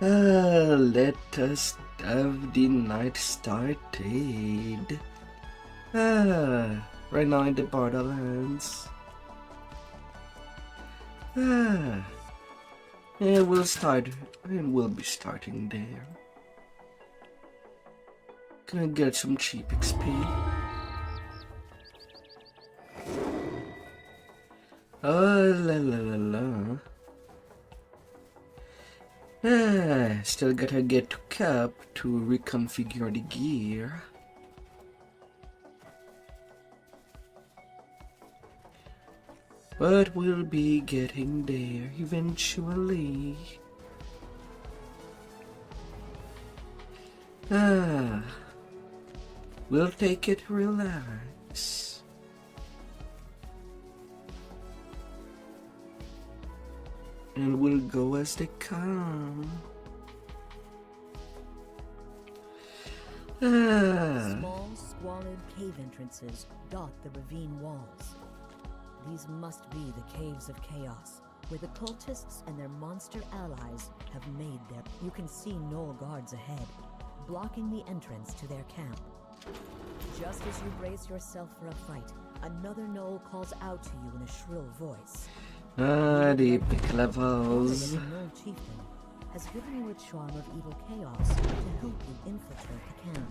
Let us have the night started. Right now in the Borderlands. And we'll be starting there. Gonna get some cheap XP. Oh la la la la. Still gotta get to Cap to reconfigure the gear. But we'll be getting there eventually. We'll take it relax. And we'll go as they come. Small, squalid cave entrances dot the ravine walls. These must be the Caves of Chaos, where the cultists and their monster allies have made their... You can see gnoll guards ahead, blocking the entrance to their camp. Just as you brace yourself for a fight, another gnoll calls out to you in a shrill voice. The epic levels. The gnoll chieftain has given you a charm of evil chaos to help you infiltrate the camp.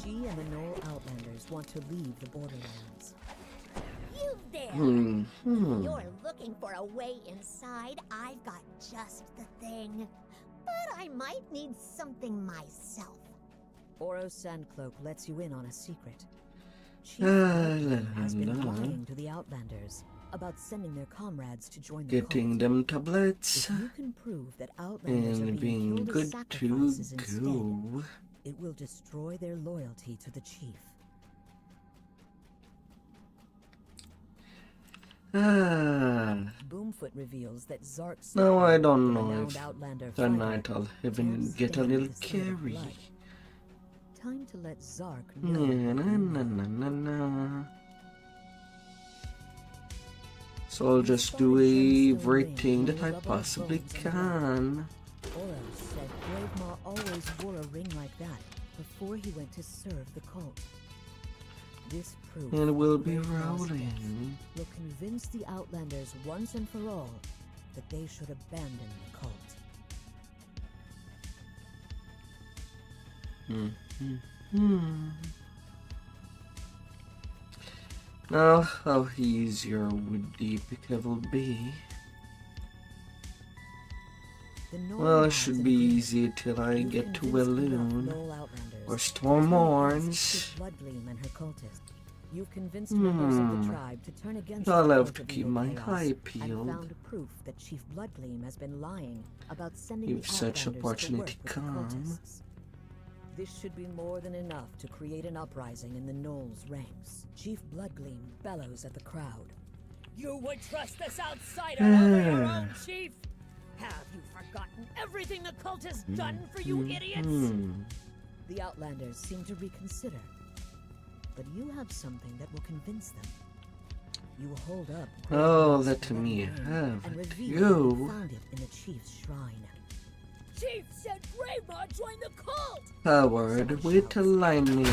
She and the gnoll outlanders want to leave the borderlands. You there! If you're looking for a way inside, I've got just the thing. But I might need something myself. Oros Sandcloak lets you in on a secret. Chief has been lying to the Outlanders about sending their comrades to join the Getting cult. them tablets. If you can prove that Outlanders are And being being killed good as to sacrifices instead, go. it will destroy their loyalty to the chief. Boomfoot reveals that Zark's No, I don't know renowned if Outlander tonight I'll even can't get a stand little the smell of carry. blood. Time to let Zark know. Na. So I'll just do everything that I possibly can. Oros said Gravemaw always wore a ring like that before he went to serve the cult. This proof And we'll be Gravemaw's death rolling. will convince the Outlanders once and for all that they should abandon the cult. Now, how easier would the epic level be? The Well, Gnoll it should gods be agree. easy till I You've get to convinced enough Walloon Gnoll Outlanders or to Stormhorns. assist Bloodgleam and her cultists. You've convinced members of the tribe to turn against I'll the have cult to of keep evil my chaos eye and peeled found proof that Chief Bloodgleam has been lying about sending if the such Outlanders opportunity to work with the comes. cultists. This should be more than enough to create an uprising in the Gnoll's ranks. Chief Bloodgleam bellows at the crowd. You would trust this outsider over your own chief? Have you forgotten everything the cult has done for you idiots? The Outlanders seem to reconsider, but you have something that will convince them. You hold up Oh, Gravemaw's let me ring have and it. reveal You. you found it in the chief's shrine. Chief said Gravemaw joined the cult! Powered with lightning.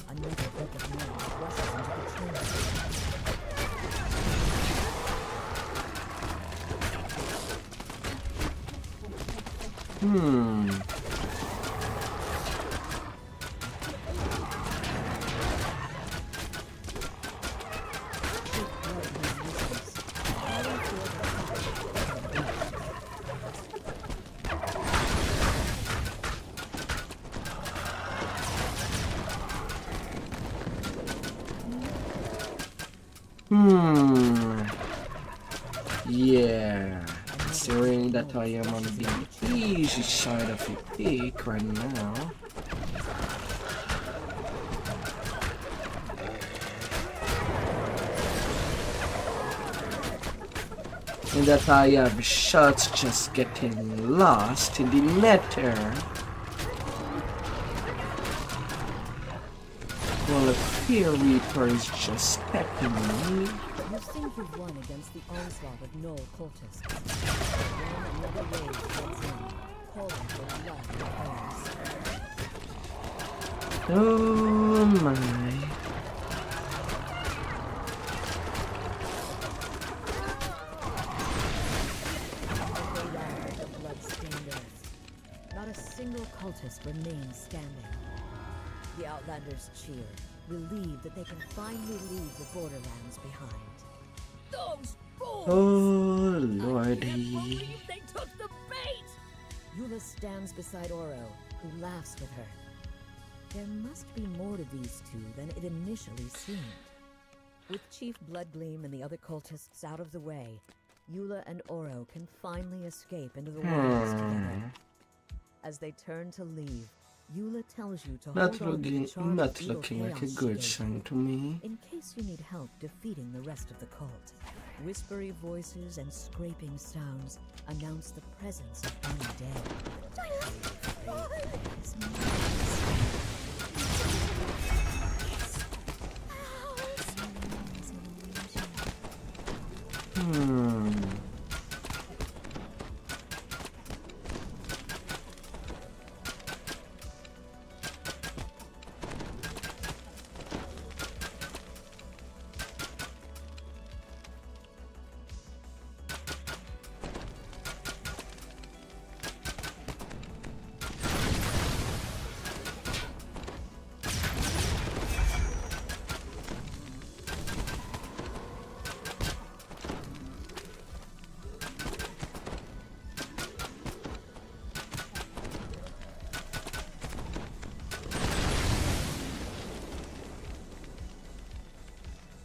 Another group of men rushes into the chamber. Yeah. Considering that I am on the easy side of the peak right now. and that I have shots just getting lost in the nether. While a fear reaper is just pepping me. You think you've won against the onslaught of Null cultists. Then another wave floods in, calling for blood and bones. Oh my. The blood-stained earth. Not a single cultist remains standing. The Outlanders cheer, relieved that they can finally leave the borderlands behind. Those fools! Oh I can't lordy. believe they took the bait! Eula stands beside Oro, who laughs with her. There must be more to these two than it initially seemed. With Chief Bloodgleam and the other cultists out of the way, Eula and Oro can finally escape into the wilds together. As they turn to leave, Eula tells you to hold on to the charm Not Evil looking like a Chaos good gave sign you, to me. in case you need help defeating the rest of the cult. Whispery voices and scraping sounds announce the presence of undead.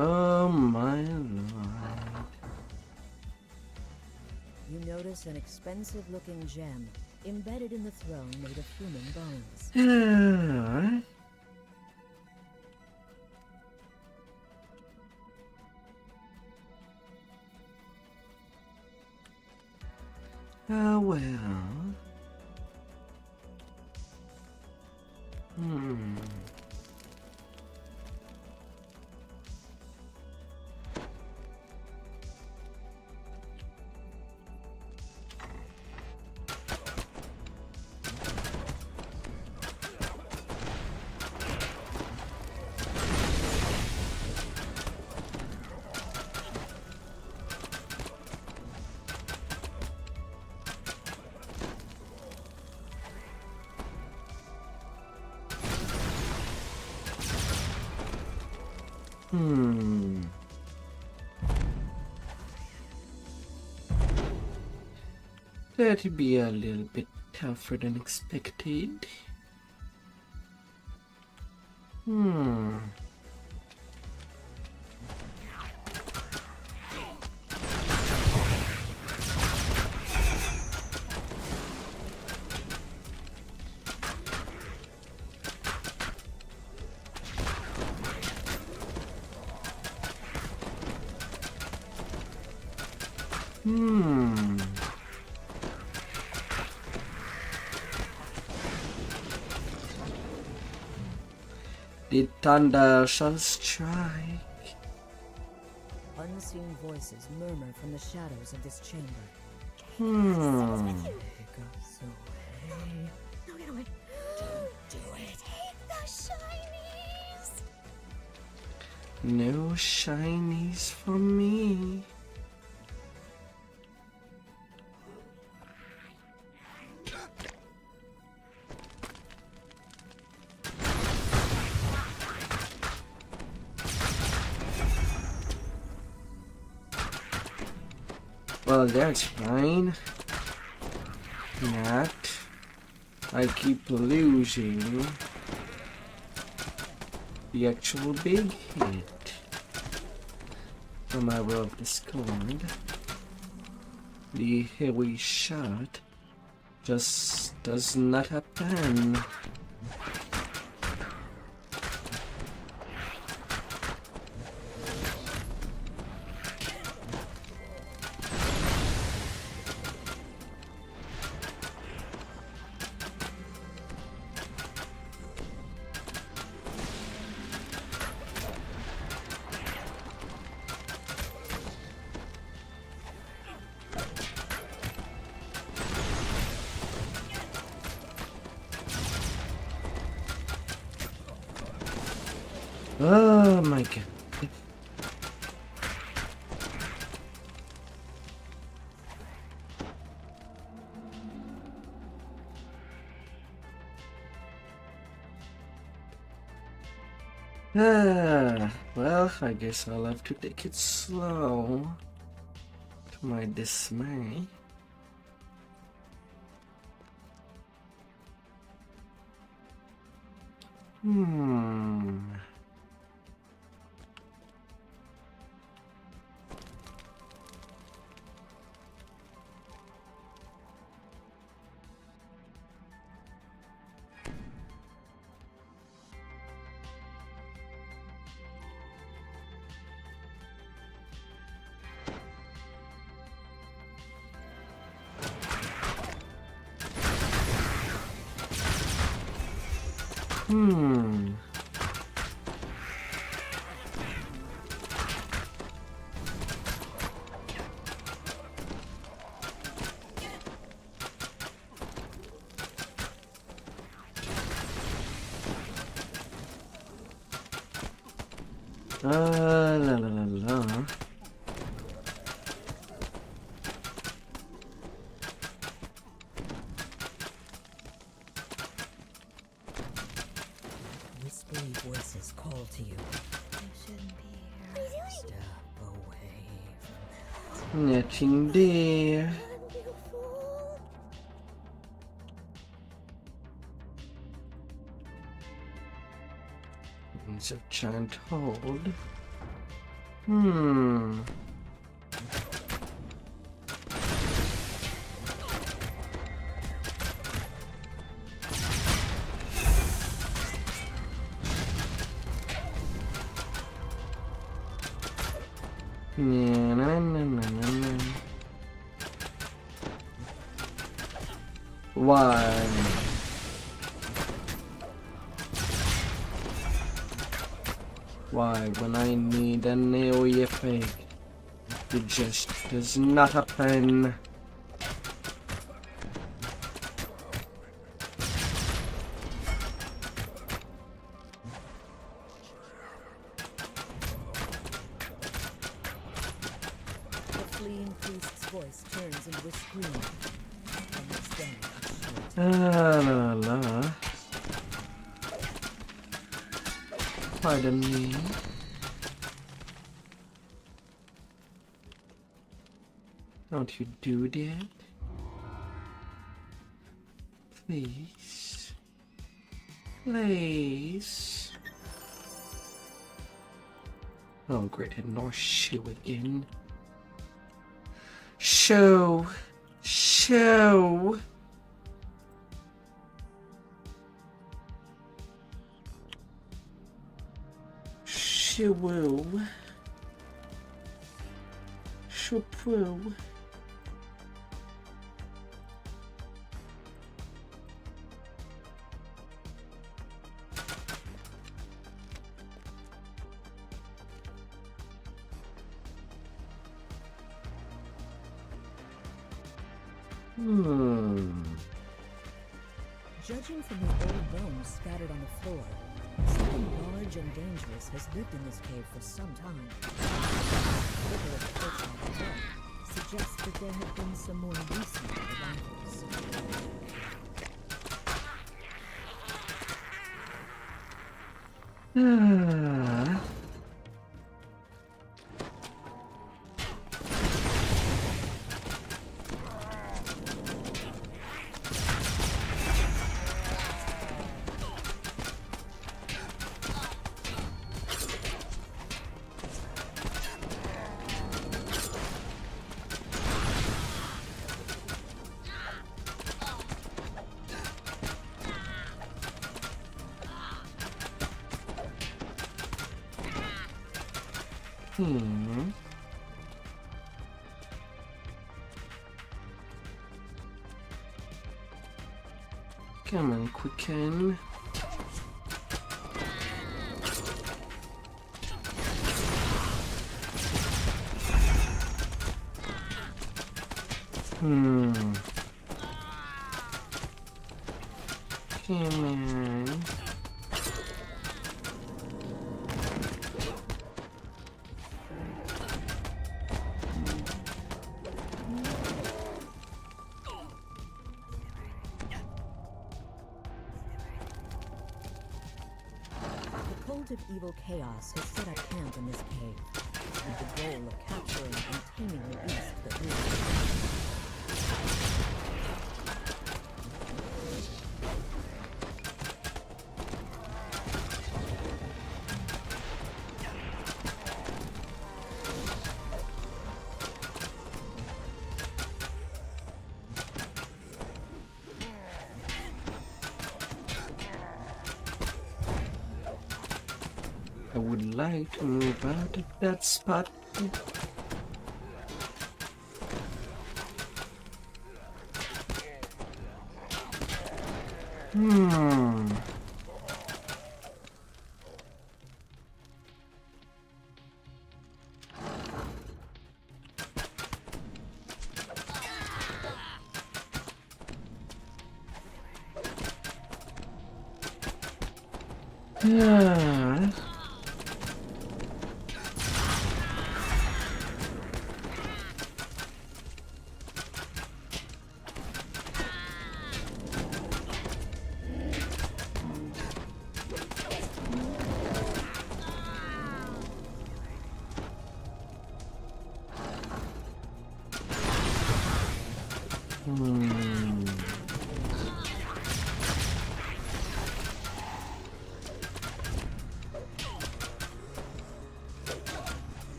Oh my lord. You notice an expensive-looking gem embedded in the throne made of human bones. Oh well. That'd be a little bit tougher than expected. The thunder shall strike. Unseen voices murmur from the shadows of this chamber. Take the shinies! No shinies for me. Well, that's fine. Not. I keep losing the actual big hit from our of Discord. The heavy shot just does not happen. Oh my god. Well, I guess I'll have to take it slow, to my dismay. La la la la. Whispering voices call to you. You shouldn't be here. Step away from that. Nothing there. It's a giant hold. Why? Why, when I need an AoE effect, it just does not happen. The fleeing priest's voice turns into a scream. And it's then La la. Pardon me. Don't you do that? Please. Please. Oh great, and no shoe again. Show. Shoo-woo. Shoo-poo. Judging from the old bones scattered on the floor, something large and dangerous has lived in this cave for some time. The flicker of the torch on the wall suggests that there have been some more recent arrivals. Come on, quicken. Come on. cult of evil chaos has set up camp in this cave, with the goal of capturing and taming the beast that lives. I would like to move out of that spot. Yeah.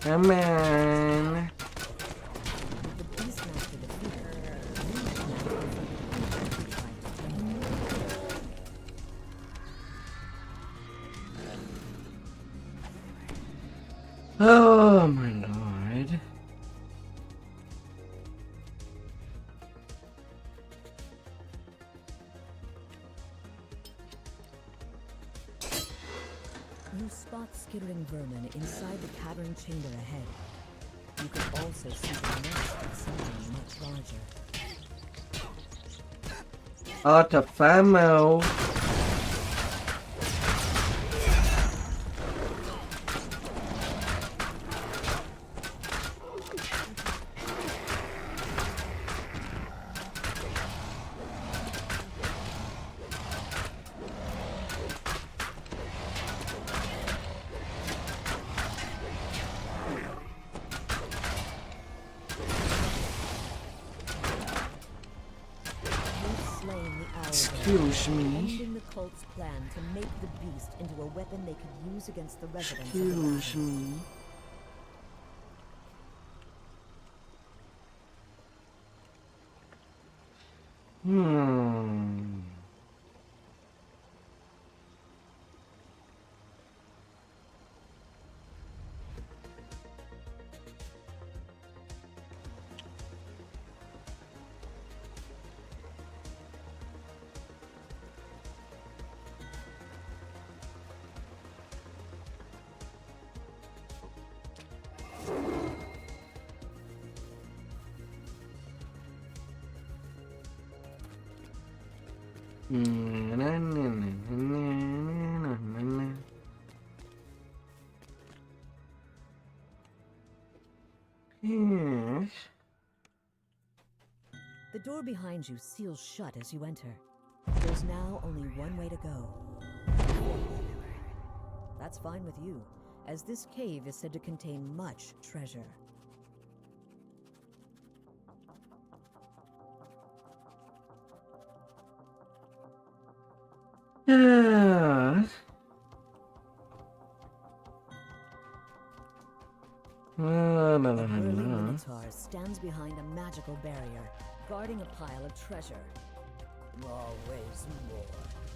Come on. The Beastmaster Oh my lord. You spot skittering vermin inside the cavern chamber ahead. You can also see the nest of something much larger. Out of ammo. Excuse me. Ending the cult's plan to make the beast into a weapon they could use against the residents. Excuse me. Yes. The door behind you seals shut as you enter. There's now only one way to go. That's fine with you, as this cave is said to contain much treasure. A burly minotaur stands behind a magical barrier, guarding a pile of treasure. Always more.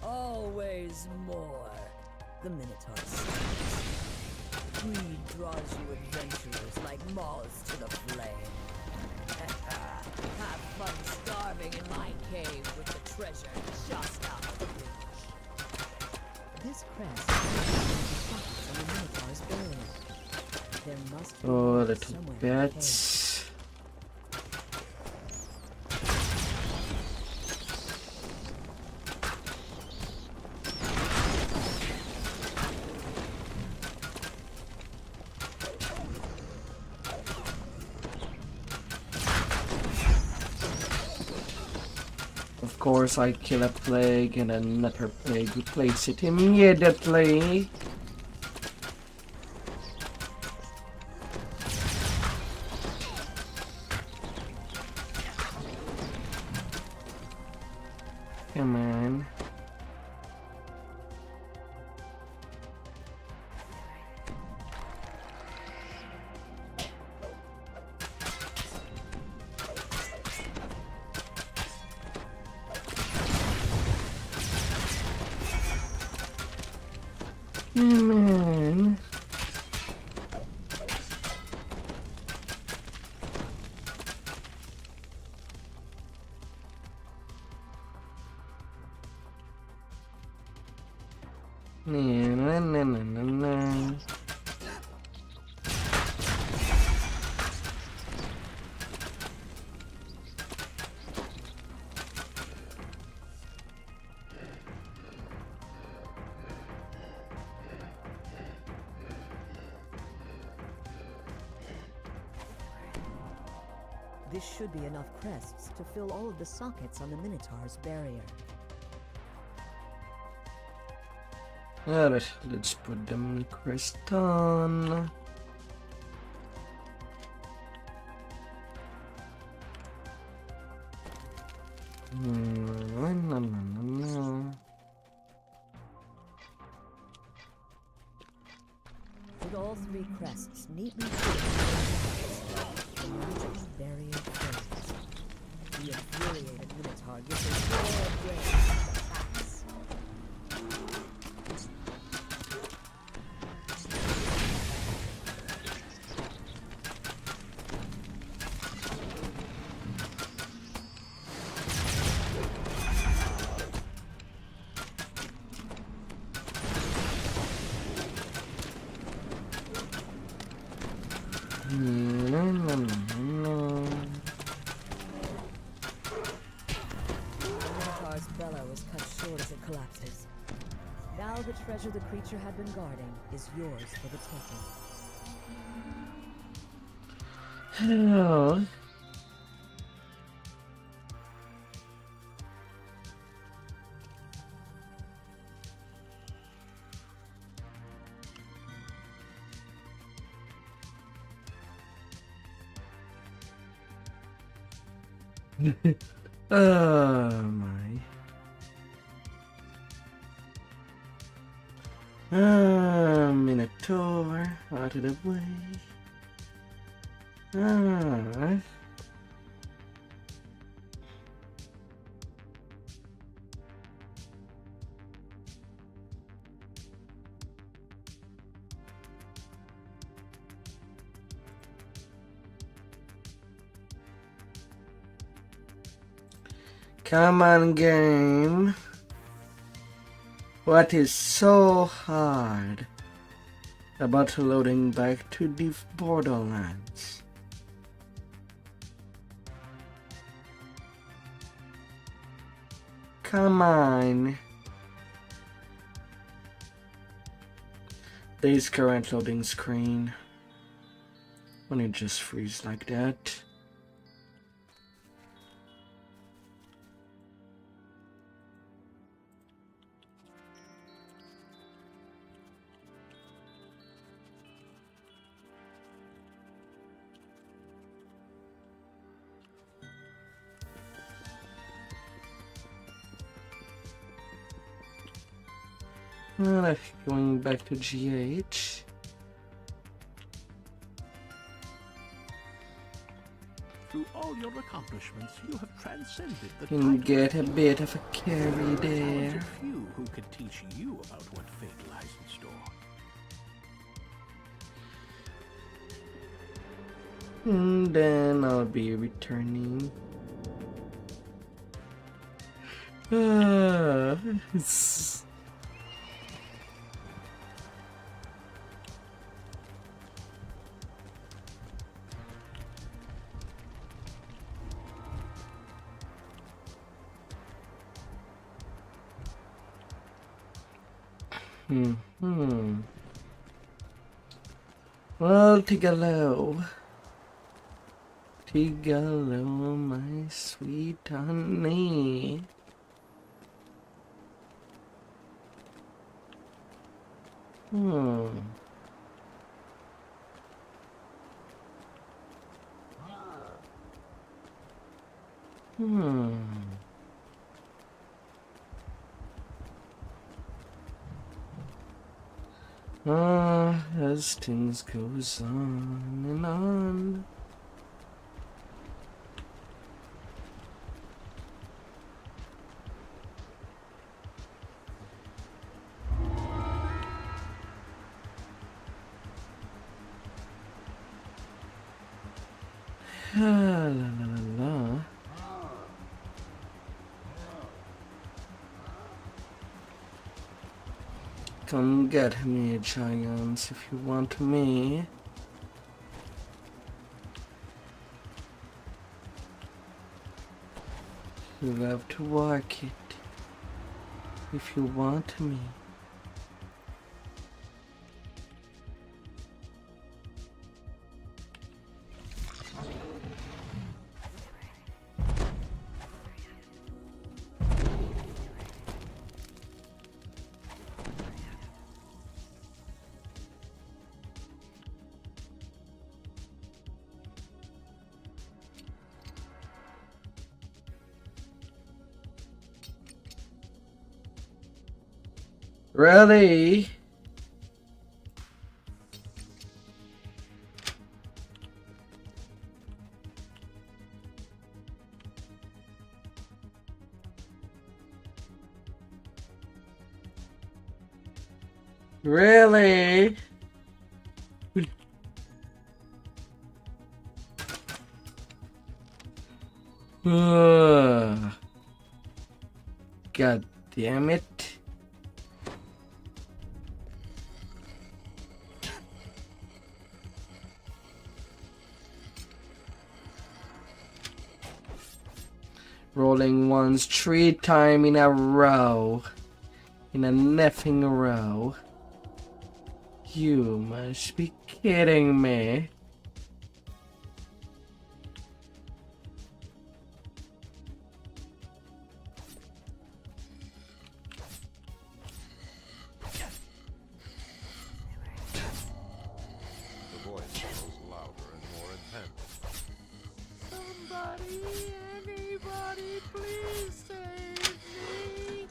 Always more. The minotaur sings. Greed draws you adventurers like moths to the flame. Have fun starving in my cave with the treasure just out of reach. This crest is the minotaur's barrier. There must be Little somewhere in the bats. Of course, I kill a plague and another plague replace it immediately. Come on. Come on. Na, na, na, na, na. This should be enough crests to fill all of the sockets on the Minotaur's barrier. Alright, let's put them crest on. With all three crests neatly fitted, the Minotaur's barrier closes. The infuriated Minotaur gives a roar of rage and attacks. Minotaur's bellow is cut short as it collapses. Now the treasure the creature had been guarding is yours for the taking. Hello. Oh my. Minotaur, out of the way. Come on, game. What is so hard about loading back to the Borderlands? Come on. There's current loading screen. When it just freeze like that. Well, going back to GH. Through all your accomplishments, you have transcended the Can title. get a bit of a carry There are there. a few who can teach you about what fate lies in store. And then I'll be returning. It's... Well, Tigalo. Tigalo, my sweet honey. Hmm. As things goes on and on. La la la la. Come get me, giants, if you want me. You'll have to work it if you want me. Really? Really? God damn it. Rolling ones 3 times in a row. In a neffing row. You must be kidding me. The voice grows louder and more intense. Somebody, anybody, please save me.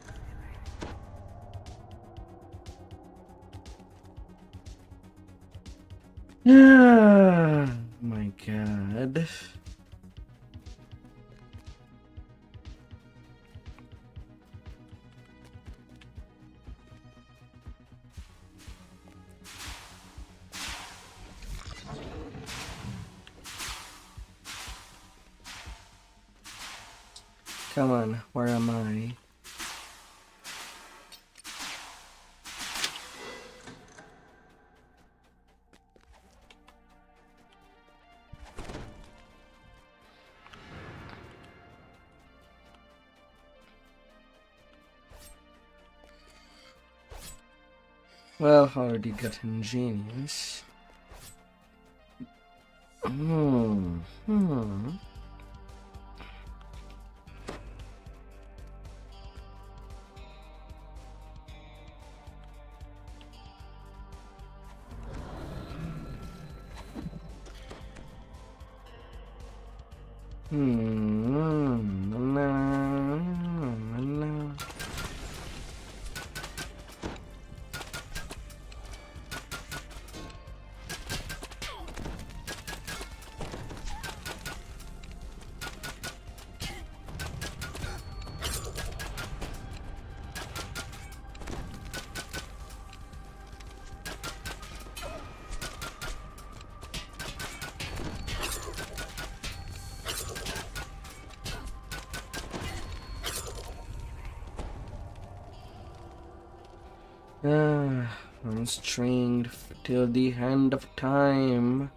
Ah, my God. Come on, where am I? Well, already got ingenious. I'm strained till the end of time.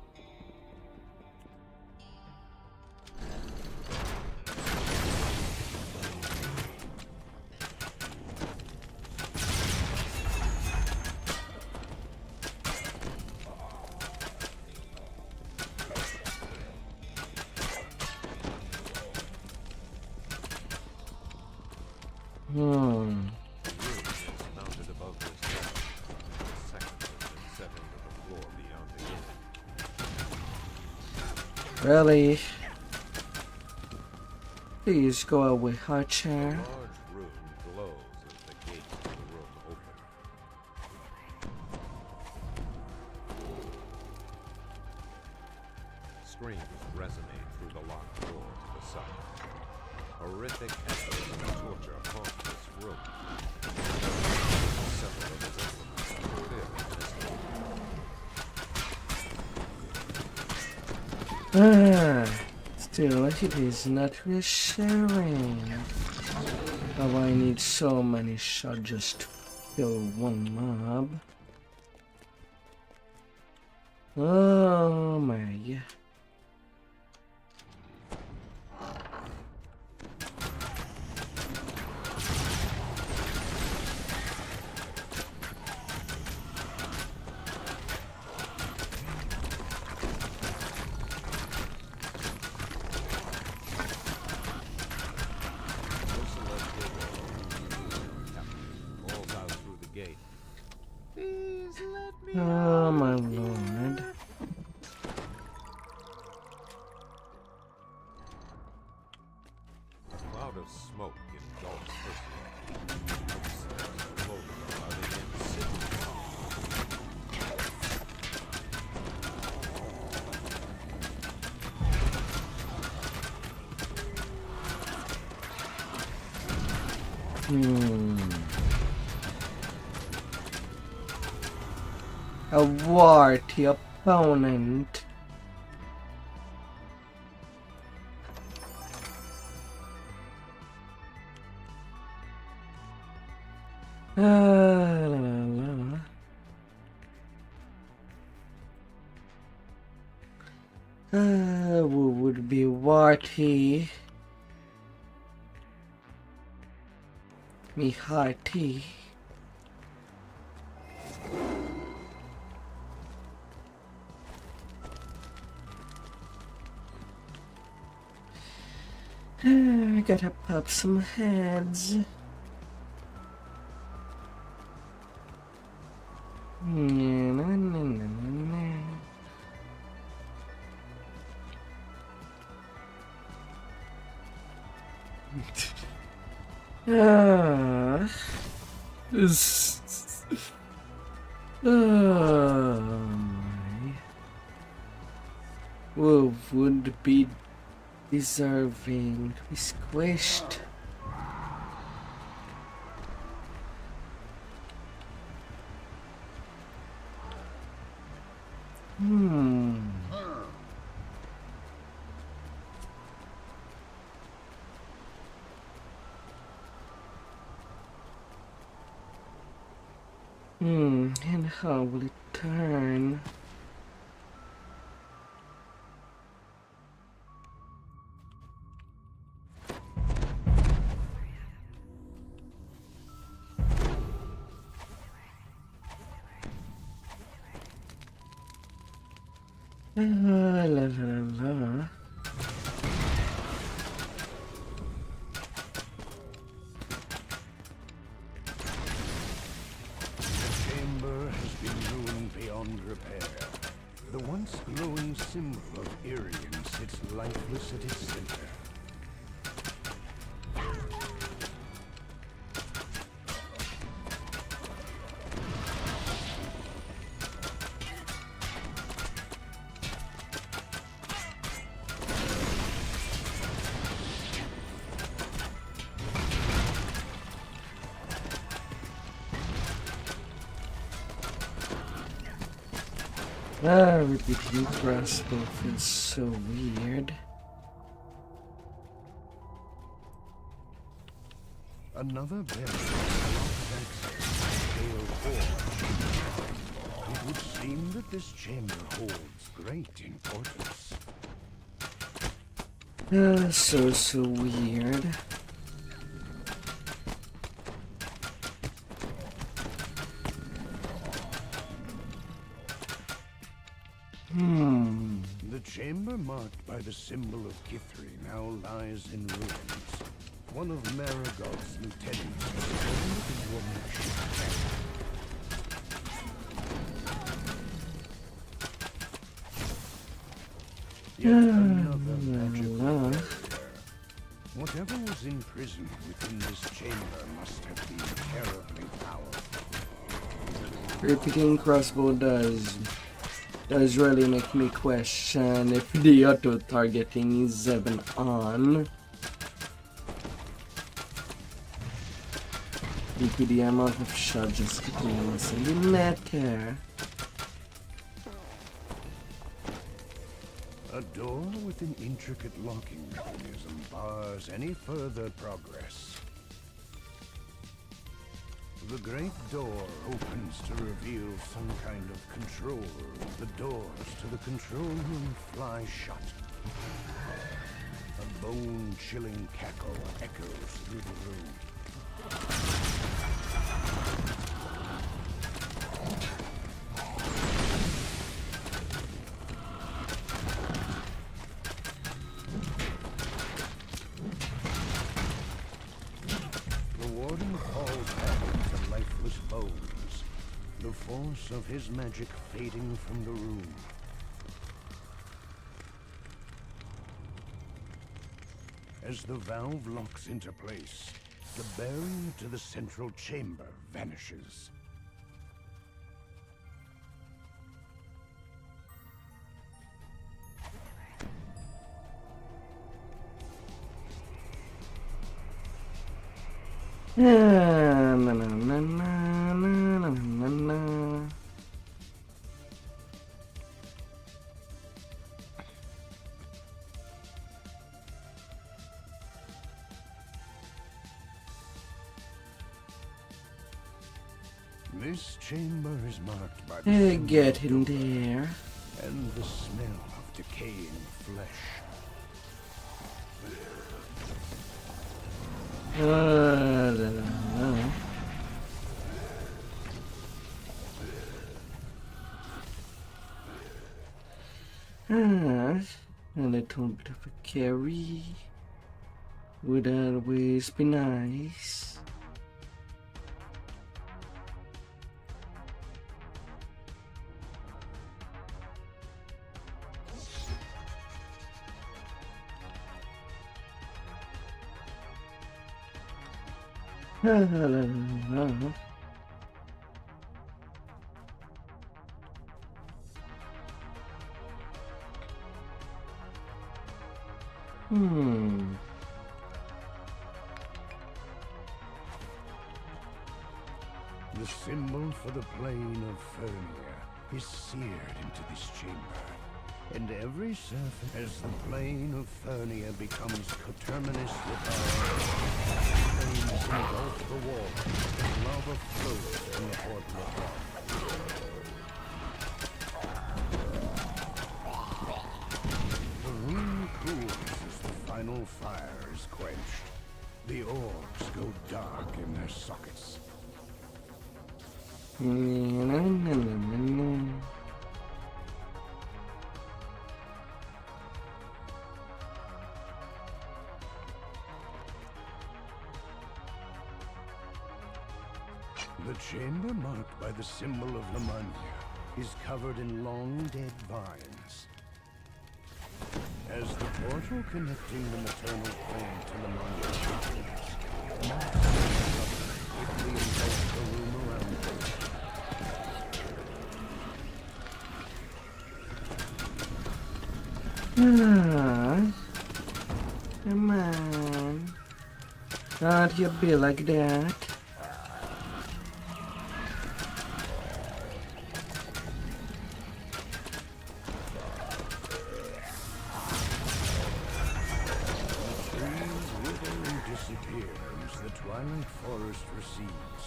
Mounted above this second Really? Please go away, Archer. A large room glows as the gates to the room open. Screams resonate through the locked door to the side. Horrific echoes of torture haunt this room. Several of its elements are clearly visible. Still, it is not reassuring. How I need so many shots just to kill one mob. Oh my. Falls out through the gate. Oh my lord. A cloud of smoke engulfs Ursula. Upstairs, clothing are the insipid. A warty opponent. La, la, la. Who would be warty? Me hearty. I gotta pop some heads. Na, na, na, na, na. Who would be deserving to be squished? And how will it turn? La la la. Beyond repair. The once glowing symbol of Irian sits lifeless at its center. Repeating crossbow feels so weird. Another barrier blocks access to Gale Forge. It would seem that this chamber holds great importance. So weird. The chamber marked by the symbol of Kithri now lies in ruins. One of Marigold's lieutenants has turned it into a machine. Yet another magical barrier. Whatever was imprisoned within this chamber must have been terribly powerful. Repeating crossbow does really make me question if the auto targeting is even on. Due to the amount of charges continuous in the matter. A door with an intricate locking mechanism bars any further progress. The great door opens to reveal some kind of control room. The doors to the control room fly shut. A bone-chilling cackle echoes through the room. The force of his magic fading from the room. As the valve locks into place, the barrier to the central chamber vanishes. Na, na, na, na, na, na, na, na. This chamber is marked by the Get in there. and the smell of decaying flesh. La, la, la. A little bit of a carry would always be nice. La, la, la, la. The symbol for the plane of Fernia is seared into this chamber, and every surface as the plane of Fernia becomes coterminous with our flames engulf the wall, and lava flows from the portal above. The room cools as the final fire is quenched. The orbs go dark in their sockets. Na, na, na, na, na. The chamber marked by the symbol of Lemania is covered in long dead vines. As the portal connecting the maternal plane to Lemania opens, moss quickly engulfs the room around them. Come on. Can't you be like that? Forest recedes.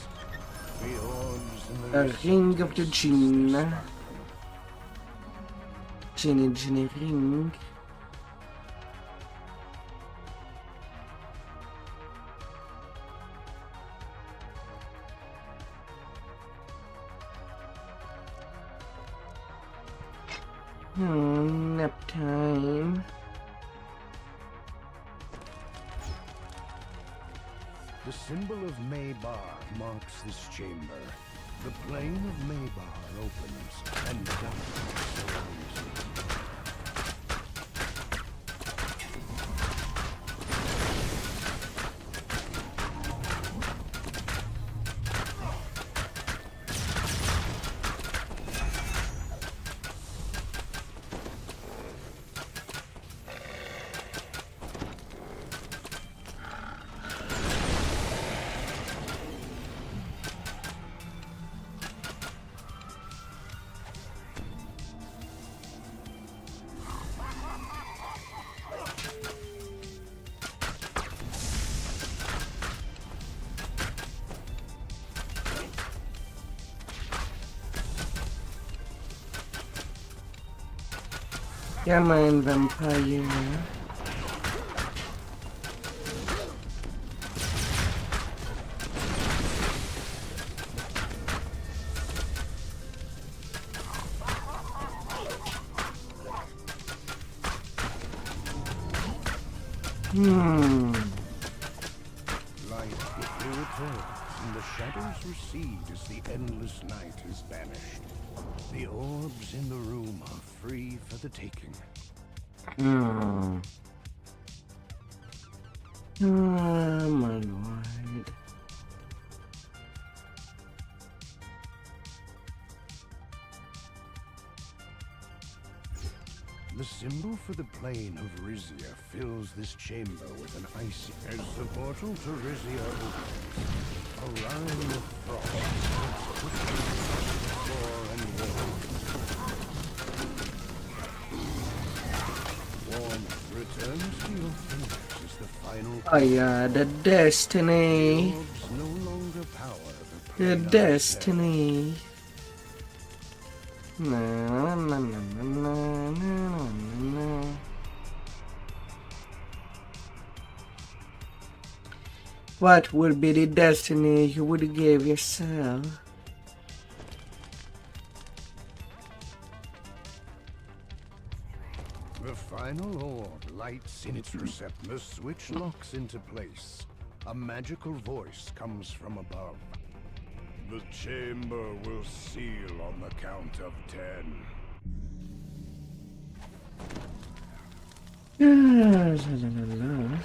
The orbs and A the ring of the Jinn. Jinny ring. Nap time. The symbol of Maybar marks this chamber. The plane of Maybar opens, and darkness surrounds Come on, vampire. Light quickly returns, and the shadows recede as the endless night is banished. The orbs in the room are free for the taking. My lord. The symbol for the plane of Rizia fills this chamber with an icy. As the portal to Rizia opens, a line of frost spreads floor and wall. Warmth returns to your fingers as the final. Oh yeah, the destiny. Orbs no longer power the The plane of destiny. Na, na, na, na, na, na, na. What would be the destiny you would give yourself? The final orb lights in its receptor. The switch locks into place. A magical voice comes from above. The chamber will seal on the count of 10. La, la, la, la.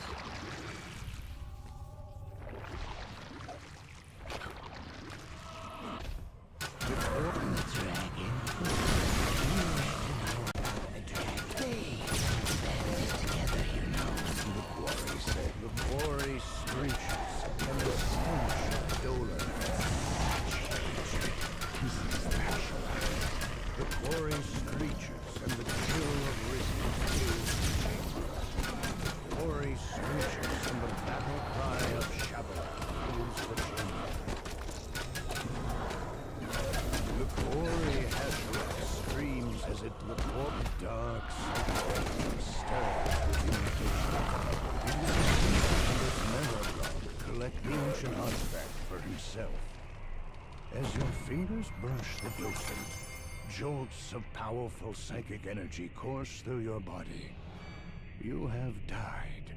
The quarry screeches, and the stench of Dolan. The quarry screeches, and the chill of Rizia fills the chamber. The quarry screeches, and the battle cry of Shabbat fills the chamber. The quarry Hathaway screams as it the dark cycle stirs with invitation. Collect the ancient artifact for himself. As your fingers brush the docent, jolts of powerful psychic energy course through your body. You have died.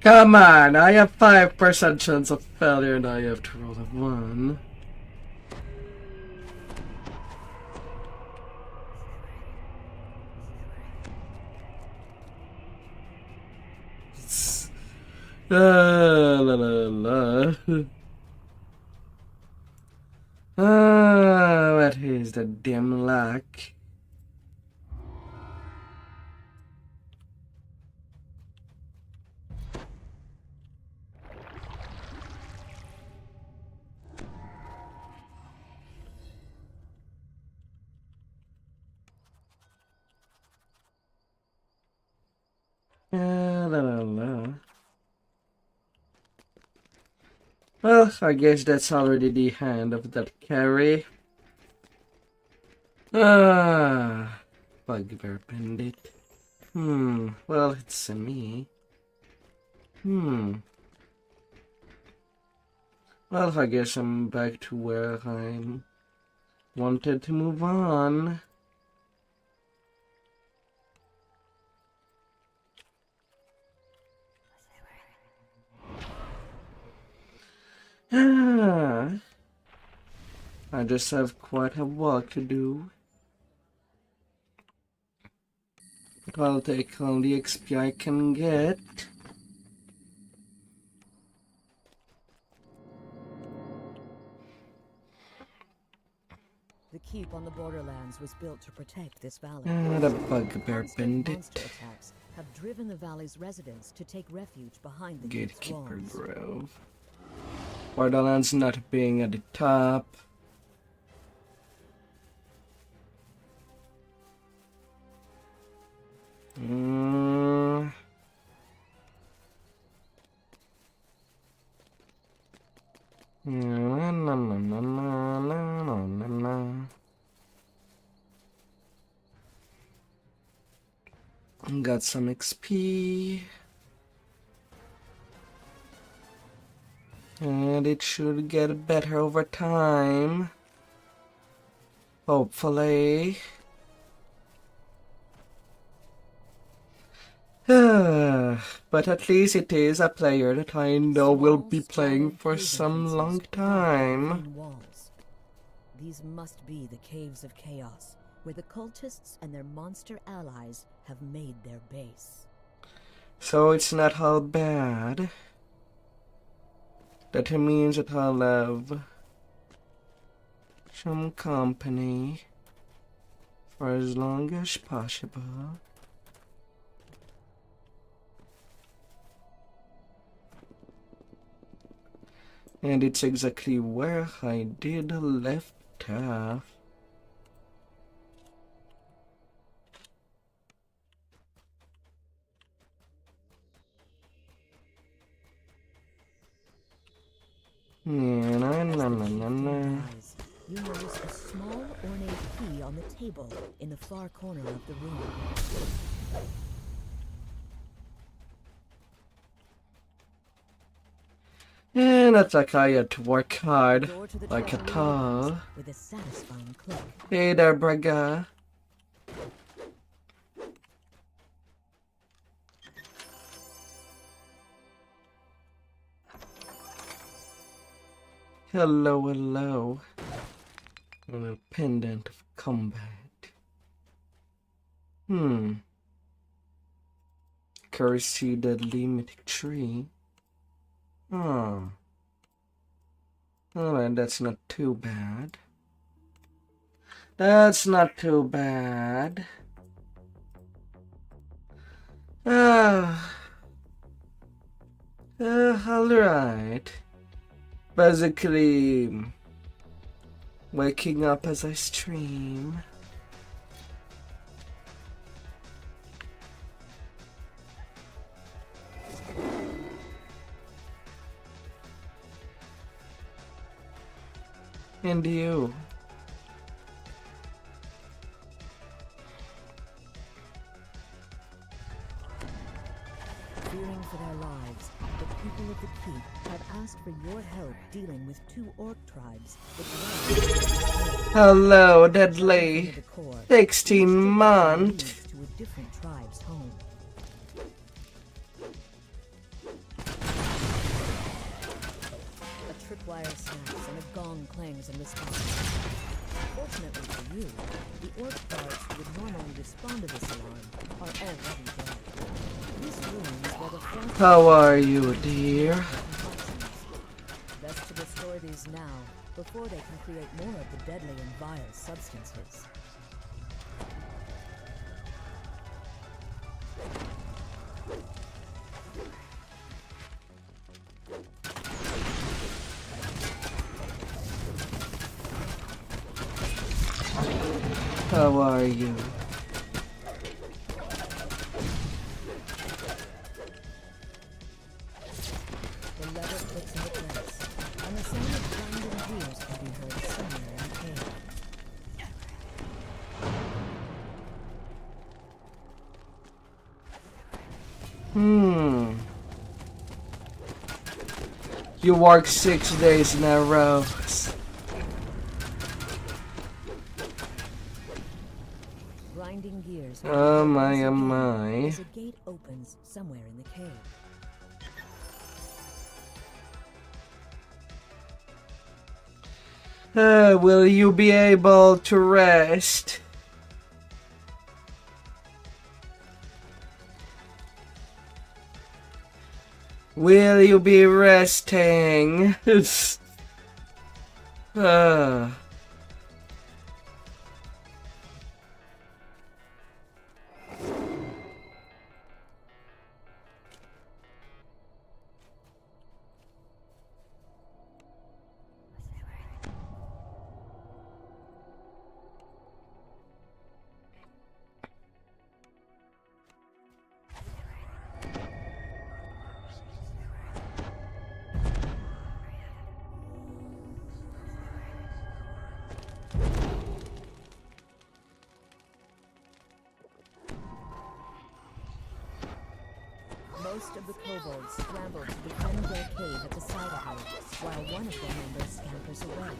Come on, I have 5% chance of failure and I have to roll a 1. La la la. What is the dim luck? La la la. Well, I guess that's already the hand of that carry. Bugbear Bandit. Well, it's me. Well, I guess I'm back to where I wanted to move on. I just have quite a walk to do. But I'll take all the XP I can get. The keep on the borderlands was built to protect this valley. The Bugbear Constant Bandit. monster attacks have driven the valley's residents to take refuge behind the keep's Gatekeeper walls. Grove. Borderlands not being at the top. Got some XP. And it should get better over time. Hopefully. But at least it is a player that I know will be playing for some long time. Walls. These must be the Caves of Chaos, where the cultists and their monster allies have made their base. So it's not all bad. That means that I'll have some company for as long as possible. And it's exactly where I did left off. You notice a small ornate key on the table in the far corner of the room. And not like I had to work hard, like at all. With a satisfying click. Hey there, Braga. Hello, hello. A little pendant of combat. Cursey deadly mythic tree. Oh. Alright, that's not too bad. That's not too bad. Alright. Basically, waking up as I stream. And you. Fearing for their lives, the people of the keep have asked for your help dealing with 2 orc tribes that Hello, Deadly. 16 month. to a different tribe's home. A tripwire snaps and a gong clangs in response. Fortunately for you, the orc guards who would normally respond to this alarm are already dead. This room is where the front How are you, dear? best to destroy these now, before they can create more of the deadly and vile substances. How are you? The lever clicks into place, and the sound of grinding gears can be heard somewhere in the cave. You work 6 days in a row. Grinding gears. Oh my. As a gate opens somewhere in the cave. Will you be able to rest? Will you be resting? Most of the kobolds scramble to defend their cave at the side of her, while one of their members scampers away.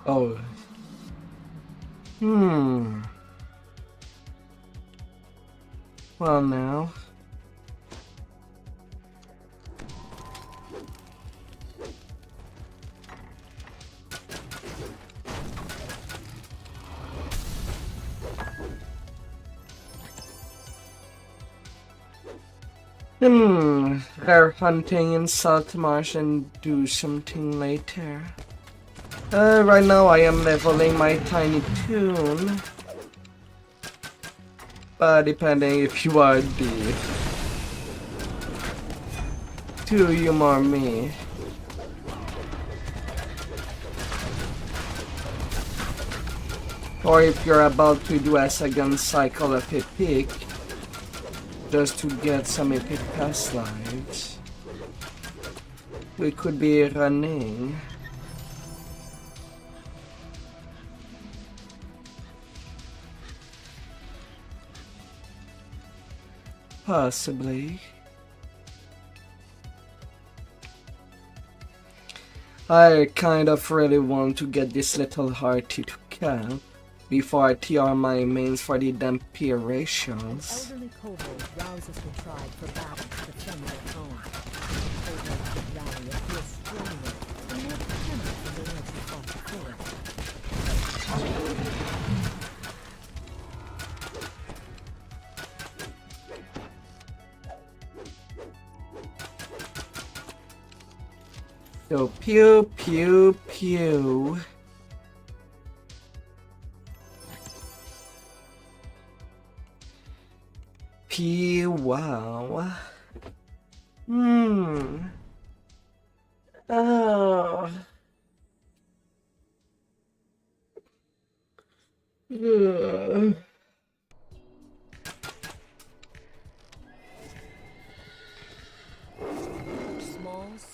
Oh. Well now. Rare hunting in Salt Marsh and do something later. Right now I am leveling my tiny toon. But depending if you are the to you or me. Or if you're about to do a second cycle of Epic just to get some Epic past lives, we could be running. Possibly. I kind of really want to get this little hearty to camp before I TR my mains for the Dampier rations. Elderly kobold rouses the tribe for battle to defend their home. Kobolds would rally and feel stronger and more determined than the ones who fought before. So pew pew pew. Pew wow. Oh. Ugh.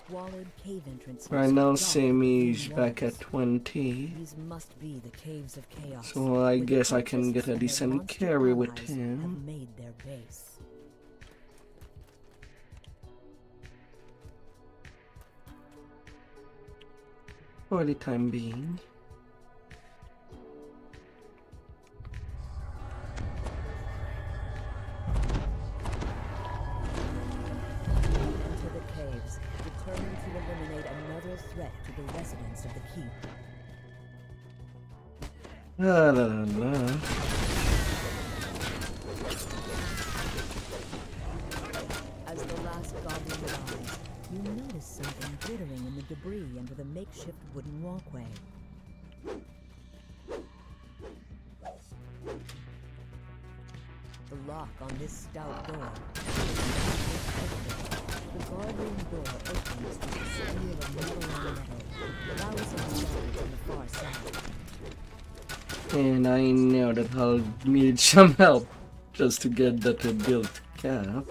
Squalid cave entrances. Right now, Sammy's back at 20. These must be the caves of chaos. So I guess I can get a decent carry with him. Have made their base. For the time being. Determined to eliminate another threat to the residents of the keep. La la la. As the last goblin arrives, you notice something glittering in the debris under the makeshift wooden walkway. The lock on this stout door. The guardroom door opens with the smear of metal on metal, rousing the guard on the far side. And I know that I'll need some help just to get that built cap.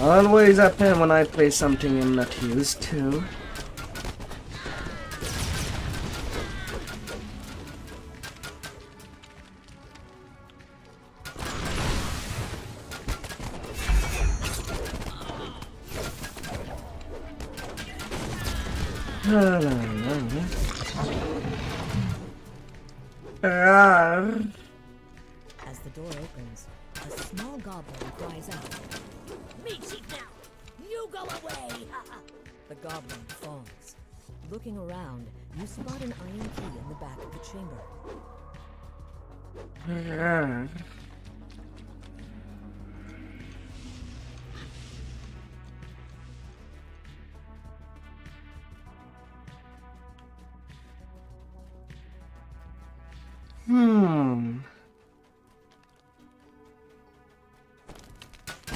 Always happen when I play something I'm not used to. As the door opens, a small goblin cries out. Me chief now! You go away! The goblin falls. Looking around, you spot an iron key in the back of the chamber.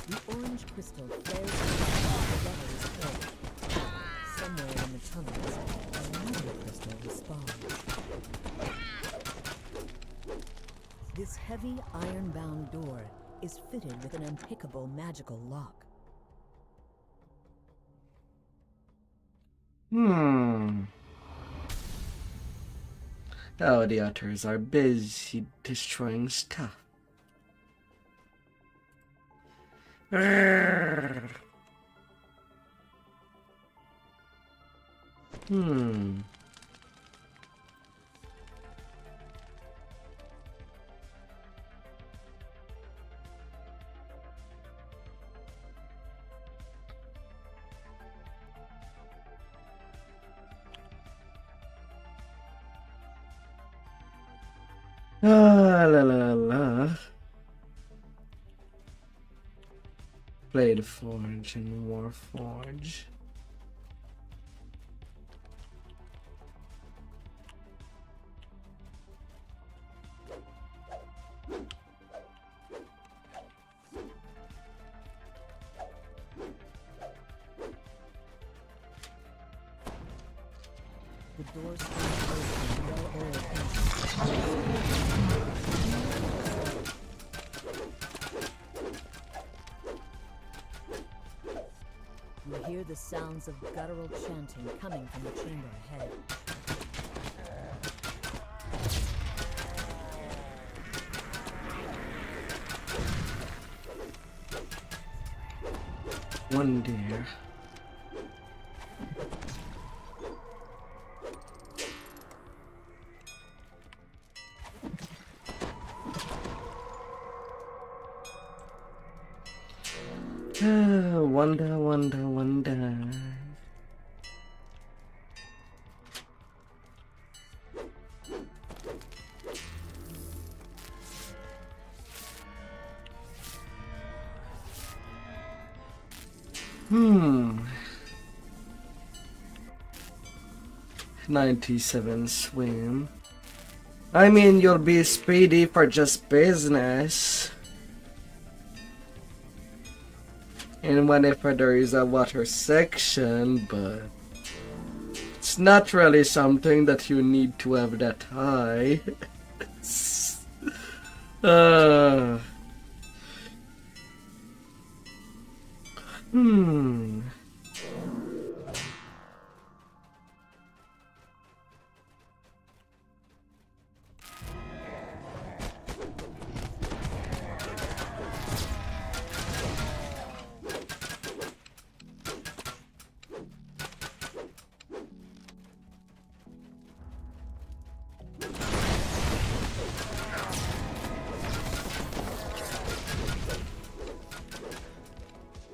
The orange crystal flares out the level is killed. Somewhere in the tunnels, another crystal respawns. This heavy iron-bound door is fitted with an impeccable magical lock. Oh, the otters are busy destroying stuff. Ah, la la la. Blade Forge and Warforge. The doors open well-oiled You hear the sounds of guttural chanting coming from the chamber ahead. One deer. Wonder, wonder, wonder. Hmm. 97 swim. I mean, you'll be speedy for just business. And whenever there is a water section, but it's not really something that you need to have that high.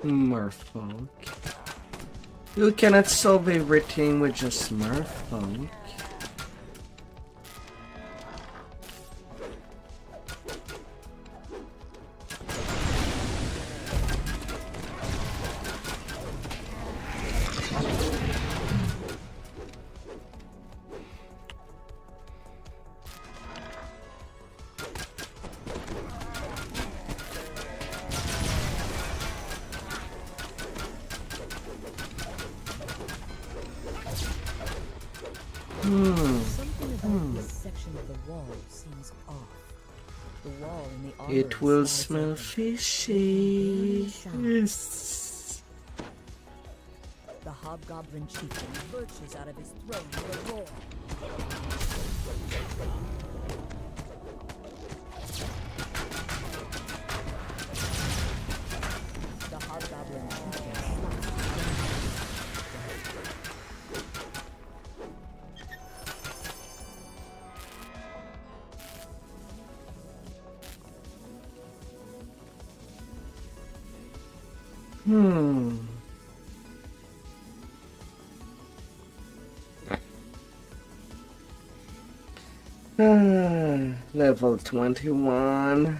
Merfolk. You cannot solve everything with just merfolk. Something about this section of the wall seems off. The wall in the armor It will slides smell open. fishy. Yes. The hobgoblin chieftain lurches out of his throne with a roar. The hobgoblin chieftain Level 21.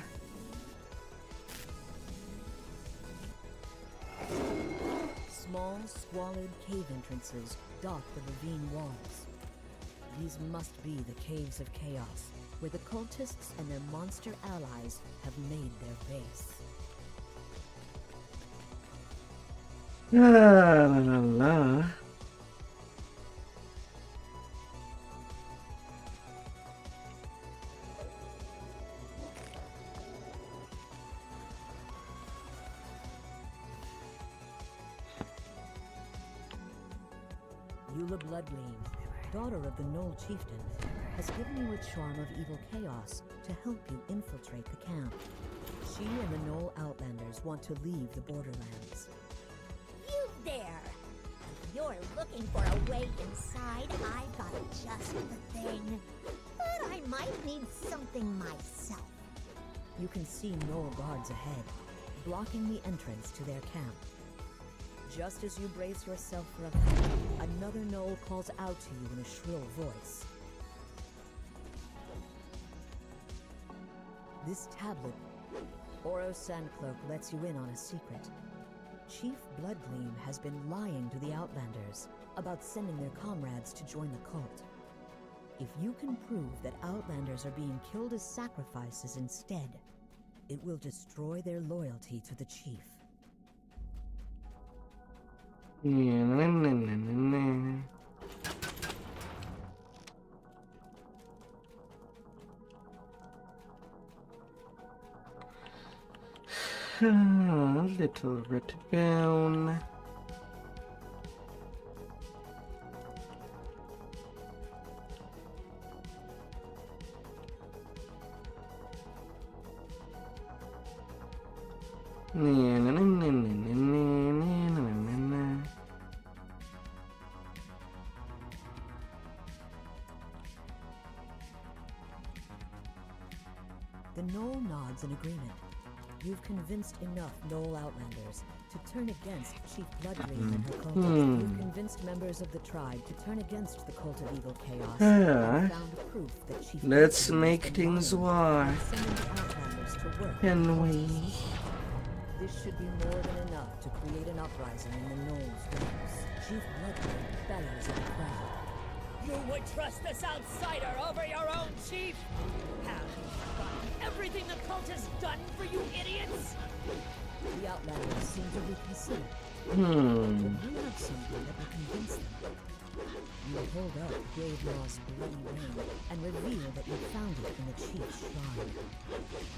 Small, squalid cave entrances dot the ravine walls. These must be the Caves of Chaos, where the cultists and their monster allies have made their base. La la la. Eula Bloodgleam, daughter of the Knoll Chieftain, has given you a charm of evil chaos to help you infiltrate the camp. She and the Knoll Outlanders want to leave the Borderlands. You there! If you're looking for a way inside, I've got just the thing. But I might need something myself. You can see Knoll guards ahead, blocking the entrance to their camp. Just as you brace yourself for a fight, another Knoll calls out to you in a shrill voice. This tablet, Oro Sandcloak, lets you in on a secret. Chief Bloodgleam has been lying to the Outlanders about sending their comrades to join the cult. If you can prove that Outlanders are being killed as sacrifices instead, it will destroy their loyalty to the Chief. Little red bone. The Knoll nods in agreement. You've convinced enough Knoll Outlanders to turn against Chief Bloodgleam and her cult. You've convinced members of the tribe to turn against the cult of evil chaos. And found proof that Chief Let's Bloodgleam make has been things lying work. and sending the Outlanders to work. Can we? This should be more than enough to create an uprising in the Knoll's ranks. Chief Bloodgleam bellows at the crowd. You would trust this outsider over your own chief? Have you forgotten everything the cult has done for you idiots? The Outlanders seem to reconsider. But you have something that will convince them. You hold up Gravelaw's bloody ring and reveal that you found it in the Chief's shrine.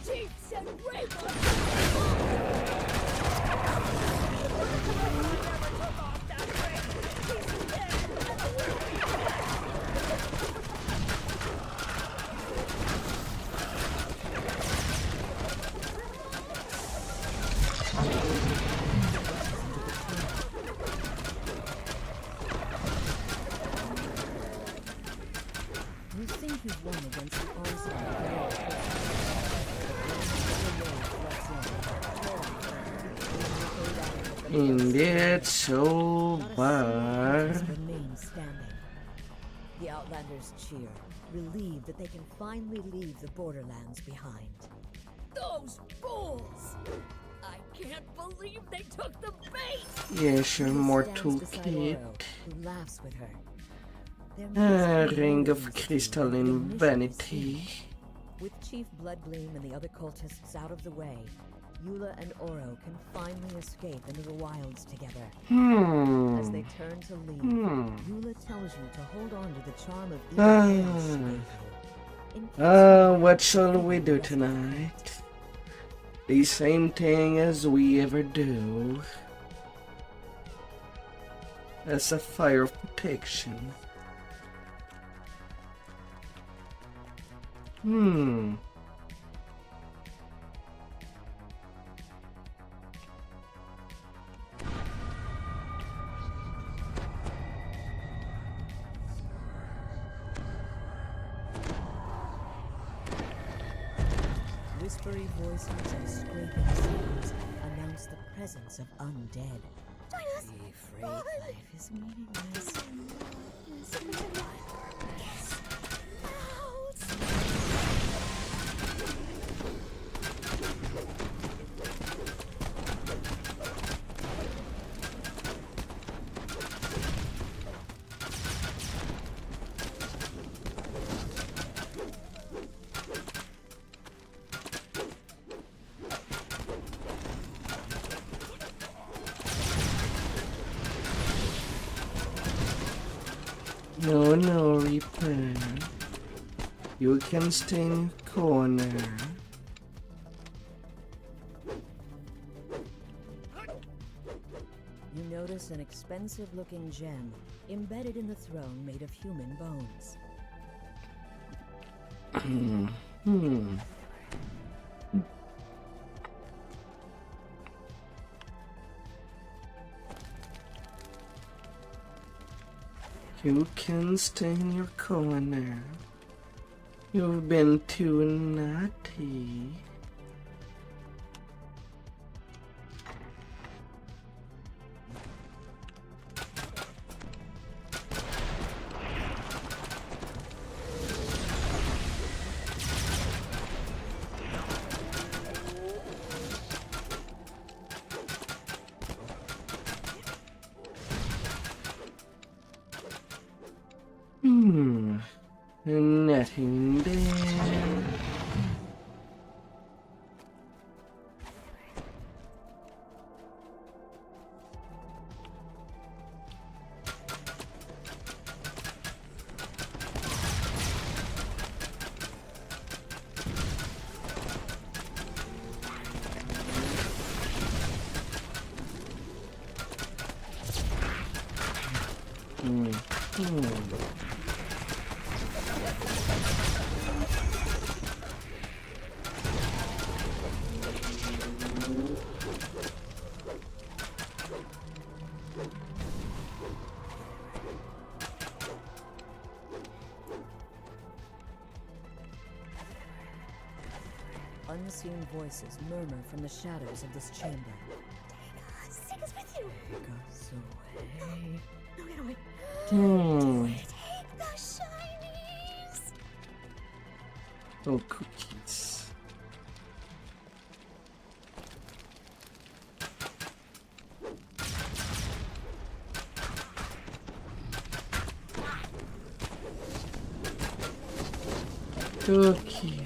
Chief said Greybook! Never took off that ring! He's dead! You think you've won against the onslaught of the Indeed, so bad. remain standing. The Outlanders cheer, relieved that they can finally leave the Borderlands behind. Those fools! I can't believe they took the bait! Yes, you're more Stands beside toolkit. Oro, who laughs with her. Their A mates ring of realize crystalline the mission is vanity. finished. With Chief Bloodgleam and the other cultists out of the way, Eula and Oro can finally escape into the wilds together. As they turn to leave, Eula tells you to hold on to the charm of evil chaos she gave you. In case What shall we do tonight? The same thing as we ever do. As a fire of protection. whispery voices and scraping sounds announce the presence of undead. Be afraid life is meaningless. No, Reaper. You can stay in the corner. You notice an expensive-looking gem embedded in the throne made of human bones. You can stay in your corner. You've been too naughty. Nothing there. Unseen voices murmur from the shadows of this chamber. Take us with you. Take us away. No, wait, wait. Take the shinies. Oh, cookies. Cookie.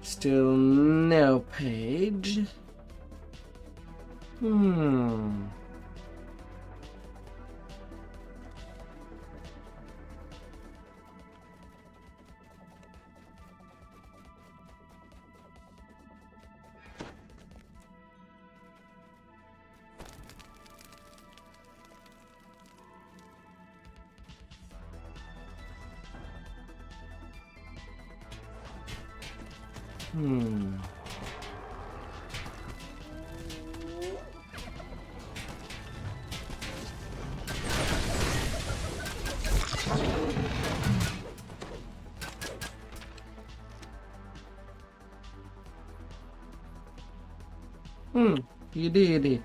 Still no page. You did it.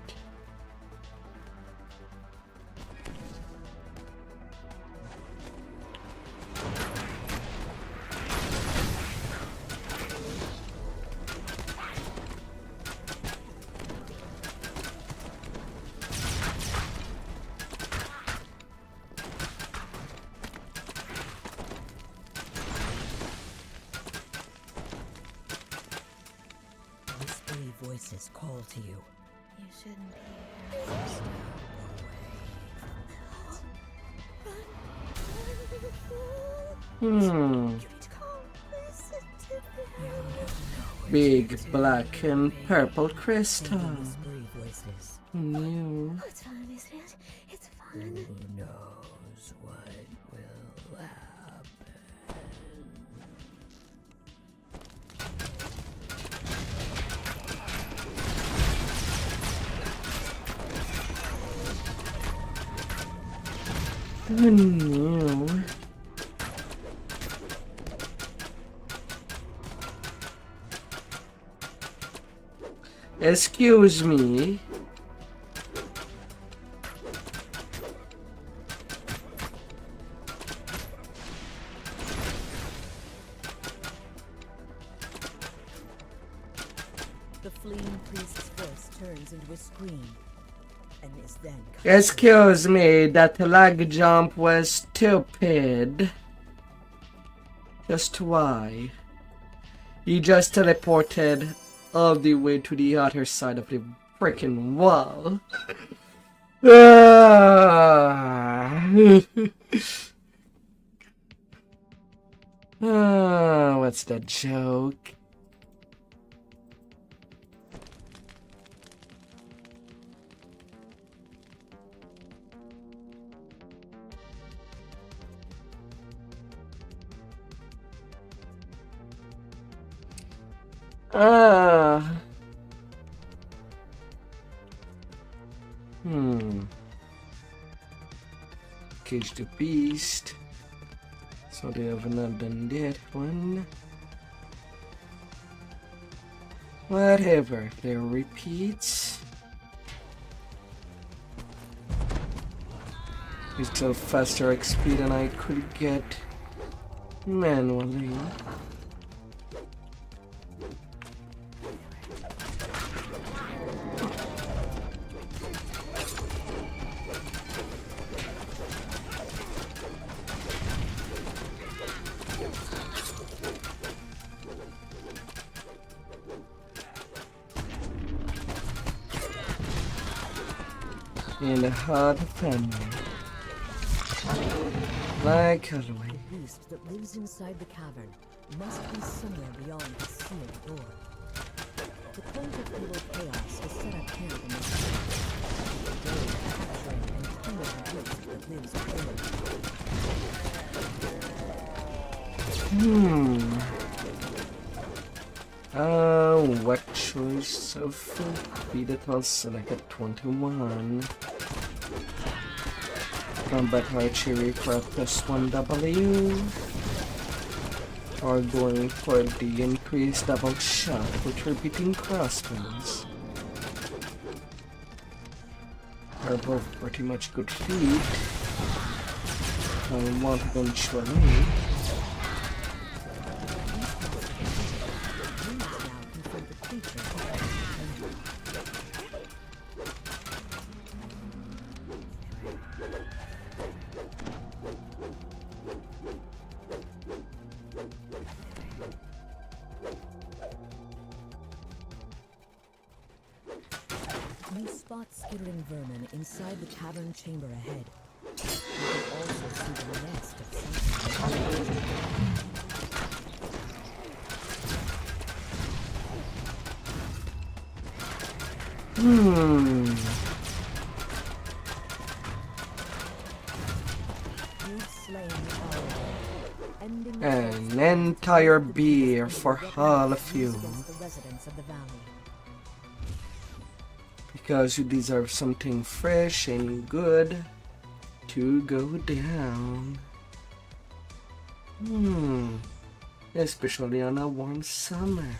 Whispery voices call to you. You shouldn't be here. You need to go listen to me. Big black and purple crystal. Whispery voices. New. It's fun, isn't it? It's fun. Who knows what will happen? New. Excuse me. priest's voice turns into a scream, and is then Excuse me, that lag jump was stupid. Just why? He just teleported all the way to the other side of the freaking wall. What's the joke? Cage the beast. So they have not done that one. Whatever, if they repeat. It's still faster XP than I could get manually. In a hard family, like Halloween. The beast that lives inside the cavern must be somewhere beyond the sealed door. The point of evil chaos is set up camp in this cave, capturing and killing the beast that lives within. What choice of food that I'll select at 21. Combat archery for a +1 W. Or going for the increased double shot with repeating crossbows. Are both pretty much good feat. I want eventually. You spot skittering vermin inside the cavern chamber ahead. You can also see the nest of something. You've slain all, ending An entire beer for all of you. against the residents of the valley. Because you deserve something fresh and good to go down. Especially on a warm summer.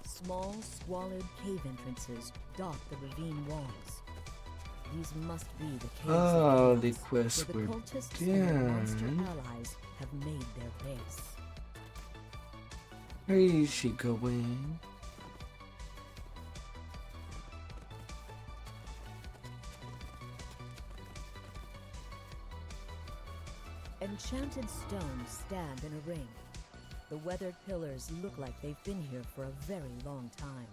Small, squalid cave entrances dot the ravine walls. These must be the caves Oh, of the chaos, quest where the we're cultists and their monster done. allies have made their base. Where is she going? Enchanted stones stand in a ring. The weathered pillars look like they've been here for a very long time.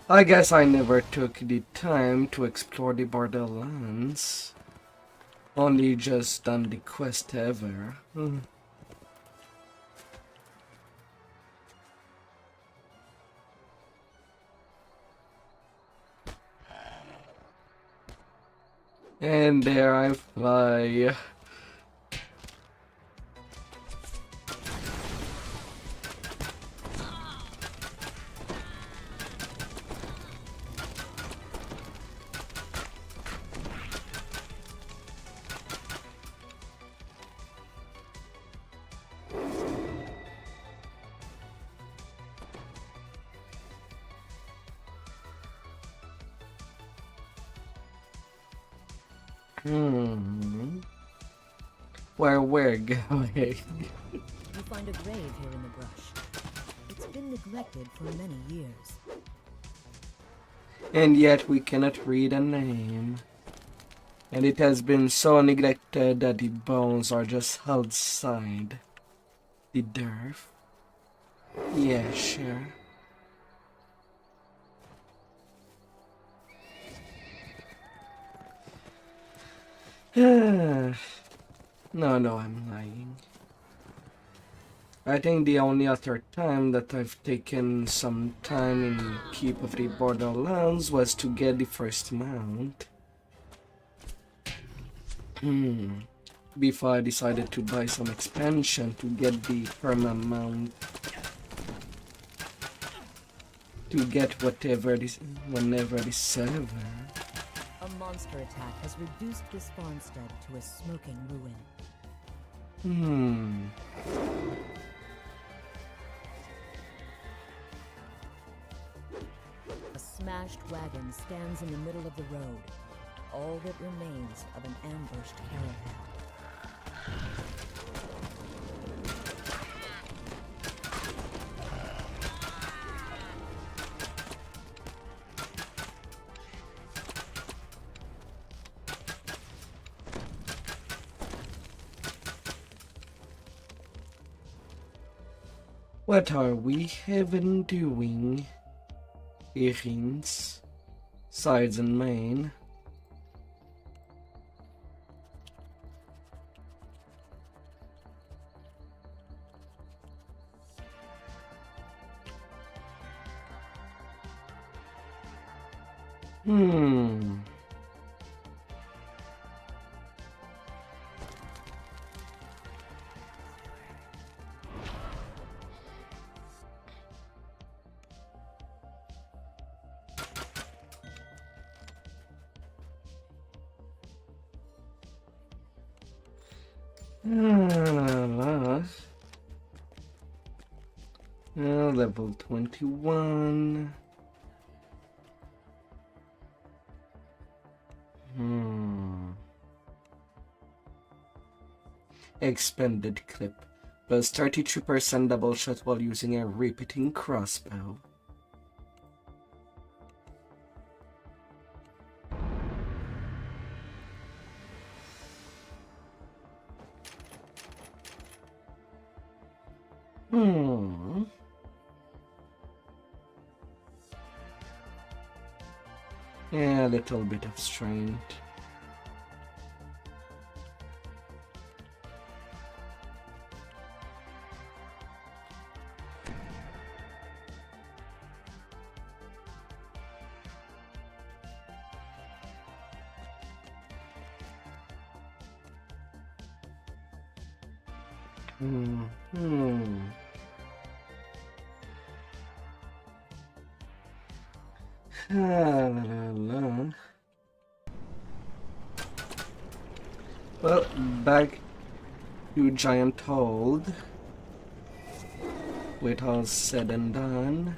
I guess I never took the time to explore the Borderlands. Only just done the quest ever. And there I fly. Where we're going. You find a grave here in the brush. It's been neglected for many years. And yet we cannot read a name. And it has been so neglected that the bones are just outside the dirt. Yeah, sure. No, I'm lying. I think the only other time that I've taken some time in Keep of the Borderlands was to get the first mount. Before I decided to buy some expansion to get the perma mount. To get whenever the server. A monster attack has reduced this farmstead to a smoking ruin. A smashed wagon stands in the middle of the road, all that remains of an ambushed caravan. What are we even doing? Earrings, sides and main. Level 21. Expanded clip. Plus 33% double shot while using a repeating crossbow. Yeah, a little bit of strength. Well, back to Giant Hold. With all said and done.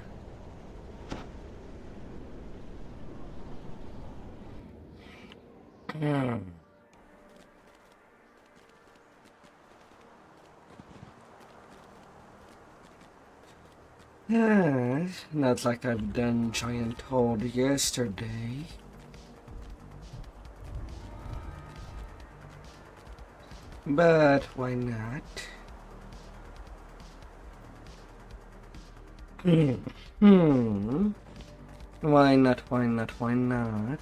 Not like I've done Giant Hold yesterday. But why not? Why not?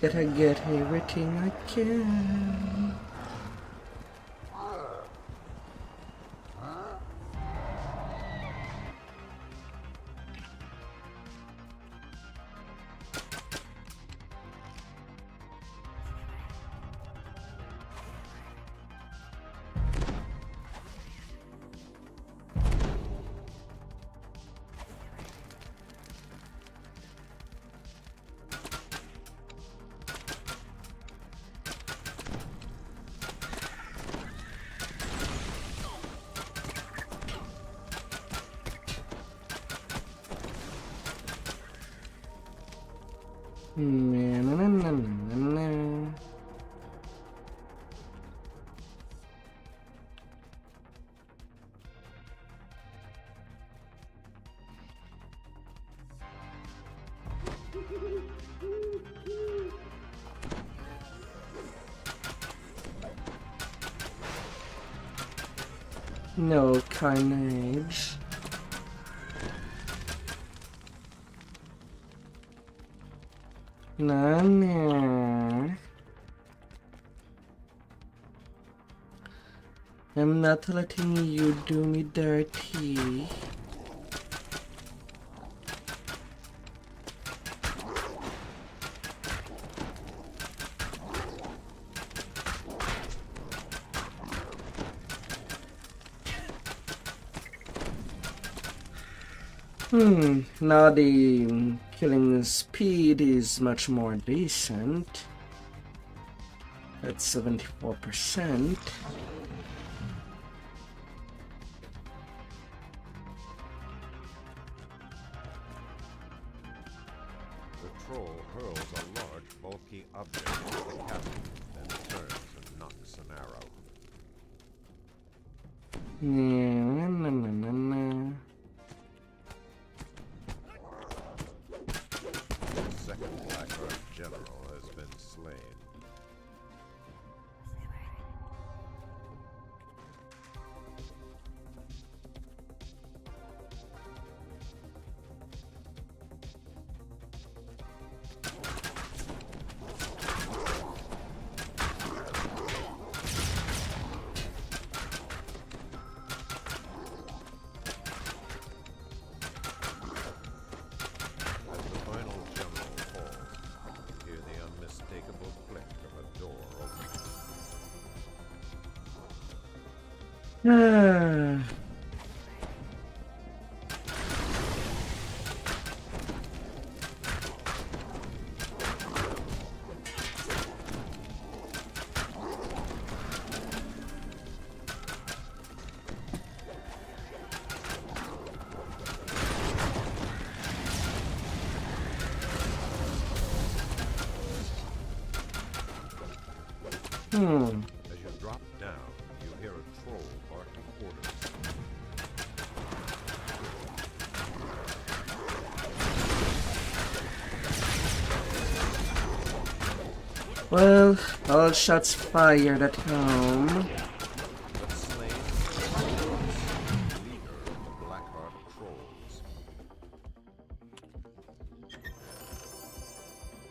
Gotta get everything I can. Na, na, na, na, na, na. No carnage. Nah, nah. I'm not letting you do me dirty. Now the killing speed is much more decent. At 74%. The troll hurls a large, bulky object at the captain, then turns and knocks an arrow. Na, na, na, na, na. The second Blackheart general has been slain. As the final general falls, you hear the unmistakable click of a door opening. Ah. As you drop down, you hear a troll barking orders. Well, all shots fired at home. But slain is the leader of the Blackheart trolls.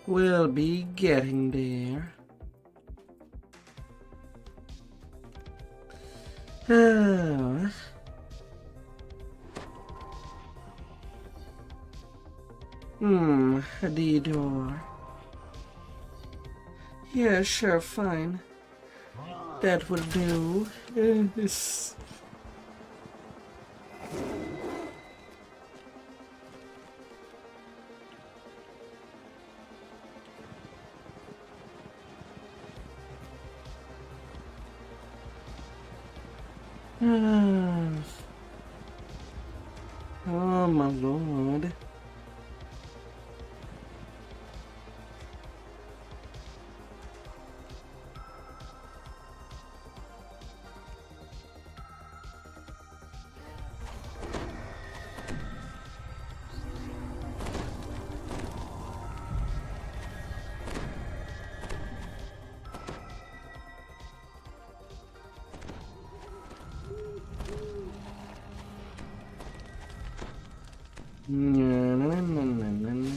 We'll be getting there. Oh. The door. Yeah, sure, fine. That would do. This. Oh my lord. Na, na, na, na, na, na.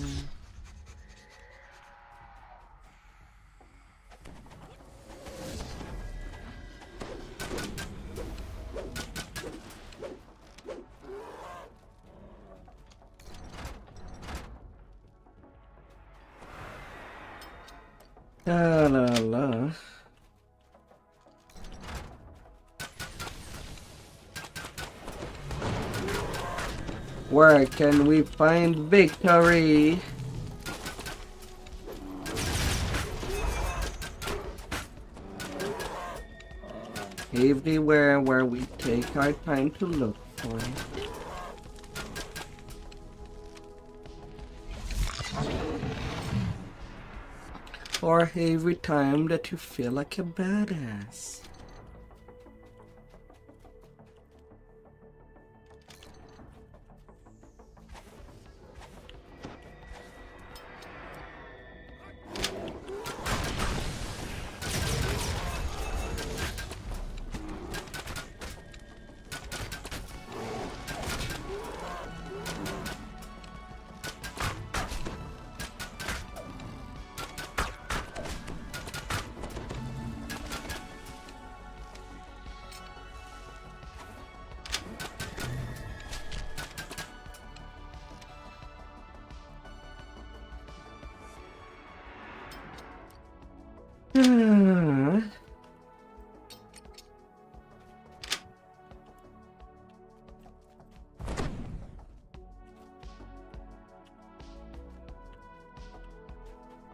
La la la. Where can we find victory? Everywhere where we take our time to look for it. or every time that you feel like a badass.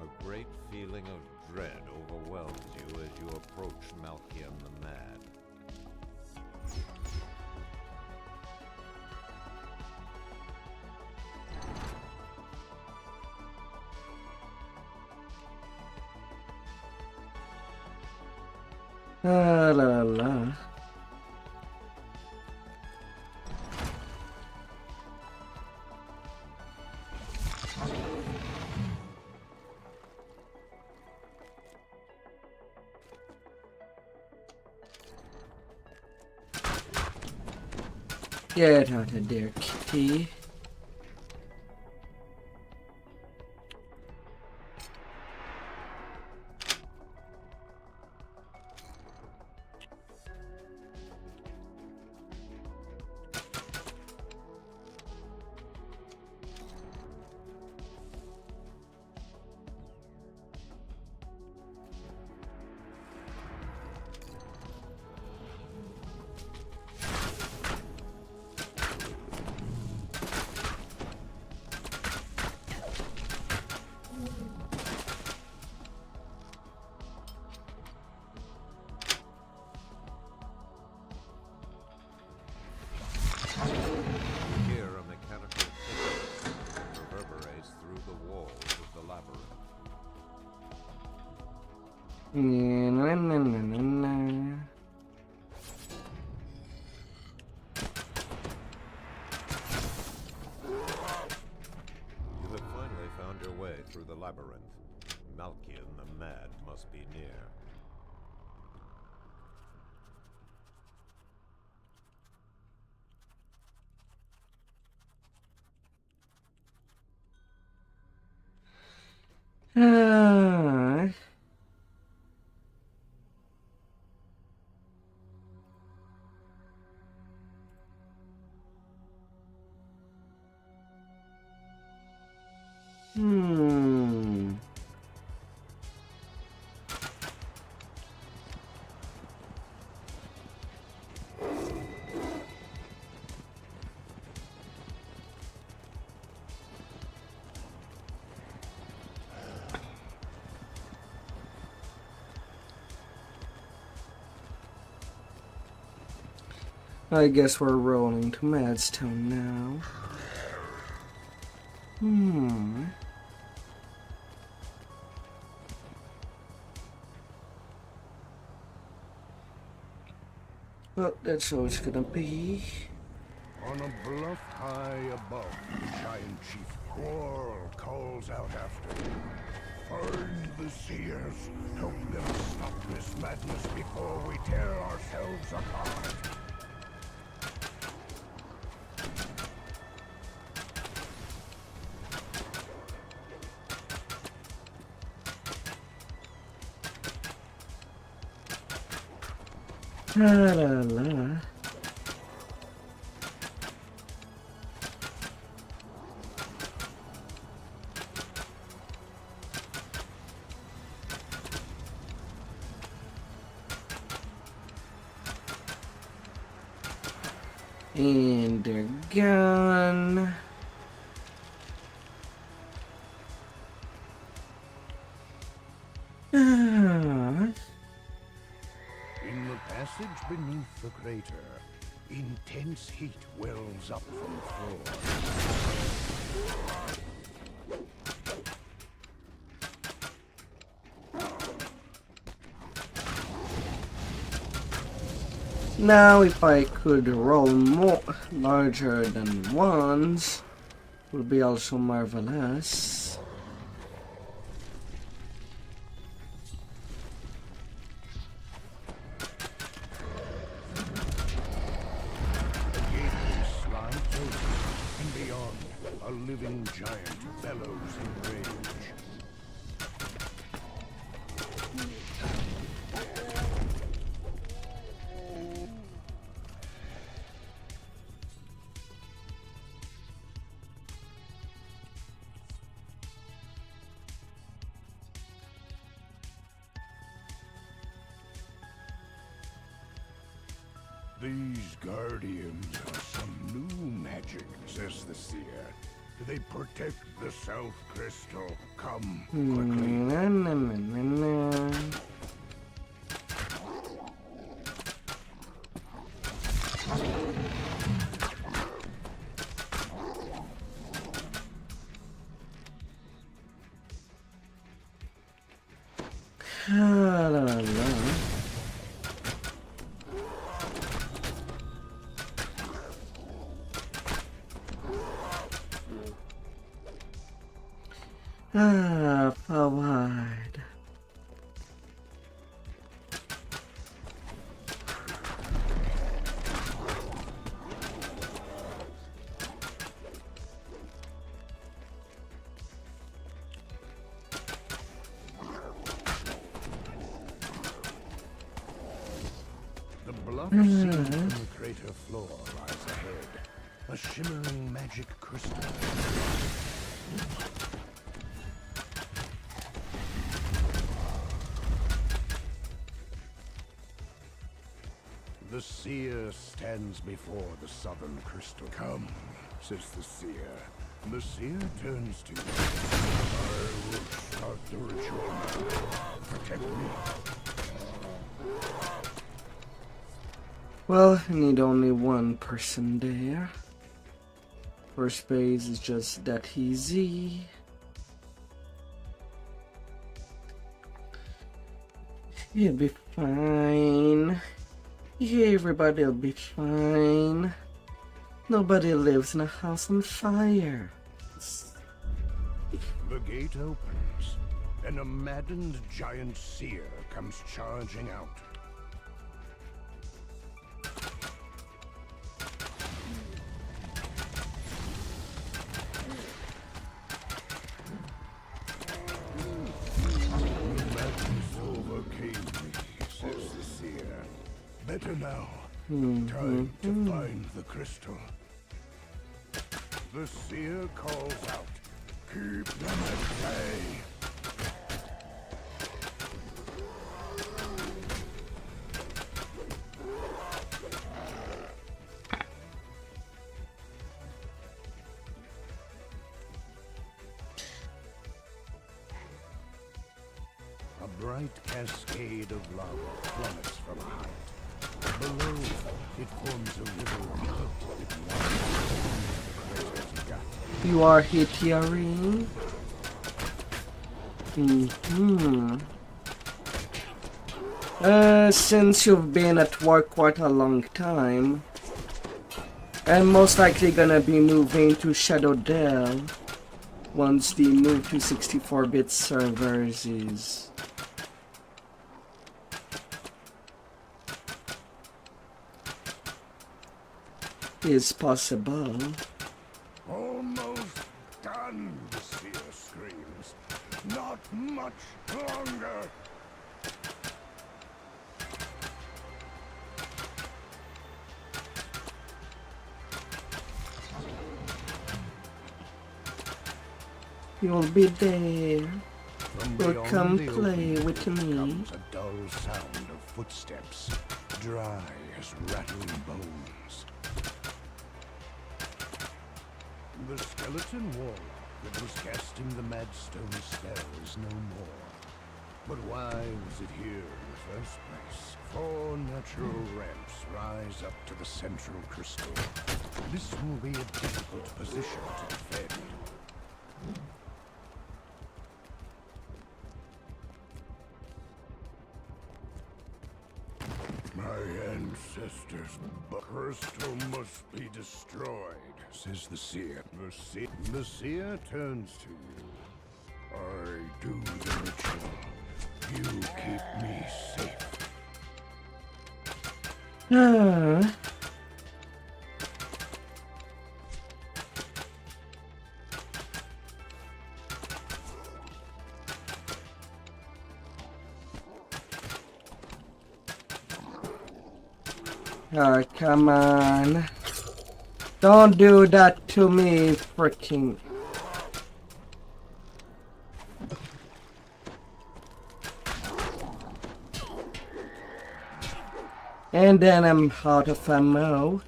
A great feeling of dread overwhelms you as you approach Malkian the Mad. La la la. Get out of there, kitty. Here, a mechanical signal reverberates through the walls of the labyrinth. Na, na, na, na, na. You have finally found your way through the labyrinth. Malkian the Mad must be near. Ah. Hmm. I guess we're rolling to Madstone now. Well, that's all it's gonna be. On a bluff high above, the giant chief Quarrel calls out after you. Find the seers. Help them stop this madness before we tear ourselves apart. La la la. And they're gone. In the passage beneath the crater, intense heat wells up from the floor. Now, if I could roll more larger than ones, would be also marvelous. A living giant bellows in rage. These guardians are some new magic, says the seer. They protect the South Crystal. Come quickly. Na, na, na, na, na. La, la, la. Forward. The bluff seen from the crater floor lies ahead. A shimmering magic crystal. The seer stands before the southern crystal. Come, says the seer. The seer turns to you. I will start the ritual now. Protect me. Well, I need only one person there. First base is just that easy. You'll be fine. Yeah, everybody'll be fine. Nobody lives in a house on fire. The gate opens, and a maddened giant seer comes charging out. Madness overcame me, says the seer. Better now. Time to find the crystal. The seer calls out, keep them at bay. A bright cascade of lava plummets from a height. Below, it forms a river of heat that winds the crater's gut. You are here, Thierry. Since you've been at work quite a long time, I'm most likely gonna be moving to Shadow Dell once the move to 64-bit servers is possible. Almost done, the seer screams. Not much longer. You'll be there. From Well, beyond come the play open with door me. comes a dull sound of footsteps, dry as rattling bones. The skeleton warlock that was casting the Madstone spell is no more. But why was it here in the first place? 4 natural ramps rise up to the central crystal. This will be a difficult position to defend. My ancestors' crystal must be destroyed, says the seer. The seer turns to you. I do the ritual. You keep me safe. Oh, come on. Don't do that to me, freaking. And then I'm out of ammo.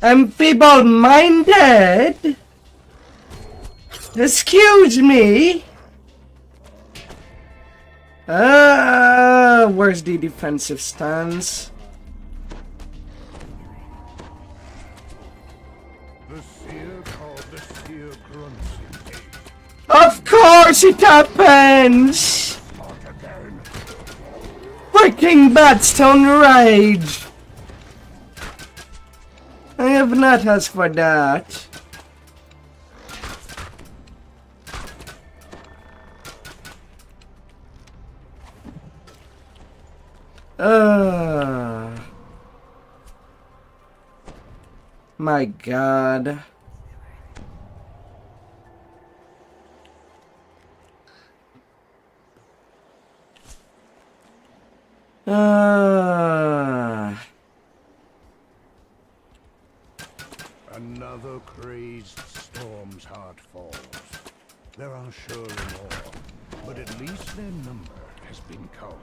I'm feeble-minded? Excuse me? Where's the defensive stance? The seer called the seer grunts in pain. Of course it happens! Start again. Freaking Badstone Rage! I have not asked for that. My God. Another crazed storm's heart falls. There are surely more, but at least their number has been culled.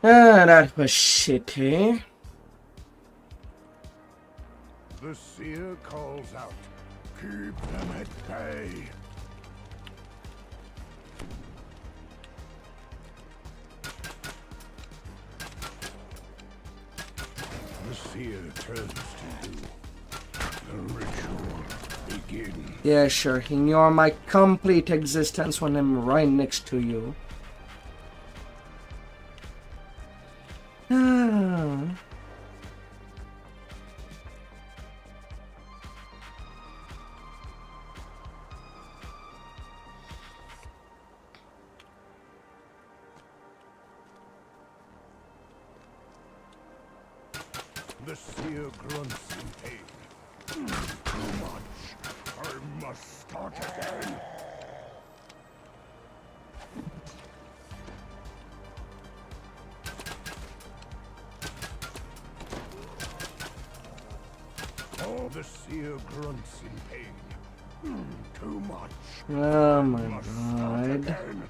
That was shitty. The seer calls out, keep them at bay. The seer turns to you. The ritual begins. Yeah, sure. Ignore my complete existence when I'm right next to you. The seer grunts in pain. Too much. I must start again. Oh, the seer grunts in pain. Too much. Oh my Must start God. again.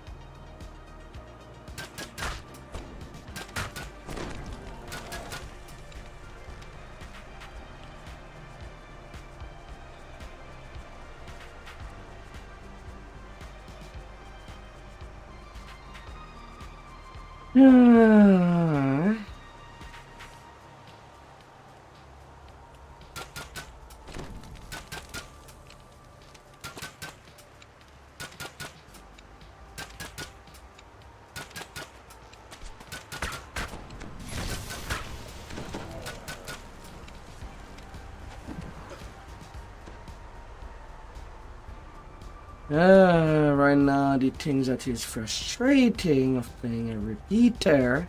Right now, the thing that is frustrating of playing a repeater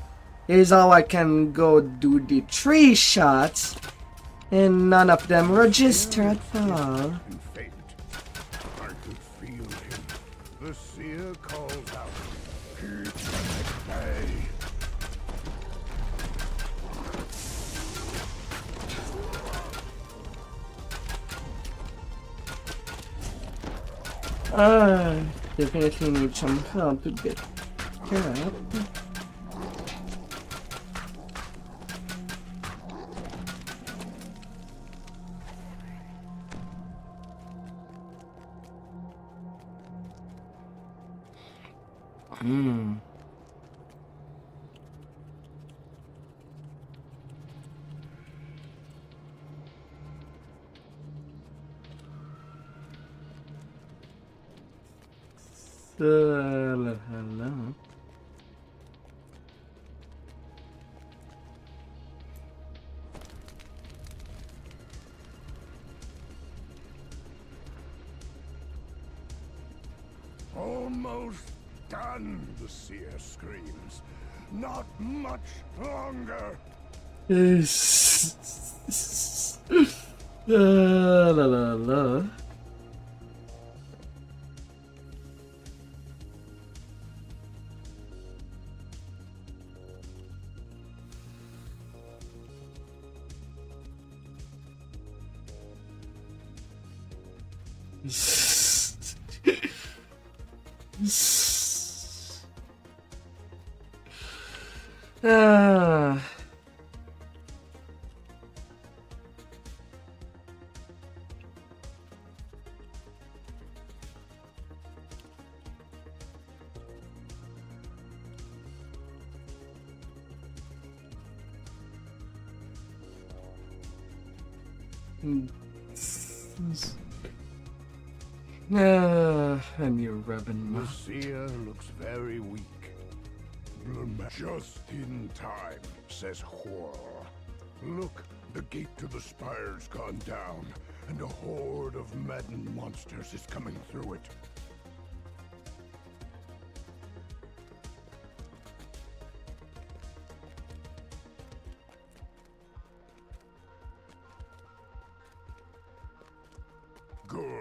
is how I can go do the 3 shots and none of them register at all. And faint. I could feel him. The seer calls out, keep them at bay. Definitely need some help to get up. Hello. Almost done, the seer screams. Not much longer. La la la. Ah. And you're rubbing The my... seer looks very weak. Just in time, says Horror. Look, the gate to the spire's gone down, and a horde of maddened monsters is coming through it. Good.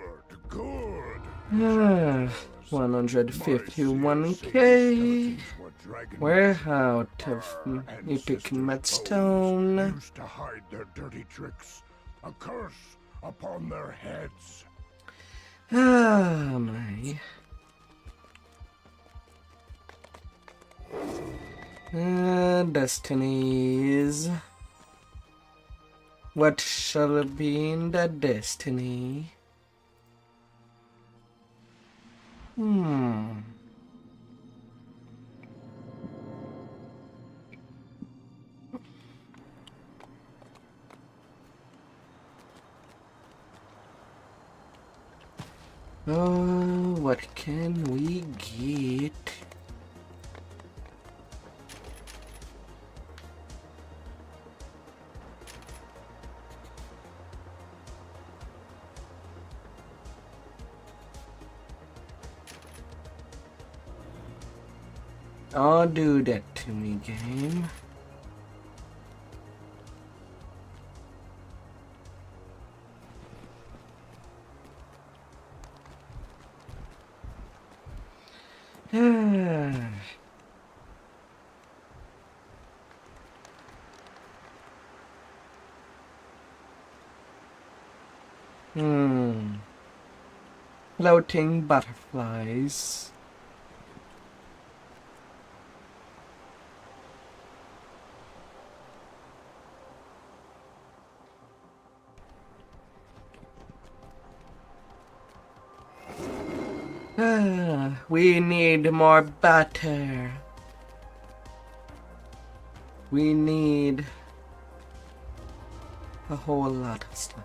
151k. We're out of Epic Medstone. Used to hide their dirty tricks. A curse upon their heads. Ah, my. Destinies. What shall be in the destiny? Oh, what can we get? Oh, do that to me, game. Floating butterflies. We need more butter. We need a whole lot of stuff.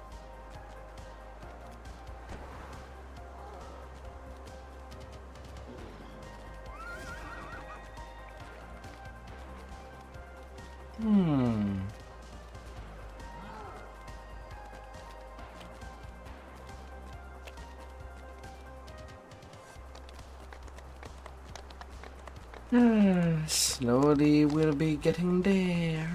Slowly we'll be getting there.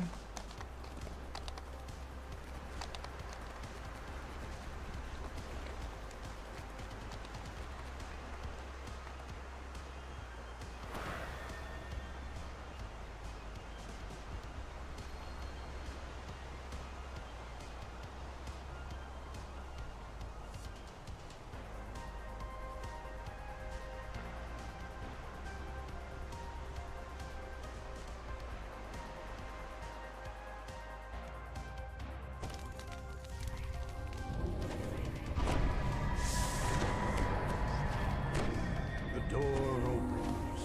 The door opens.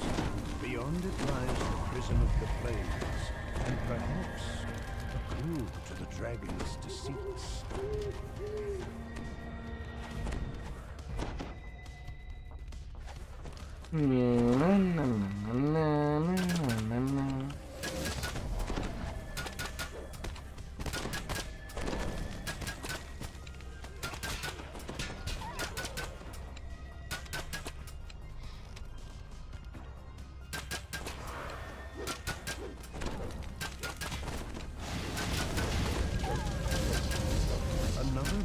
Beyond it lies the prison of the flames, and perhaps a clue to the dragon's deceits. Another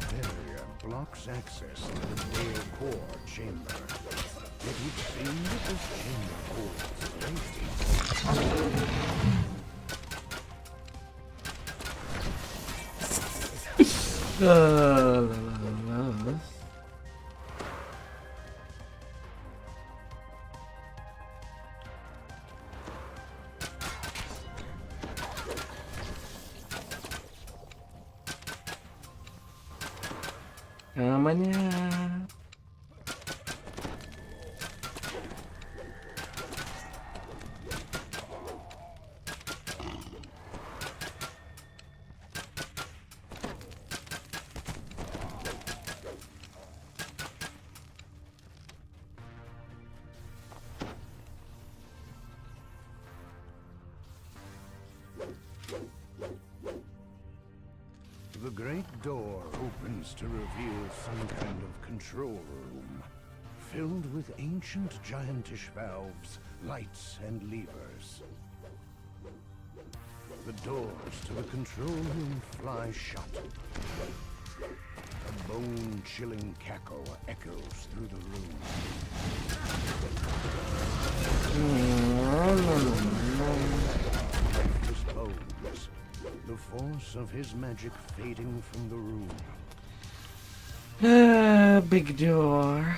barrier blocks access to the Dale core chamber. It would seem that this chamber holds great. Namanya. The great door opens to reveal some kind of control room, filled with ancient giantish valves, lights, and levers. The doors to the control room fly shut. A bone-chilling cackle echoes through the room. Lifeless bones, the force of his magic fading from the room. Big door.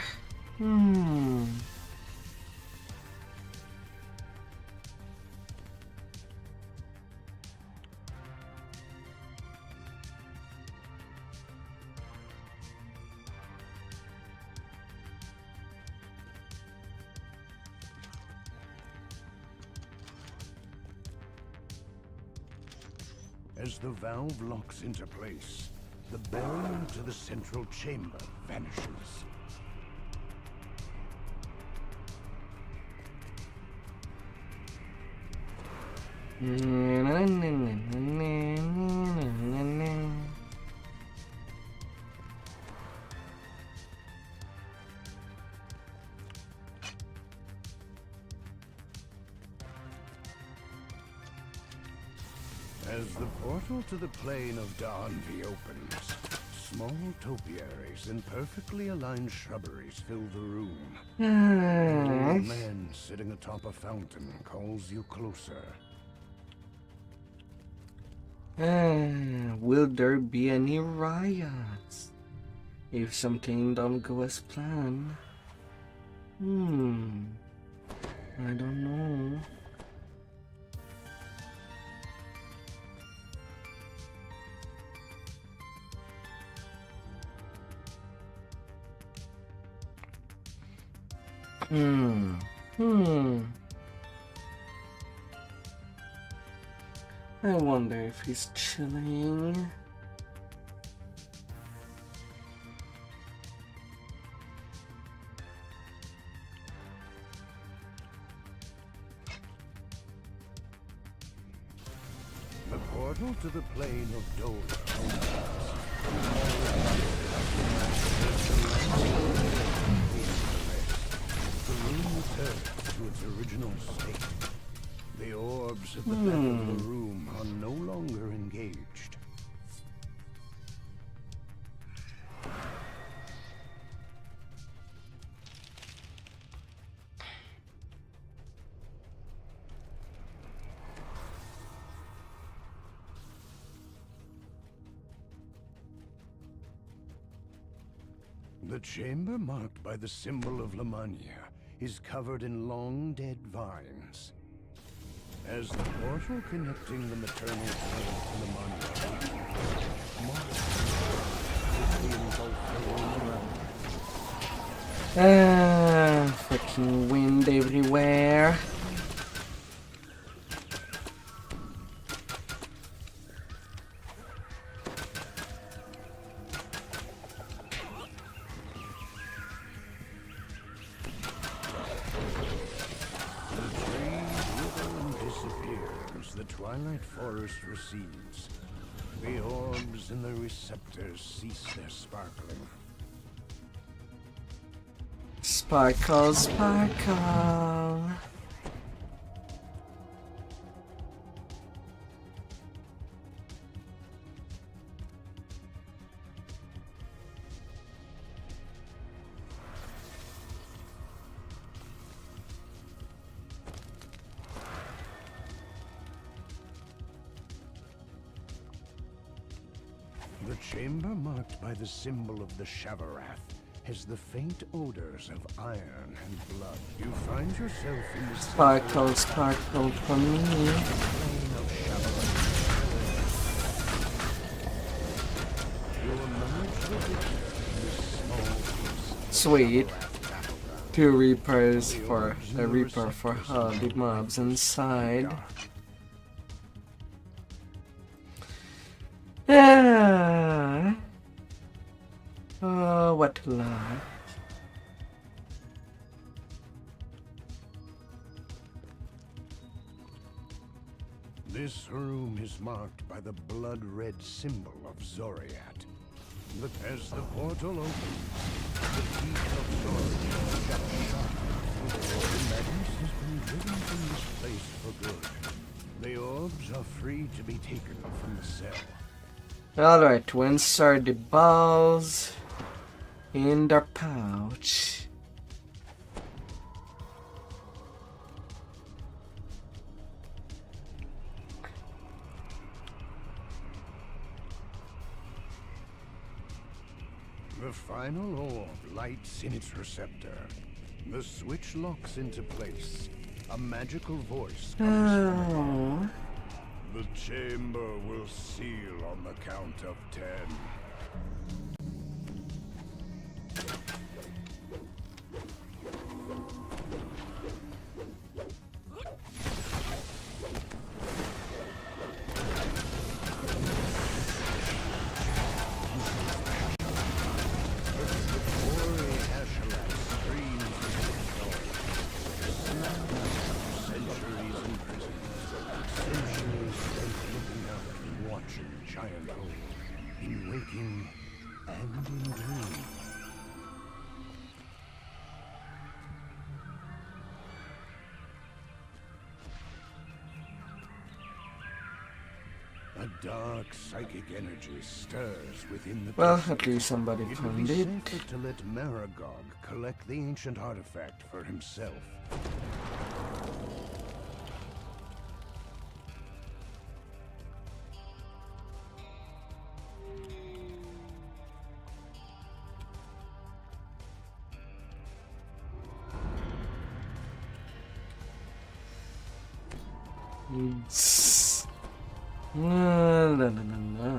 As the valve locks into place, the barrier to the central chamber vanishes. As the portal to the plane of Dawnvi opens, small topiaries and perfectly aligned shrubberies fill the room. An old man sitting atop a fountain calls you closer. Will there be any riots if something don't go as planned? I don't know. I wonder if he's chilling. The portal to the plane of Dora opens. The room returns to its original state. The orbs at the back of the room are no longer engaged. The chamber marked by the symbol of Lamania is covered in long dead vines. As the portal connecting the maternal plane to Lamania quickly engulfs the room around. Fucking wind everywhere. twilight forest recedes, the orbs in the receptors cease their sparkling. Sparkle, sparkle. The chamber marked by the symbol of the Shavarath has the faint odors of iron and blood. You find yourself in the Sparkle, sparkle for me. plane of Shavarath. You emerge with it in this small piece. Sweet. 2 Reapers for the Reaper for all the mobs inside. Ah. Oh, what luck. This room is marked by the blood-red symbol of Zoriat. But as the portal opens, the teeth of Zoriat shut sharp. The madness has been driven from this place for good. The orbs are free to be taken from the cell. Alright, whence are the balls in the pouch? The final orb lights in its receptor. The switch locks into place. A magical voice comes from above. Oh. The chamber will seal on the count of 10. A dark psychic energy stirs within the Well, person. at least somebody It would found be it. safer to let Maragog collect the ancient artifact for himself. La la la la.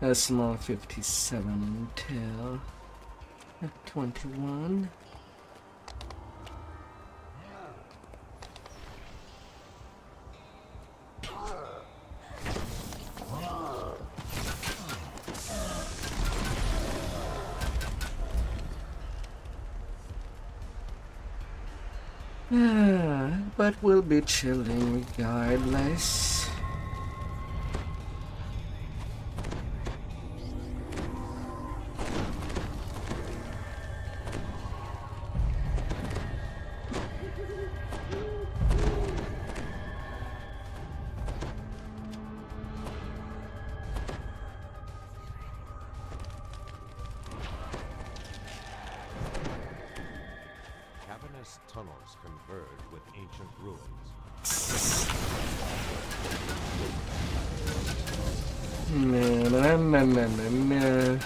A small 57 until 21. But we'll be chilling regardless. Cavernous tunnels converge with ancient ruins. Na.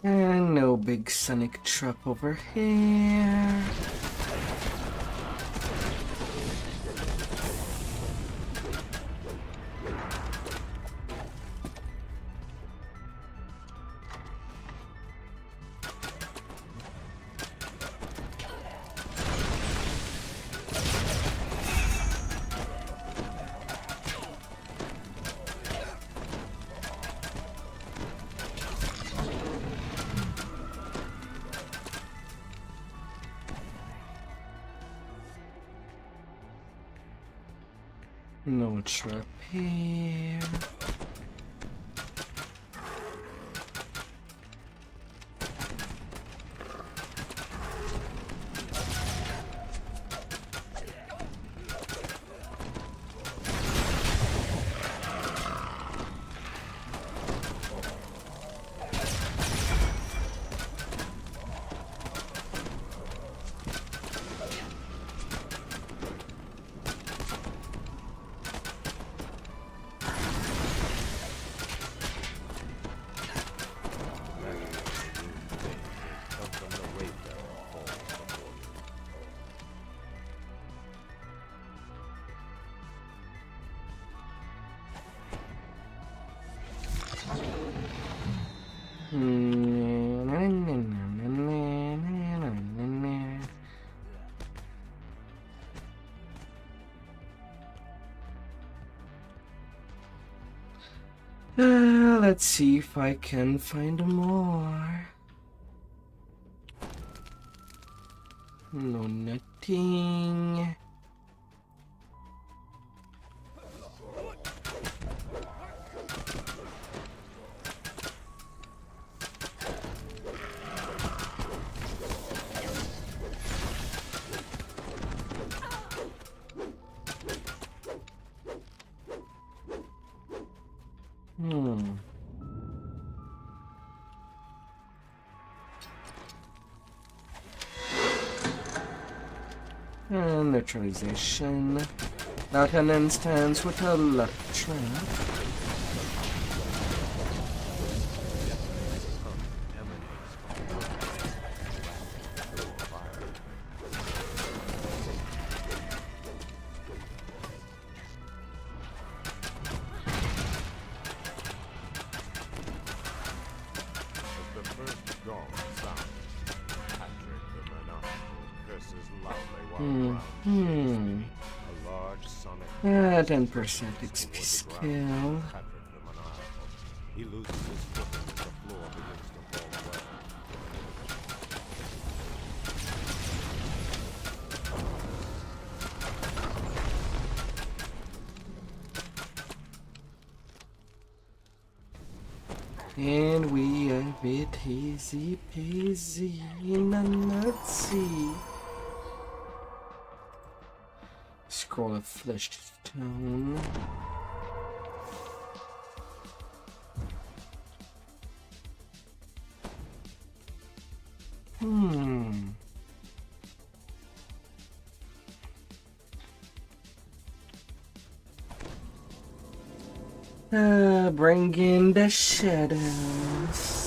And no big sonic trap over here. No trap here. Let's see if I can find more. No, nothing. And neutralization. Not an instance with a luck trap. Hmm. 10% XP skill. He loses his footing as the floor begins to fall away. And we have it easy peasy nutsy. Scroll of fleshed stone. Bring in the shadows.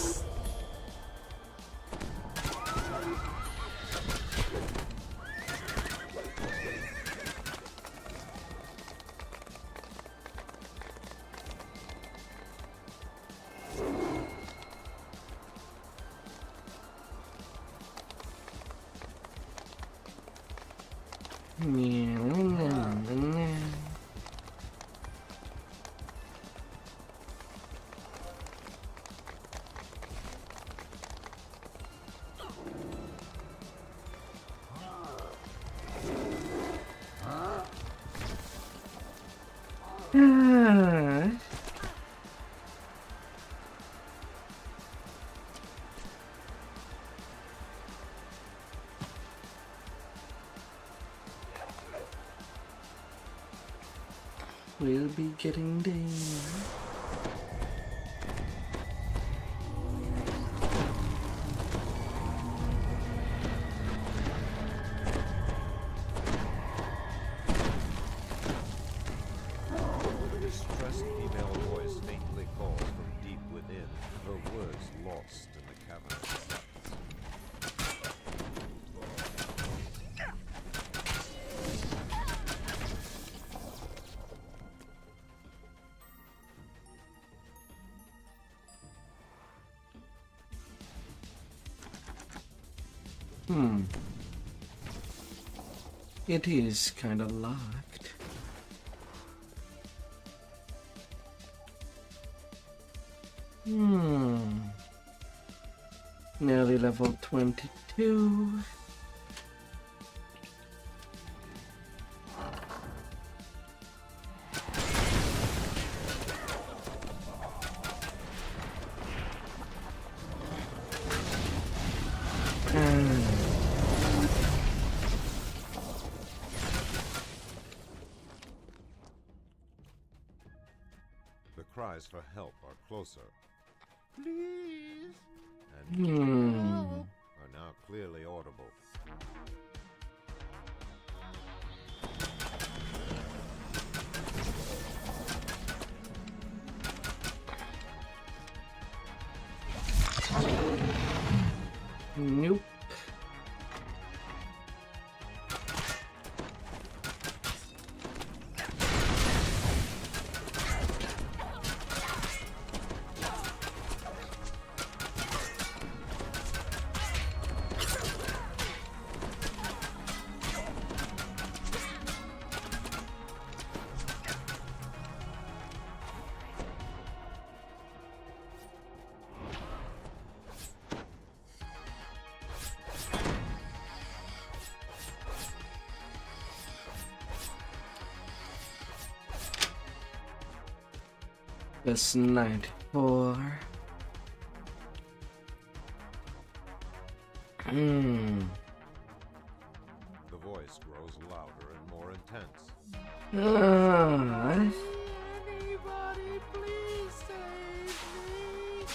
We'll be getting there. A distressed female voice faintly calls from deep within, her words lost in the cavernous depths. It is kind of locked. Nearly level 22. The cries for help are closer. Please. And are now clearly audible. Nope. That's 94. The voice grows louder and more intense. Anybody, please save me.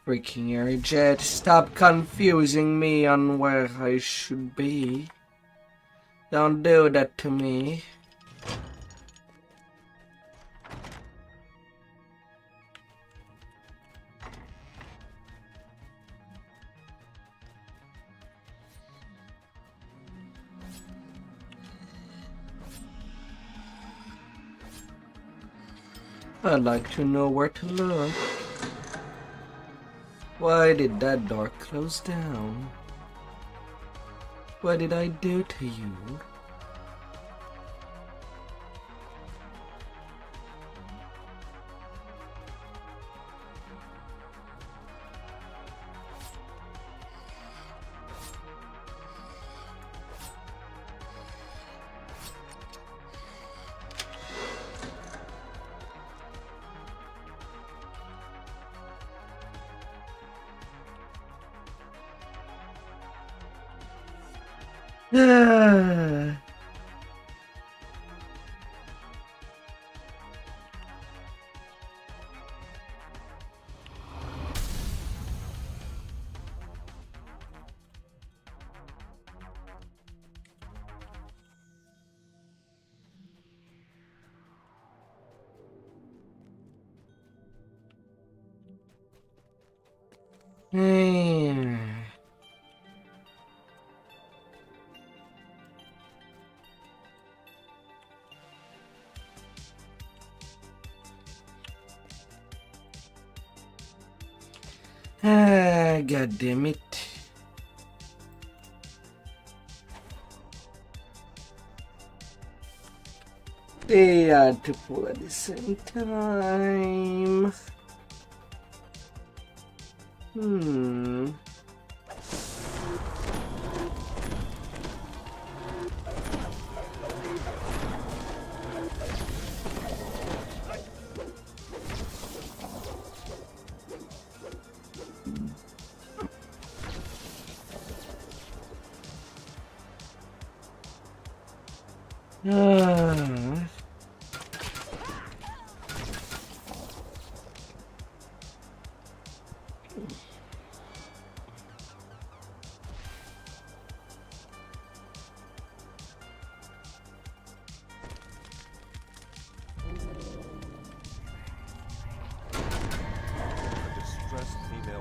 Freaking air jet, stop confusing me on where I should be. Don't do that to me. I'd like to know where to look. Why did that door close down? What did I do to you? God damn it. They had to pull at the same time.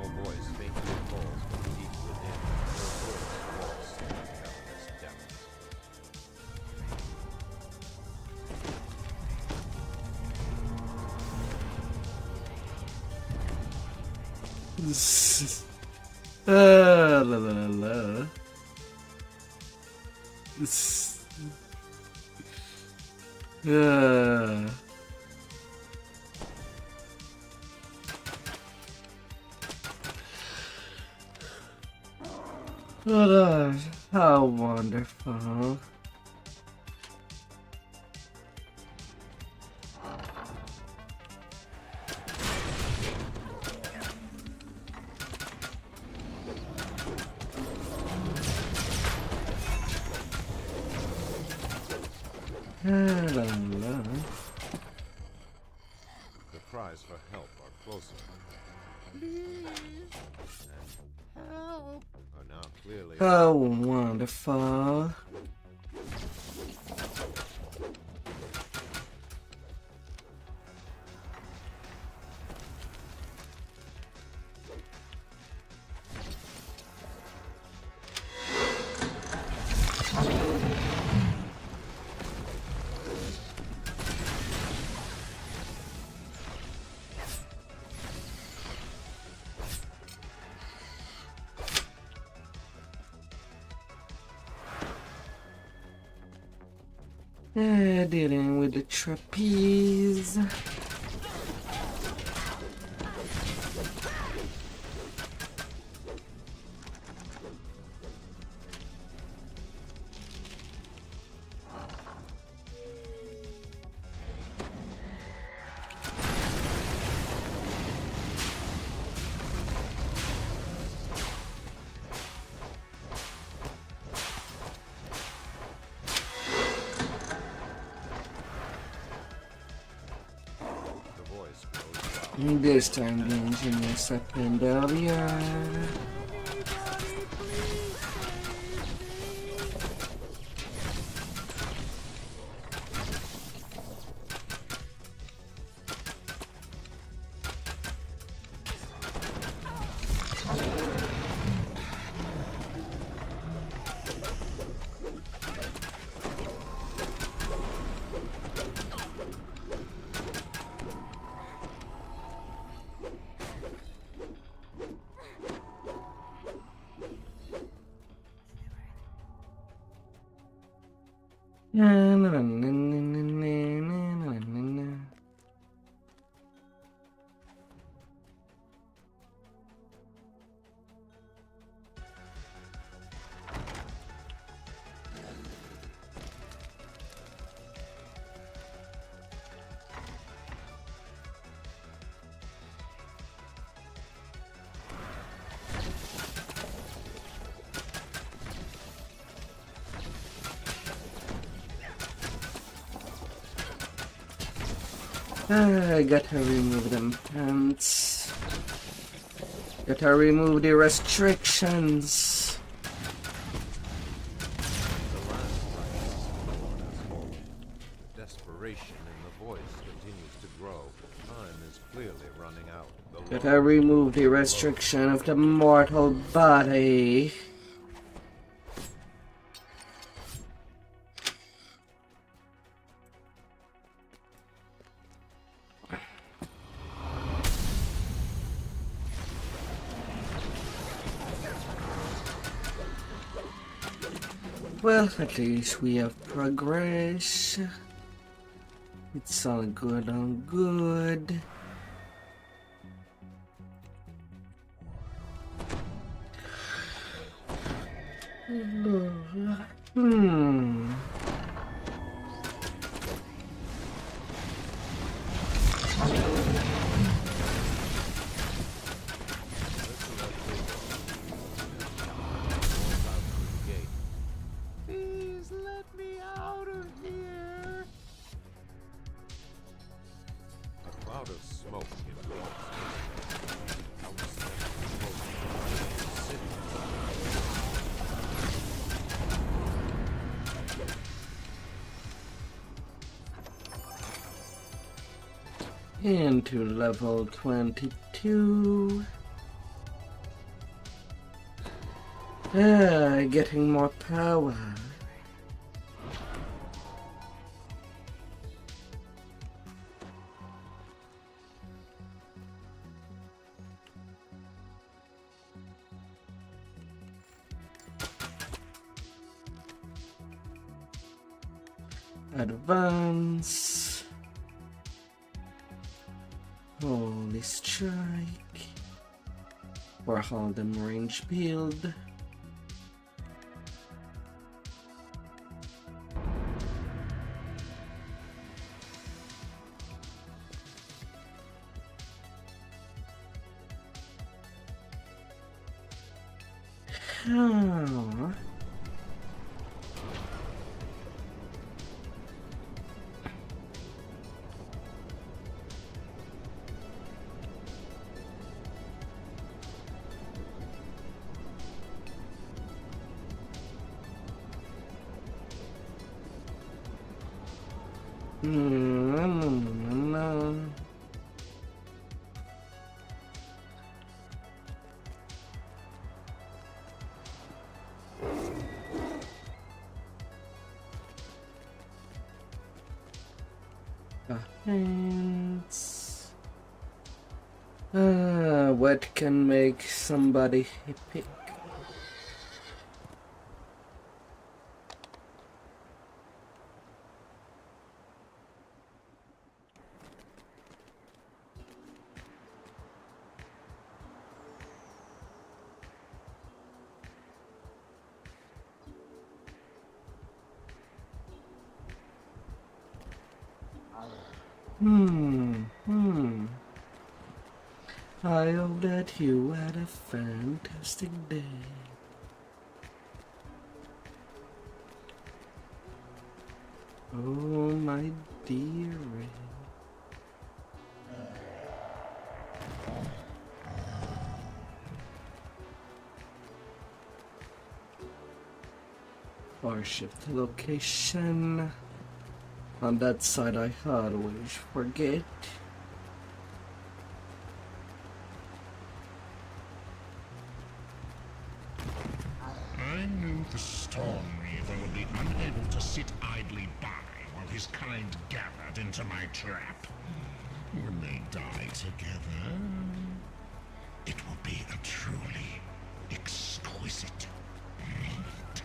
small voice faintly calls from deep within. Her voice walks in the cavernous depths. La la la la. Oh, how wonderful. La, la. The cries for help are closer. Help! Are now clearly How wonderful. Dealing with the trapeze. This time the engineer happened earlier. I gotta remove them pants. Gotta remove the restrictions. the last crisis has fallen. Desperation in the voice continues to grow. Time is clearly running out. The Gotta remove the restriction of the mortal body. Well, at least we have progress. It's all good, all good. Please let me out of here. A cloud of smoke envelops Into level 22. Getting more power. Advance. Holy strike. Or hold them range build. Huh. Hands. What can make somebody epic? I hope that you had a fantastic day. Oh my dear. Or shift location. On that side I always forget. I knew the Storm Reaver would be unable to sit idly by while his kind gathered into my trap. When they die together, it will be a truly exquisite meat.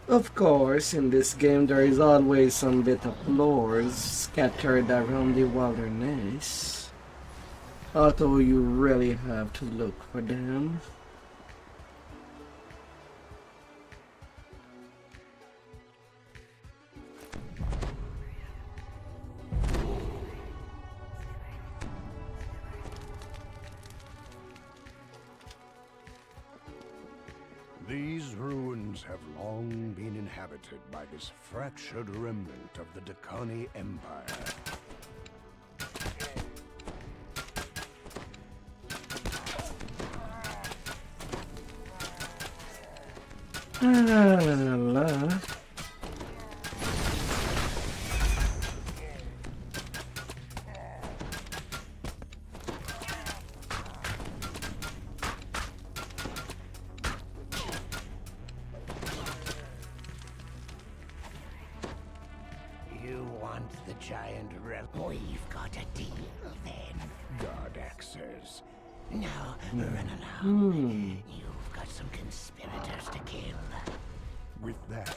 Of course, in this game there is always some bit of lores scattered around the wilderness, although you really have to look for them. These ruins have long been inhabited by this fractured remnant of the Dakani Empire. La. The giant relic. We've got a deal then, God Axes. Now, run along. You've got some conspirators to kill. With that,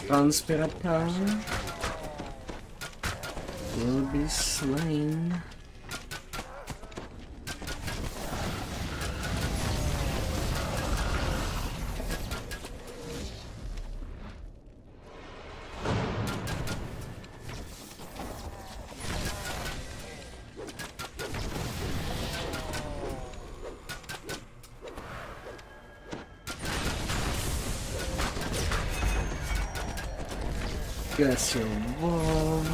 Conspirator will be slain. Guess you're wrong.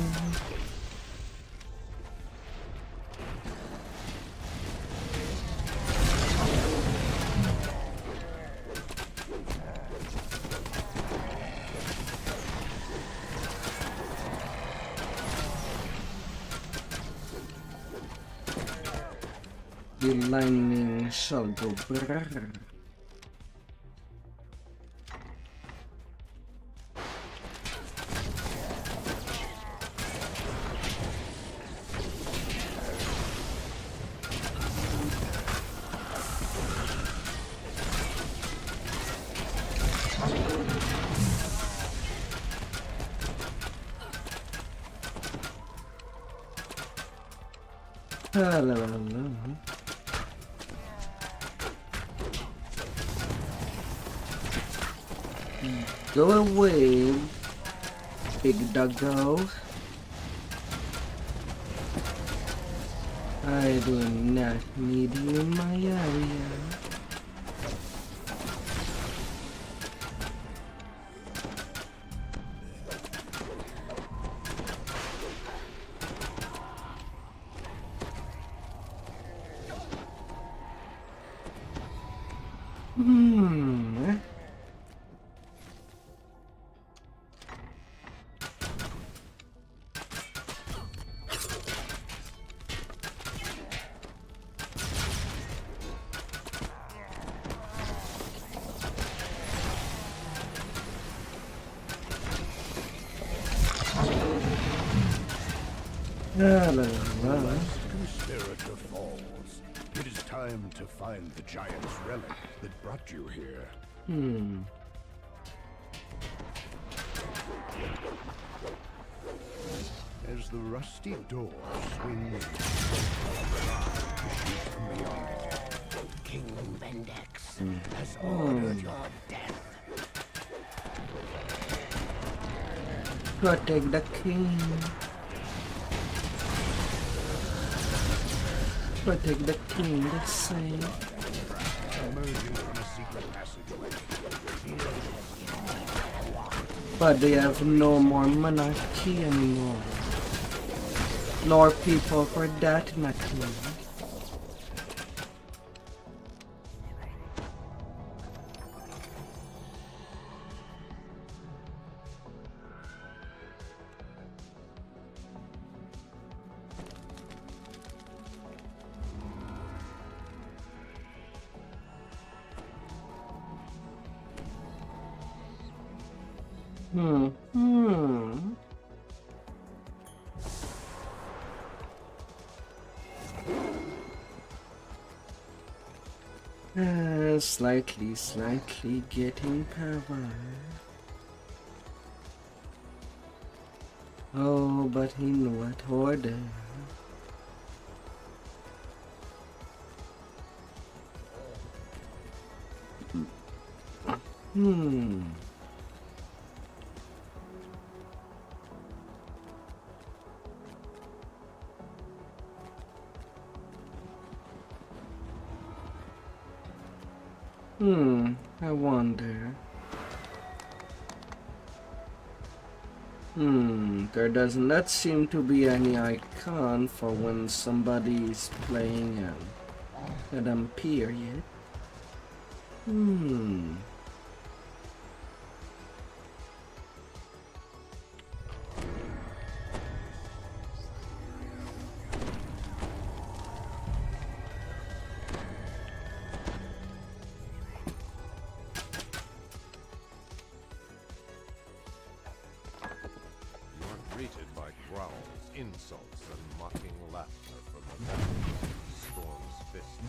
The lightning shall go brrr. La, la, la, la. Go away, big doggo. I do not need you in my area. La, la, la, la. Conspirator falls. It is time to find the giant's relic that brought you here. As the rusty door swings from beyond it, King Vendex has ordered your death. Protect the king. Protect the king, let's say. Emerging from a secret passageway. But they have no more monarchy anymore. Nor people for that matter. Slightly getting power. Oh, but in what order? I wonder. There does not seem to be any icon for when somebody is playing an period. Greeted by growls, insults, and mocking laughter from the battles of Storm's fist.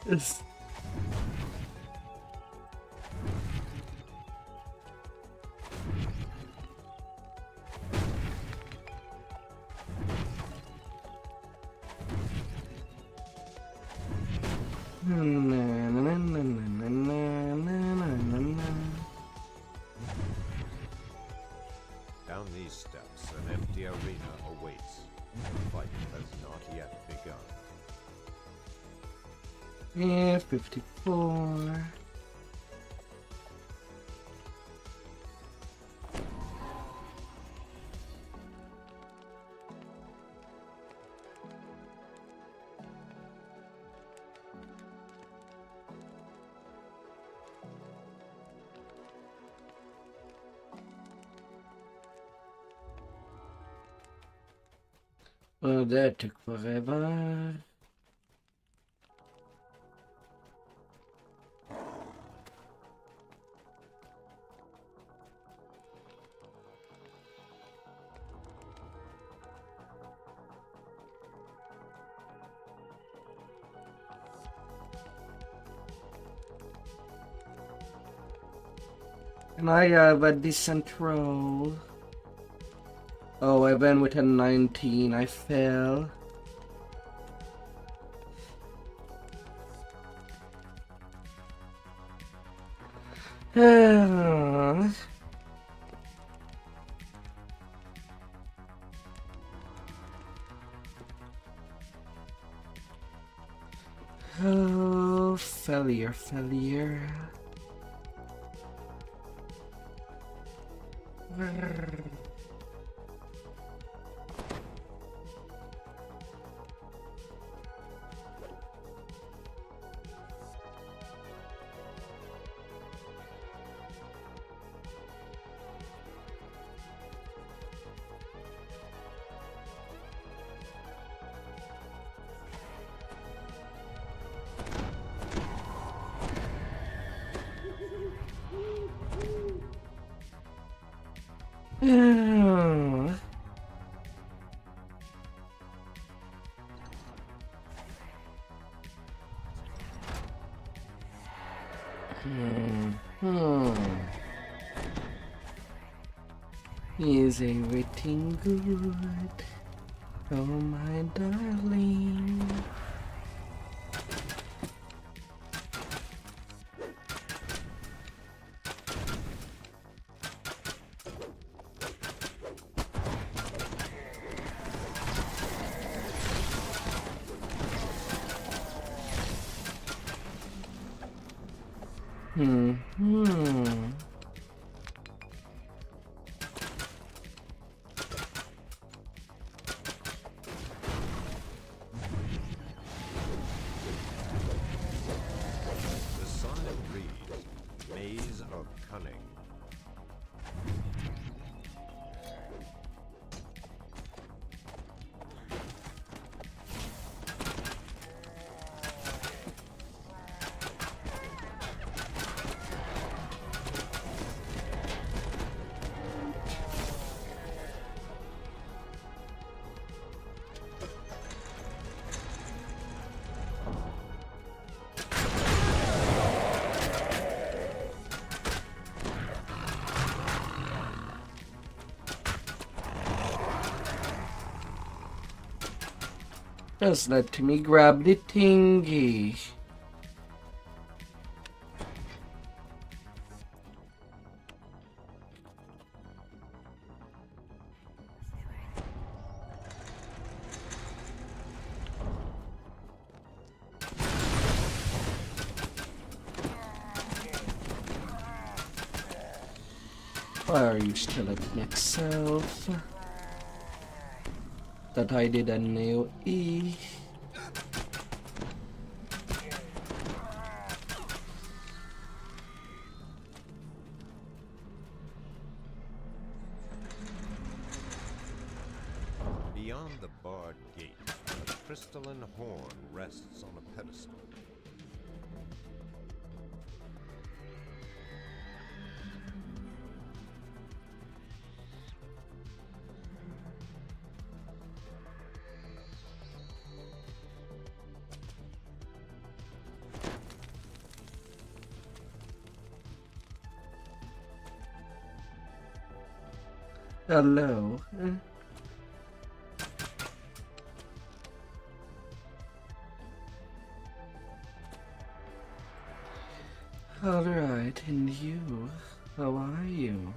It's Down these steps, an empty arena awaits. The fight has not yet begun. yeah, 54. Well, that took forever. And I have a decent roll. Oh, I went with a 19. I fell. Oh, failure. Is everything good? Oh, my darling. The sign reads, Maze of Cunning. Just let me grab the thingy. Why are you still at next self? That I did a nail E. Beyond the barred gate, a crystalline horn rests on a pedestal. Hello. Alright, and you? How are you?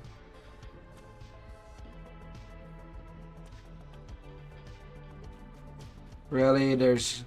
Really, there's...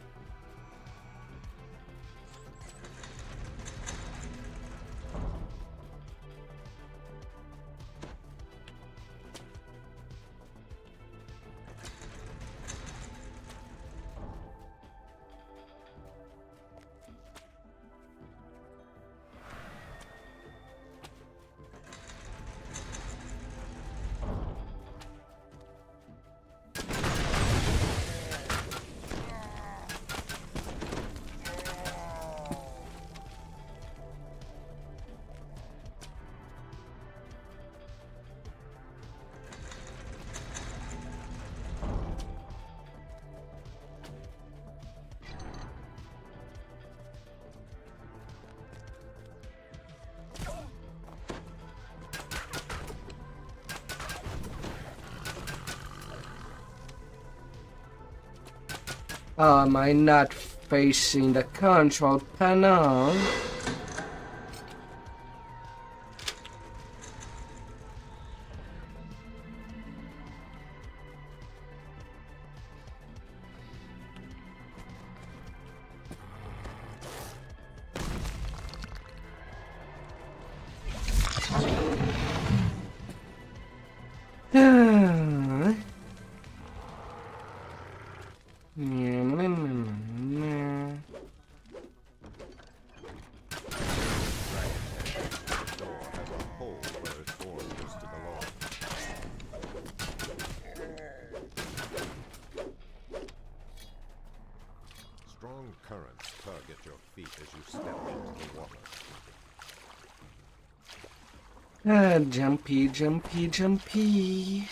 Am I not facing the control panel? Strong currents tug at your feet as you step into the water. Jumpy, jumpy, jumpy.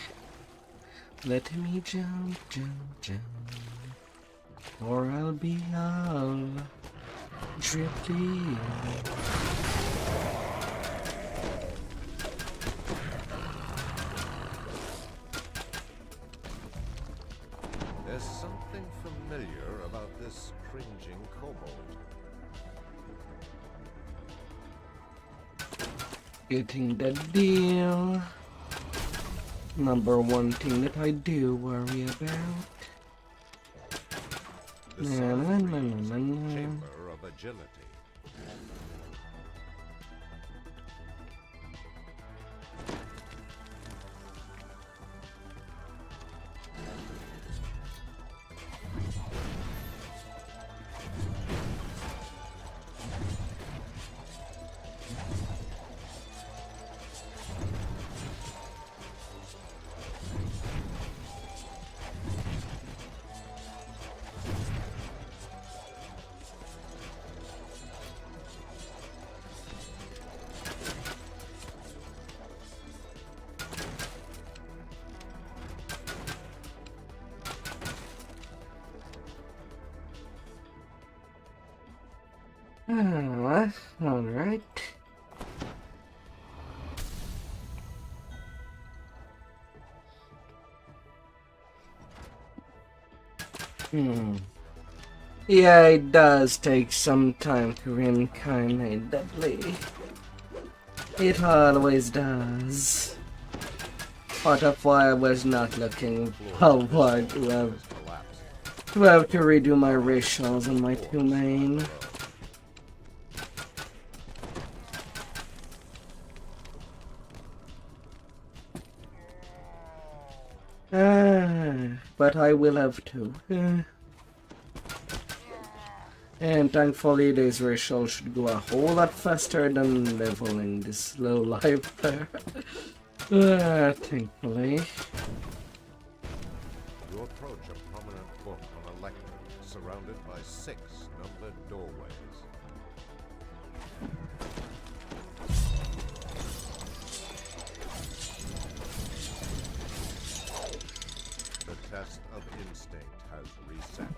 Let me jump, jump, jump. Or I'll be all drippy. There's something familiar about this cringing kobold. Getting the deal. Number one thing that I do worry about. The chamber of agility. All right. Yeah, it does take some time to reincarnate deadly. It always does. Part of why I was not looking forward to have to redo my rituals on my two main. But I will have to. And thankfully these rituals should go a whole lot faster than leveling this low life there. Thankfully. You approach a prominent book on a lectern, surrounded by 6 numbered doorways. The test of instinct has reset.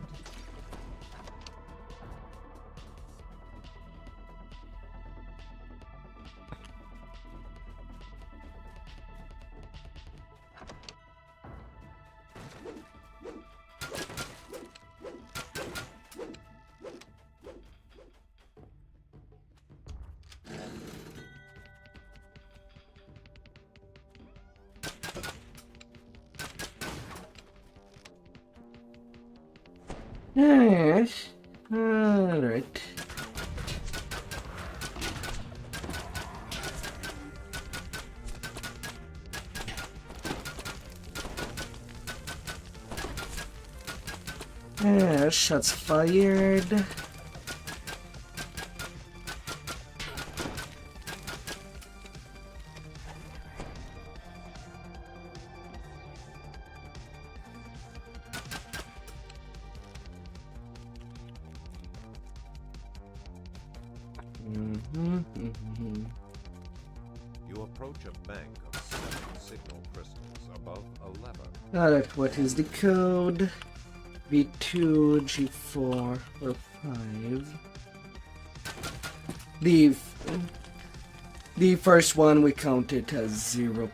Yes. Alright. Shots fired. You approach a bank of 7 signal crystals above a lever. Alright, what is the code? V2, G4, or 5. The first one we counted as 0.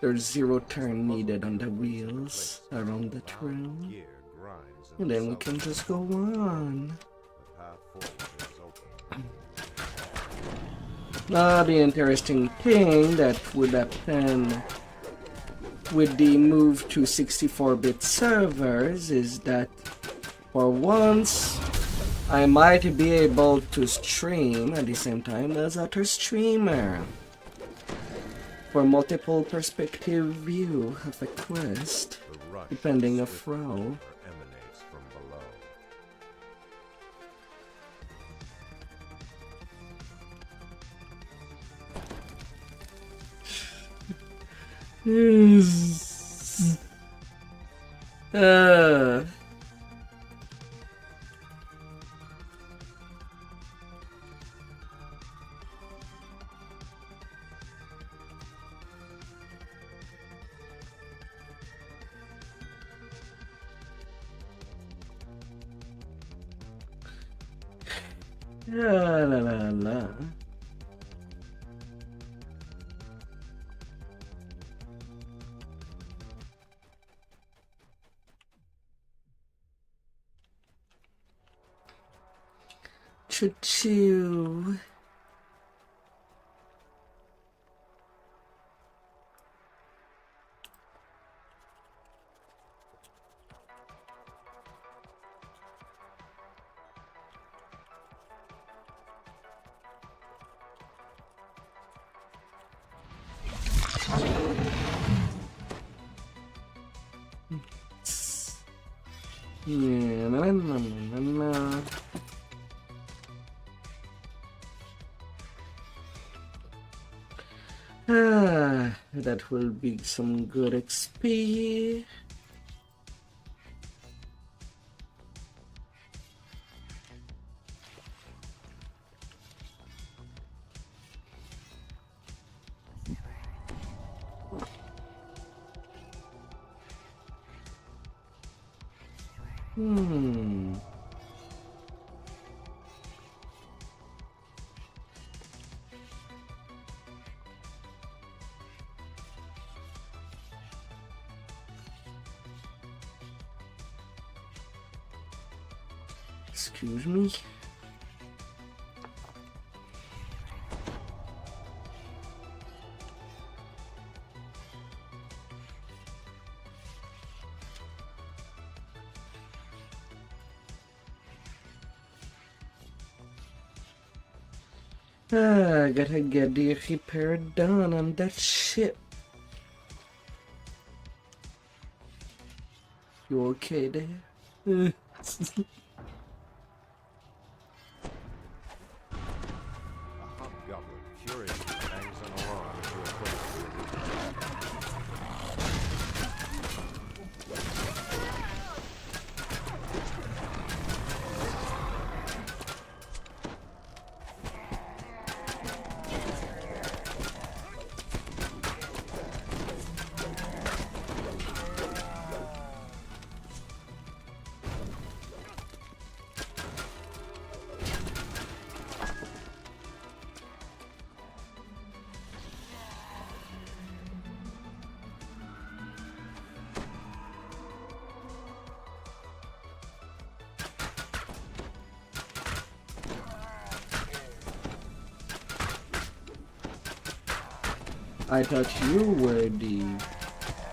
There's 0 turn needed on the wheels around the trail. Gear grinds And then we can just go on. The path forward is open. Now, the interesting thing that would happen with the move to 64-bit servers is that for once I might be able to stream at the same time as other streamer for multiple perspective view of a quest, The rush depending of of swift row. water emanates from below. Uh, la la la la. Choo-choo. Yeah, na na na na na. That will be some good XP. Hmm. Excuse me. I gotta get the repair done on that ship. You okay there? A hobgoblin furiously bangs an alarm to a place. I thought you were the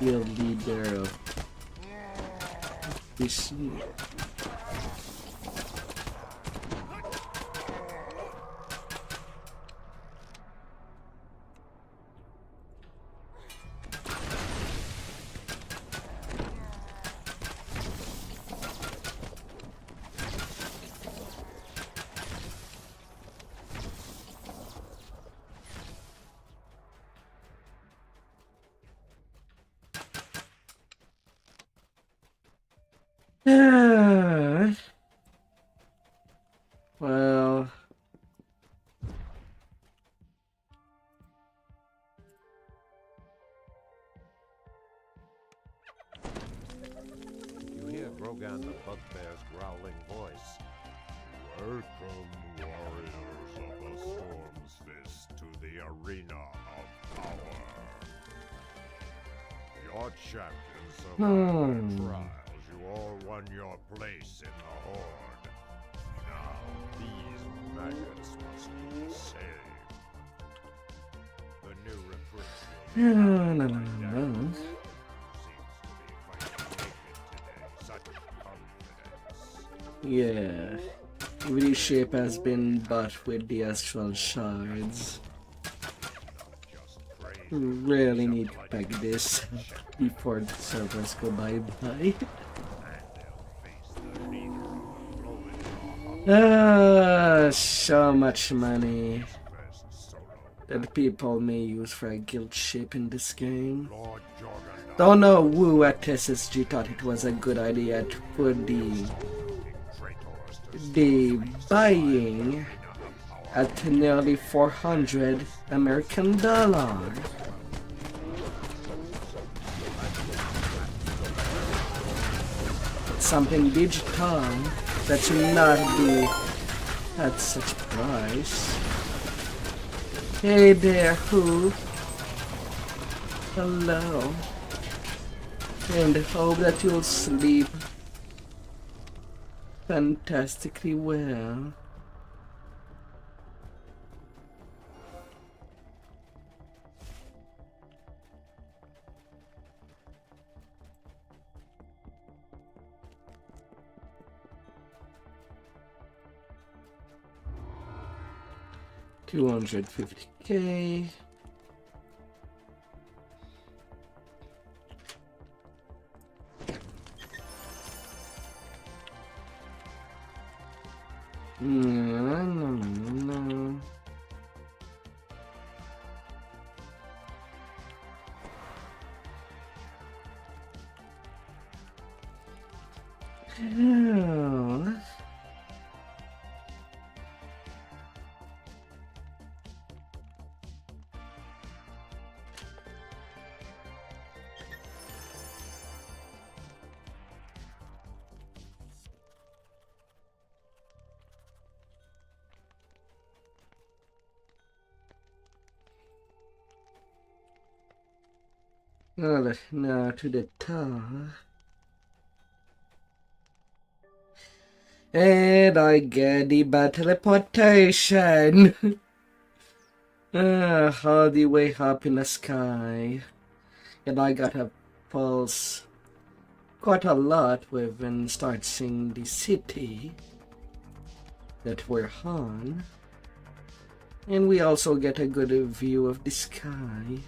guild leader of this. Well, You hear Grogan the Bugbear's growling voice. Welcome, warriors of the Storm's Fist, to the arena of power. Your champion survived the trials you all won your place in the Horde. Now these maggots must be saved. The new recruits will No, be no, out no, by no. daggers. Seems to be fighting naked today. Such confidence. Yeah. Reshape has been bought with the astral shards. Just crazy. Really need to pack this before the servers go bye-bye. So much money that people may use for a guild ship in this game. Don't know who at SSG thought it was a good idea to put the buying at nearly 400 American dollars. Something digital that should not be at such price. Hey there, who? Hello. And hope that you'll sleep fantastically well. $250K. No. Oh. Now to the top. And I get the bad teleportation. All the way up in the sky. And I got a pulse quite a lot when we start seeing the city that we're on. And we also get a good view of the sky.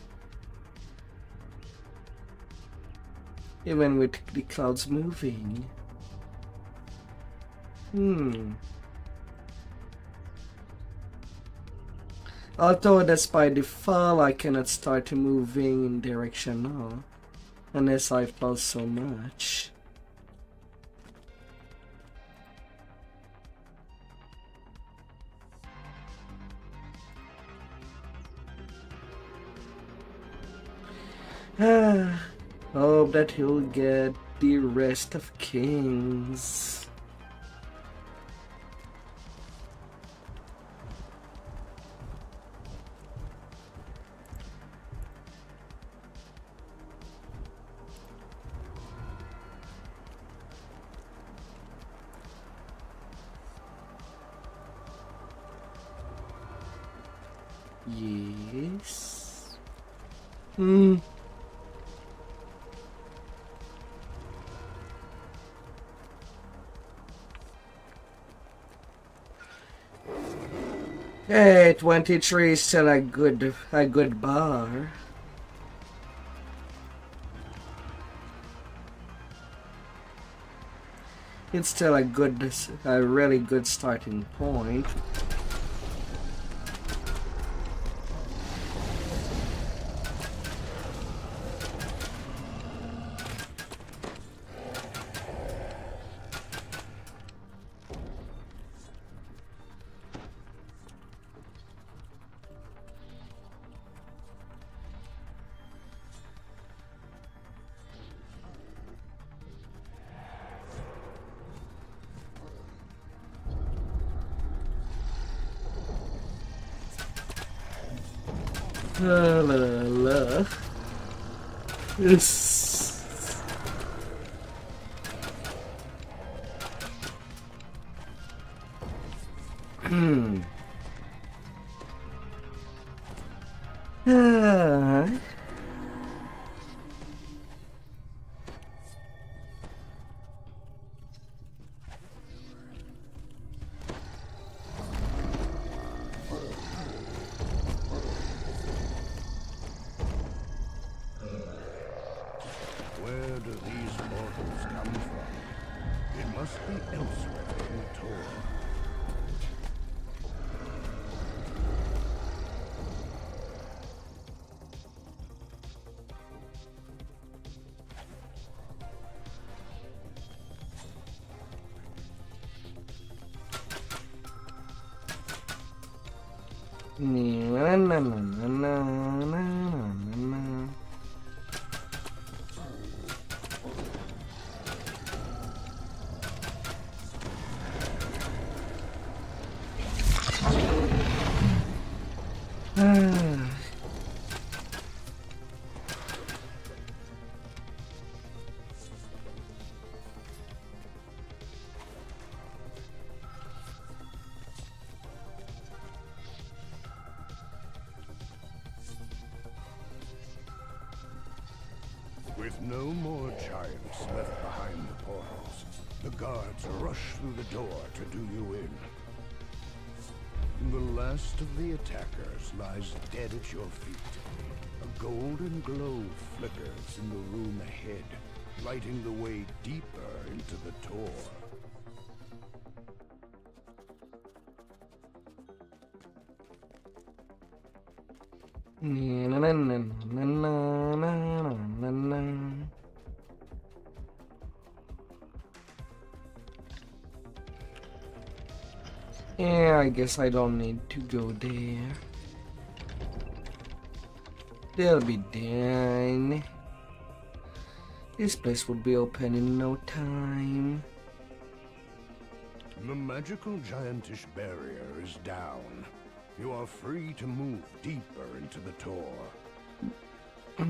Even with the clouds moving. Although despite the fall, I cannot start moving in direction now. Unless I fall so much. Hope that he'll get the rest of Kings. Yes. Hey, 23 is still a good bar. It's still a really good starting point. La la la. Where do these mortals come from? It must be elsewhere in Tor. Na, na, na, na, na, na, na. With no more giants left behind the portals, the guards rush through the door to do you in. The last of the attackers lies dead at your feet. A golden glow flickers in the room ahead, lighting the way deeper into the Tor. Na, na, na, na, na, na, na, na. Yeah, I guess I don't need to go there. They'll be done. This place will be open in no time. The magical giantish barrier is down. You are free to move deeper into the Tor. A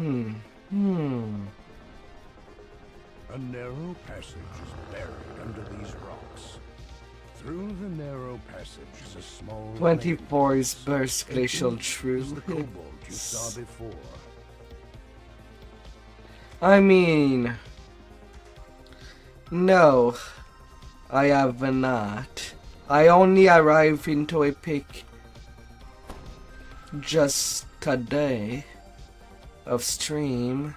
narrow passage is buried under these rocks. Through the narrow passage is a small 24 is burst glacial is true. the kobold you saw before. I mean, no, I have not. I only arrived into Epic just a day of stream.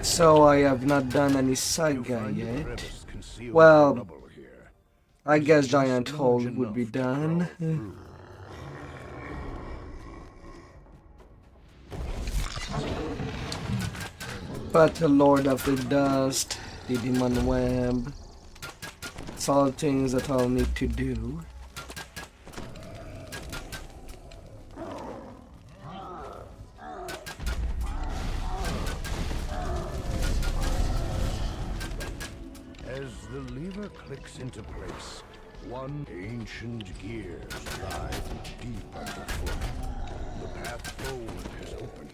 So I have not done any You saga find a yet. crevice concealed Well, in rubble here. I guess Just Giant large Hole would be enough to done. crawl through. But the Lord of the Dust, the Demon Web, it's all things that I'll need to do. As the lever clicks into place, one ancient gears drive deep underfoot. The path forward has opened.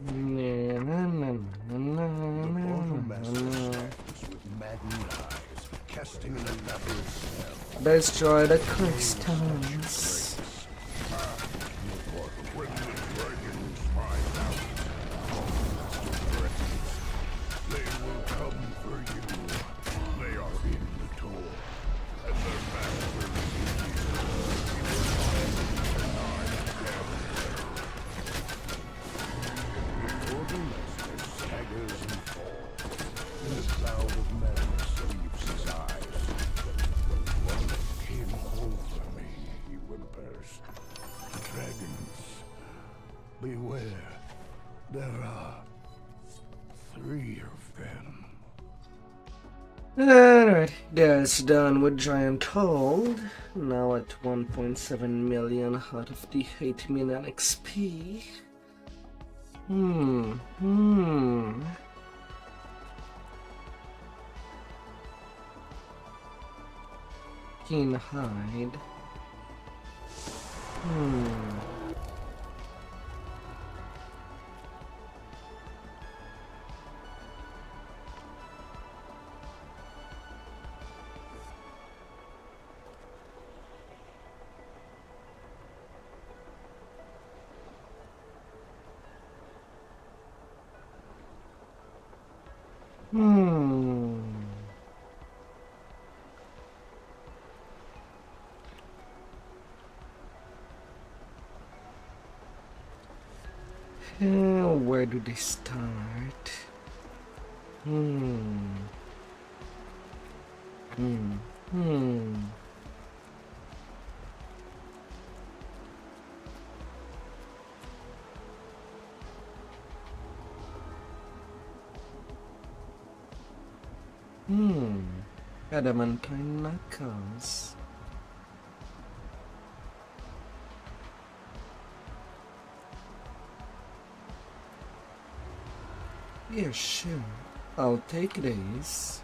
The portal master stands with maddened eyes, casting an elaborate spell. Destroy the crystals. When the dragons find out they will come for you. They are in the Tor, and their master is The portal master staggers and falls, and a cloud of madness leaves his eyes. One came over me, he whimpers. Dragons, beware. There are 3 of them. Alright, that's done with Giant Hold. Now at 1.7 million out of the 8 million XP. Keen hide. Where do they start? Adamantine knuckles. Yeah, sure. I'll take these.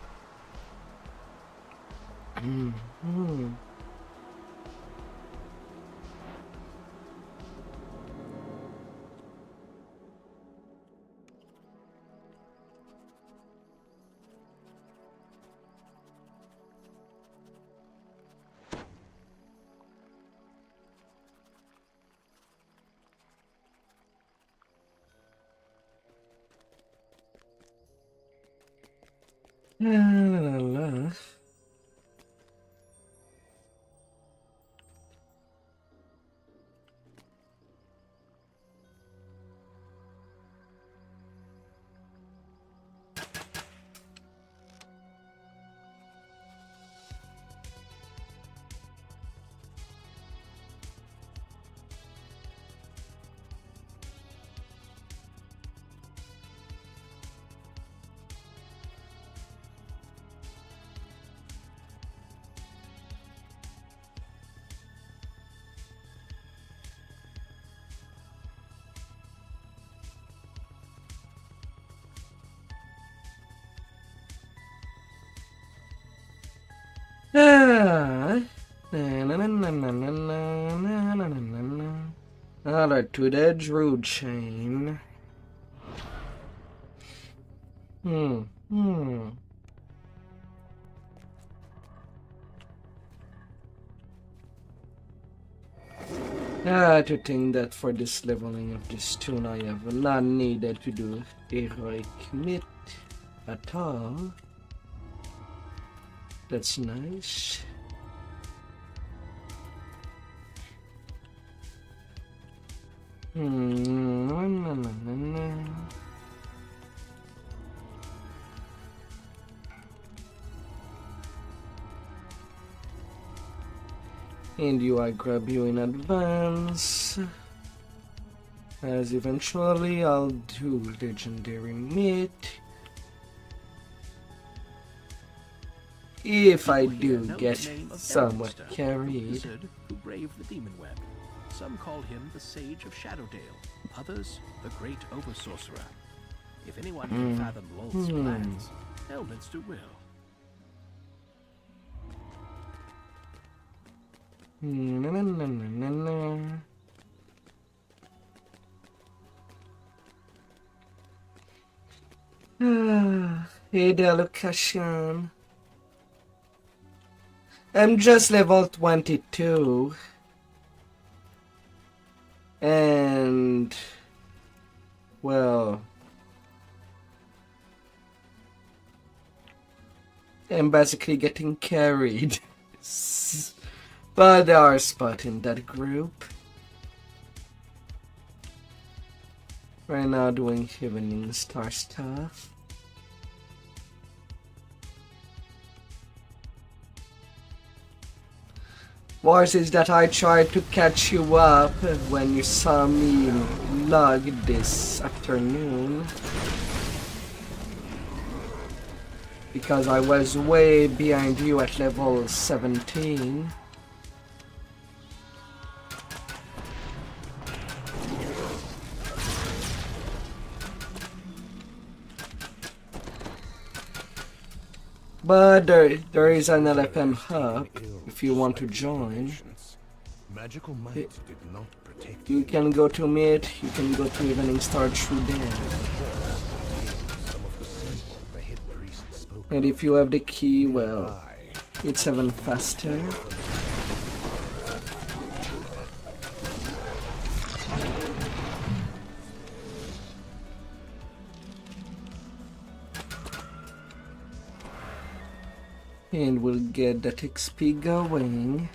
La, la, la. Alright, to the Druid chain. To think that for this leveling of this tune I have not needed to do heroic commit at all. That's nice. And you, I grab you in advance, as eventually I'll do legendary meat. If I do get somewhat carried. Wizard who braved the demon web. Some call him the Sage of Shadowdale, others the Great Over-Sorcerer. If anyone can fathom Lolth's plans, Elminster will. Hey there, Lucashan. I'm just level 22. And well, I'm basically getting carried. But there are spots in that group. Right now doing Evening Star stuff. Worse is that I tried to catch you up when you saw me log this afternoon. Because I was way behind you at level 17. But there is an LFM hub if you want to join. Magical might did not protect You can go to Meet, you can go to Evening Star through there. the head priest spoke. And if you have the key, well, it's even faster. And we'll get that XP going.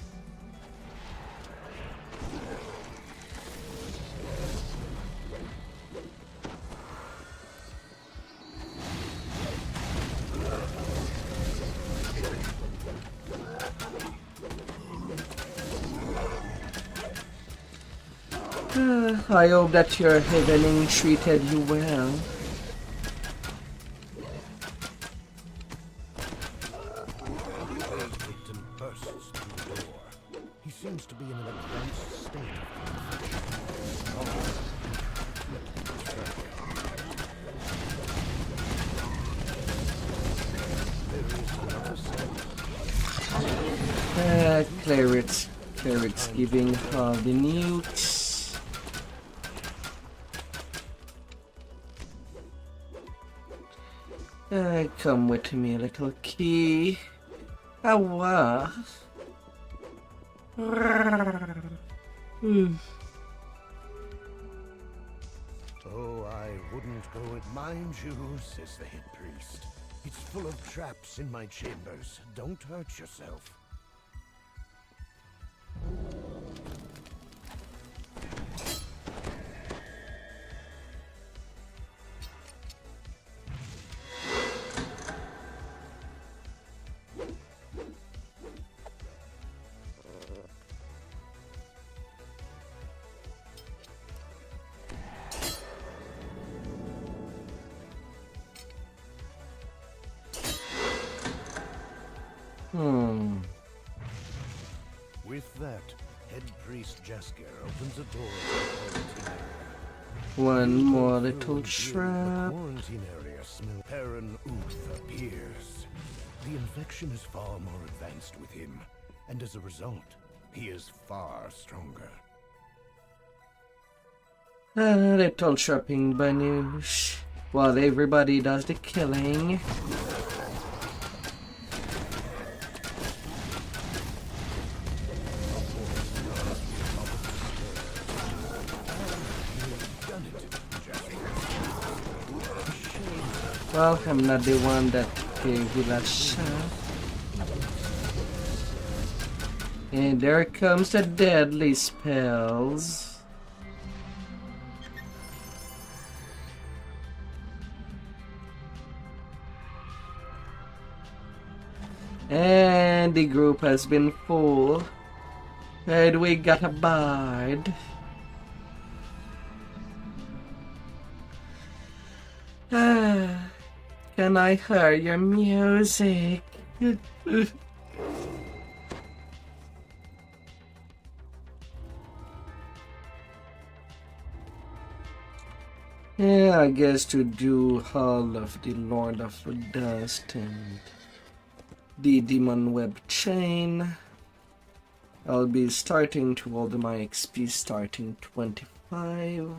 I hope that your Heavening treated you well. Victim bursts through the door. He seems to be in an advanced state Clerics giving her the nukes. Come with me, little key. Awa. Oh, I wouldn't go it, mind you, says the head priest. It's full of traps in my chambers. Don't hurt yourself. With that, head priest Jaskier opens a door to the quarantine area. One more Through little the trap. quarantine area smell. Perrin Uth appears. The infection is far more advanced with him, and as a result, he is far stronger. Little trapping bunnies. While everybody does the killing. Well, I'm not the one that gave you that shot. And there comes the deadly spells. And the group has been full. And we got a bard. Can I hear your music? Yeah, I guess to do all of the Lord of Dust and the Demon Web chain, I'll be starting to hold my XP starting 25.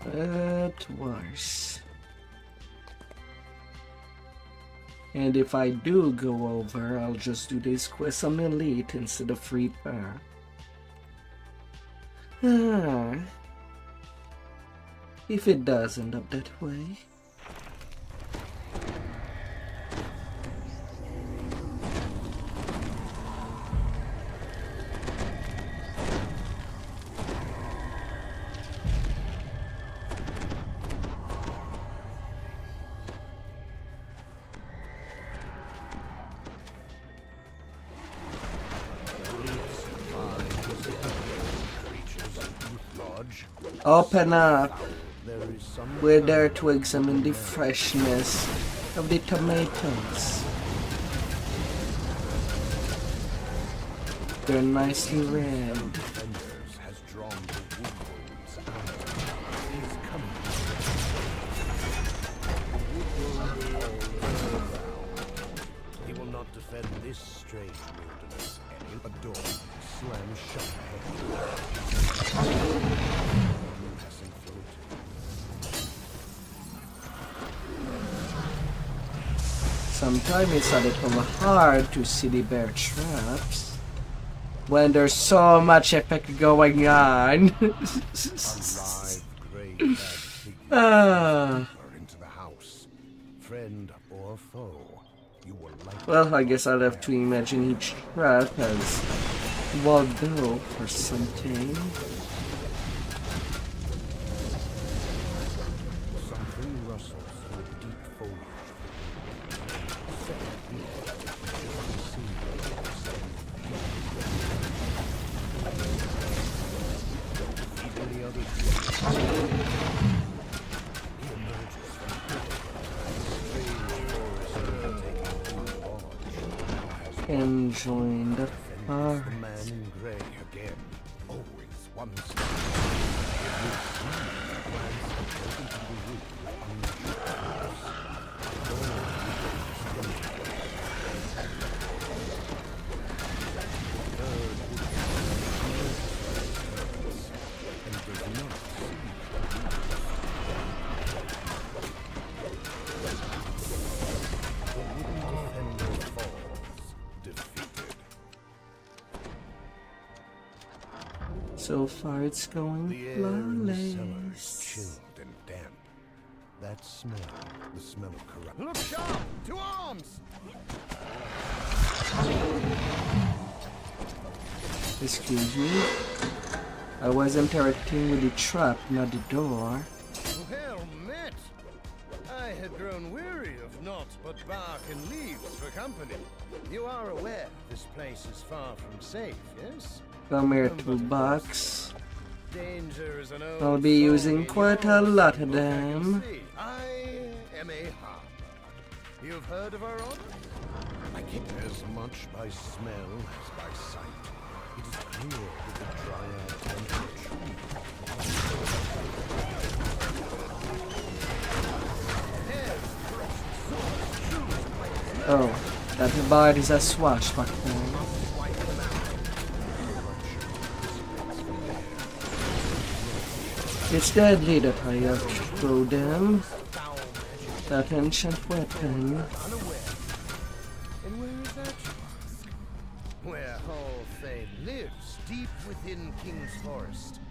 That worse. And if I do go over, I'll just do this quest on Elite instead of Free Power. If it does end up that way. Open up. We're there to examine the freshness of the tomatoes. They're nicely red. this strange wilderness, a door slams shut ahead. Passing float. Sometimes it's a little hard to see the bear traps when there's so much epic going on. Arrive, great bad figure. Into the house, friend or foe. You will like. Well, I guess I'll have to imagine each trap as walled off or something. Something rustles through deep foliage. Enjoying the forest. The man in grey again. Always one step. So far it's going The air in the cellar is flawless. chilled and damp. That smell, the smell of corruption. Look sharp! To arms! Excuse me? I was interacting with the trap, not the door. Well met! I had grown weary of naught but bark and leaves for company. You are aware this place is far from safe, yes? Come here, toolbox. Danger is an old I'll be song using in quite your a lot of songbook, I can them. see. I am a harper. You've heard of our honor? I get as much by smell as by sight. It is clear that the dryad and the tree. Oh, that bird is a swashbuckler. It's deadly that I have to throw them. That ancient weapon. And where is that? Where Hall Fame lives, deep within King's Forest.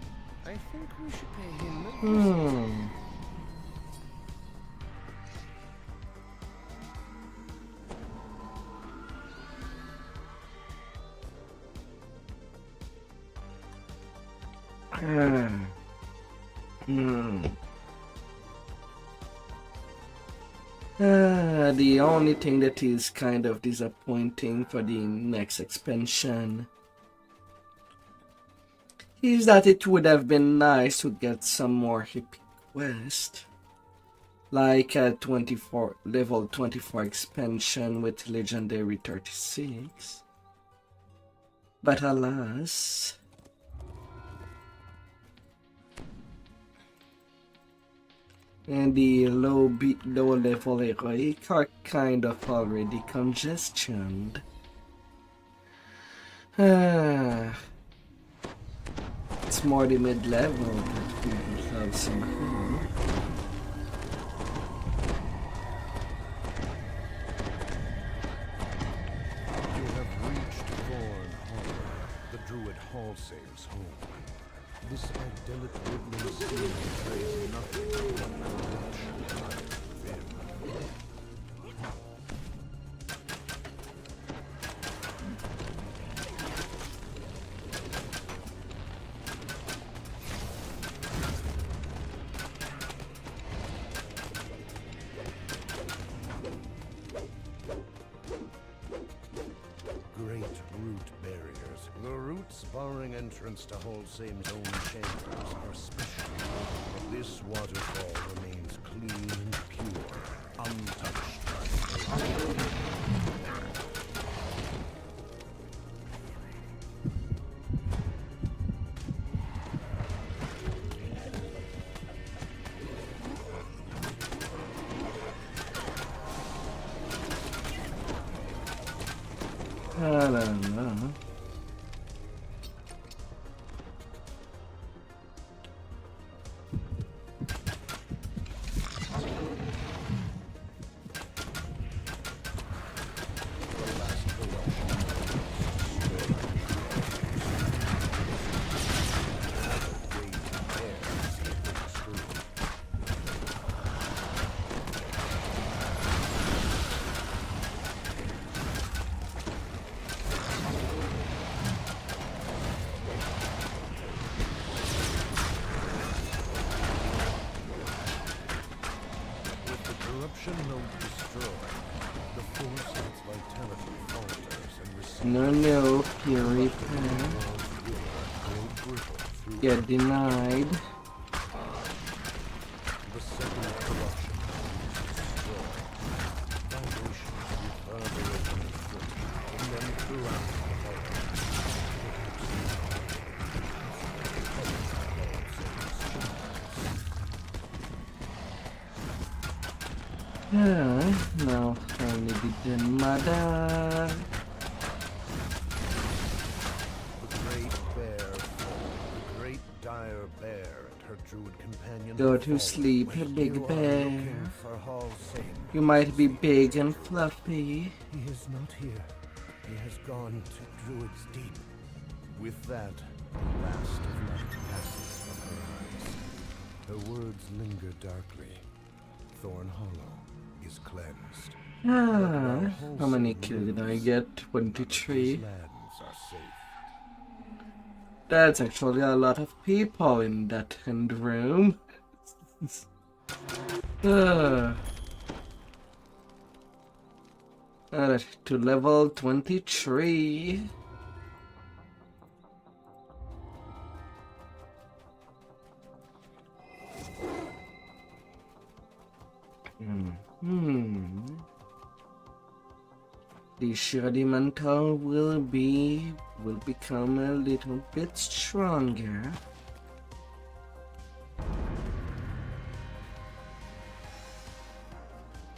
I think we should pay him a visit. The only thing that is kind of disappointing for the next expansion is that it would have been nice to get some more epic quests, like a level 24 expansion with legendary 36. But alas, and the low level heroic are kind of already congestioned. It's more the mid-level that we have somehow. You have reached Thorn Hall, the Druid Hallsame's home. This idyllic woodland scene betrays nothing but the corruption within. Great root barriers. The roots barring entrance to Hallsame's own chambers are special. But this waterfall remains clean and pure, untouched by fate. I don't know. No, Fury Pan. Get denied. The second corruption is destroyed. Vibrations reverberate underfoot, and then throughout the No, only didn't matter. Go to sleep, big bear. You might be big and fluffy. He is not here. He has gone to Druid's Deep. With that, the last of light passes from her eyes. Her words linger darkly. Thorn Hollow is cleansed. How many kills did I get? 23. Lands are safe. That's actually a lot of people in that end room. Alright, to level 23. The shoddy mantle will become a little bit stronger.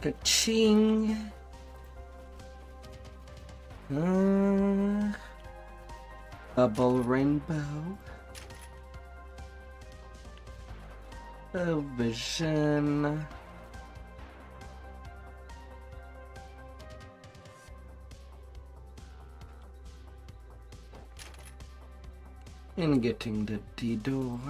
Ka-ching! Bubble rainbow. A vision. And getting the D-door.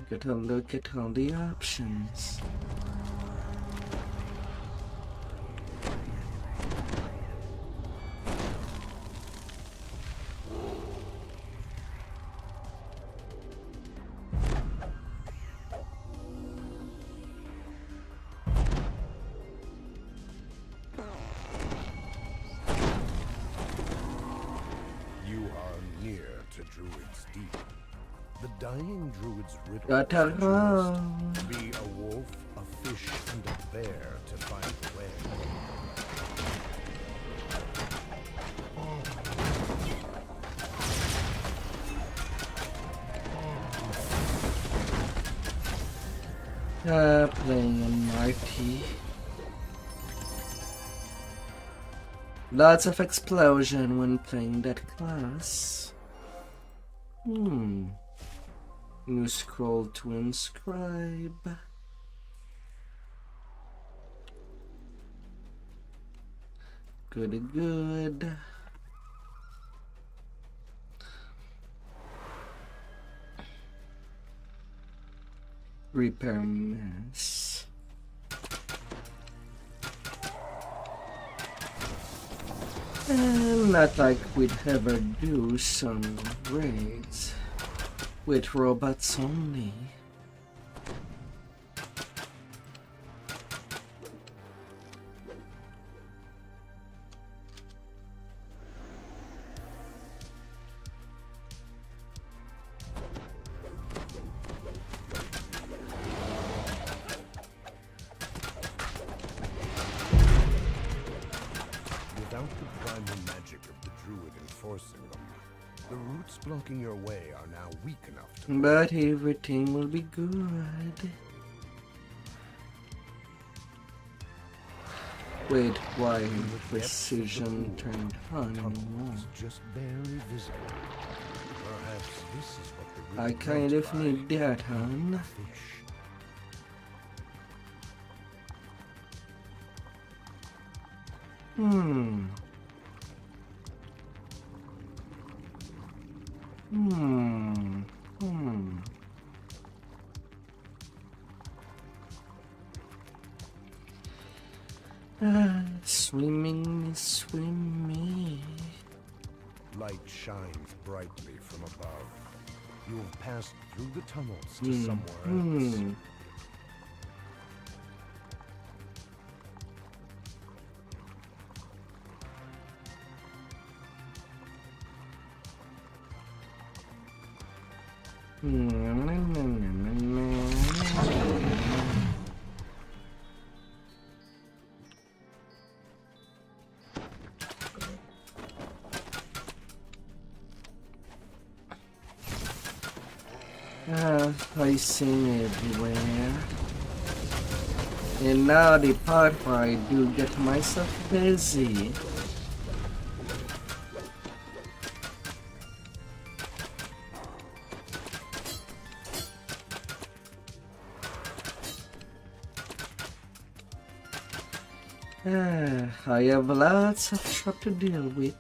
Gotta look at all the options. You are near to Druid's Deep. The dying Druid's riddle Gotta is run. be a wolf, a fish, and a bear to find the way. Playing a Marty. Lots of explosion when playing that class. New scroll to inscribe. Good. Repair mess. Not like we'd ever do some raids with robots only. The roots blocking your way are now weak enough to... But everything will be good. Wait, why precision turned on anymore? Just barely visible. Perhaps this is what the I kind of need that, hon. fish. Swimming, swimming. Light shines brightly from above. You have passed through the tunnels to somewhere else. I sing everywhere. And now the part where I do get myself busy. I have lots of stuff to deal with.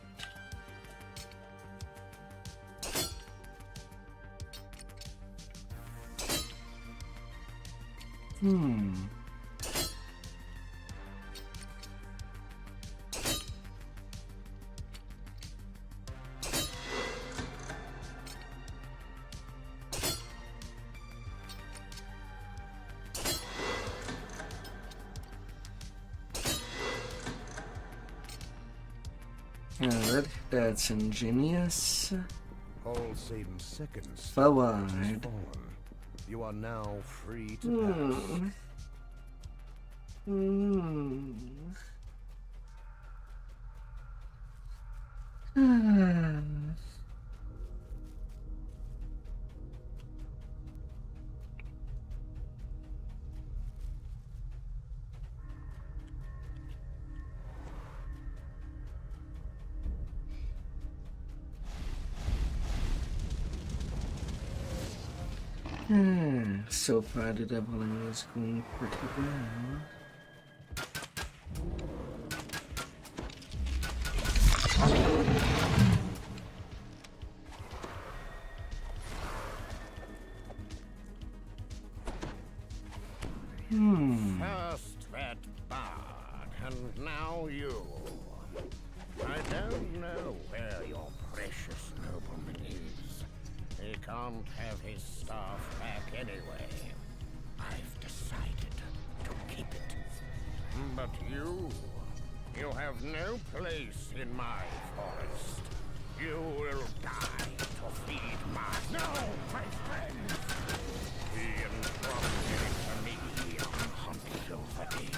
Alright, that's ingenious. All save in seconds. Forward. Fallen. You are now free to So far the doubling is going pretty well. First that bard, and now you. I don't know where your precious nobleman is. He can't have his staff back anyway. I've decided to keep it. But you have no place in my forest. You will die to feed my... No, my friends! He entrusted it to me on Hunt Silverdeep.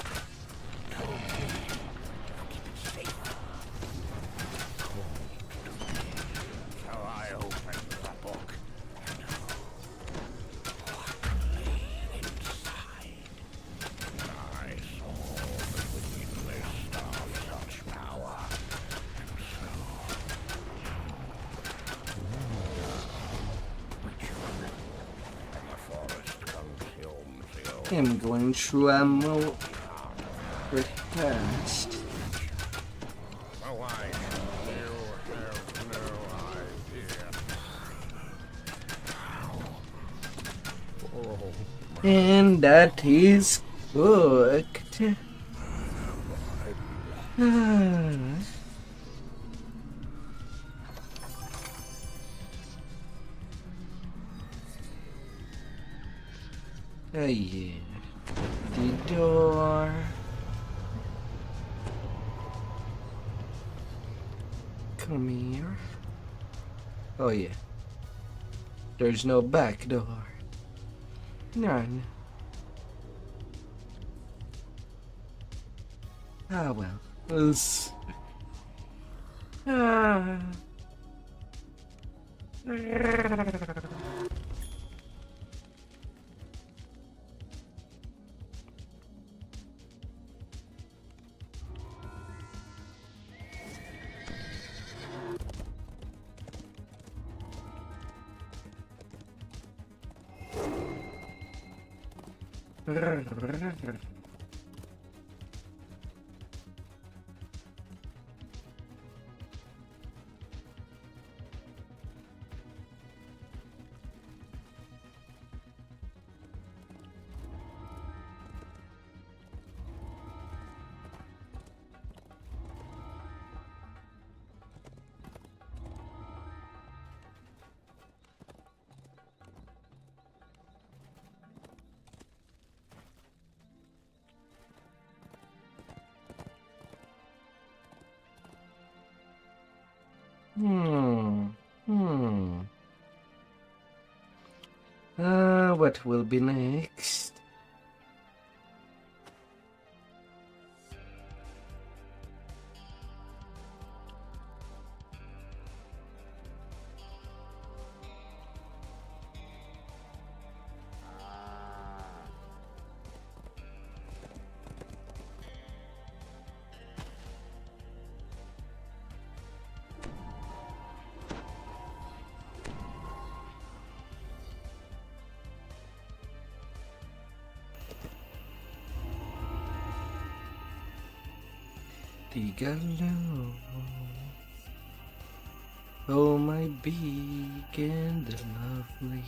Told me to keep it safe. So I opened the book and what lay inside. I saw that within this of such power, and so the forest consumes you. I'm going through ammo pretty fast. Oh, I you have no idea. And that is cooked. Oh yeah. The door. Come here. Oh yeah. There's no back door. None. Ah well. Let's... Ah. What will be next? Tigalo. Oh my big and lovely.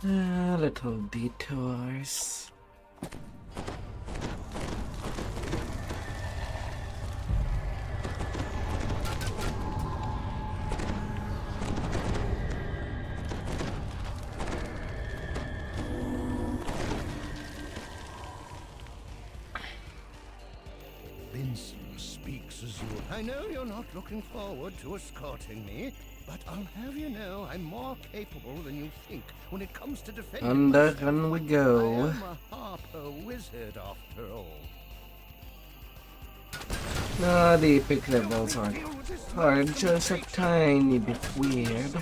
Little detours. I know you're not looking forward to escorting me, but I'll have you know I'm more capable than you think when it comes to defending Under myself. and we go. I am a harper wizard after all. No, the epic levels are just a tiny bit weird.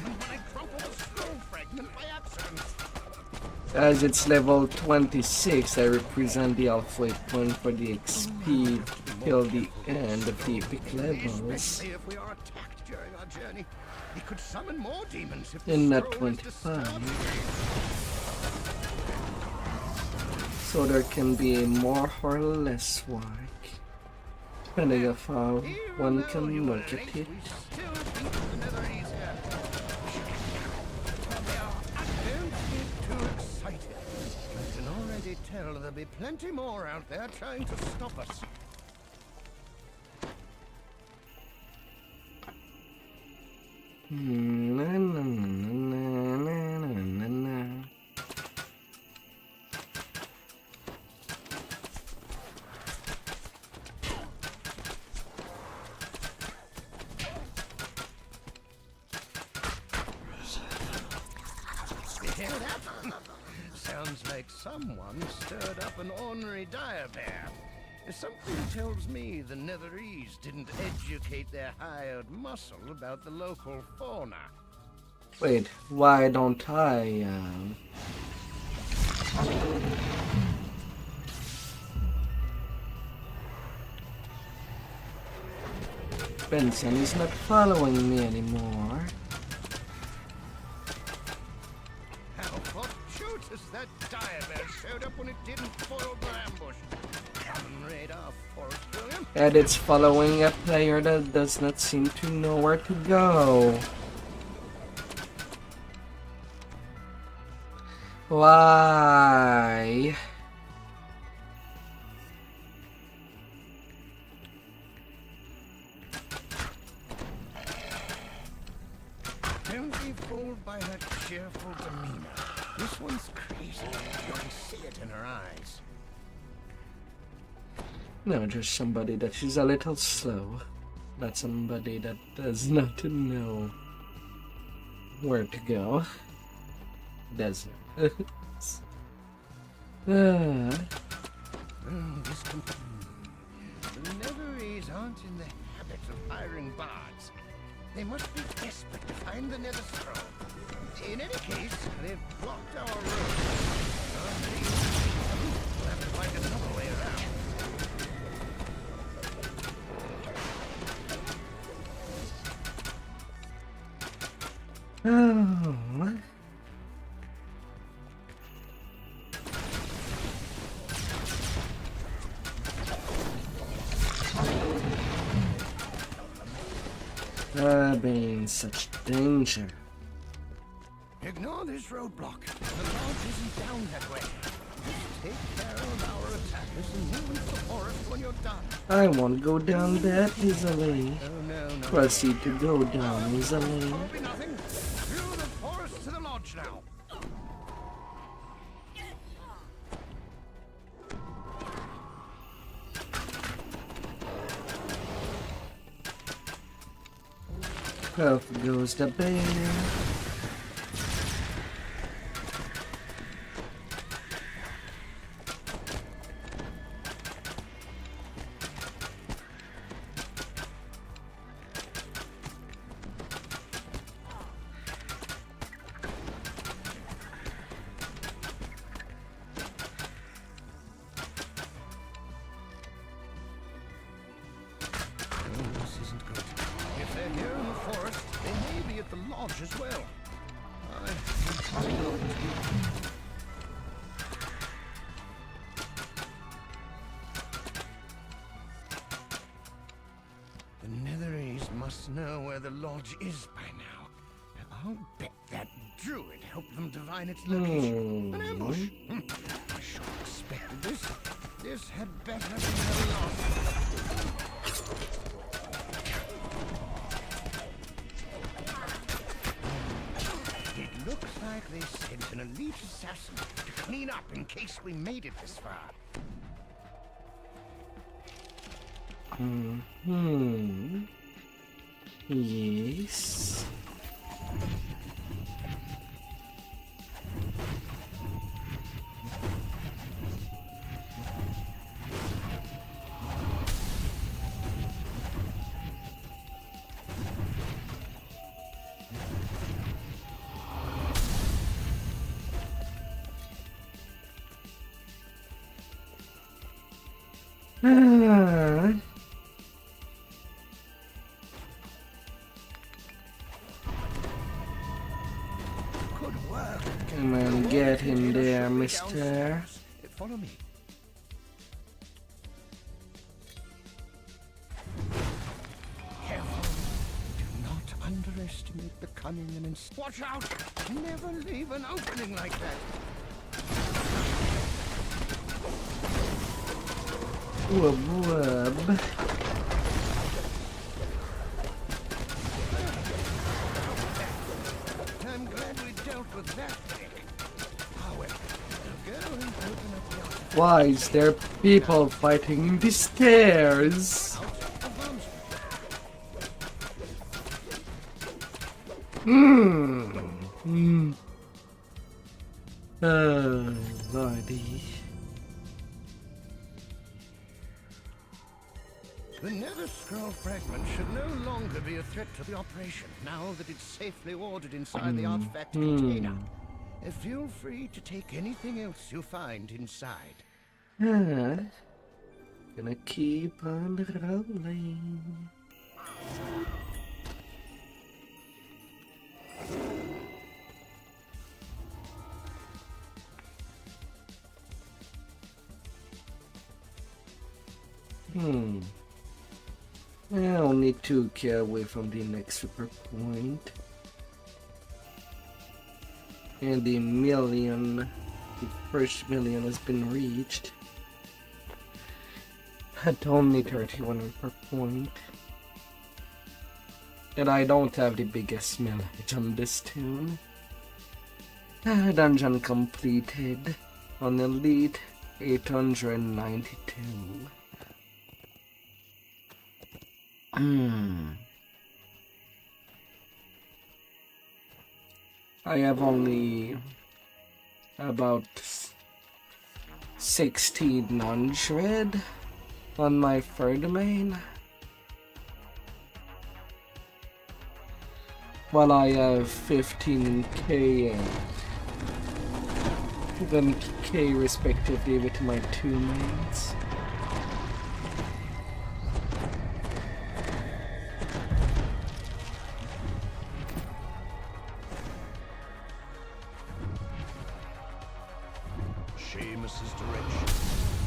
As it's level 26, I represent the halfway point for the XP till the end of the epic levels. If we are attacked during our journey, he could summon more demons if the In that scroll is 25. disturbed. So there can be more or less work, depending on how one can look at it. I can already tell there'll be plenty more out there trying to stop us. Na, na, na, na, na, na, na. Hear that? Sounds like someone stirred up an ornery dire bear. Something tells me the Netherese didn't educate their hired muscle about the local fauna. Wait, why don't I, Benson is not following me anymore. How fortuitous that dire bear showed up when it didn't foil the ambush. Common radar forest, William. And it's following a player that does not seem to know where to go. Why? Don't be fooled by her cheerful demeanor. This one's crazy. You can see it in her eyes. No, just somebody that is a little slow. Not somebody that does not know where to go. Does it? The Netherese aren't in the habit of hiring bards. They must be desperate to find the Nether Scroll. In any case, they've blocked our road. We'll have to find another way around. Oh. Being such danger. Ignore this roadblock. The lodge isn't down that way. Just take care of our attackers and move into the forest when you're done. I won't go down that easily. Oh, no. Proceed to go down easily. Won't be nothing. Through the forest to the lodge now. Off goes the bear. This isn't good. If they're here in the forest, they may be at the lodge as well. The Netherese must know where the lodge is by now. I'll bet that druid helped them divine its location. An ambush? I sure expected this. This had better be the last. It looks like they sent an elite assassin to clean up in case we made it this far. Yes. Good work. Come on, get him there, mister. Follow me. Careful. Do not underestimate the cunning and watch out! Never leave an opening like that. Wub wub. I'm glad we dealt with that thing. However, the girl who opened up the artificer Why is there people fighting the stairs? out of bounds. Oh, lordy. The Nether Scroll fragment should no longer be a threat to the operation, now that it's safely ordered inside the artifact container. Feel free to take anything else you find inside. Gonna keep on rolling. I'll need to get away from the next super point. And the first million has been reached. At only 31 per point. And I don't have the biggest mileage on this tune. Dungeon completed on Elite 892. I have only about 1600 on my third domain, while I have 15k and 11k respectively with my two mains. Seamus's direction.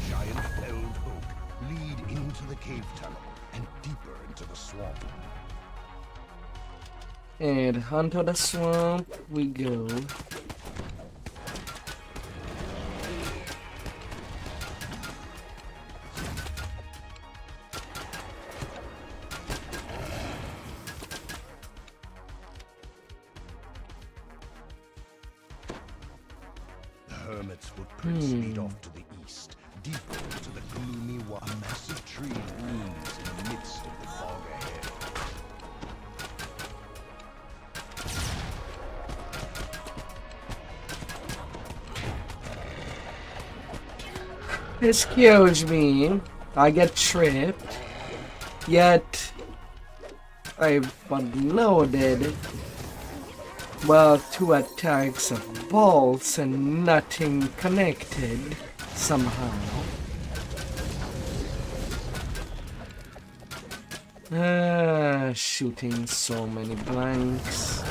Giant felled oak lead into the cave tunnel and deeper into the swamp. And onto the swamp we go. The hermit's footprints lead off to the east, deeper into the gloomy a massive tree looms in the midst of the fog ahead. Excuse me, I get tripped, yet I've unloaded, well, 2 attacks of bolts and nothing connected somehow. Shooting so many blanks.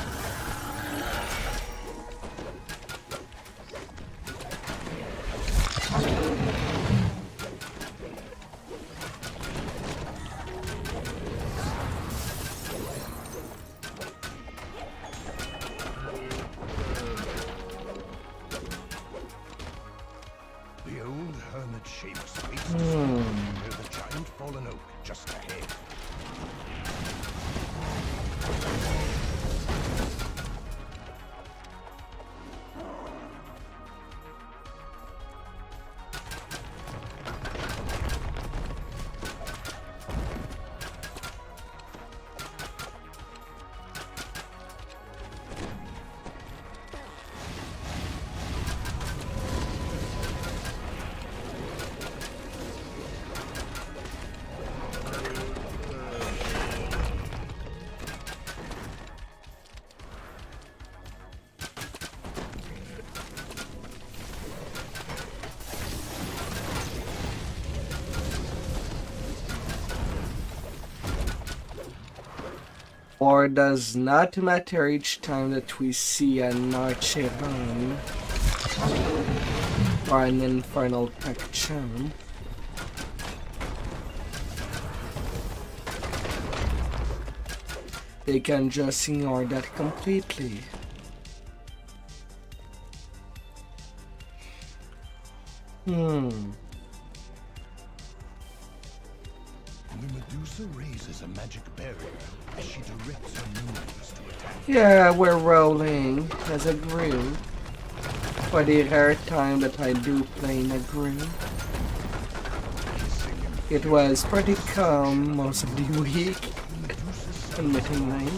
The old hermit Seamus waits near the giant fallen oak just ahead. Or does not matter each time that we see an Archivon or an Infernal Pecchum. They can just ignore that completely. The Medusa raises a magic barrier as she directs her minions to attack. Yeah, we're rolling as a group. For the rare time that I do play in a group. It was pretty calm most of the week. Admittingly.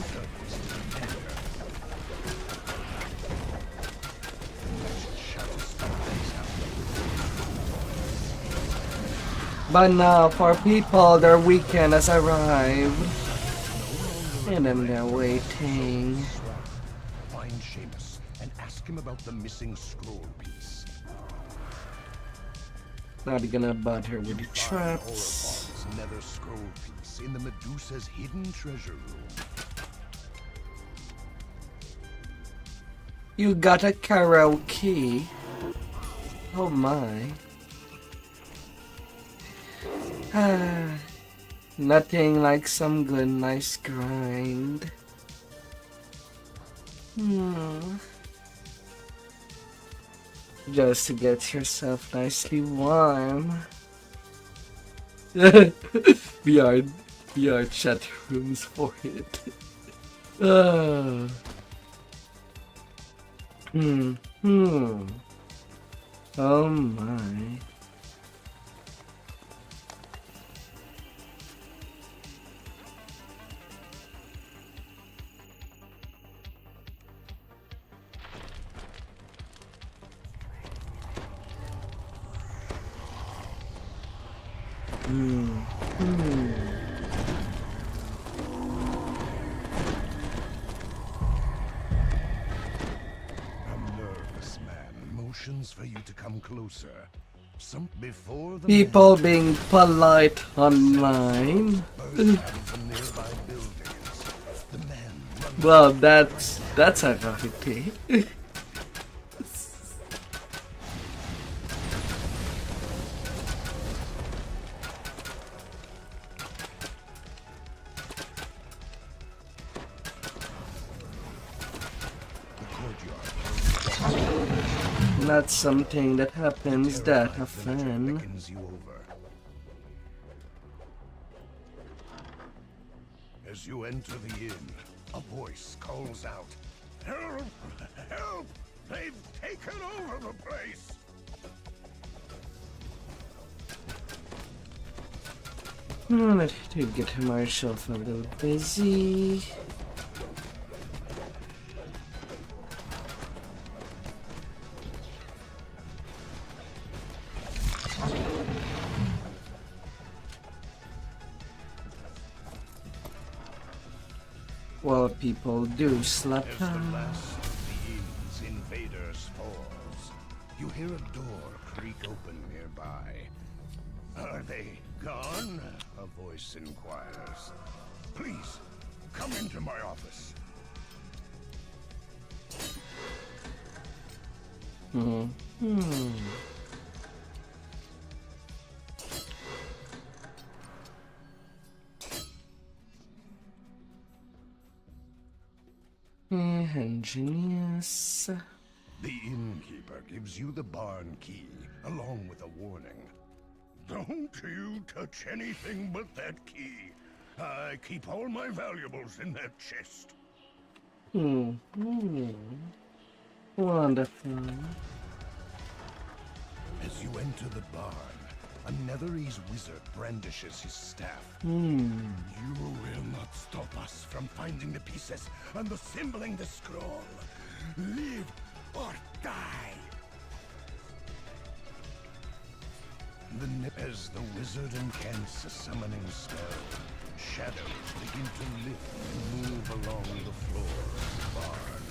But now, for people, their weekend has arrived. And I'm there waiting. Find Seamus and ask him about the missing scroll piece. Not gonna bother with the Find traps. Orphon's nether scroll piece in the Medusa's hidden treasure room. You got a karaoke. Oh my. Nothing like some good nice grind. Just to get yourself nicely warm. VR chat rooms for it. Uh, Oh my. Motions for you to come closer. Some before the People being polite online. burst out of the nearby buildings. The man runs Well, that's a rarity. the courtyard. Not something that happens that Terrified villager often. beckons you over. As you enter the inn, a voice calls out, "Help! Help! They've taken over the place!" Let me get myself a little busy. Well, people do slap As the down. last of the inn's invaders falls, you hear a door creak open nearby. "Are they gone?" a voice inquires. "Please, come into my office." Ingenious. The innkeeper gives you the barn key, along with a warning. "Don't you touch anything but that key. I keep all my valuables in that chest." Wonderful. As you enter the barn, a Netherese wizard brandishes his staff. "You will not stop us from finding the pieces and assembling the scroll. Live or die." As the wizard incants a summoning spell, shadows begin to lift and move along the floor of the barn.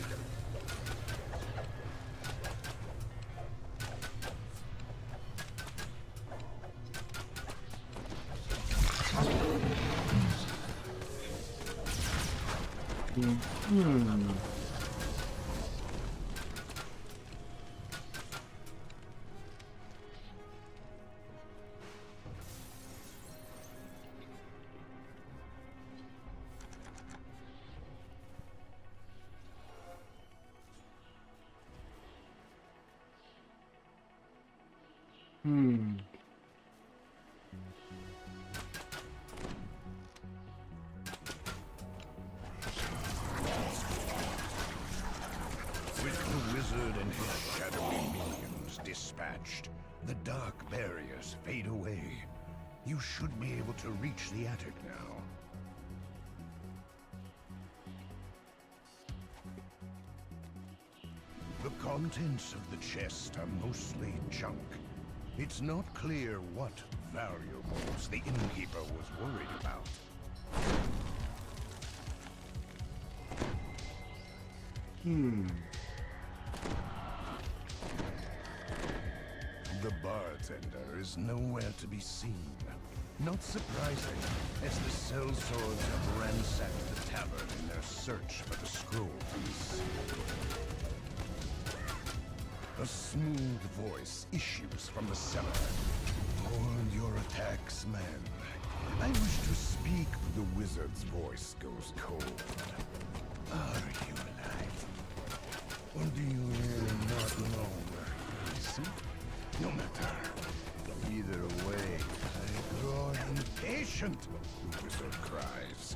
With the wizard and his shadowy minions dispatched, the dark barriers fade away. You should be able to reach the attic now. The contents of the chest are mostly junk. It's not clear what valuables the innkeeper was worried about. The bartender is nowhere to be seen. Not surprising, as the sellswords have ransacked the tavern in their search for the scroll piece. A smooth voice issues from the cellar. "Hold your attacks, man. I wish to speak." The wizard's voice goes cold. "Are you alive? Or do you really not know where he is? No matter. Either way, I grow impatient," the wizard cries.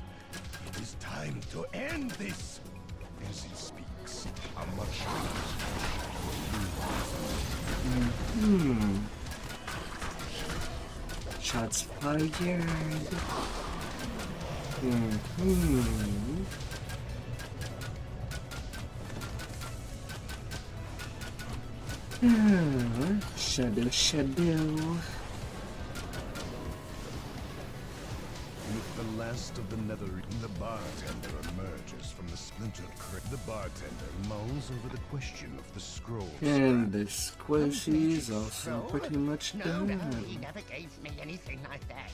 "It is time to end this. As he speaks, a much Shots fired. Shadow. With the last of the nether, the bartender emerges from the splintered critic. The bartender mulls over the question of the scroll. And this quest is also pretty much No, done. he never gave me anything like that.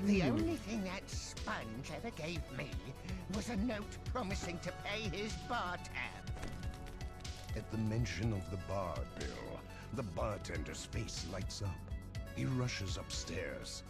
The only thing that sponge ever gave me was a note promising to pay his bar tab. At the mention of the bar bill, the bartender's face lights up. He rushes upstairs.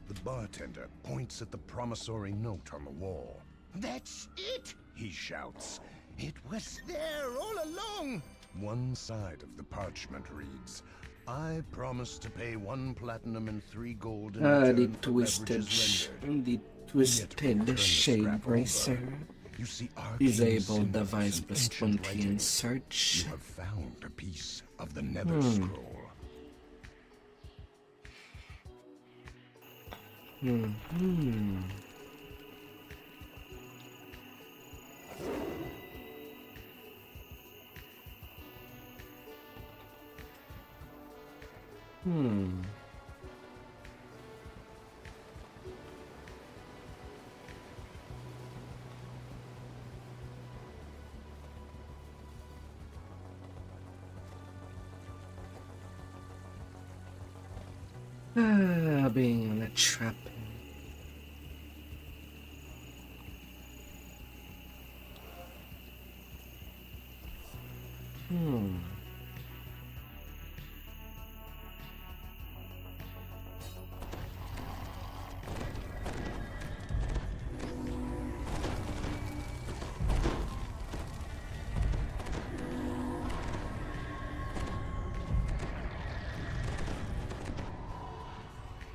The bartender points at the promissory note on the wall. That's it! He shouts. It was there all along! One side of the parchment reads, I promise to pay 1 platinum and 3 gold in The return for twisted, beverages rendered. the twisted shade bracer. You see Disable arcane device symbols plus and 20 ancient and writing. search. You have found a piece of the nether scroll. Being in a trap.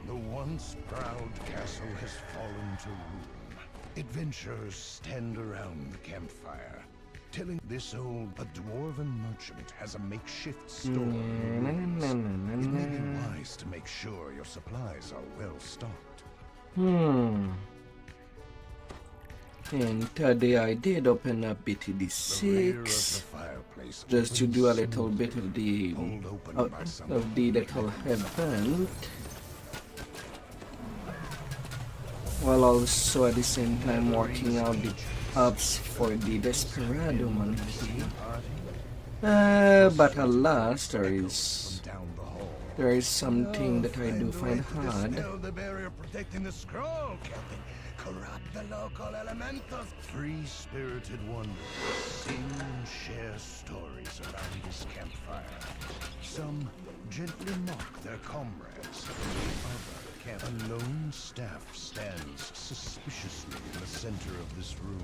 The once proud castle has fallen to ruin. Adventurers stand around the campfire, telling this old a dwarven merchant has a makeshift store in the ruins. It may be wise to make sure your supplies are well stocked. And today I did open up The rear of the BTD6 fireplace just to opens do a little smoothly, bit of the pulled open by someone. of the little event, while also at the same time working out the ups for the Desperado monthly. But alas, there is Down the hall. something that I do find hard. Dispel the barrier protecting the scroll, Captain. Corrupt the local elementals. Free-spirited wanderers sing and share stories around this campfire. Some gently mock their comrades. A lone staff stands suspiciously in the center of this room.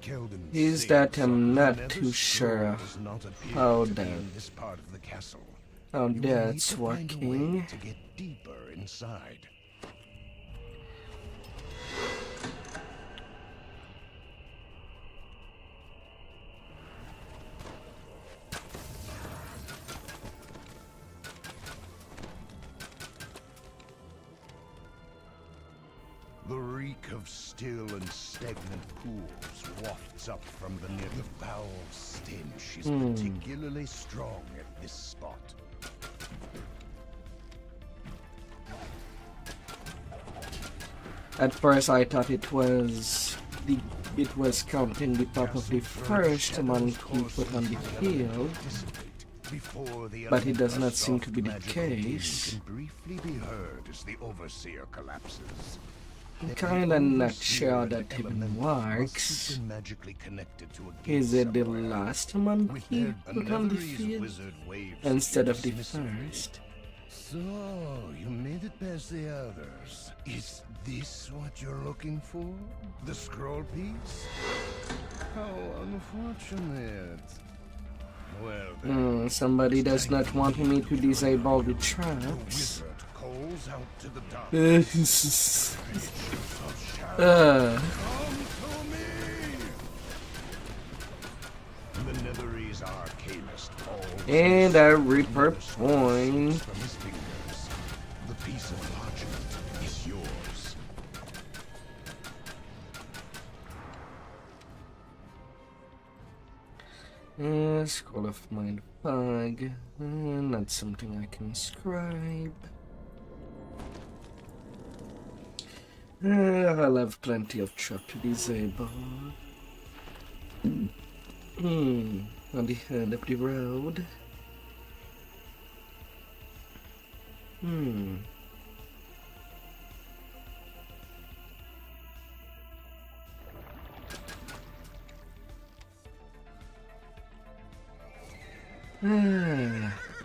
Keldon Is says that I'm the not nether too scroll sure does not appear how to be that- in this part of the castle. How You will need that's to find a way working. to get deeper inside. The reek of still and stagnant pools wafts up from the near. The foul stench is particularly strong at this spot. At first I thought it was counting the top of the first monkey put on the field, but it does not seem to be the case. Can briefly be heard as the overseer collapses. I'm kinda not sure how that even works. Magically connected to a Is gate it the somewhere. last With monkey their put on the Netherese field wizard waves instead of the dismissively. first? So, you made it past the others. Is this what you're looking for? The scroll piece? How unfortunate. Well, somebody does not want me to disable the the traps. wizard calls out to the dark. uh, Come to me! The Netherese arcanist falls and a Reaper point. from his fingers. The piece of parchment is yours. Scroll of Mind Fog. Not something I can scribe. I'll have plenty of trap to disable. On the end of the road.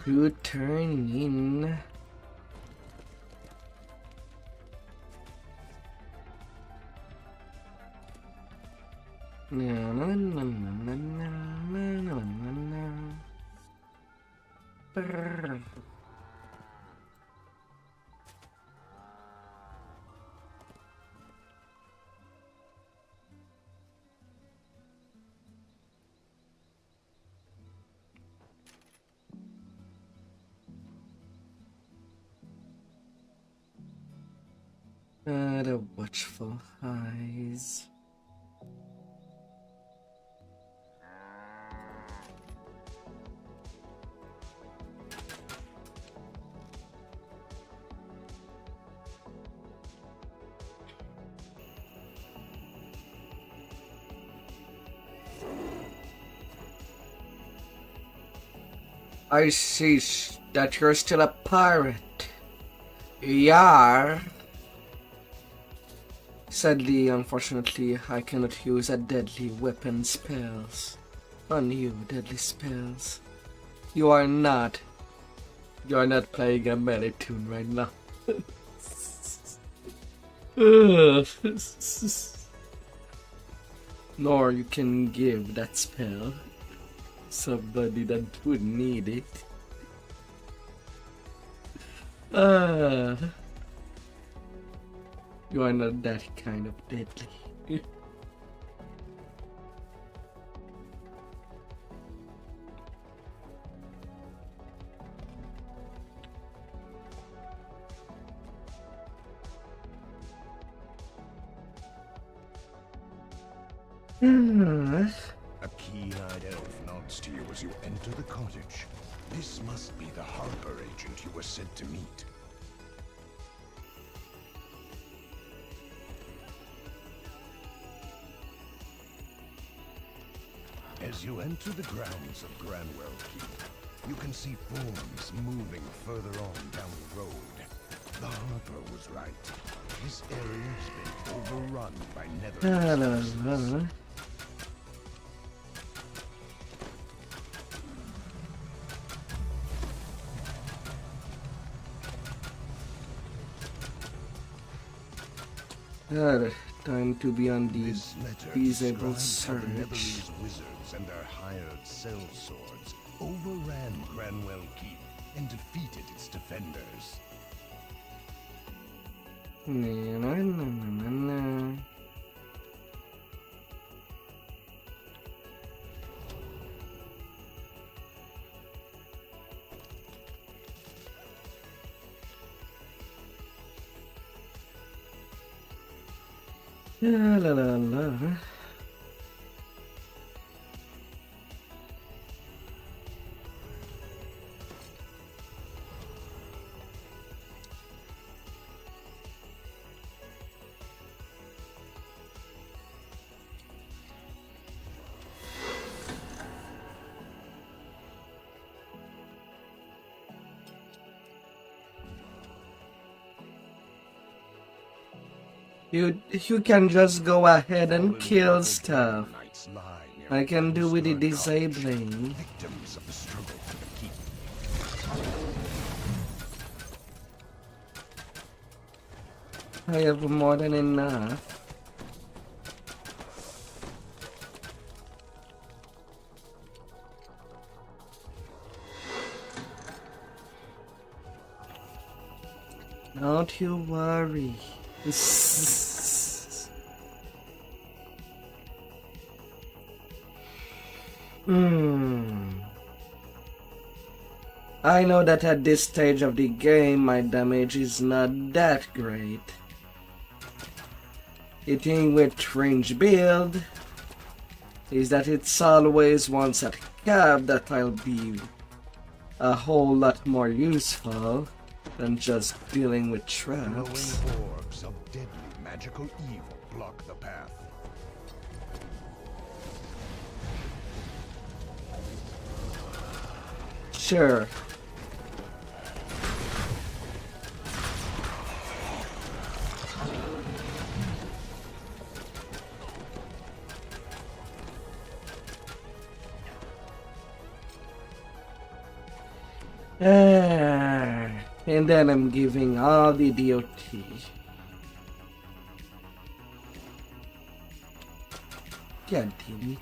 Good turn in. Na na na na na na na na na. Brr. The watchful eyes. I see that you're still a pirate. Yar. Sadly, unfortunately, I cannot use a deadly weapon spells on you, deadly spells. You are not playing a melee tune right now. Nor you can give that spell somebody that would need it. You are not that kind of deadly. A keen-eyed elf nods to you as you enter the cottage. This must be the harbor agent you were sent to meet. As you enter the grounds of Granwell Keep, you can see forms moving further on down the road. The harbor was right. This area's been overrun by nether. Time to be on the This letter disable describes how the search. Netherese wizards and their hired cell swords overran Granwell Keep and defeated its defenders. Na, na, na, na, na. La la la la. You can just go ahead and kill stuff. I can do with the disabling. Victims of the struggle for the keep. I have more than enough. Don't you worry. I know that at this stage of the game my damage is not that great. The thing with range build is that it's always once at cap that I'll be a whole lot more useful than just dealing with traps. Glowing orbs of deadly magical evil block the path. Sure. And then I'm giving all the DOT. God damn it.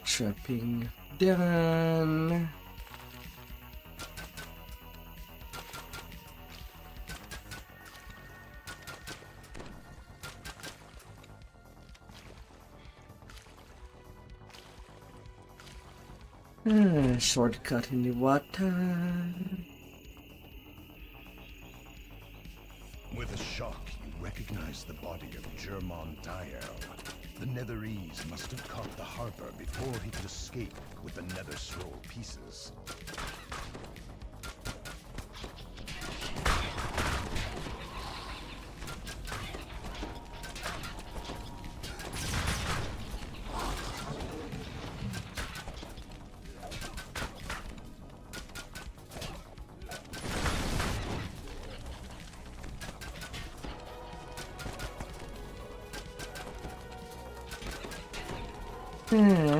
Trapping done. Shortcut in the water. With a shock, you recognize the body of Germon Diel. The Netherese must have caught the Harper before he could escape with the Nether Scroll pieces.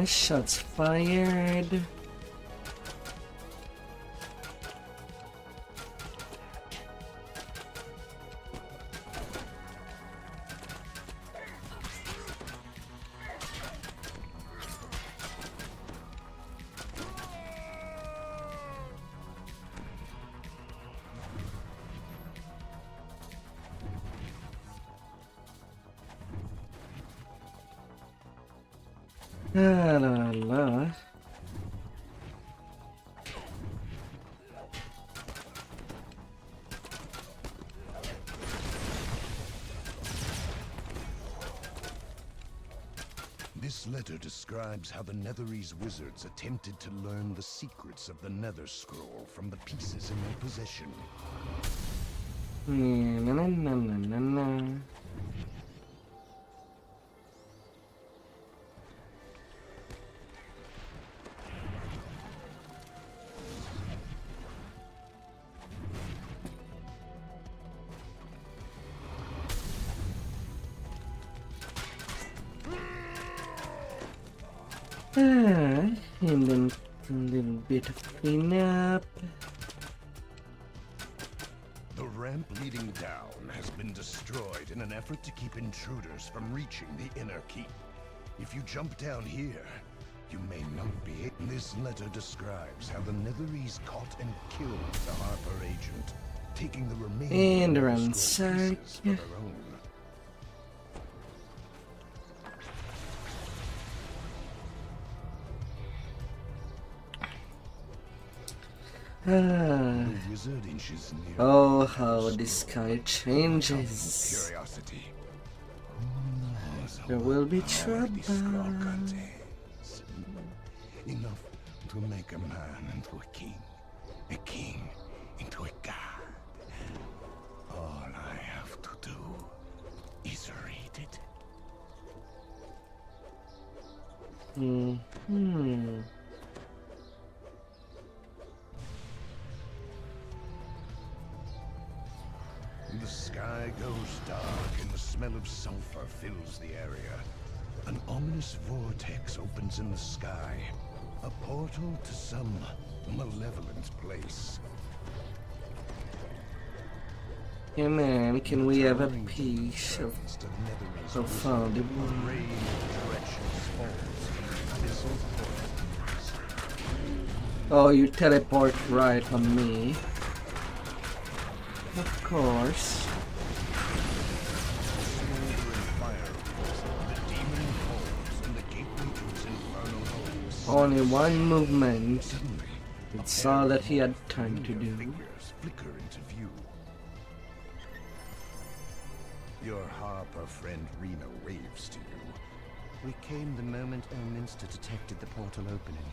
Shots fired. La la la. This letter describes how the Netherese wizards attempted to learn the secrets of the Nether Scroll from the pieces in their possession. Na na na na na na. And then a little bit of cleanup. The ramp leading down has been destroyed in an effort to keep intruders from reaching the inner keep. If you jump down here, you may not be. This letter describes how the Netherese caught and killed the Harper agent, taking the remaining And Nether around Scroll side. pieces for their own. The wizard inches near. Oh, how the sky changes. Curiosity. There will be All trouble. this scroll contains. Enough to make a man into a king into a god. All I have to do is read it. The sky goes dark and the smell of sulfur fills the area. An ominous vortex opens in the sky. A portal to some malevolent place. Hey man, can we have a piece of found it? Oh, you teleport right on me. Of course. Only one movement. It's all that he had time to do. Flicker into view. Your Harper friend Rena waves to you. We came the moment Elminster detected the portal opening.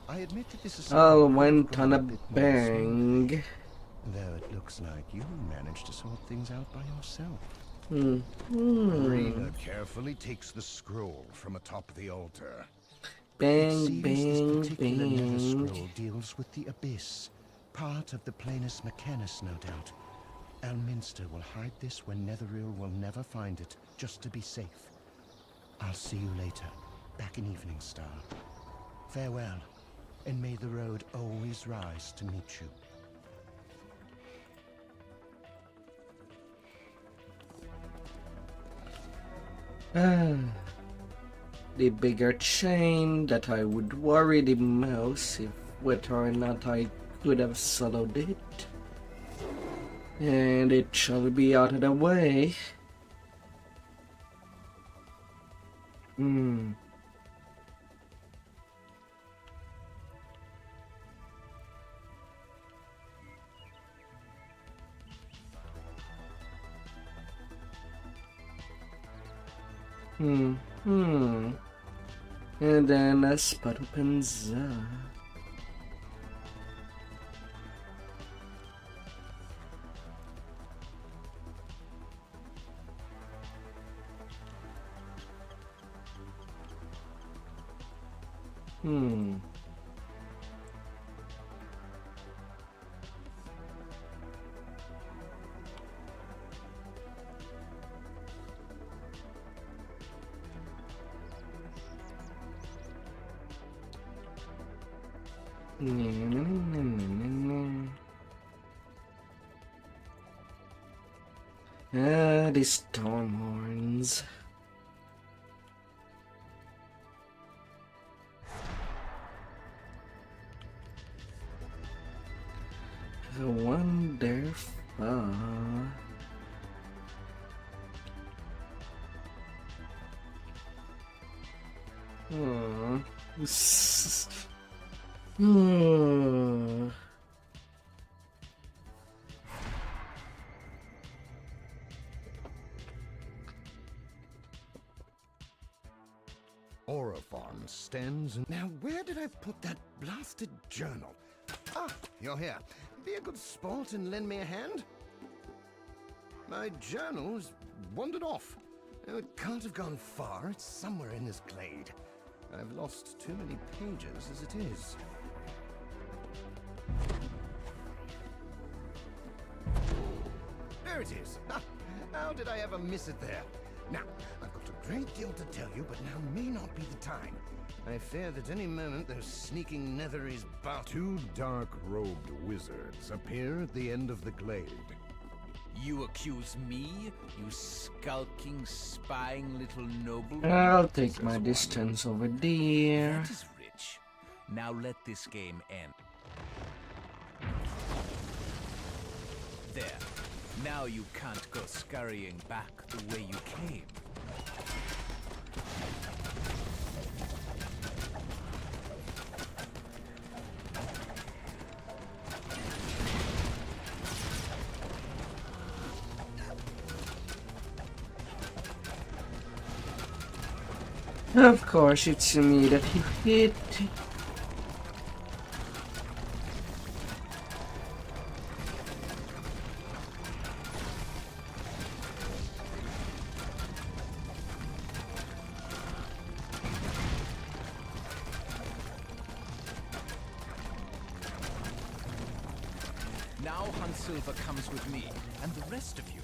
I admit that this is Oh, went on a bang. Though it looks like you managed to sort things out by yourself. Rena carefully takes the scroll from atop the altar. Bang, This particular bang, nether bang. scroll deals with the abyss, part of the Planus Mechanus, no doubt. Elminster will hide this when Netheril will never find it, just to be safe. I'll see you later, back in Evening Star. Farewell, and may the road always rise to meet you. The bigger chain that I would worry the most if whether or not I could have soloed it. And it shall be out of the way. And then a spot opens up. The storm horns. Wonderful. Orifon stands. Now, where did I put that blasted journal? Ah, you're here. Be a good sport and lend me a hand. My journal's wandered off. Oh, it can't have gone far. It's somewhere in this glade. I've lost too many pages as it is. There it is. Ha! How did I ever miss it there? Now, I've got a great deal to tell you, but now may not be the time. I fear that any moment those sneaking Netheries about. Two dark-robed wizards appear at the end of the glade. You accuse me, you skulking, spying little noble? I'll take my distance over there. That is rich. Now let this game end. There. Now you can't go scurrying back the way you came. Of course, it's me that he hit. Now Hunsilver comes with me, and the rest of you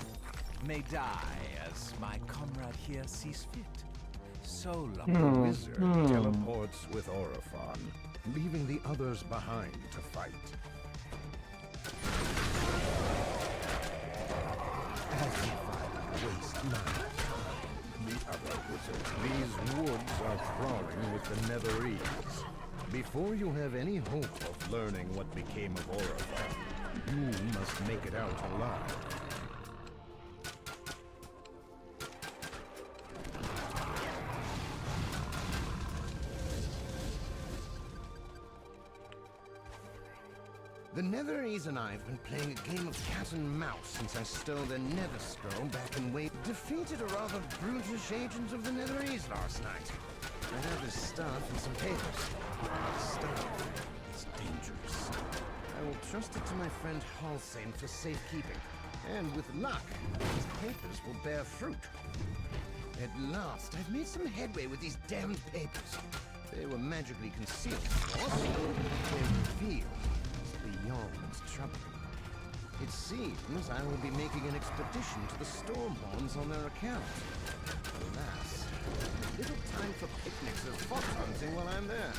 may die as my comrade here sees fit. So The long. wizard teleports with Orifon, leaving the others behind to fight. the other wizards. These woods are crawling with the Netherese. Before you have any hope of learning what became of Orifar, you must make it out alive. The Netherese and I have been playing a game of cat and mouse since I stole the Nether Scroll back in Wave. Defeated a rather brutish agent of the Netherese last night. I have his stuff and some papers. Stuff is dangerous. I will trust it to my friend Halsane for safekeeping. And with luck, these papers will bear fruit. At last, I've made some headway with these damned papers. They were magically concealed, of course. They reveal beyond trouble. It seems I will be making an expedition to the Stormhorns on their account. Alas, little time for picnics or fox hunting while I'm there.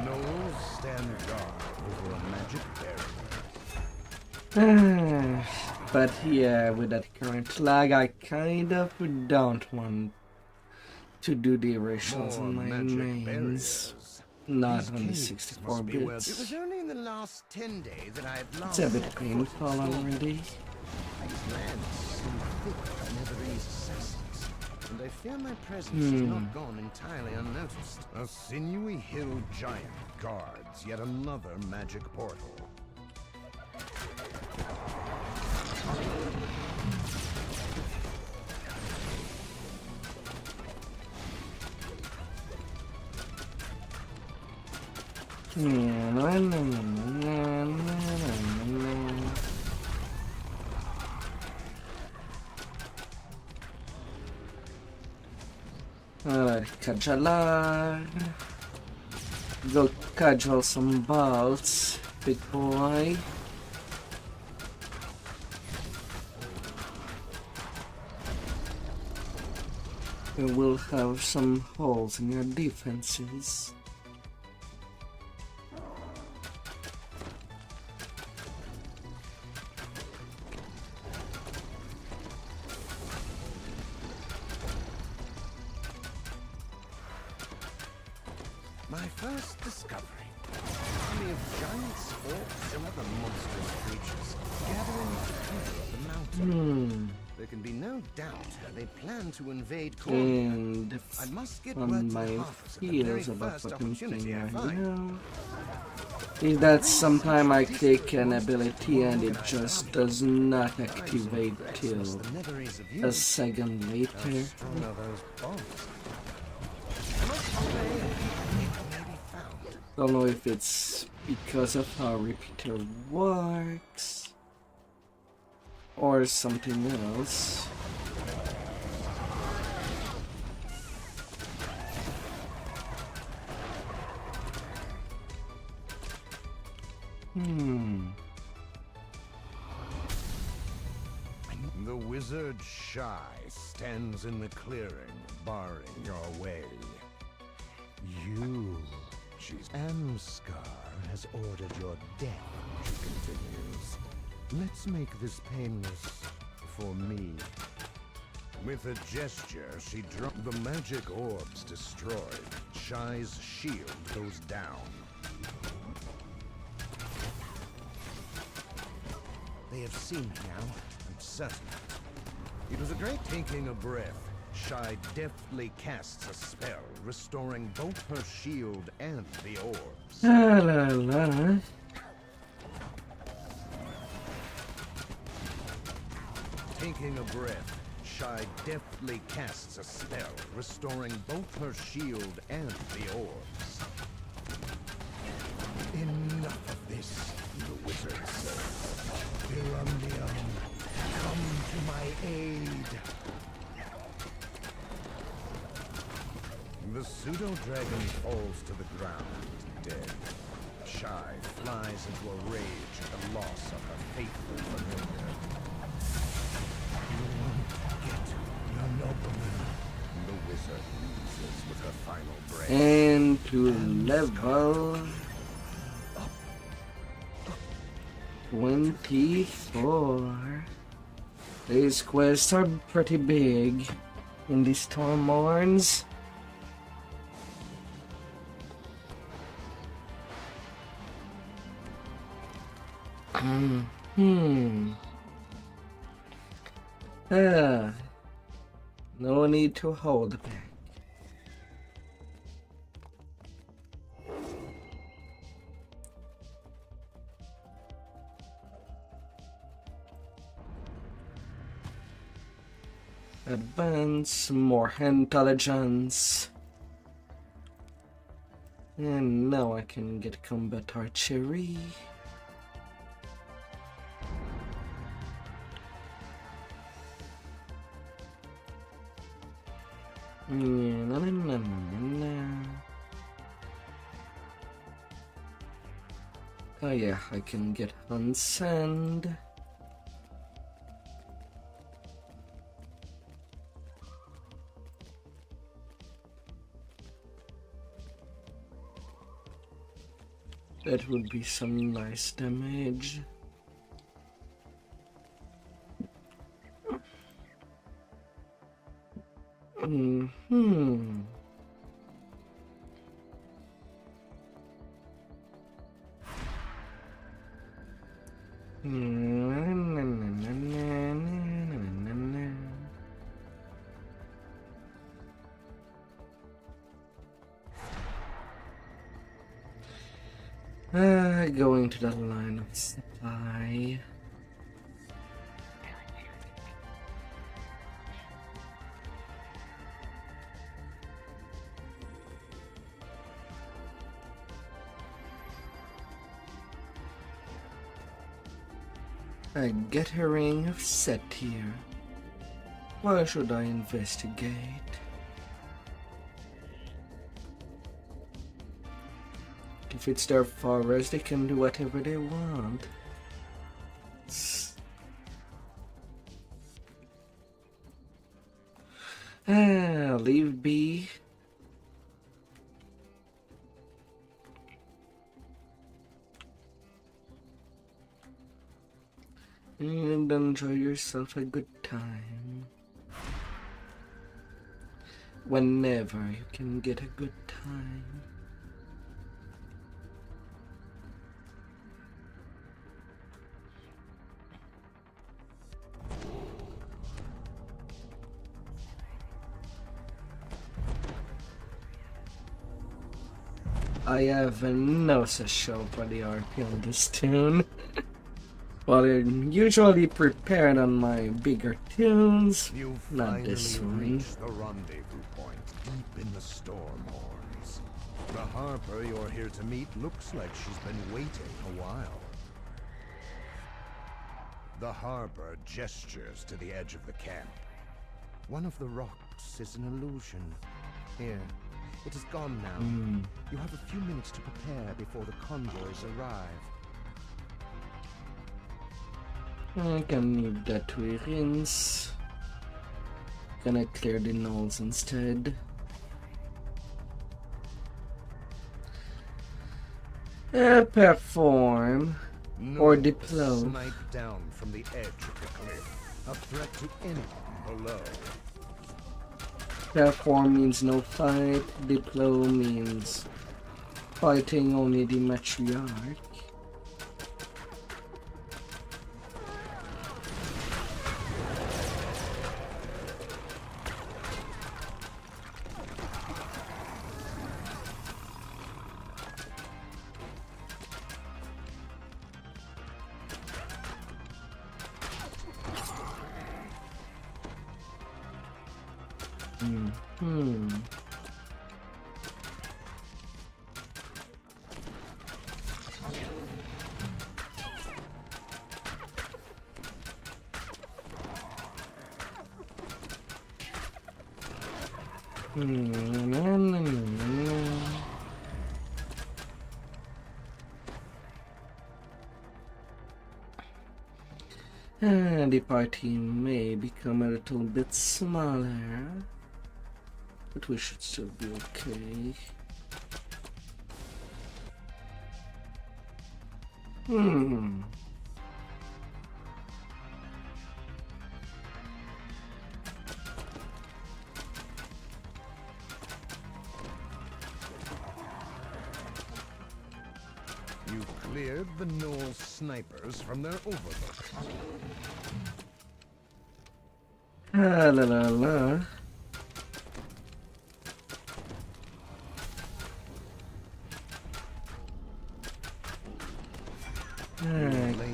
Gnolls stand guard over a magic barrier. But yeah, with that current lag, I kind of don't want to do the erasures on my mains. Not on the 64 bits. It was only in the last 10 days that I have It's lost a bit painful already. These lands seem thick with Netherese assassins, and I fear my presence has not gone entirely unnoticed. A sinewy hill giant guards yet another magic portal. Kajalar. Go cajole some balls, big boy. We will have some holes in your defenses. My first discovery. Army of giants, orcs, and other monstrous creatures gathering together on the mountain. There can be no doubt they plan to invade Cornwall. And I must get on word to my the Artificer at the very fears about first fucking opportunity thing I right find. now. Is that sometime I click an ability and it just does not activate till a second later. Don't know if it's because of how repeater works or something else. The wizard Shy stands in the clearing, barring your way. Amskar has ordered your death, she continues. Let's make this painless for me. With a gesture, she dropped the magic orbs destroyed. Shy's shield goes down. They have seen me now, I'm certain. It was a great taking a breath. Shy deftly casts a spell, restoring both her shield and the orbs. La la la. Taking a breath, Shy deftly casts a spell, restoring both her shield and the orbs. Enough of this, the wizard said. Irundium, come to my aid. The pseudo-dragon falls to the ground, dead. Shy flies into a rage at the loss of her faithful familiar. You won't get your nobleman. the wizard loses with her final breath. And to level 24. These quests are pretty big in these Stormorns. No need to hold back. Advance, more intelligence. And now I can get combat archery. Oh yeah, I can get unsend. That would be some nice damage. Going to the line of supply. A gathering of set here. Why should I investigate? If it's their forest, they can do whatever they want. Leave be. And enjoy yourself a good time. Whenever you can get a good time. I have no such show for the RP on this tune. Well, I'm usually prepared on my bigger tunes, not this one. Reached the rendezvous point deep in the Stormhorns. The Harper you're here to meet looks like she's been waiting a while. The Harper gestures to the edge of the camp. One of the rocks is an illusion. Here. It is gone now. You have a few minutes to prepare before the convoys arrive. I can leave that to rinse. Gonna clear the nulls instead. Perform or deploy. Snipe down from the edge of the cliff. A threat to anyone below. Perform means no fight, deploy means fighting only the matriarch. And the party may become a little bit smaller. But we should still be okay. You cleared the Gnoll snipers from their overlook. Ah, la la la.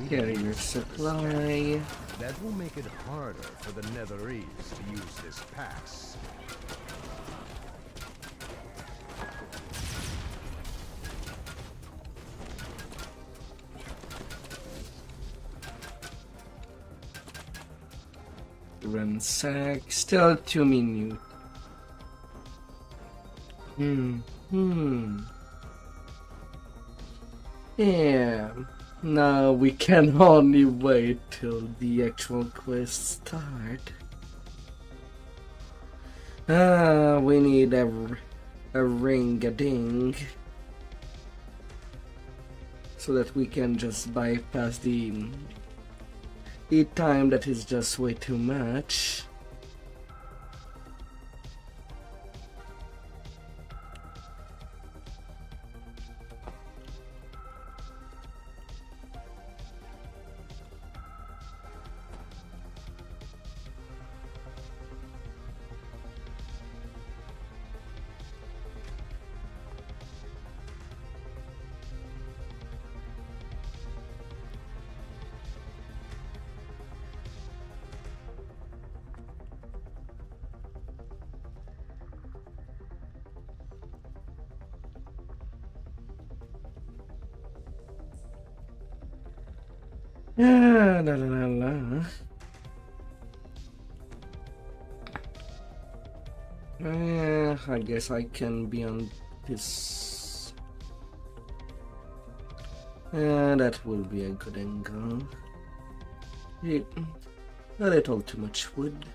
Carry your supply. That will make it harder for the Netherese to use this pass. Ransack. Still 2 minutes. Yeah. Now we can only wait till the actual quest start. We need a ring-a-ding so that we can just bypass the time that is just way too much. La la la la. I guess I can be on this. That will be a good angle. A little too much wood.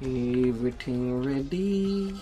Everything ready?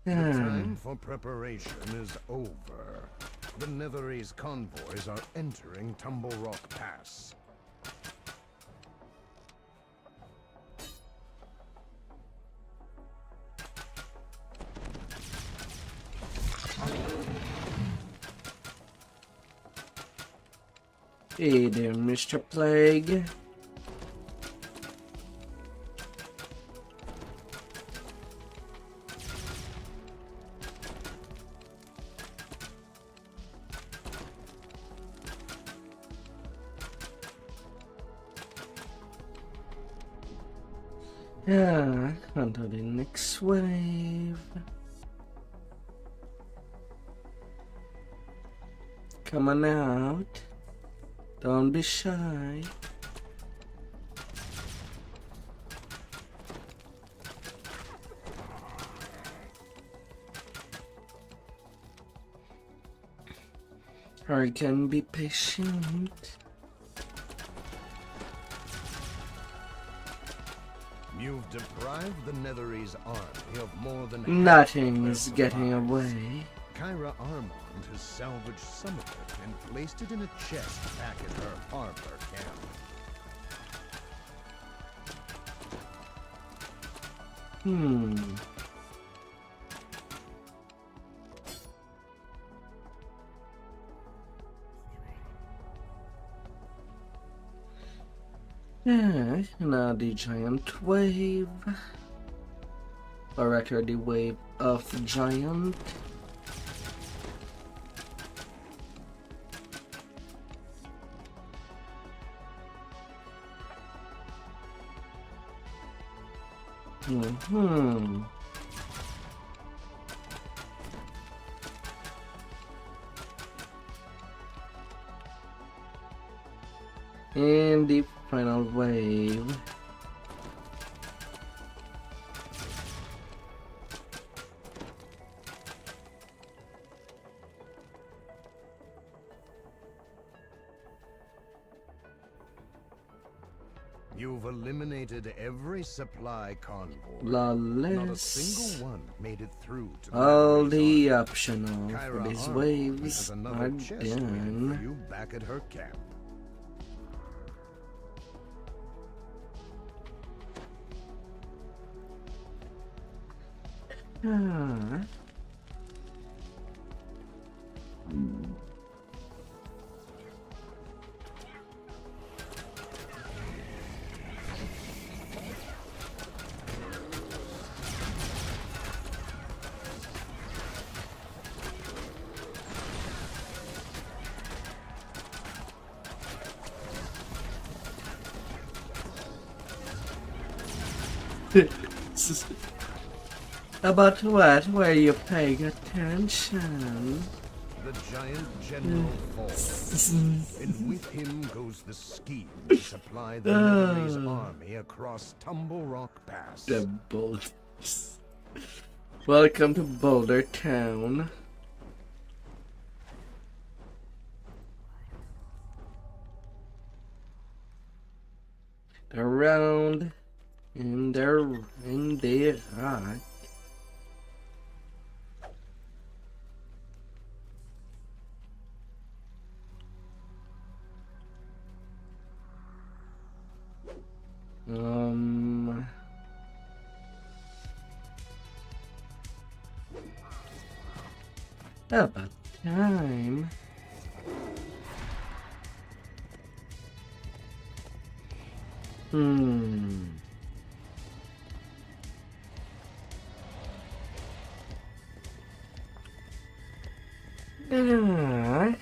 The time for preparation is over. The Netherese convoys are entering Tumble Rock Pass. Hey there, Mr. Plague. Yeah, on to the next wave. Come on out. Don't be shy. Or can be patient. You've deprived the Netherese army of more than Nothing is getting away. Kyra Armand has salvaged some of it and placed it in a chest back at her harbor camp. Now the giant wave. Or rather, the wave of the giant. And the final wave. You've eliminated every supply convoy. Lawless. Not a single one made it through to All Mallory's the army. optional for Kyra these Arnold waves has another are chest waiting done. for you back at her camp. Ah. About what? Were you paying attention? The giant general falls, and with him goes the scheme to supply the Mallory's army across Tumble Rock Pass. The boulders. Welcome to Boulder Town. Around in the rock. About time. Ah.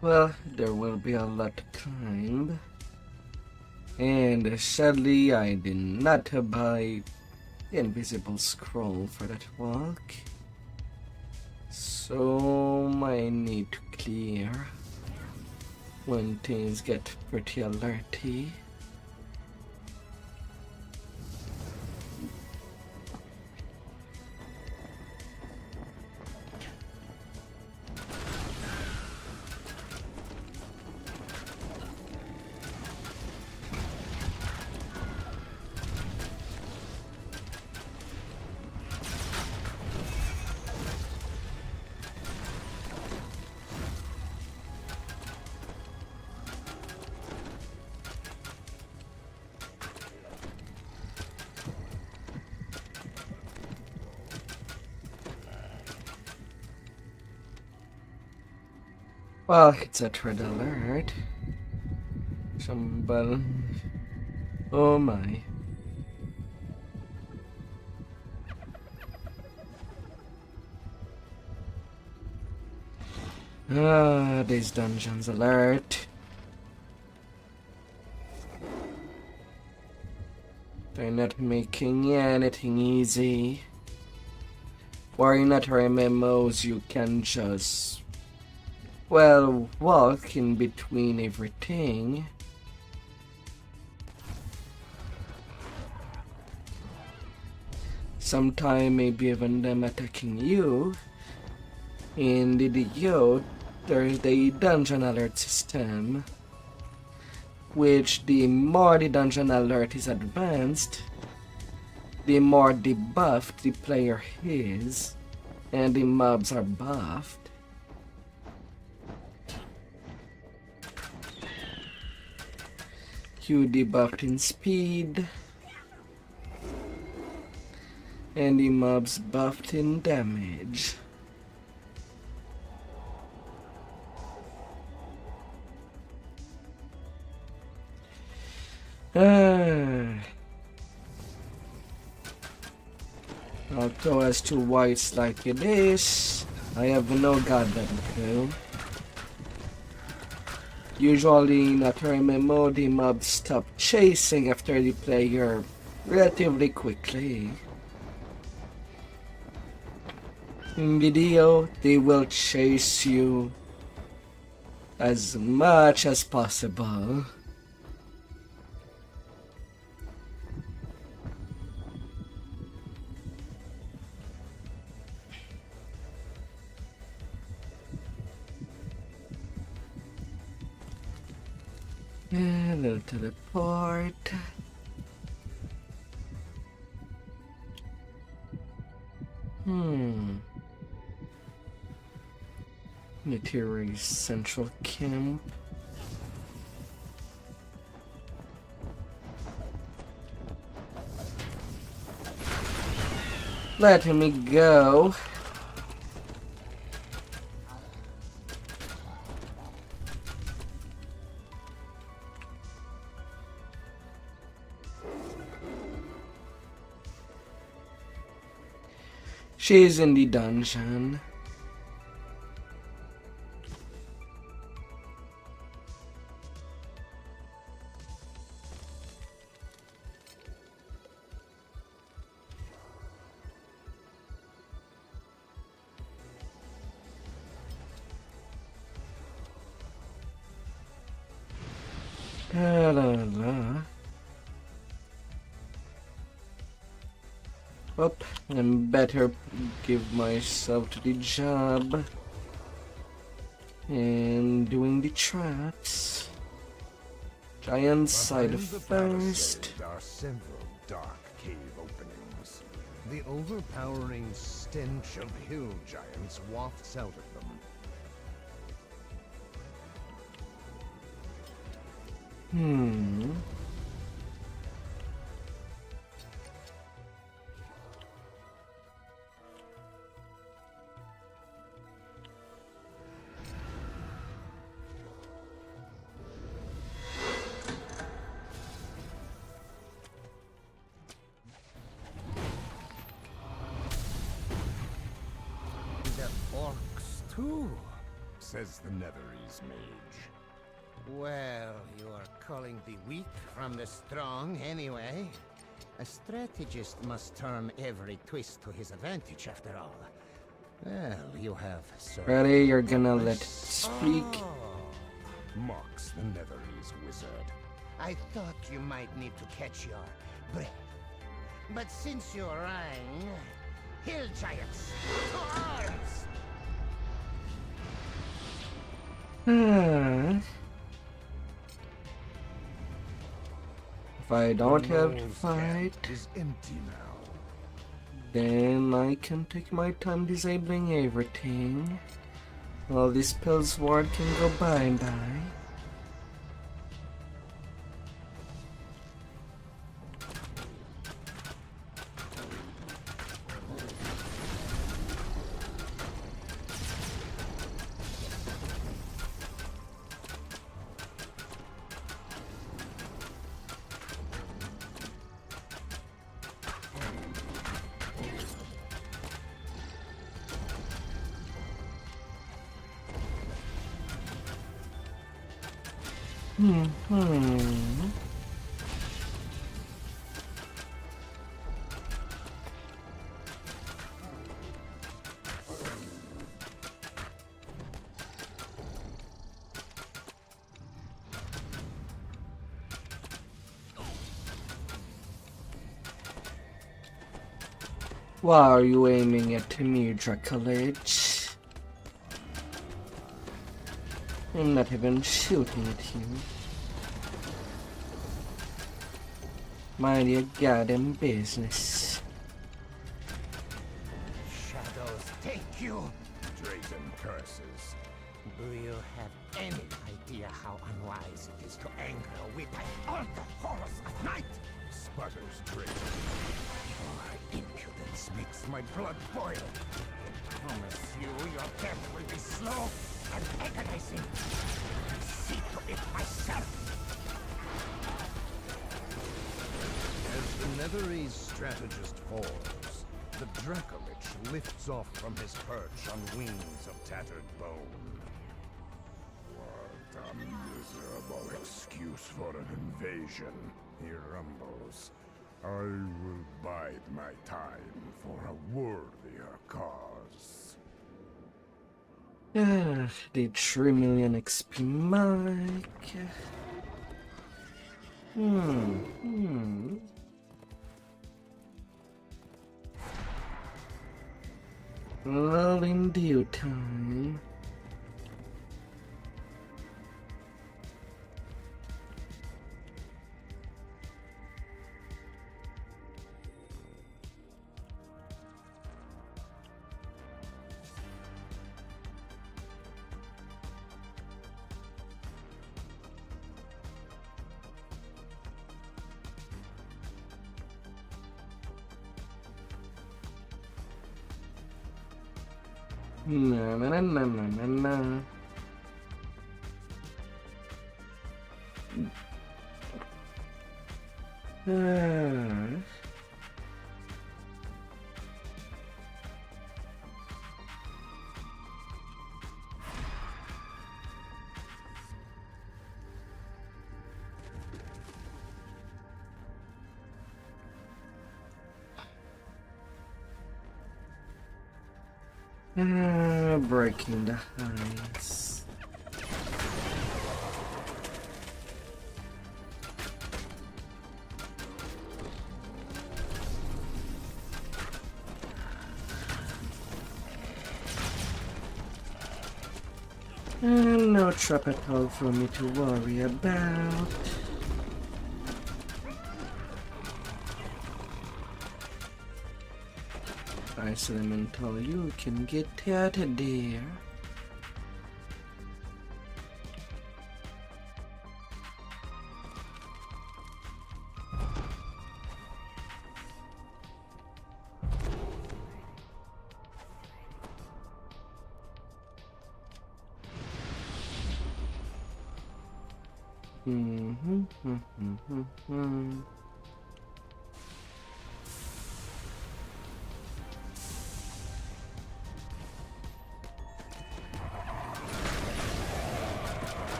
Well, there will be a lot to climb. And sadly, I did not buy the invisible scroll for that walk. So, I need to clear when things get pretty alerty. Well, it's a red alert. Somebody. Oh my. These dungeons alert. They're not making anything easy. Why not MMOs you can just, well, walk in between everything. Sometime maybe even them attacking you. In DDO, there's the dungeon alert system. which the more the dungeon alert is advanced, the more debuffed the player is, and the mobs are buffed. Q debuffed in speed, and the mobs buffed in damage. Although as to why it's like it is, I have no goddamn clue. Usually in a tournament mode, the mobs stop chasing after the player relatively quickly. In video, they will chase you as much as possible. A little teleport. Material Central Camp. Let me go. She's in the dungeon. La la la. Oh, I better give myself to the job and doing the traps. Giant side first. There are several dark cave openings. The overpowering stench of hill giants wafts out of them. Orcs too, says the Netherese mage. Well, you are calling the weak from the strong anyway. A strategist must turn every twist to his advantage after all. Well, you have Ready, you're gonna let it speak. Mocks the Netherese wizard. I thought you might need to catch your breath. But since you rang, hill giants, to arms! If I don't have to fight, Is empty now. then I can take my time disabling everything. While this spell's ward can go bye-bye. Why are you aiming at me, Dracolich? I'm not even shooting at you. Mind your goddamn business. Shadows take you. Drayton curses. Do you have any idea how unwise it is to anger a wit by all the horrors of night? Sputters Drayton. Your impudence makes my blood boil. I promise you, your death will be slow and agonizing. I'll see to it myself. As the Netherese strategist falls, the Dracolich lifts off from his perch on wings of tattered bone. What a miserable excuse for an invasion, he rumbles. I will bide my time for a worthier cause. The 3 million XP Mike. Well, in due time. Na na na na na na na. Breaking the ice. No trap at all for me to worry about. Ice Elemental, you can get out of there.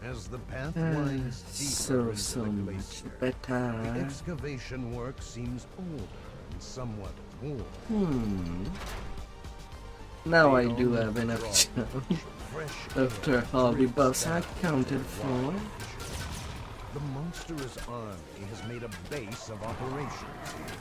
As the path winds deeper into so the much glacier, better. the excavation work seems older and somewhat worn. Now I do have enough chance. After all the buffs are accounted for. The monstrous army has made a base of operations here.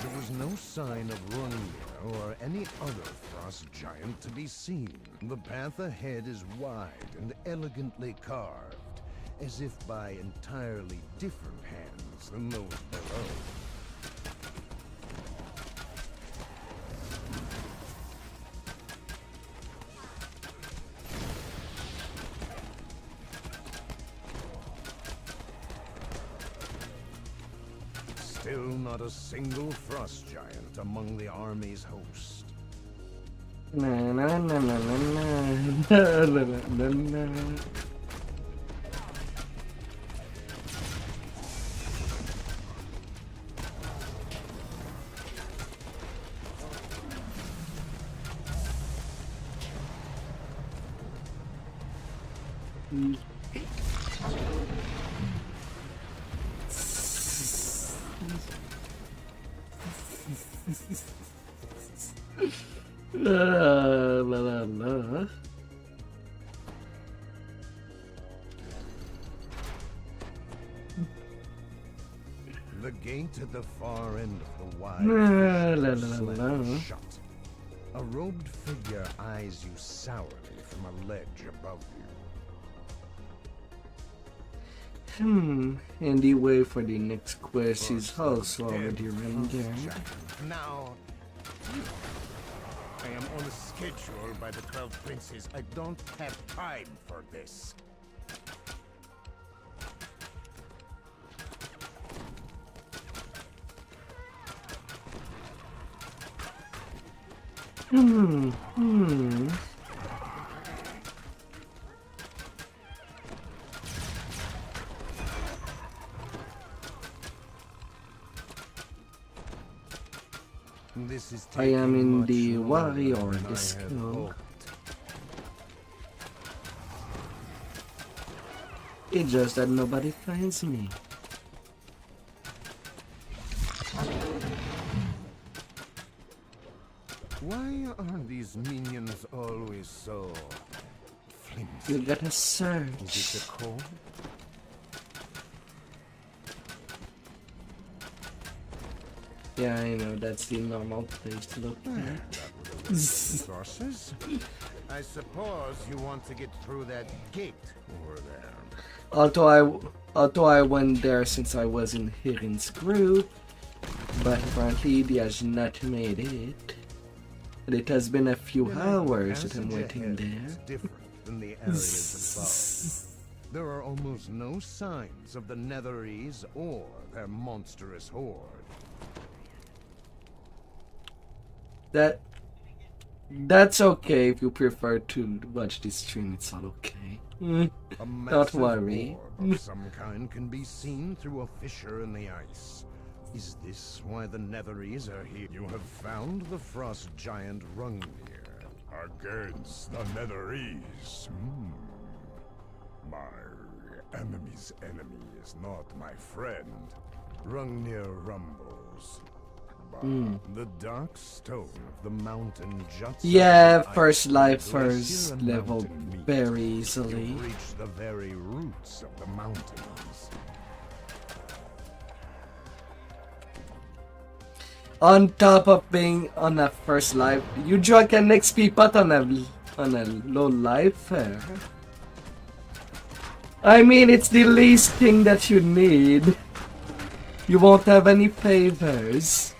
There was no sign of Rungia or any other frost giant to be seen. The path ahead is wide and elegantly carved, as if by entirely different hands than those below. Still not a single frost giant among the army's host. Na na na na na na na na na. La la la. The gate at the far end of the wide La la fissure la slams la. shut. A robed figure eyes you sourly from a ledge above you. And the way for the next quest is First, also dead already rendered. Now, I am on a schedule by the 12 princes. I don't have time for this. This is I am taking in much the longer warrior than I had disco. hoped. It's just that nobody finds me. Why are these minions always so flimsy? You gotta Is search. it a cold? Yeah, I know, that's the normal place to look at. Resources? I suppose you want to get through that gate over there. Although I went there since I was in Hirin's group, but apparently he has not made it. And it has been a few hours that I'm waiting there. It's different than the areas above. There are almost no signs of the Netherese or their monstrous horde. That's okay if you prefer to watch this stream. It's all okay. A Don't massive worry. orb of some kind can be seen through a fissure in the ice. Is this why the Netherese are here? You have found the frost giant Rungnir. Against the Netherese. My enemy's enemy is not my friend. Rungnir rumbles. The dark stone of the mountain juts Yeah, out of the first ice life, where glacier first and level mountain meet. very You easily. reach the very roots of the mountains. On top of being on a first life, you drag an XP pot on a low life. I mean, it's the least thing that you need. You won't have any favors.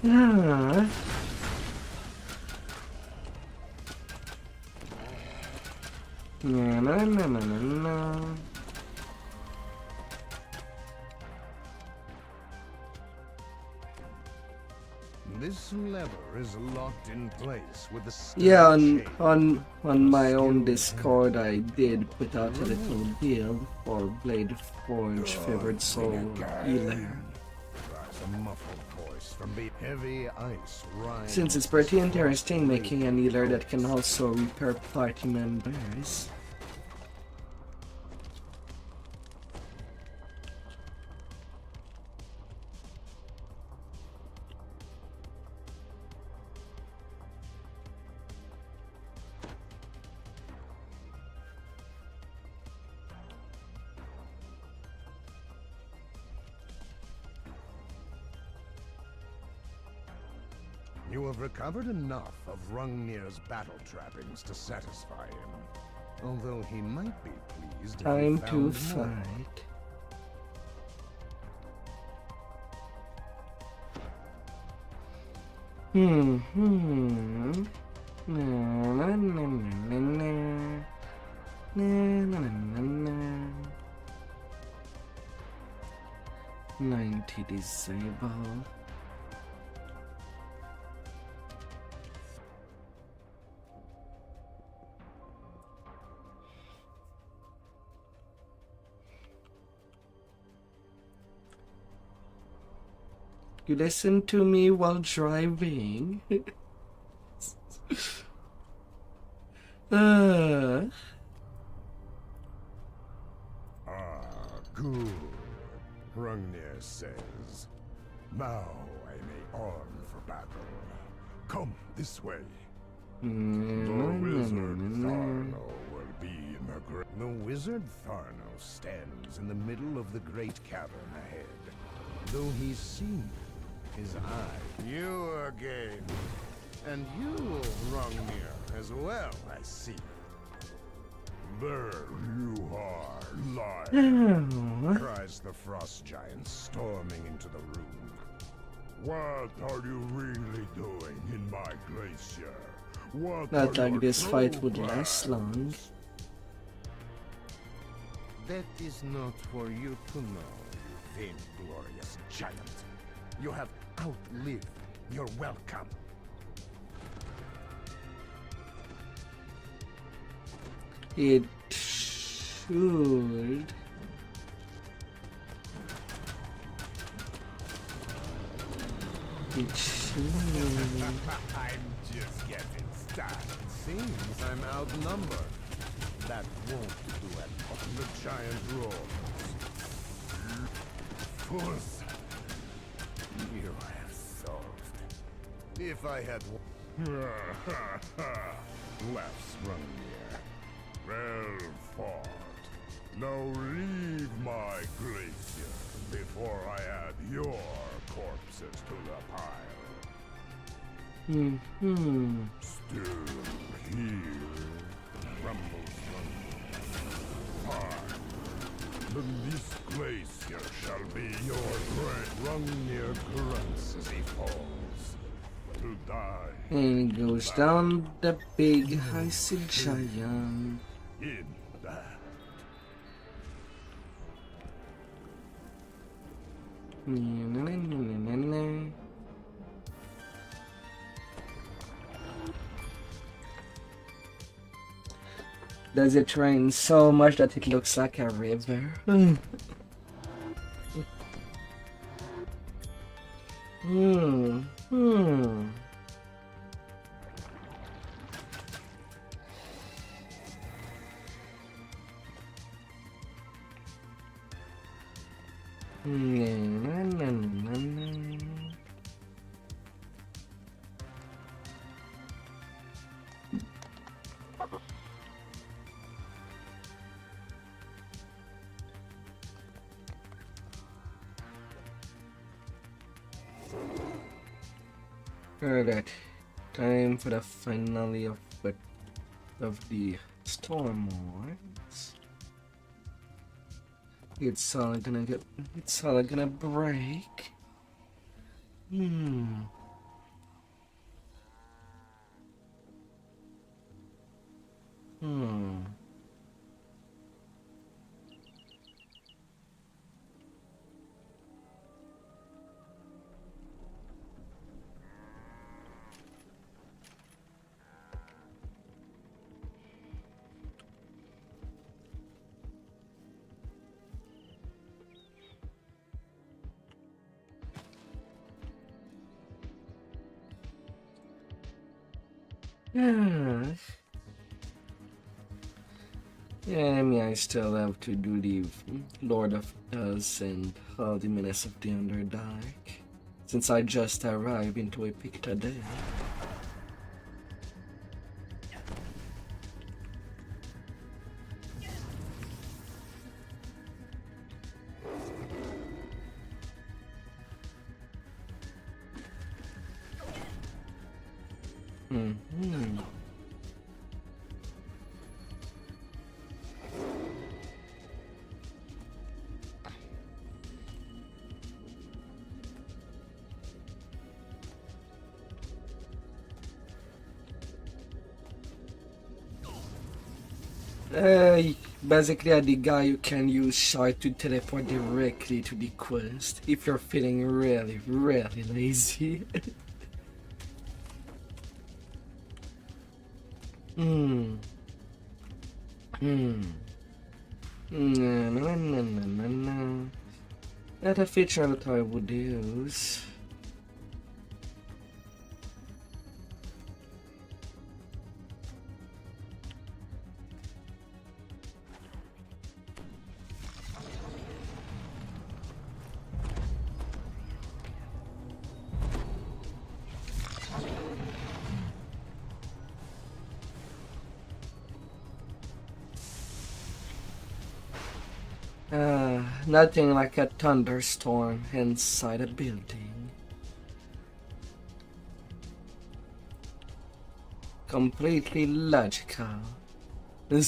Ah. Na na na na na na. This lever is locked in place with the Yeah, stone on chain. my own Discord, I did put out a little build for Blade Forge Favored Soul Healer. Cries a muffled voice from the heavy ice rises. Since it's pretty interesting making an healer that can also repair party members. You have recovered enough of Rungnir's battle trappings to satisfy him. Although he might be pleased if Time he to found more. fight. Na na na na na na. Na na na na na. 90 disable. You listen to me while driving. Ah, good. Hrungnir says. Now I may arm for battle. Come this way. The wizard Tharno will be in the great. The wizard Tharno stands in the middle of the great cavern ahead. Though he's seen his eye. You again. And you, Hrungnir, as well, I see. There you are, lying, cries the frost giant, storming into the room. What are you really doing in my glacier? What Not are like your this fight would true last long. plans? That is not for you to know, vainglorious giant. You have outlived your welcome. It should. It should. I'm just getting started. Seems I'm outnumbered. That won't do it. The giant roars. Puss. You have solved. If I had laughs Hrungnir. Well fought. Now leave my glacier before I add your corpses to the pile. Still here, rumbles Hrungnir. Then this glacier shall be your grave. Hrungnir grunts as he falls. To die. And goes down the big icy giant. In that. Does it rain so much that it looks like a river? Alright, time for the finale of the storm wars. It's all gonna break. Yeah, I mean, I still have to do the Lord of Us and all the Menace of the Underdark, since I just arrived into Epic today. Basically, the guy you can use Shard to teleport directly to the quest if you're feeling really, really lazy. Not a feature that I would use. Nothing like a thunderstorm inside a building. Completely logical. There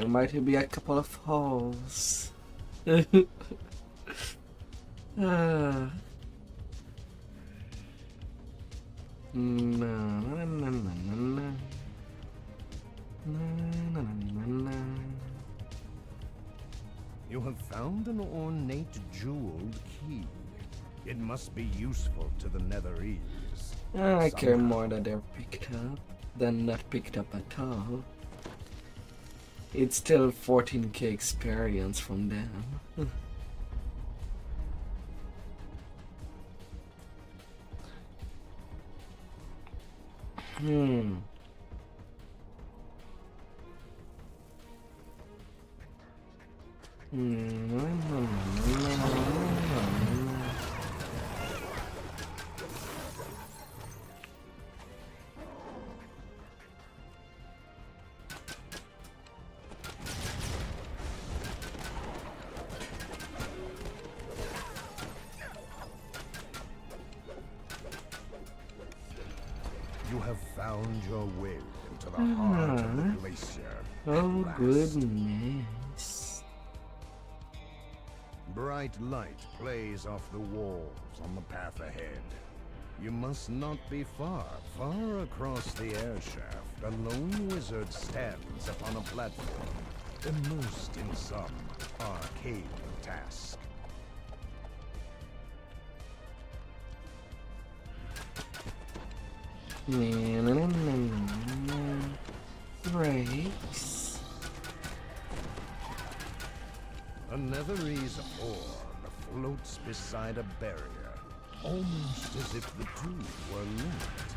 might be a couple of holes. You have found an ornate jeweled key. It must be useful to the Netherese. I care more that they're picked up than not picked up at all. It's still 14k experience from them. You have found your way into the heart of the glacier. Oh goodness. Bright light plays off the walls on the path ahead. You must not be far across the air shaft. A lone wizard stands upon a platform, immersed in some arcane task. Breaks. A Netherese orb floats beside a barrier, almost as if the two were linked.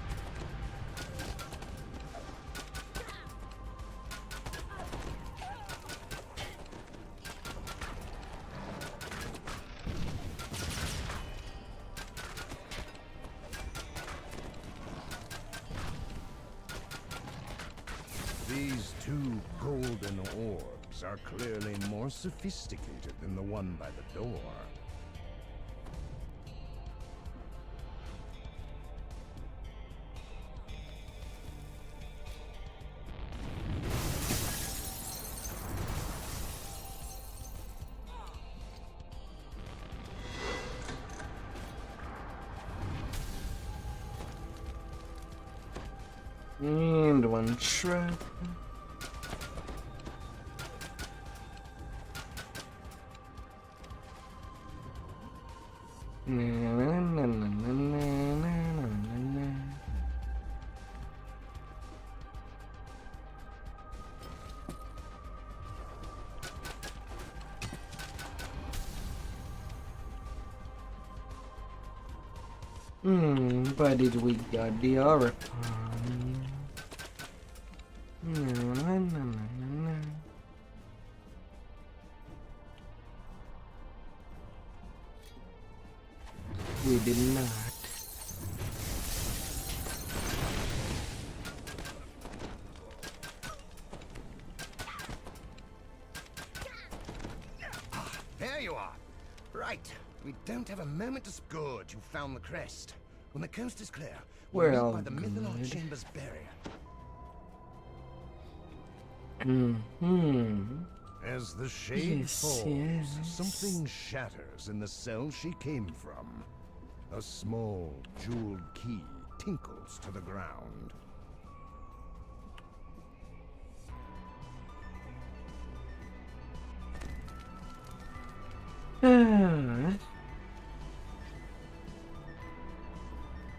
These two golden orbs are clearly more sophisticated than the one by the door. And one trap. But did we got the aura? We did not. There you are. Right. We don't have a moment to good. You found the crest. When the coast is clear, we'll Well, meet by the Mythallar good. Chamber's barrier. As the shade Yes, falls, yes. something shatters in the cell she came from. A small jeweled key tinkles to the ground.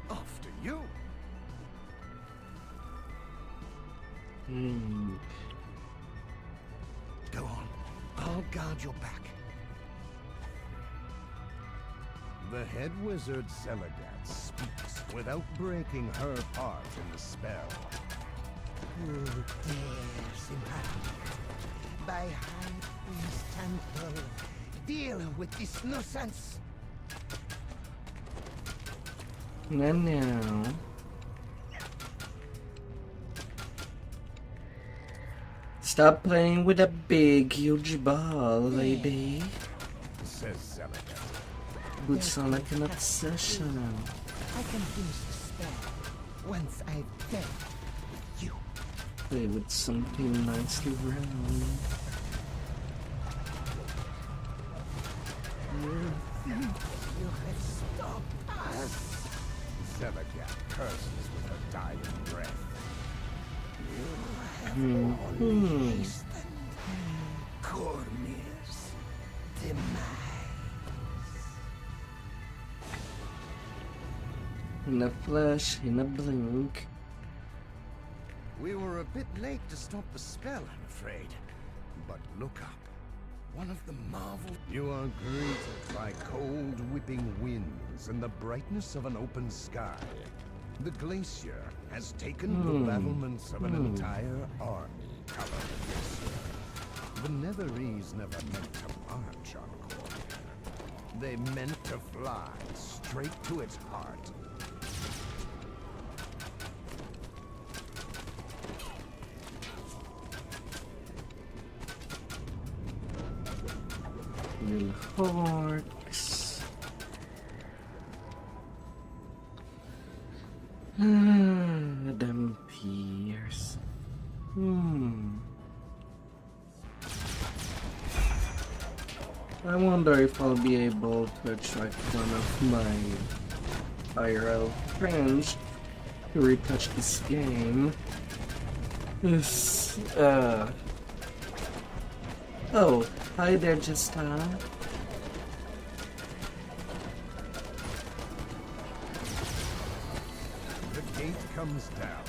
After you. Go on. I'll guard your back. The head wizard Celagat speaks without breaking her part in the spell. Who dares inhabit by High Priest Temple? Deal with this nuisance. No. Stop playing with a big, huge ball, baby. Says Seneca. Would sound like an obsession. I can finish the spell once I've dealt with you. Play with something nicely round. You have stopped us. Seneca curses with her dying breath. Cormyr's demise. In a flash, in a blink. We were a bit late to stop the spell, I'm afraid. But look up. One of the marvels. You are greeted by cold, whipping winds and the brightness of an open sky. The glacier has taken the battlements of an entire army covered the glacier. The Netherese never meant to march on Cormyr. They meant to fly straight to its heart. Little horks. Them peers. I wonder if I'll be able to attract one of my IRL friends to retouch this game. This, Oh, hi there, Jesta. The gate comes down.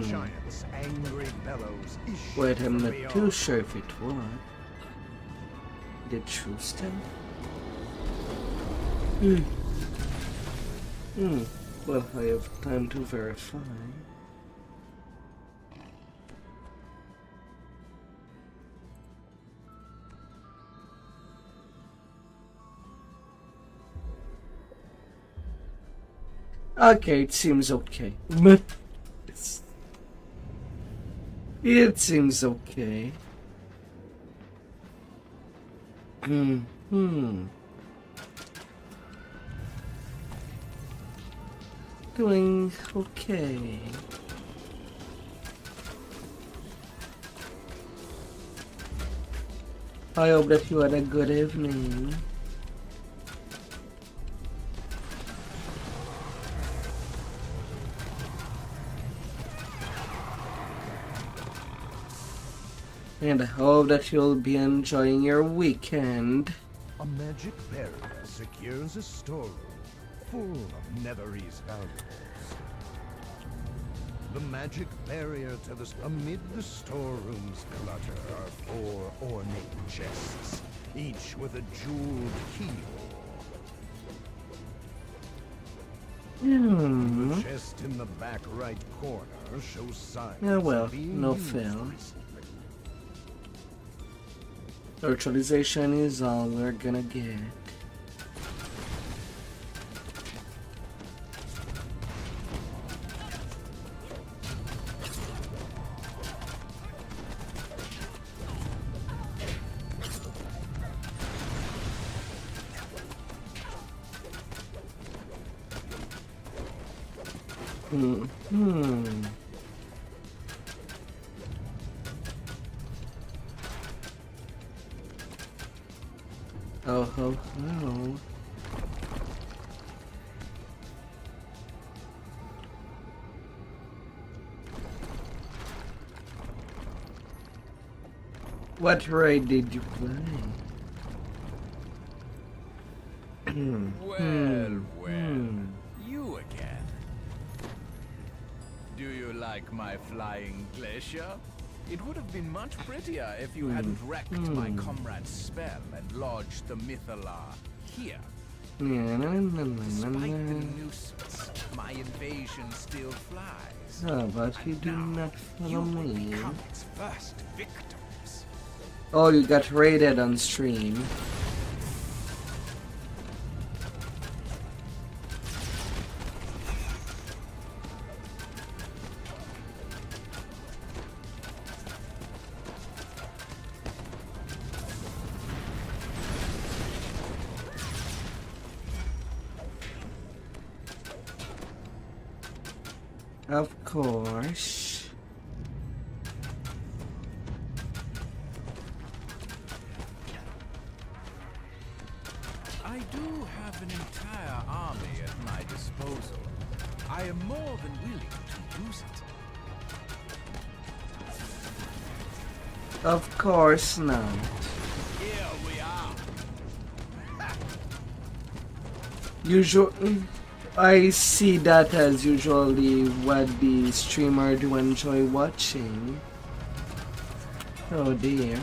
Giant's angry bellows issue. Wait, I'm from not beyond. too sure if it was. Did it choose them? Well, I have time to verify. Okay, it seems okay. It seems okay. Doing okay. I hope that you had a good evening. And I hope that you'll be enjoying your weekend. A magic barrier secures a storeroom full of Netherese valuables. The magic barrier to the... Amid the storeroom's clutter are 4 ornate chests, each with a jeweled keyhole. The chest in the back right corner shows signs Oh well, of being no used fail. recently. Virtualization is all we're gonna get. Oh ho ho. What raid did you play? You again. Do you like my flying glacier? It would have been much prettier if you hadn't wrecked my comrade's spell and lodged the Mythala here. Despite the nuisance, my invasion still flies. How about you do not follow You will me? become its first victims. Oh, you got raided on stream. Of course. I do have an entire army at my disposal. I am more than willing to use it. Of course not. Here we are. Usually, I see that as usually what the streamer do enjoy watching. Oh dear.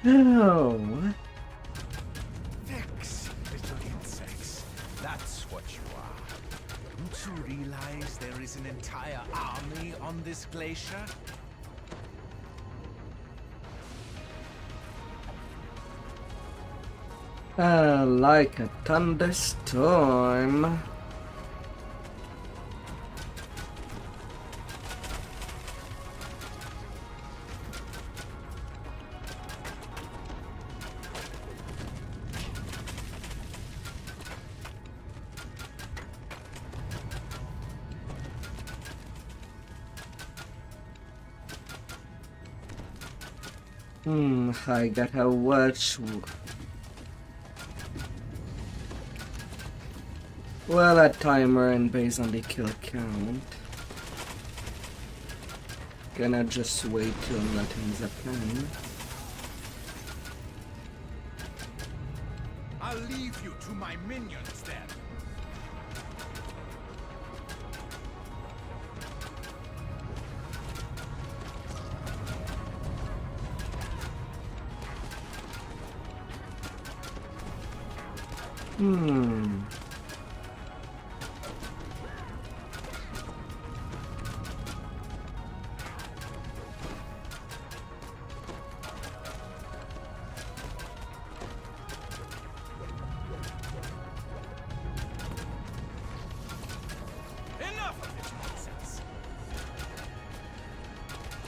Oh. Vex, little insects. That's what you are. Don't you realize there is an entire army on this glacier? Like a thunderstorm. I gotta watch. Well, a timer and based on the kill count. Gonna just wait till nothing's a plan. I'll leave you to my minions then.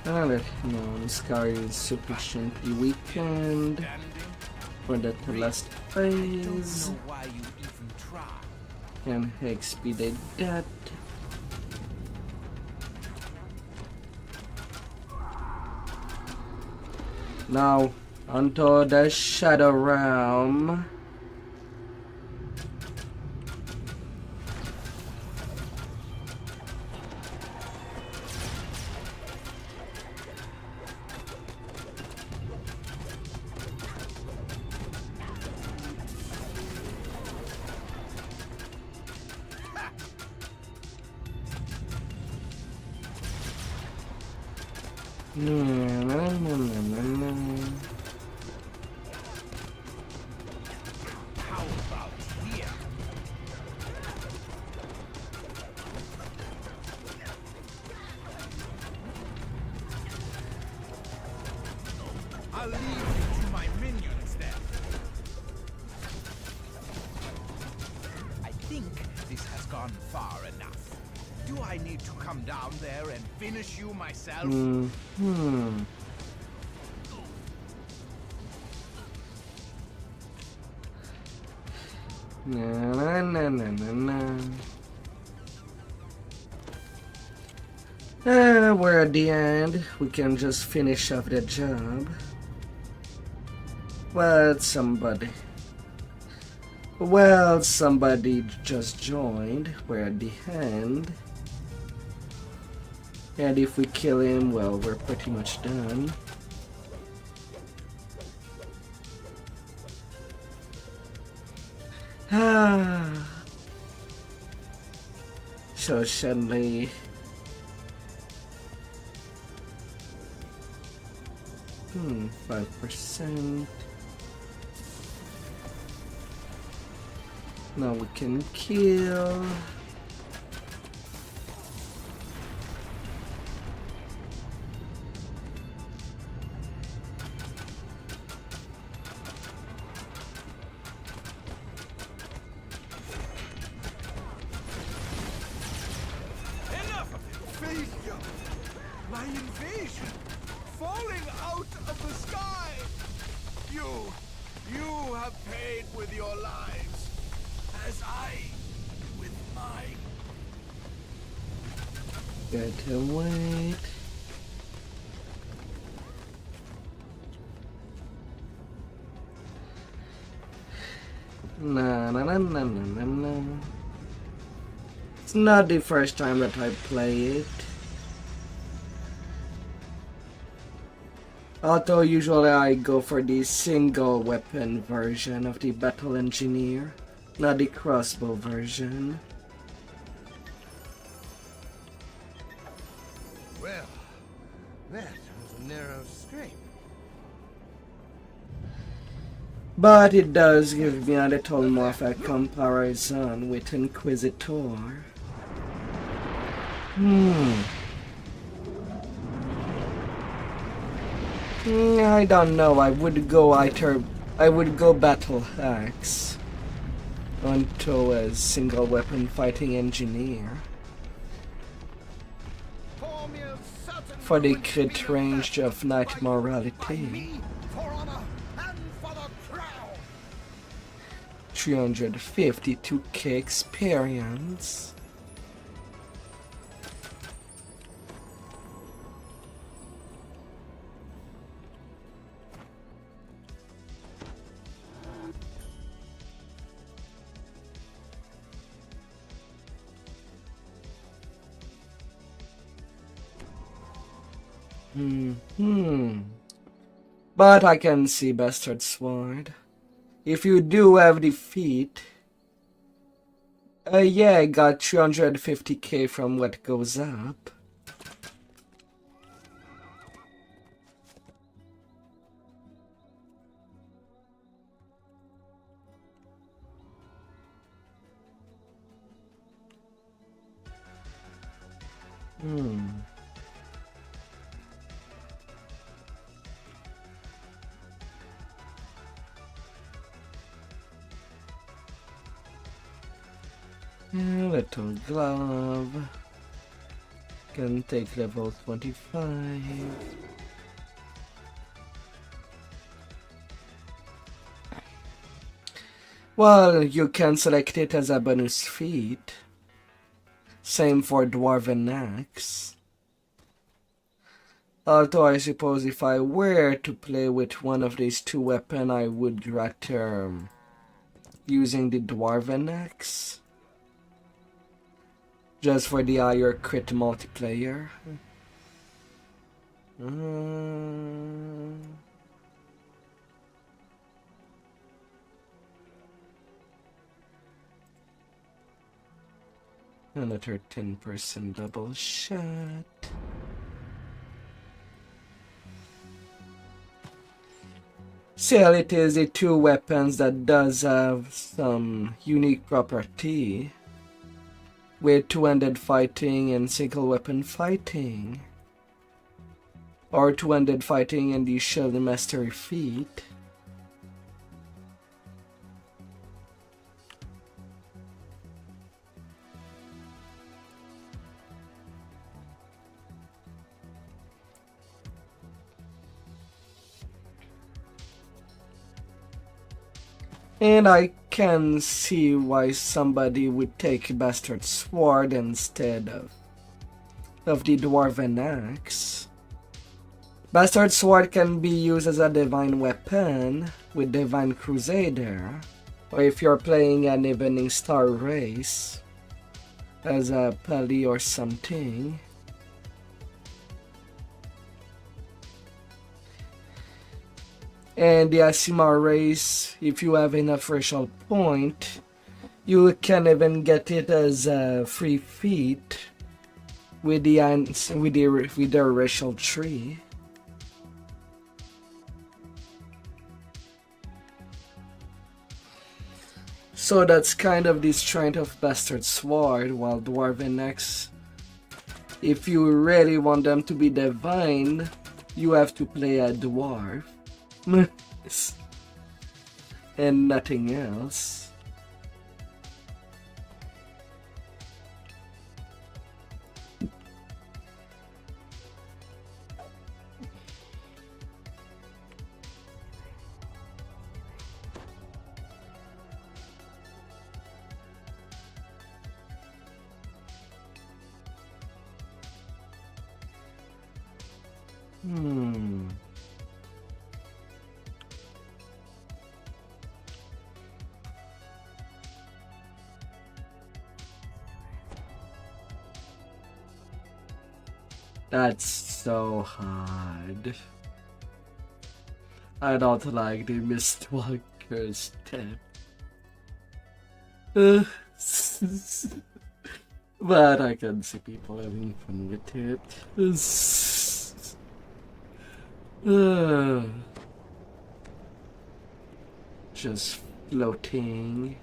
Let him know this guy is sufficiently weakened for the last phase. Why you even try? Can expedite that. Now, onto the Shadow Realm. How about here? I'll leave you to my minions then. I think this has gone far enough. Do I need to come down there and finish you myself? We're at the end. We can just finish off the job. Well, somebody just joined. We're at the end. And if we kill him, well, we're pretty much done. So suddenly 5%. Now we can kill. invasion, falling out of the sky. You have paid with your lives, as I with mine. Gotta wait. No. It's not the first time that I play it. Although usually I go for the single weapon version of the Battle Engineer, not the crossbow version. Well, that was a narrow escape. But it does give me a little more of a comparison with Inquisitor. I don't know. I would go battle axe onto a single weapon fighting engineer for the crit range of Night Morality. 352k experience. But I can see Bastard Sword. If you do have the feat, yeah, I got 350k from what goes up. Little glove. Can take level 25. Well, you can select it as a bonus feat. Same for Dwarven Axe. Although I suppose if I were to play with one of these two weapons, I would rather using the Dwarven Axe. Just for the higher crit multiplayer. Another 10% double shot. Still, it is the two weapons that does have some unique property. With two-handed fighting and single weapon fighting. Or two-handed fighting and the Shield Mastery feat. And I can see why somebody would take Bastard Sword instead of the Dwarven Axe. Bastard Sword can be used as a divine weapon with Divine Crusader, or if you're playing an Evening Star race as a Pally or something. And the Asima race, if you have enough racial point, you can even get it as a free feat with the racial tree. So that's kind of the strength of Bastard Sword, while Dwarven Axe, if you really want them to be divine, you have to play a dwarf. And nothing else. Hmm. That's so hard. I don't like the Mistwalker's step. But I can see people having fun with it. Just floating.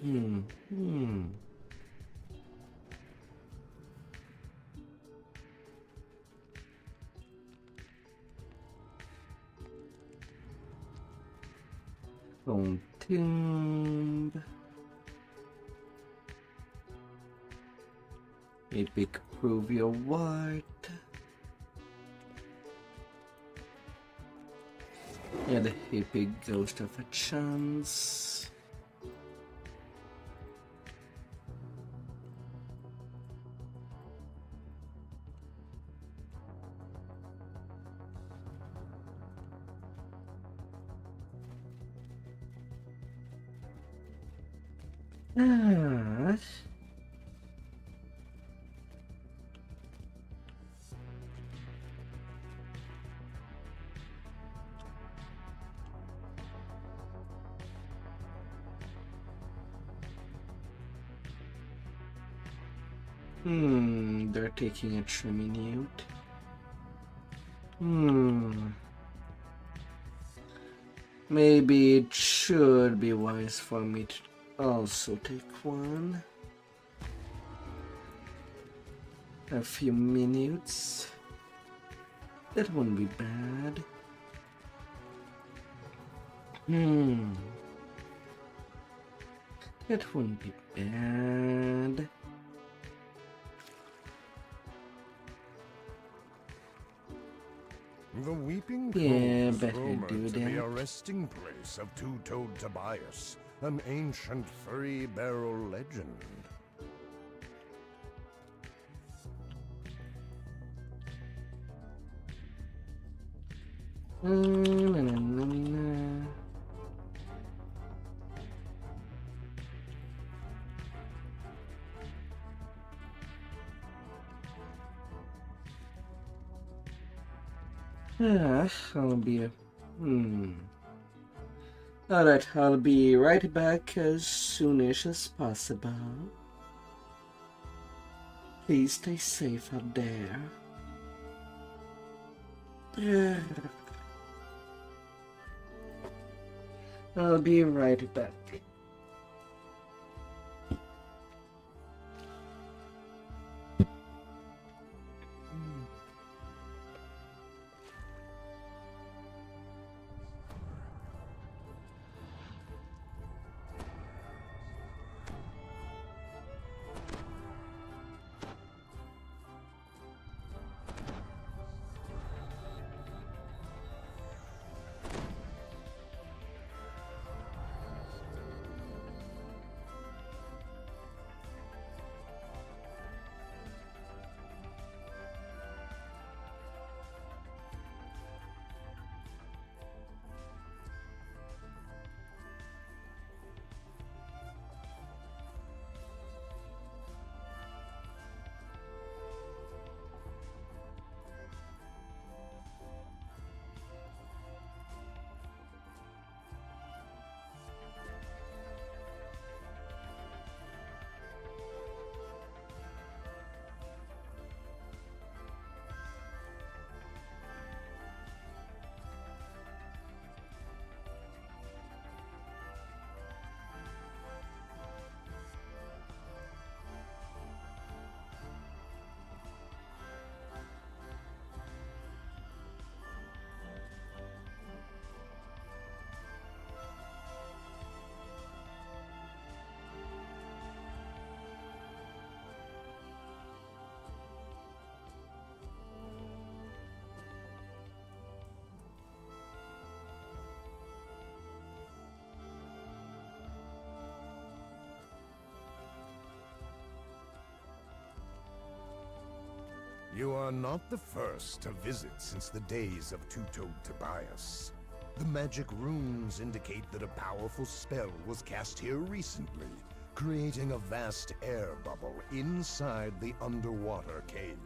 Hmm. Tomb. Epic, prove your worth. Yeah, the Epic Ghost of a Chance. They're taking a 3 minute. Maybe it should be wise for me to also take one. A few minutes. That won't be bad. That won't be bad. The Weeping Yeah, Cove is better rumored do to be that. a resting place of two-toed Tobias, an ancient furry barrel legend. I'll be Alright, I'll be right back as soonish as possible. Please stay safe out there. I'll be right back. You are not the first to visit since the days of Two-Toed Tobias. The magic runes indicate that a powerful spell was cast here recently, creating a vast air bubble inside the underwater cave.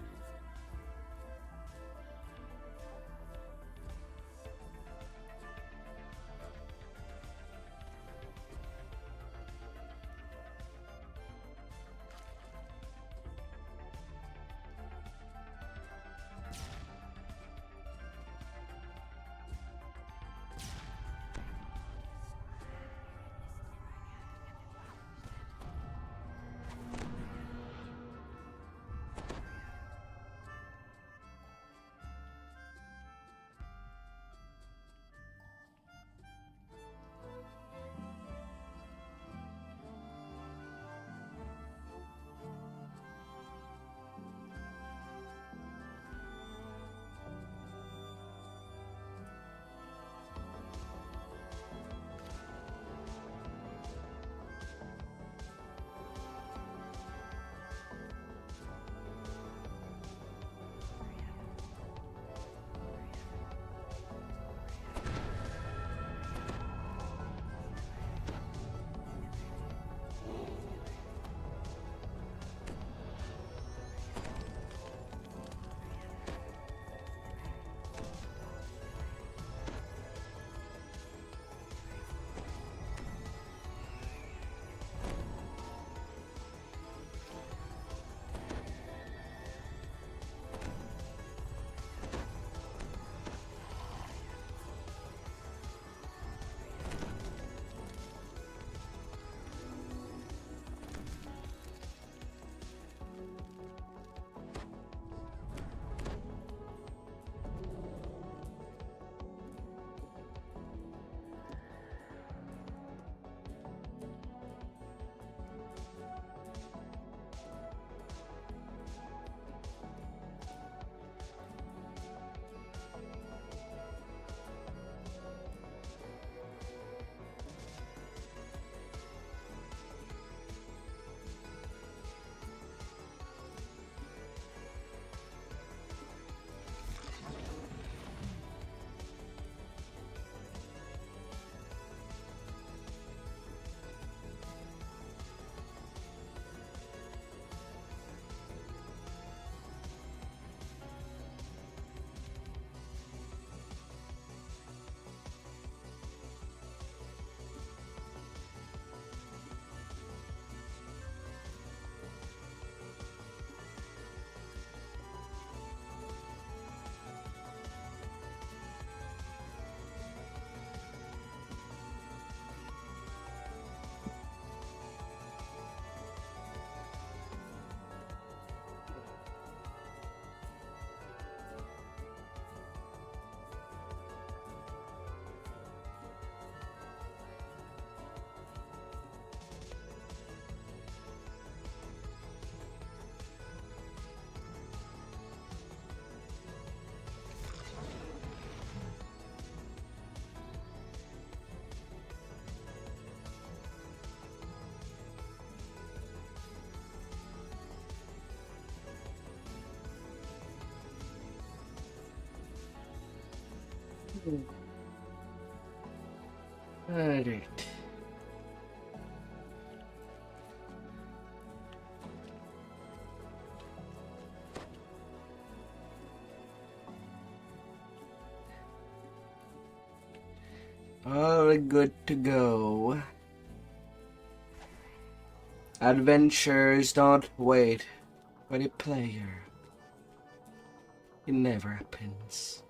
Alright. All good to go. Adventures don't wait for the player. It never happens.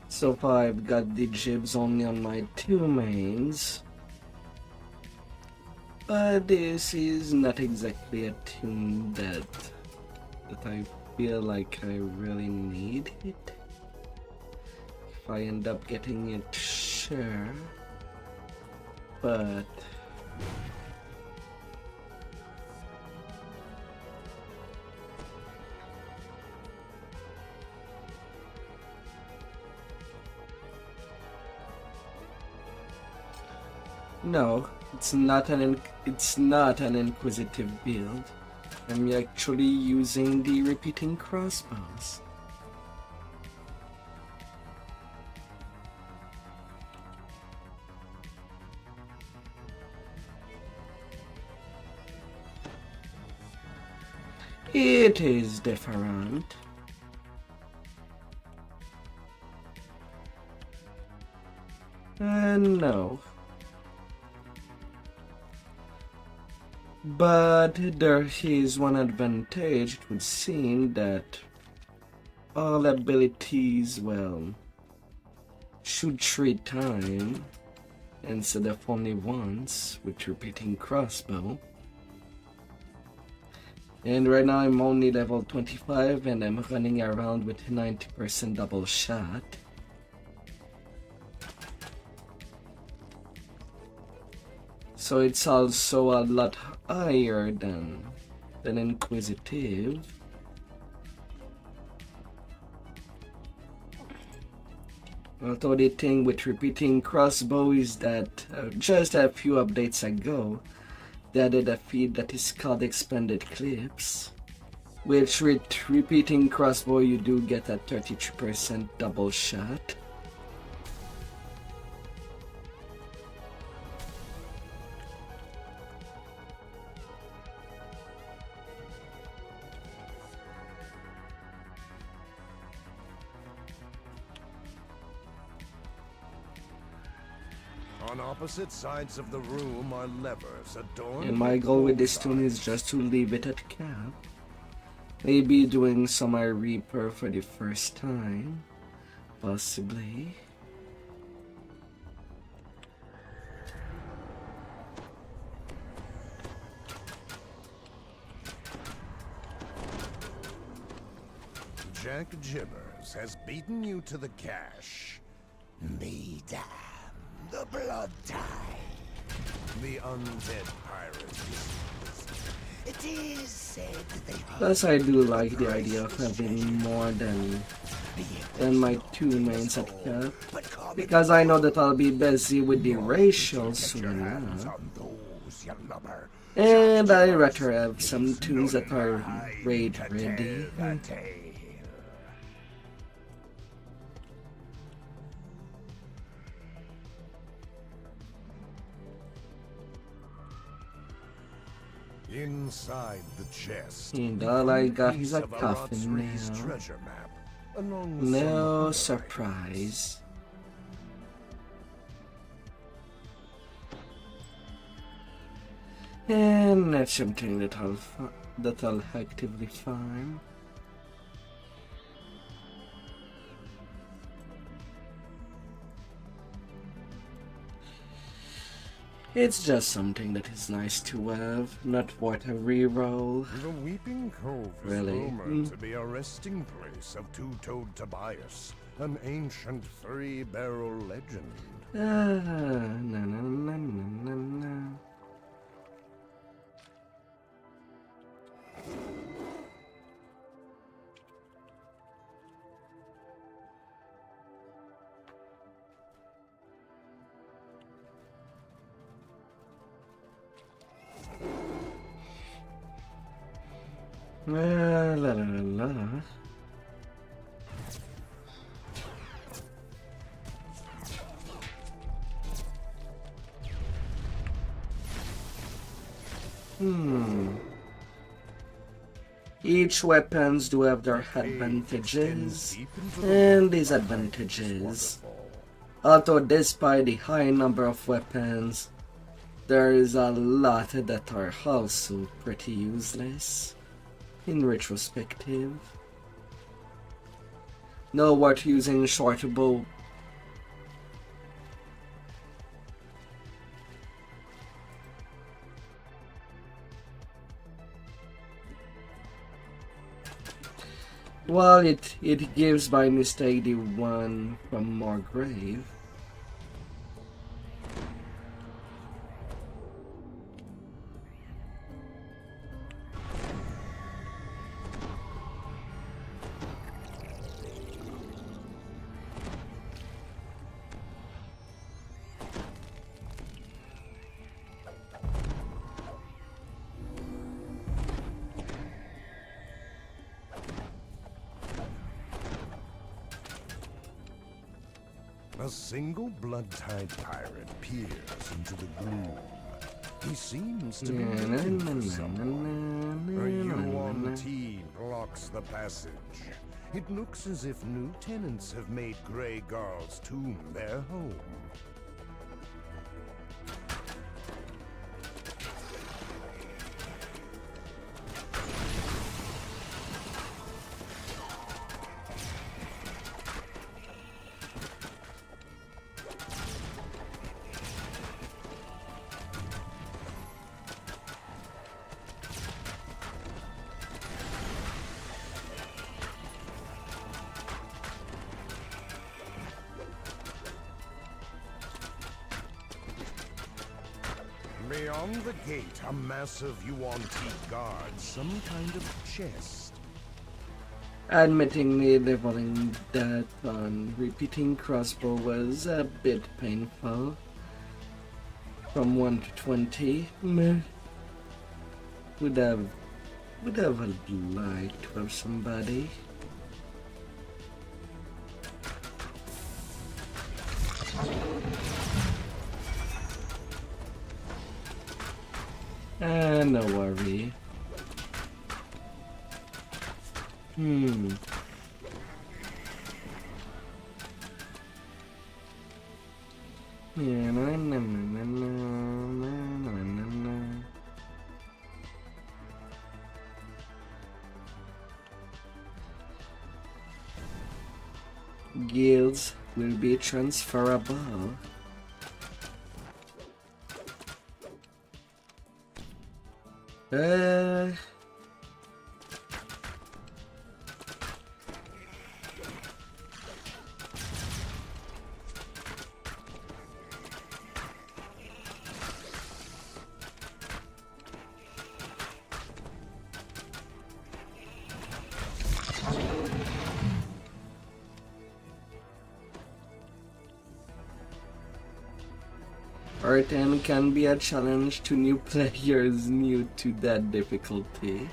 So far I've got the jibs only on my two mains. But this is not exactly a tune that I feel like I really need it. If I end up getting it, sure. But no, it's not an inquisitive build. I'm actually using the repeating crossbows. It is different. No. But there is one advantage. It would seem that all abilities, well, should 3 times instead of only once with repeating crossbow. And right now I'm only level 25 and I'm running around with 90% double shot. So it's also a lot higher than inquisitive. Although the thing with repeating crossbow is that just a few updates ago they added a feed that is called expanded clips, which with repeating crossbow you do get a 33% double shot. On opposite sides of the room are levers adorned. And my goal with this tune is just to leave it at cap. Maybe doing some Reaper for the first time. Possibly. Jack Jibbers has beaten you to the cache. Be damned. The blood tide. The undead pirate. It is said that they Plus I do like the idea of having more than my 2 mains at cap. Because I know that I'll be busy with the racial soon enough. And I rather have some tunes that are raid ready. Inside the chest. And all I got is a piece of coffin Aratri's now. treasure map, along with some No other surprise. And that's something that I'll actively farm. It's just something that is nice to have, not worth a reroll. The Weeping Cove is Really? rumored to be a resting place of Two-Toed Tobias, an ancient 3-barrel legend. Na. La la la la. Each weapons do have their advantages and disadvantages. Although despite the high number of weapons, there is a lot that are also pretty useless in retrospective. Know what using short bow. Well, it gives by mistake the one from Margrave. A single blood-tide pirate peers into the gloom. He seems to be looking for someone. A yuan-ti blocks the passage. It looks as if new tenants have made Grey Garl's tomb their home. Beyond the gate, a massive yuan-ti guards some kind of chest. Admittingly, leveling that on repeating crossbow was a bit painful. From 1 to 20, meh. Would have liked to have somebody. No worry. Guilds will be transferable. Art can be a challenge to new players new to that difficulty.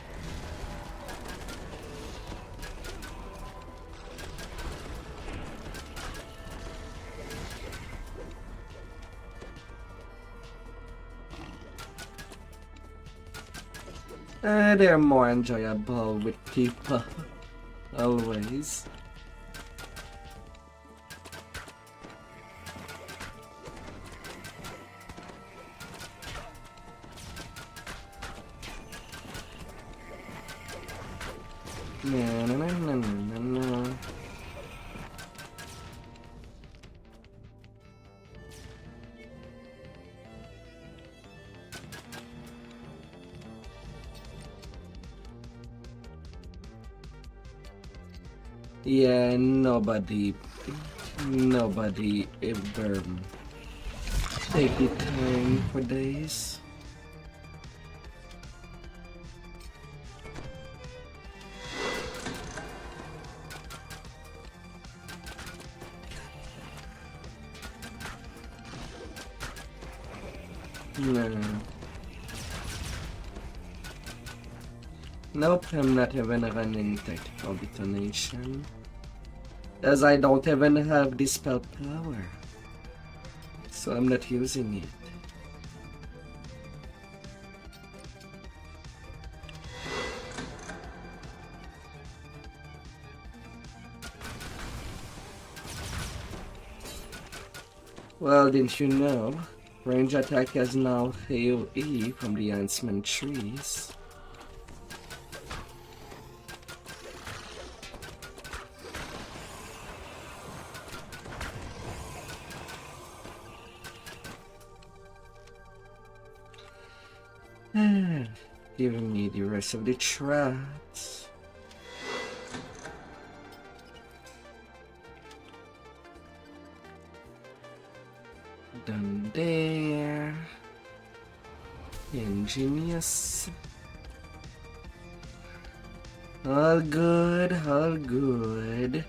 They're more enjoyable with people, always. No. Yeah, nobody ever take the time for this. No. Nope, I'm not even running tactical detonation, as I don't even have the spell power, so I'm not using it. Well, didn't you know? Range attack has now AoE from the enhancement trees. Giving me the rest of the traps. done there. Ingenious. All good, all good.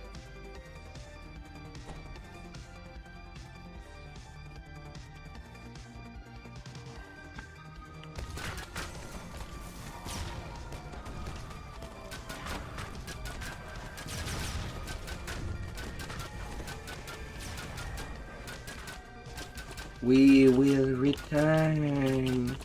We will return.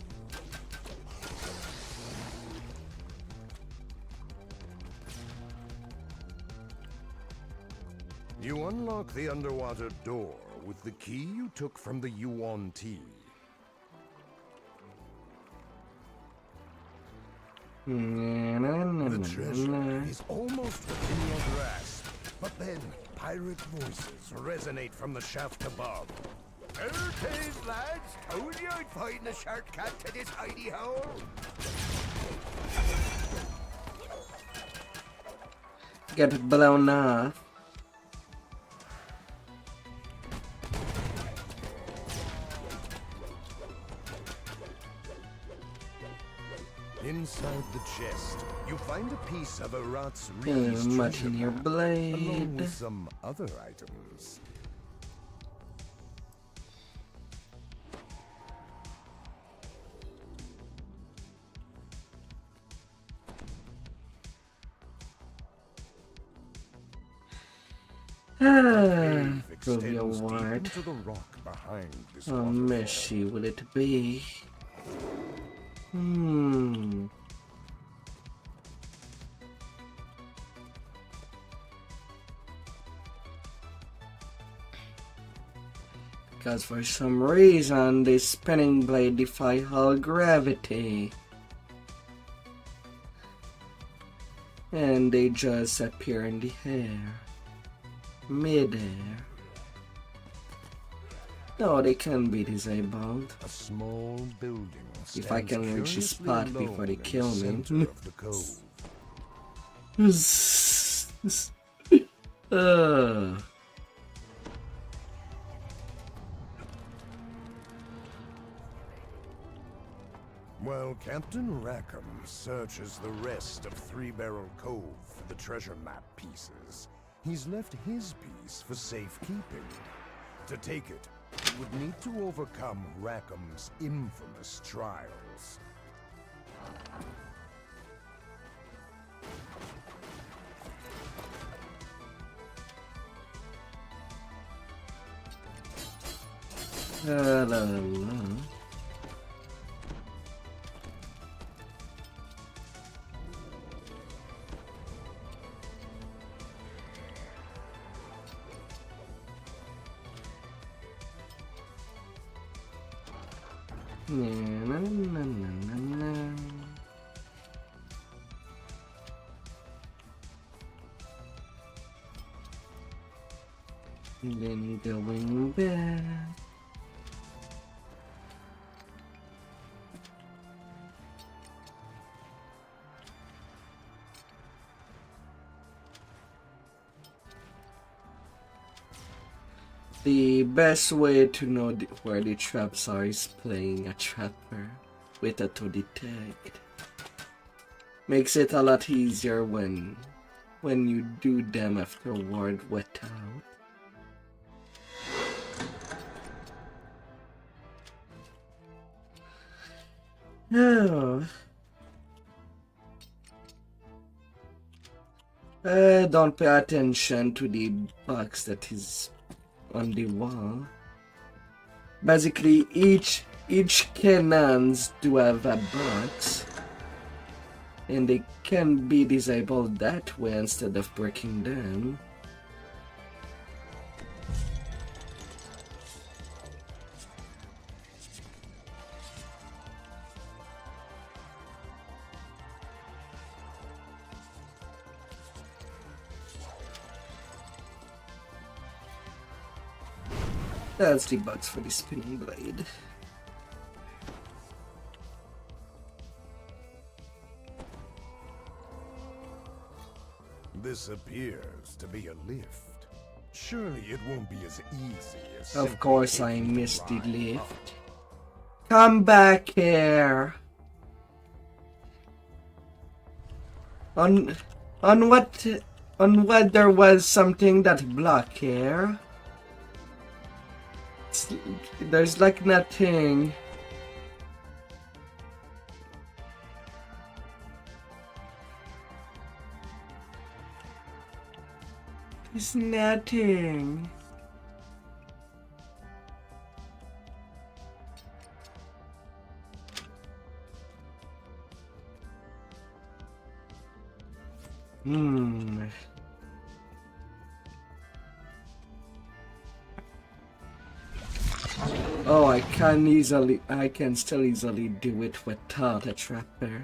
You unlock the underwater door with the key you took from the Yuan Tea. The treasure is almost within your grasp, but then pirate voices resonate from the shaft above. Okay, lads, told you I'd find the shortcut to this hidey hole. Get blown off. Inside the chest, you find a piece of Arat's Reed's Much treasure in your map, blade. along with some other items. Prove your Extends deep word. into the rock behind this How waterfall. meshy will it be? Because for some reason the spinning blade defy all gravity. And they just appear in the air. Mid-air. No, they can be disabled. A small building If I can reach the spot curiously before they alone in kill the me. center of the cove. While Captain Rackham searches the rest of Three Barrel Cove for the treasure map pieces, he's left his piece for safekeeping. To take it, he would need to overcome Rackham's infamous trials. La la la. Na, na, na, na, na. Then going back. The best way to know where the traps are is playing a trapper with a to detect. Makes it a lot easier when you do them afterward without. Oh. Don't pay attention to the box that is on the wall. Basically, each cannons do have a box, and they can be disabled that way instead of breaking them. That's the box for the spinning blade. This appears to be a lift. Surely it won't be as easy as Of simply course I taking missed the ride lift. Come back here. On what there was something that blocked here? There's like nothing. There's nothing. Oh, I can still easily do it without a trapper.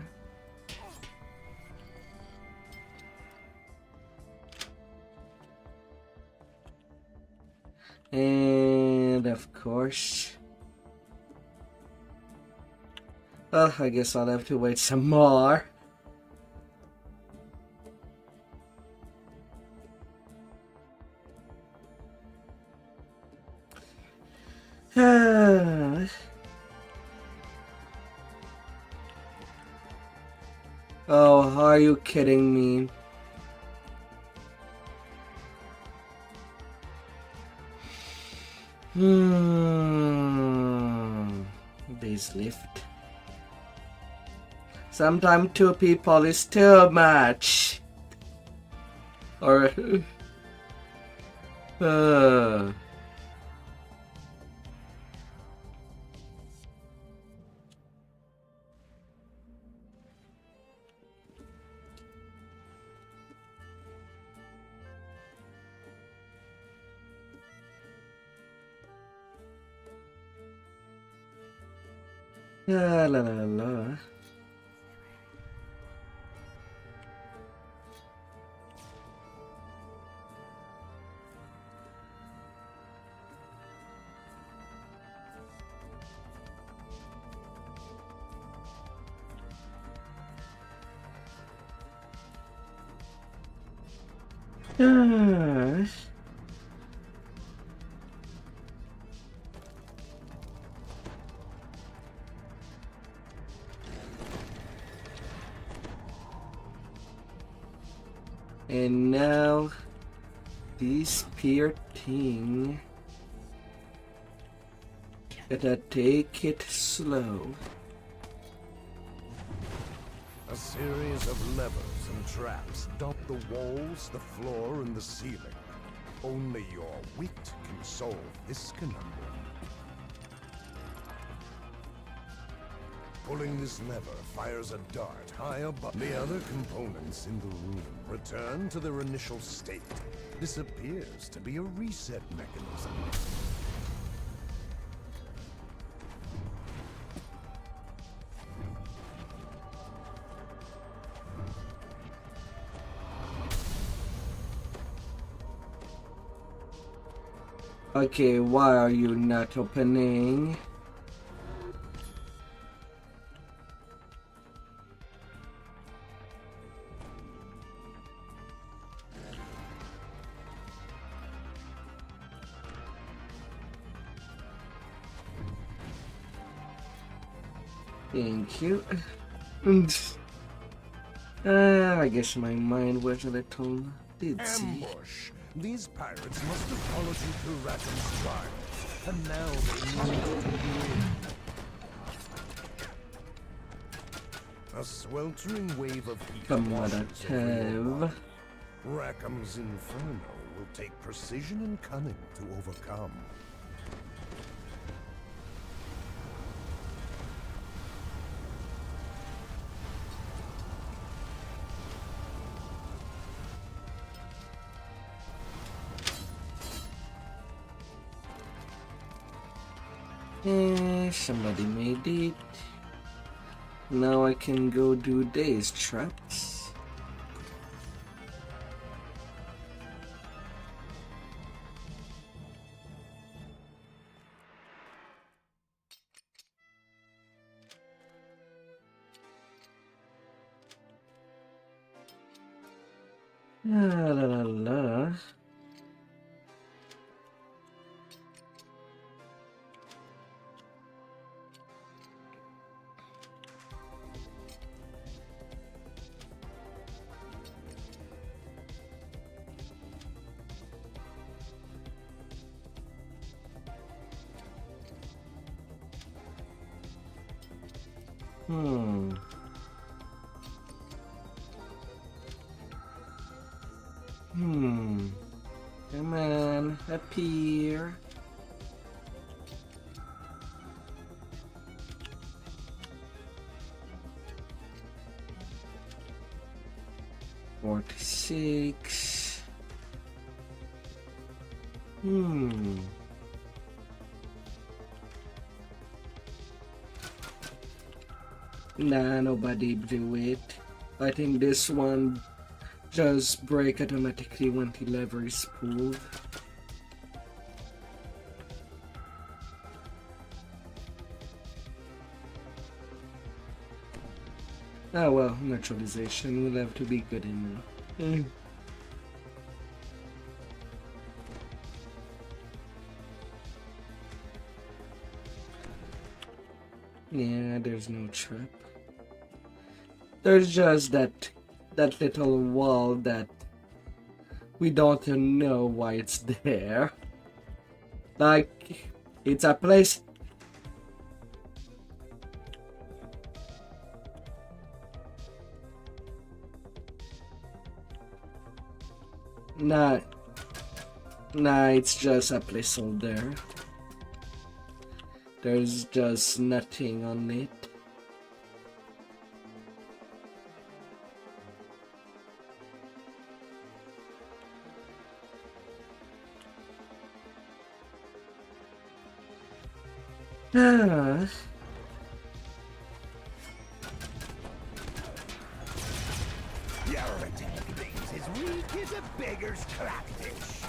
And of course, well, I guess I'll have to wait some more. Oh, are you kidding me? Base lift. Sometimes 2 people is too much. Or la la la la. And now this spear thing, gotta take it slow. A series of levers and traps dot the walls, the floor, and the ceiling. Only your wit can solve this conundrum. Pulling this lever fires a dart high above. The other components in the room return to their initial state. This appears to be a reset mechanism. Okay, why are you not opening? Thank you. I guess my mind was a little dizzy. Ambush! These pirates must have followed you through Rackham's trial, and now they need to win. A sweltering wave of heat Come on, washes over your Tev. body. Rackham's inferno will take precision and cunning to overcome. Somebody made it. Now I can go do days traps. La la la la. Come on, appear. $46. Nah, nobody do it. I think this one just break automatically when the lever is pulled. Ah well, neutralization will have to be good enough. Yeah, there's no trap. There's just that little wall that we don't know why it's there. Like, it's a place. Nah, it's just a placeholder. There's just nothing on it. Ah. Your attack thing's as weak as a beggar's crayfish.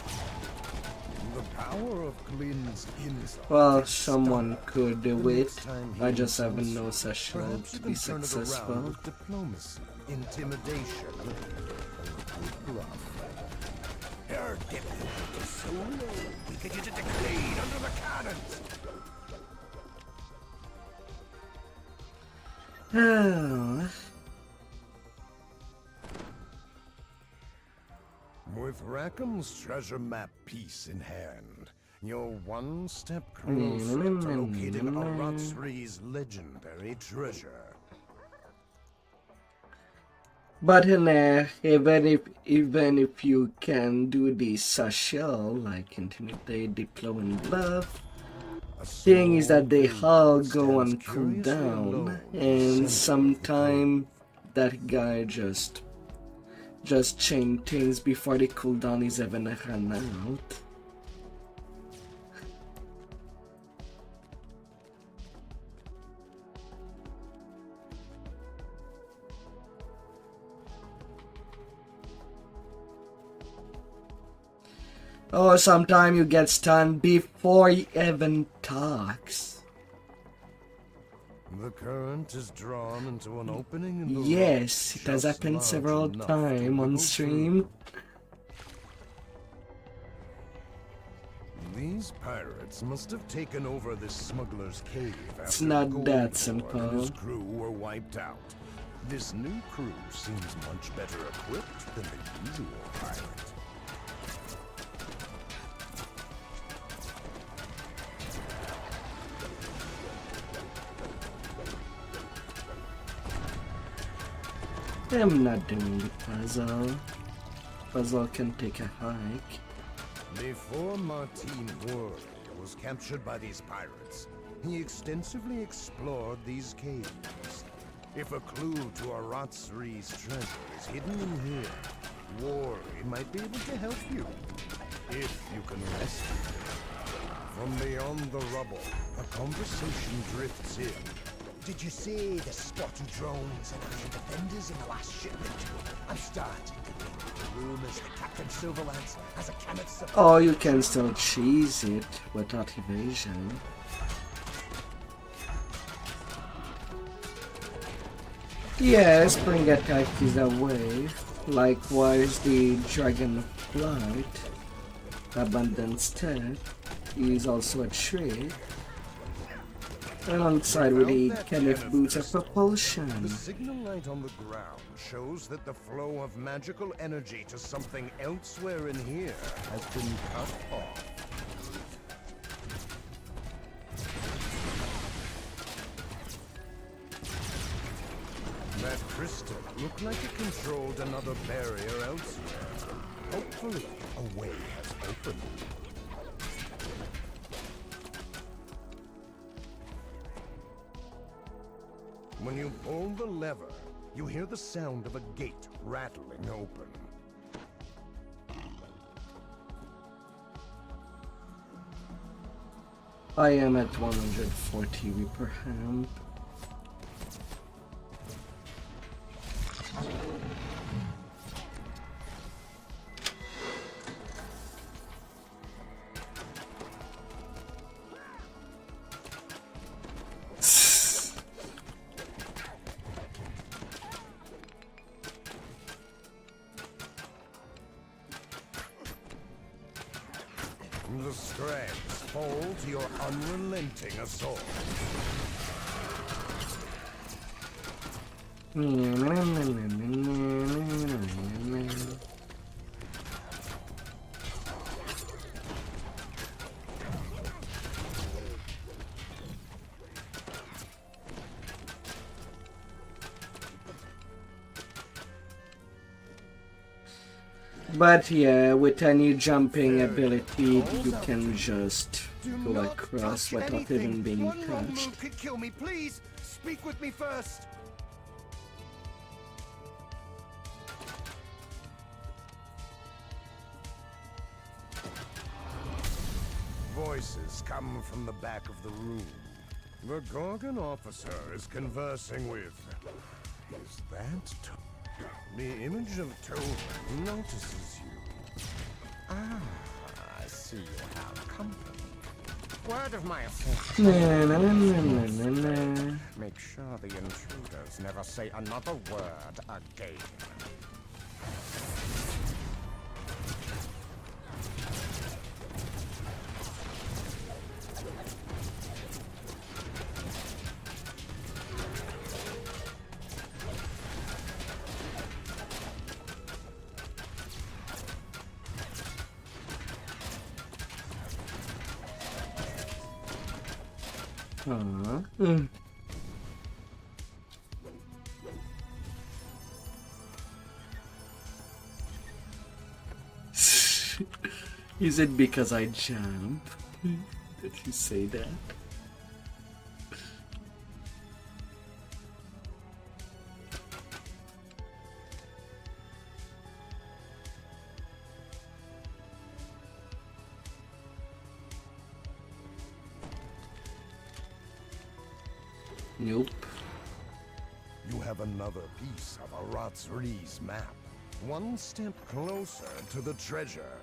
The power of Glynn's insult. Well, someone could do it. I just haven't no such shell to be successful. Diplomacy, intimidation, or good bluff. Your diplomat is so low, we could use it to clean under the cannons. Oh. With Rackham's treasure map piece in hand, you're one step closer to locating Aratsri's legendary treasure. But even if you can do the shell, like intimidate, deploy, and bluff, thing is that they all go on cooldown, and sometime that guy just chain things before the cooldown is even run out. Oh, sometimes you get stunned before he even talks. The current is drawn into an opening in the Yes, rock it has just happened large several enough times to on go stream. through. These pirates must have taken over this smuggler's cave It's after not Gold that Lord simple. and his crew were wiped out. This new crew seems much better equipped than the usual pirate. I'm not doing the puzzle. Puzzle can take a hike. Before Martin Worley was captured by these pirates, he extensively explored these caves. If a clue to Aratsri's treasure is hidden in here, Worley might be able to help you. If you can rescue him. From beyond the rubble, a conversation drifts in. Did you see the spotty drones and iron defenders in the last shipment? I'm starting to think the rumors that Captain Silverlance has a cannon supply. Oh, you can still cheese it without evasion. Yeah, spring attack is a way. Likewise, the dragon flight, abundant step, is also a trick. Alongside with the Kenneth boots of propulsion. The signal light on the ground shows that the flow of magical energy to something elsewhere in here has been cut off. crystal looked like it controlled another barrier elsewhere. Hopefully, a way has opened. When you pull the lever, you hear the sound of a gate rattling open. I am at 140 V per amp. The scrags fall to your unrelenting assault. But yeah, with any jumping ability, you can just go across without even being One wrong touched. move could kill me. Please, speak with me first. Voices come from the back of the room. The Gorgon officer is conversing with... Is that... The image of Tover notices you. Ah, I see you have company. Word of my assistance. Make sure the intruders never say another word again. Is it because I jump? Did you say that? Nope. You have another piece of Aratzri's map. One step closer to the treasure.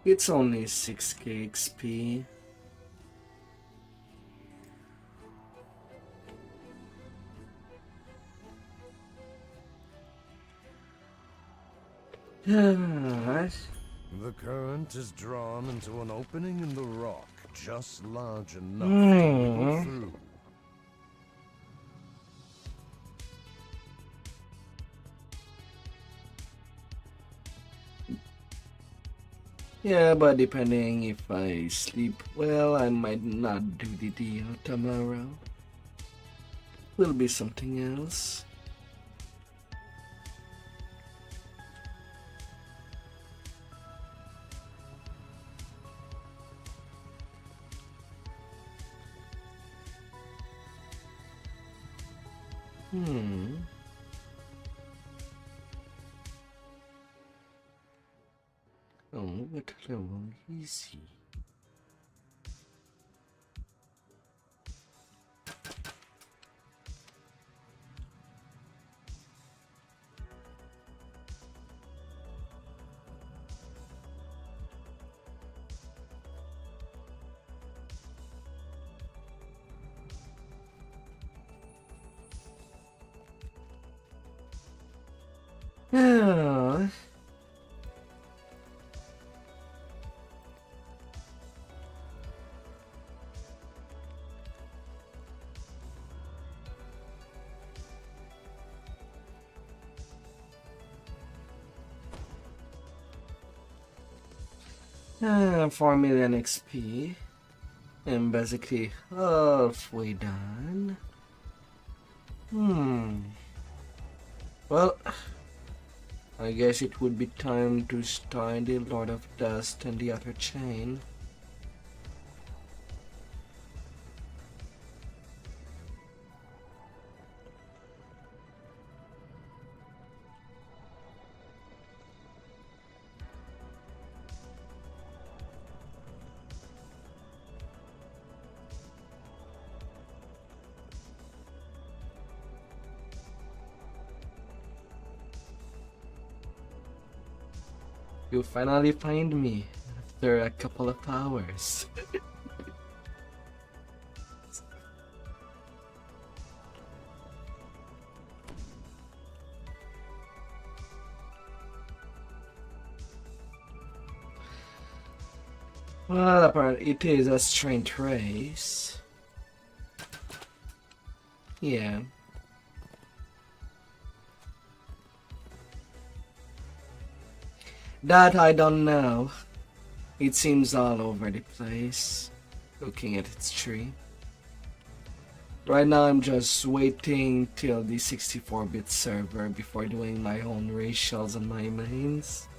It's only 6k XP. The current is drawn into an opening in the rock, just large enough to go through. Yeah, but depending if I sleep well, I might not do the deal tomorrow. Will be something else. Oh, what level is he? Oh. 4 million XP. And basically halfway done. Well, I guess it would be time to start the Lord of Dust and the Other Chain. You finally find me after a couple of hours. Well, apparently it is a strength race. Yeah. That I don't know. It seems all over the place, looking at its tree. Right now I'm just waiting till the 64-bit server before doing my own racials and my mains.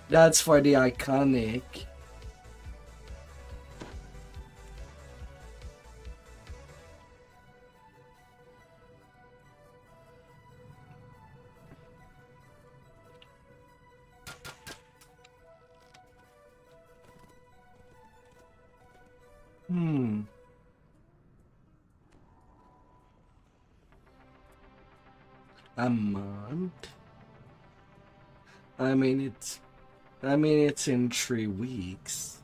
That's for the iconic. A month? I mean it's in 3 weeks.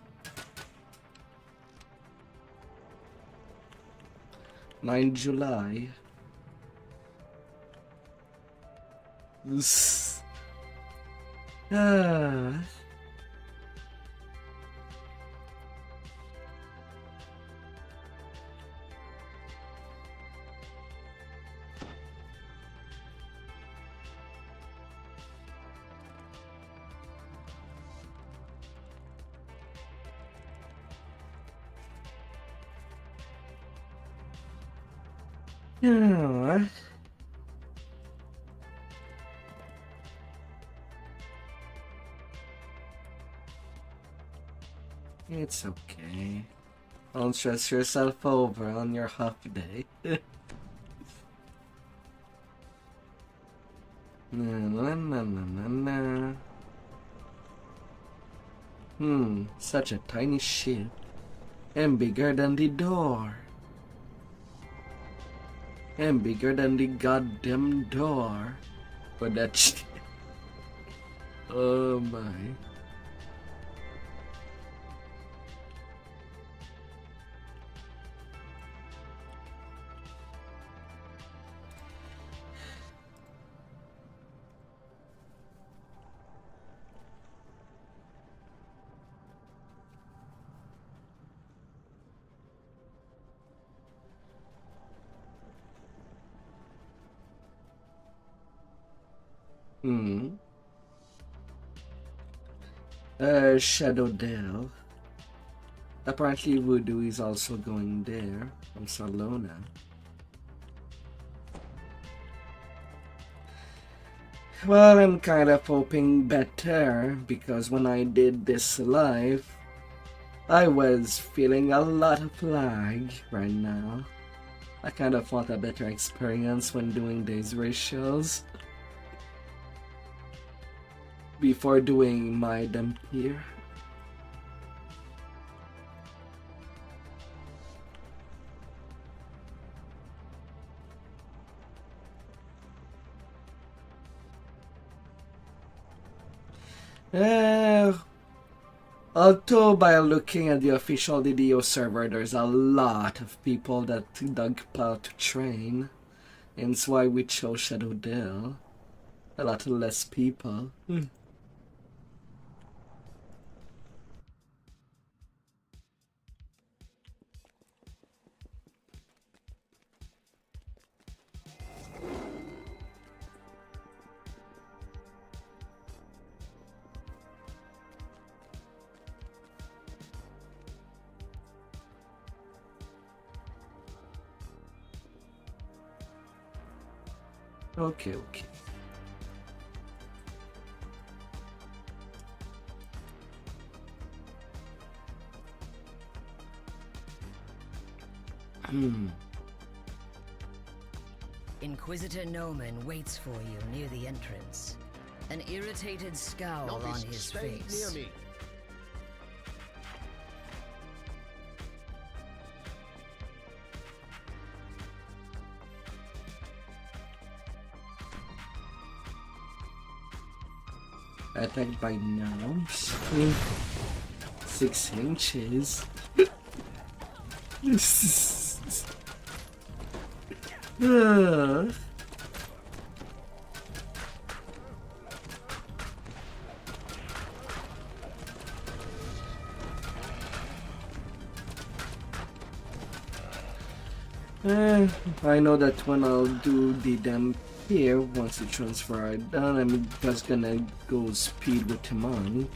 9 July. Ah. Yeah. It's okay. Don't stress yourself over on your half day. Such a tiny ship. And bigger than the door. And bigger than the goddamn door. But that shit. Oh my. Shadow Dell. Apparently Voodoo is also going there from Salona. Well, I'm kind of hoping better because when I did this live, I was feeling a lot of lag right now. I kind of want a better experience when doing these ratios before doing my dump here. Although by looking at the official DDO server, there's a lot of people that dug pile to train, and that's why we chose Shadow Dell. A lot less people. Okay, okay. Inquisitor Noman waits for you near the entrance, an irritated scowl on his face. Near me. Attacked by gnomes. 6 inches. I know that when I'll do the damn here, once the transfer are done, I'm just gonna go speed with the monk.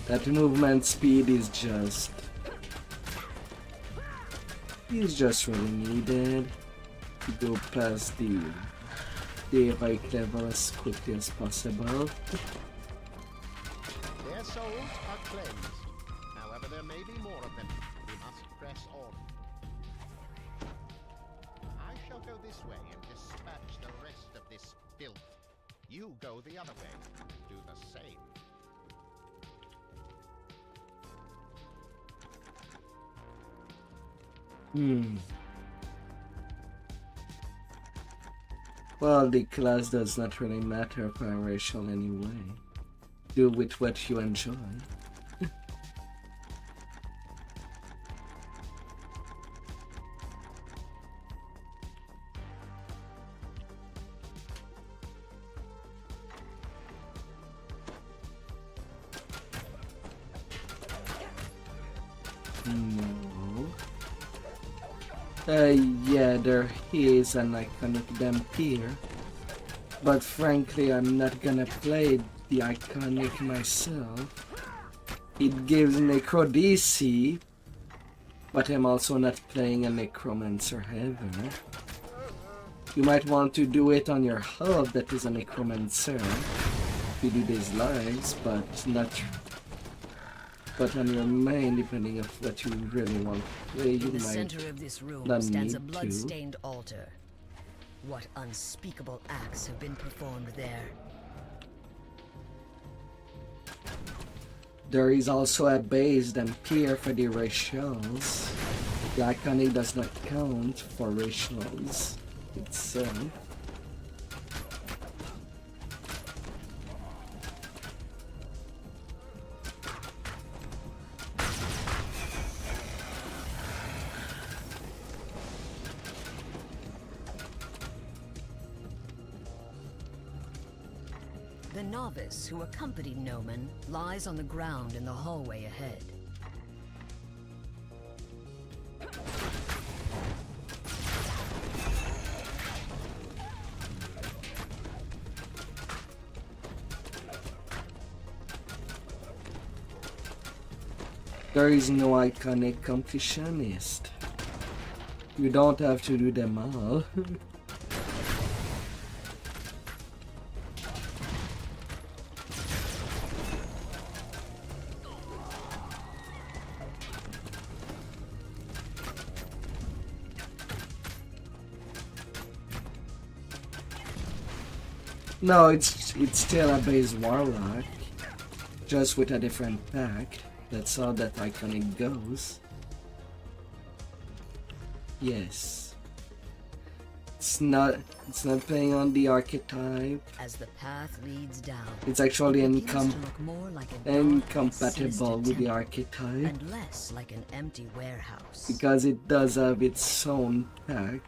That movement speed is just really needed to go past the right level as quickly as possible. Their souls are cleansed. However, there may be more of them. We must press on. I shall go this way and dispatch the rest of this filth. You go the other way. Do the same. Well, the class does not really matter for racial anyway. Do with what you enjoy. Yeah, there is an iconic Vampire, but frankly I'm not gonna play the iconic myself. It gives Necro DC, but I'm also not playing a Necromancer ever. You might want to do it on your hub that is a Necromancer, if you do these lives, but on your main, depending on what you really want to play, you In the might center of this room not stands need a blood-stained altar. What unspeakable acts have been performed there? There is also a base Vampire for the racials. The iconic does not count for racials itself. The novice who accompanied Noman lies on the ground in the hallway ahead. There is no iconic completionist. You don't have to do them all. No, it's still a base warlock, just with a different pack. That's how that iconic goes. Yes. It's not playing on the archetype. As the path leads down, It's actually it begins to look more like a dark, incompatible with the sinister archetype and less like an empty warehouse. because it does have its own pack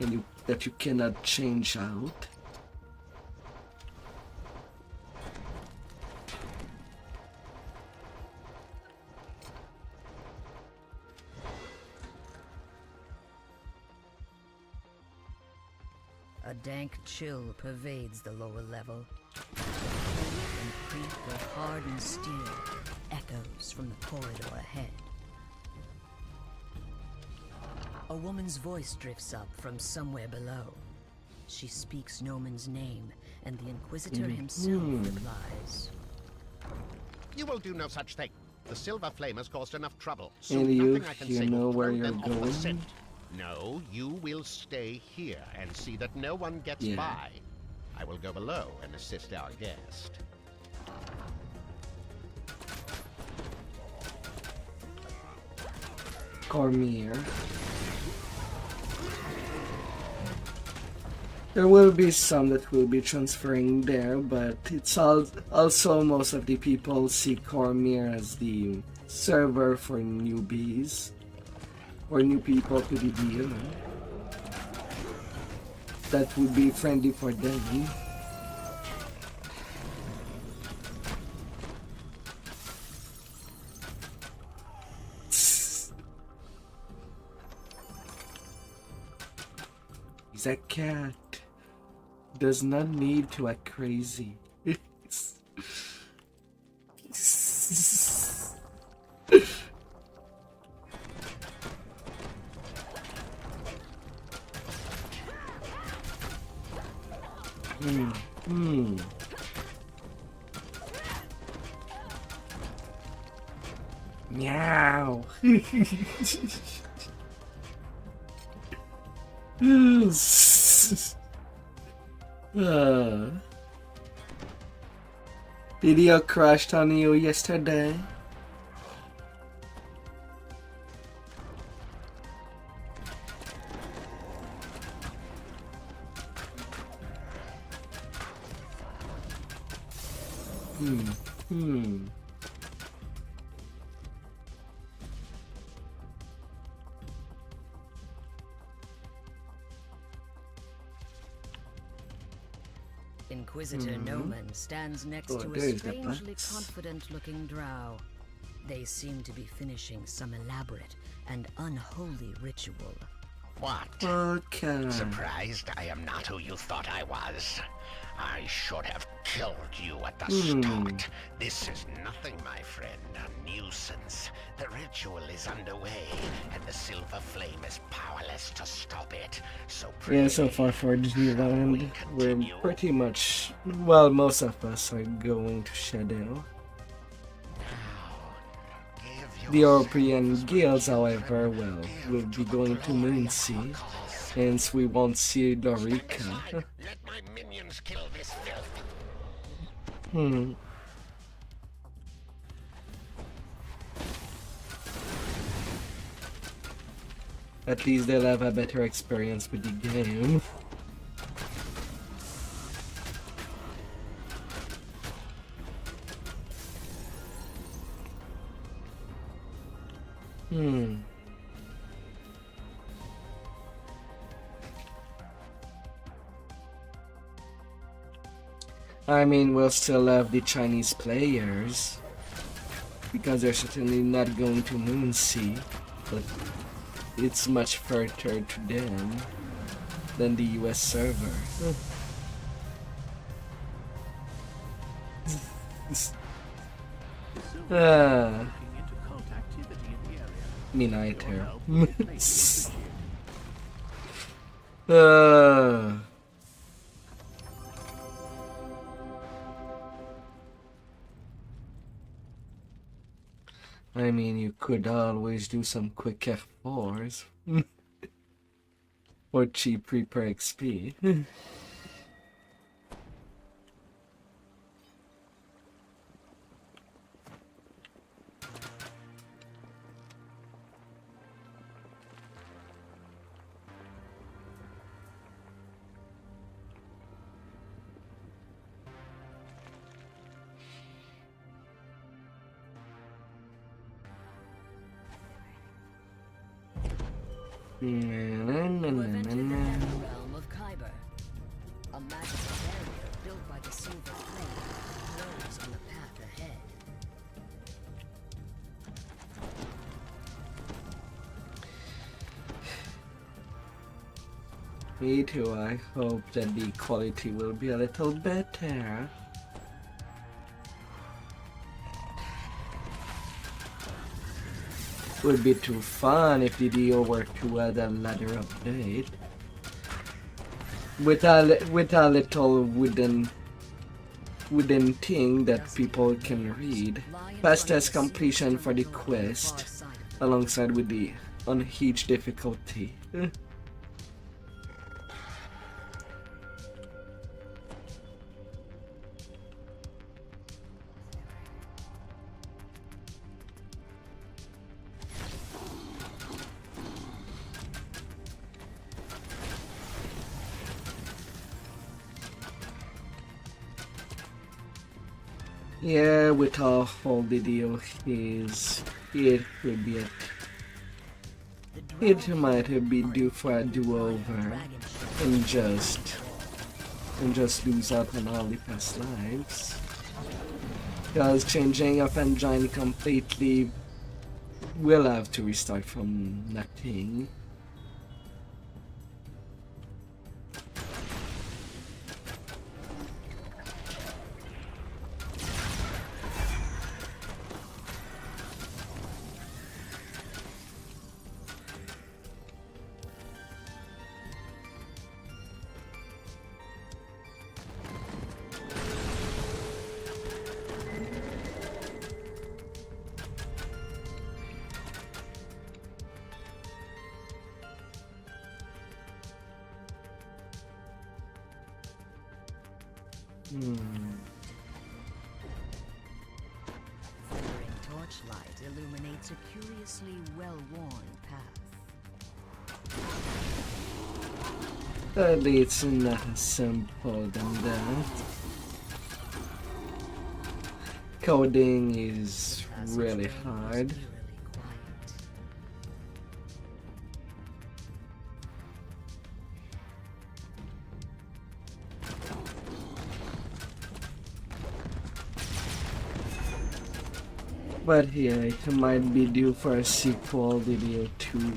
and that you cannot change out. A dank chill pervades the lower level. And creak of hardened steel echoes from the corridor ahead. A woman's voice drifts up from somewhere below. She speaks Noman's name, and the Inquisitor himself replies. You will do no such thing. The Silver Flame has caused enough trouble. So And nothing I can say know will where throw you're them off the going? scent. No, you will stay here and see that no one gets by. I will go below and assist our guest. Cormier. There will be some that will be transferring there, but it's also most of the people see Cormier as the server for newbies or new people to the deal. That would be friendly for them. He's a cat. Does not need to act crazy. Meow. Video crashed on you yesterday. Inquisitor Noman stands next to a strangely confident-looking drow. They seem to be finishing some elaborate and unholy ritual. What? Okay. Surprised I am not who you thought I was? I should have killed you at the start. This is nothing, my friend. A nuisance. The ritual is underway, and the Silver Flame is powerless to stop it. So yeah, so far for Disneyland, we're pretty much, well, most of us are going to Shadow. The European guilds, however, well, will be going to Moonsea, hence we won't see Dorica. Let my minions kill this filth. At least they'll have a better experience with the game. I mean, we'll still have the Chinese players, because they're certainly not going to Moonsea, but it's much further to them than the US server. Miniter. I mean, you could always do some quick F4s. Or cheap Reaper XP. You have entered the nether realm of Kyber. A magical barrier built by the Silver Flame glows on the path ahead. Me too, I hope that the quality will be a little better. Would be too fun if DDO were to add a ladder update. With a little wooden thing that people can read. Fastest completion for the quest, alongside with the unhinged difficulty. Yeah, with our whole video is it will be it might be due for a do-over and just lose out on all the past lives. Because changing up engine completely, we'll have to restart from nothing. Flickering torchlight illuminates a curiously well-worn path. Sadly, it's not as simple than that. Coding is really hard. But yeah, it might be due for a sequel video too.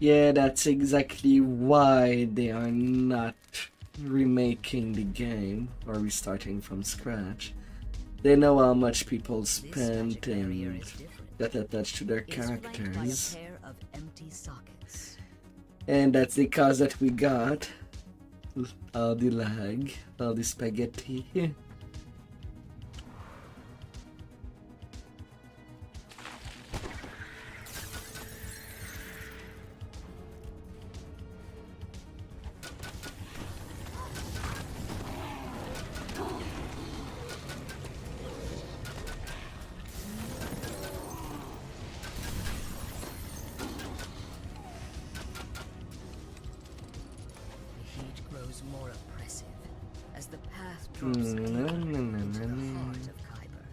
Yeah, that's exactly why they are not remaking the game or restarting from scratch. They know how much people spent and got attached to their characters. And that's the cause that we got. All the lag, all the spaghetti. More oppressive as the path drops deeper into the heart of Kyber.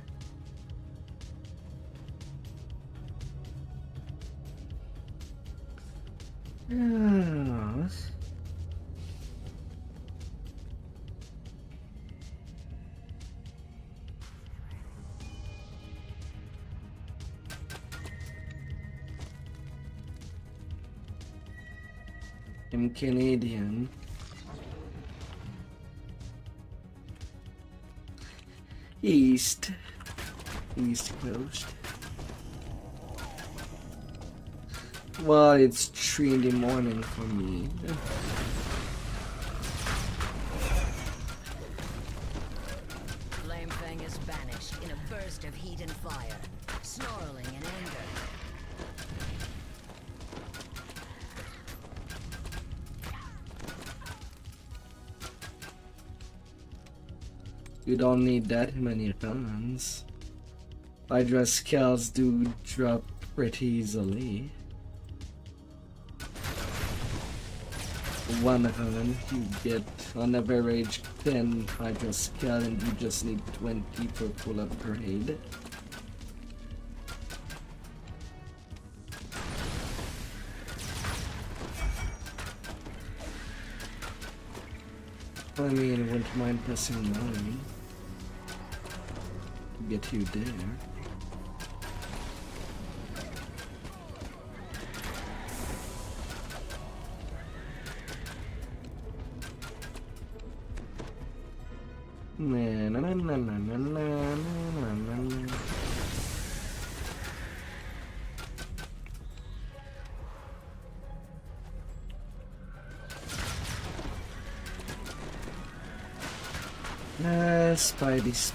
Yes. I'm Canadian. East Coast. Well, it's 3 in the morning for me. Flamefang is vanished in a burst of heat and fire, snarling in anger. You don't need that many guns. Hydra scales do drop pretty easily. One gun, you get on average 10 Hydra scale and you just need 20 for full upgrade. I mean, wouldn't mind pressing 9 to get you there. Na na na na na na na na na. Spideys.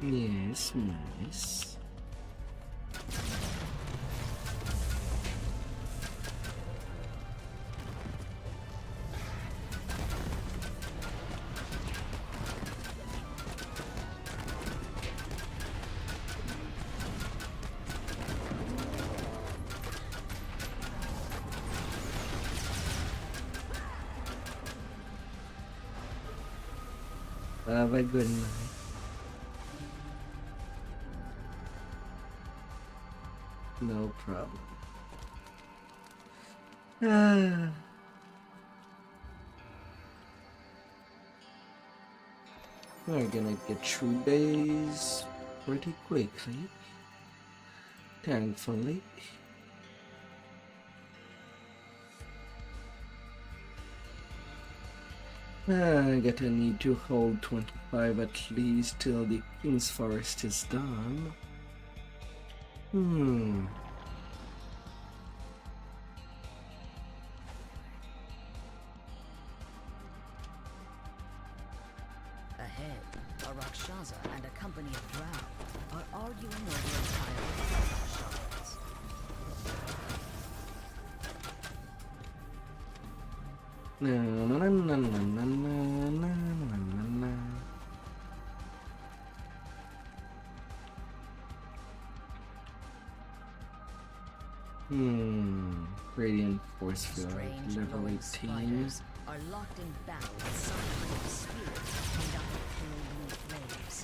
Yes, nice. Have a good night. No problem. We're gonna get through days pretty quickly, thankfully. I gotta need to hold 25 at least till the King's Forest is done. Ahead, a Rakshasa and a company of drow are arguing over a pile of shards. Na na na na na na na na na. Radiant Force Field, level 18. Are locked in battle with some kind of spirit made up of pale blue flames.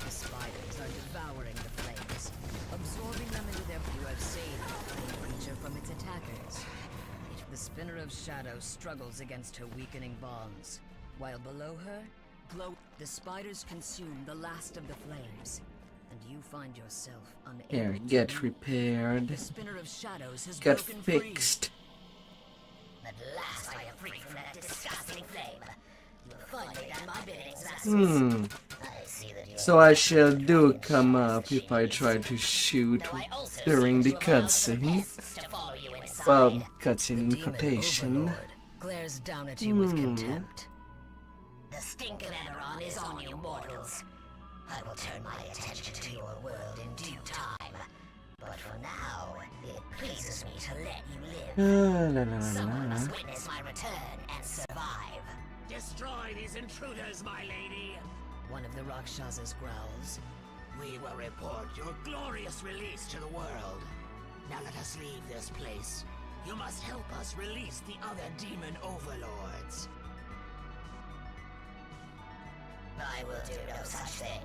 The spiders are devouring the flames, absorbing them into their You have saved the creature from its attackers. The Spinner of Shadow struggles against her weakening bonds, while below her, the spiders consume the last of the flames. And you find yourself unable Here, to get move. repaired. The Spinner of Shadows has Get broken fixed. At last I am free from that disgusting flame. You will finally done my biddings, I see that you So I shall do come up if I try to shoot during the cutscene. Well, cutscene in quotation. glares down at you with contempt. The stink of Eberron is on you mortals. I will turn my attention to your world in due time. But for now, it pleases me to let you live. Someone must witness my return and survive. Destroy these intruders, my lady. One of the Rakshasas growls. We will report your glorious release to the world. Now let us leave this place. You must help us release the other demon overlords. I will do no such thing.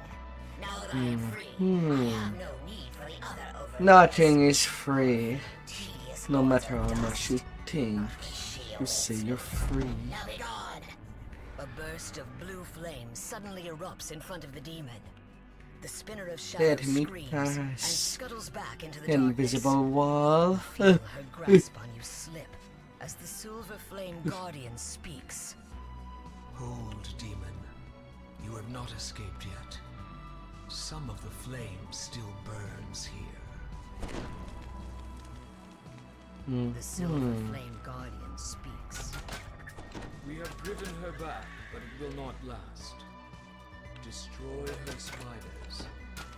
Now that I am free, I have no need for the other overlords. Nothing is free. No matter how much you think, you say you're free. Now be gone. A burst of blue flame suddenly erupts in front of the demon. The Spinner of Shadows Let me screams and pass. scuttles back into the Invisible wall. Feel her grasp on you slip as the Silver Flame Guardian speaks. Hold, demon. You have not escaped yet. Some of the flame still burns here. The Silver Flame Guardian speaks. We have driven her back, but it will not last. Destroy her spiders.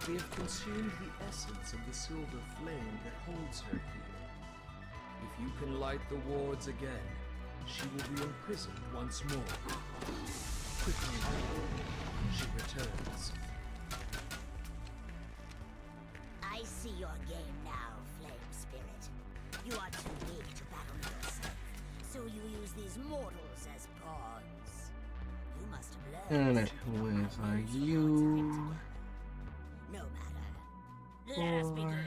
We have consumed the essence of the silver flame that holds her here. If you can light the wards again, she will be imprisoned once more. Quickly, she returns. I see your game now, Flame Spirit. You are too weak to battle yourself, so you use these mortals as pawns. You must have learned. And where are you? No matter. Let us begin.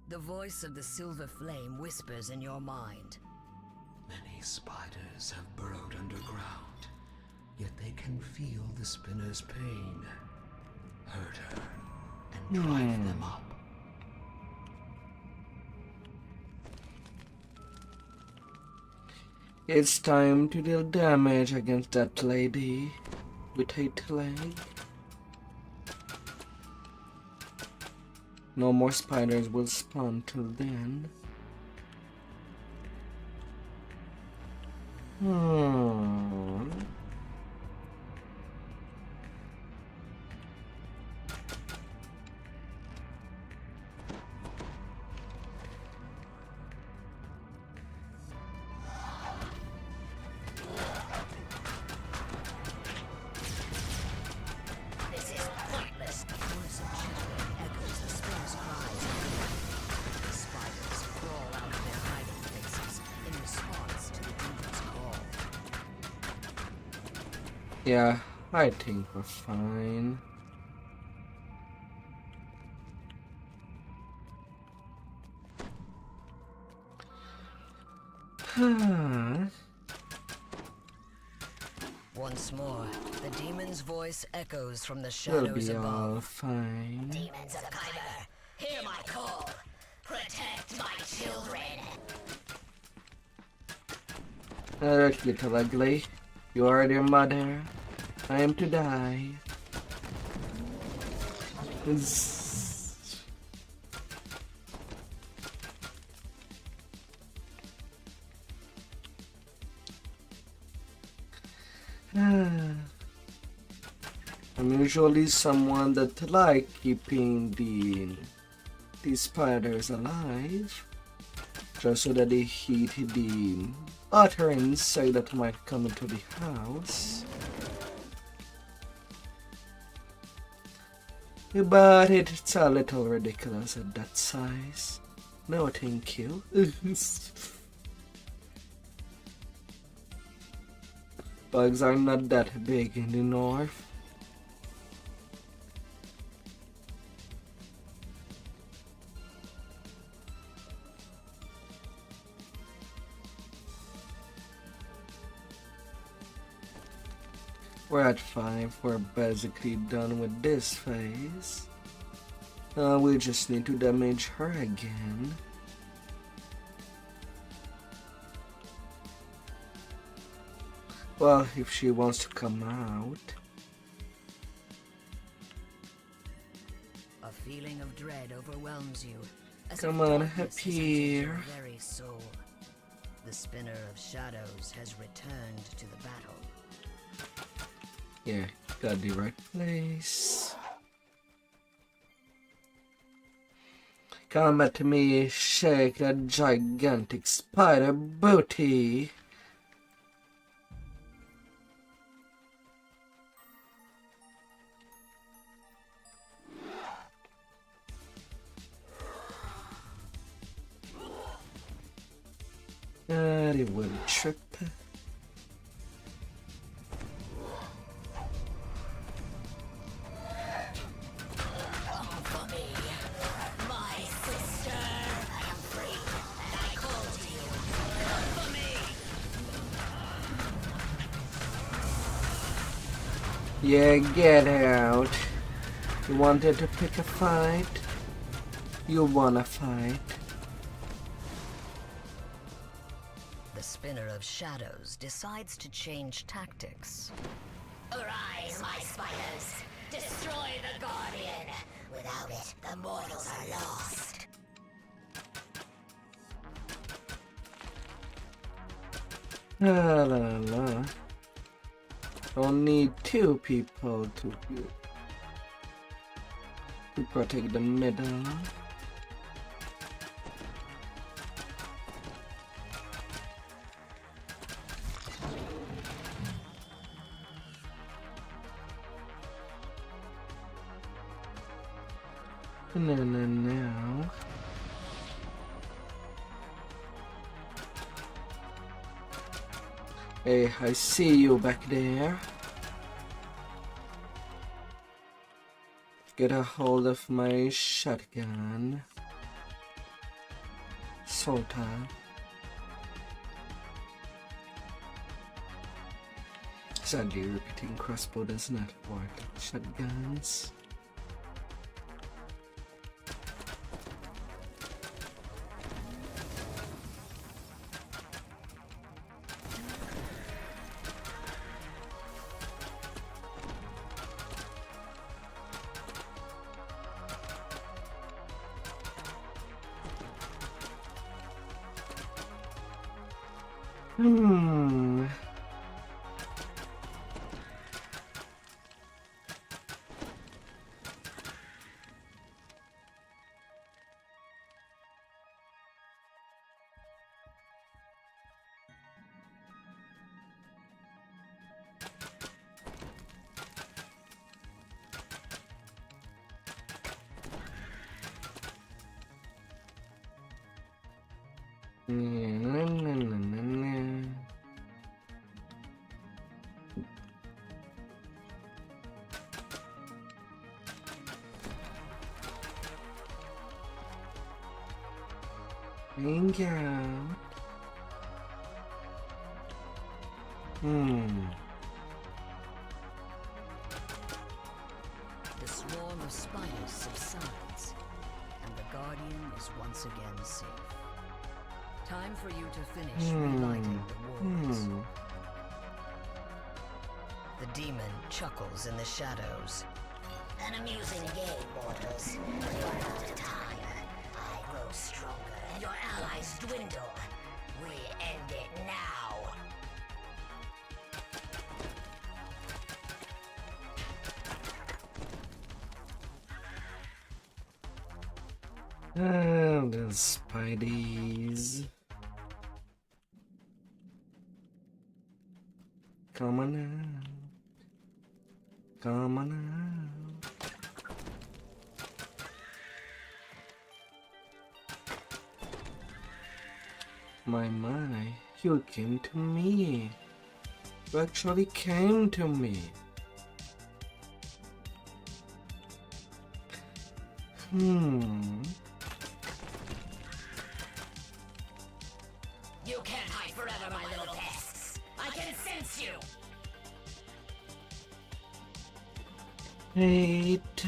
The voice of the silver flame whispers in your mind. Many spiders have burrowed underground, yet they can feel the spinner's pain. Hurt her and drive them up. It's time to deal damage against that lady with a leg. No more spiders will spawn till then. This is pointless. The voice of Shadow echoes the spinner's cries. The spiders crawl out of their hiding places in response to the demon's call. Yeah, I think we're fine. Once more, the demon's voice echoes from the We'll shadows be all above. fine. Demons of Kyber, hear my call. Protect my children. Alright, little ugly. You are their mother. I am to die. I'm usually someone that like keeping the spiders alive, just so that they hit the other insect that might come into the house. But it's a little ridiculous at that size. No, thank you. Bugs are not that big in the north. We're at 5. We're basically done with this phase. We just need to damage her again. Well, if she wants to come out. A feeling of dread overwhelms you. As Come if on, darkness up has entered here. your very soul. The spinner of shadows has returned to the battle. Yeah, got the right place. Come at me, shake that gigantic spider booty. It will trip. Yeah, get out. You wanted to pick a fight? You wanna fight? The spinner of shadows decides to change tactics. Arise, my spiders. Destroy the Guardian. Without it, the mortals are lost. La la la. Don't need 2 people to protect the middle. No. Hey, I see you back there. Get a hold of my shotgun. Sorta. Sadly, repeating crossbow does not work like shotguns. Hang out. The swarm of spiders subsides, and the Guardian is once again safe. Time for you to finish relighting the walls. The demon chuckles in the shadows. An amusing game, mortals. But you're out of time. I grow stronger, and your allies dwindle. We end it now. Oh, the Spideys. Come on out. Come on out. My, you came to me. You actually came to me. You can't hide forever, my little pests. I can sense you. Wait.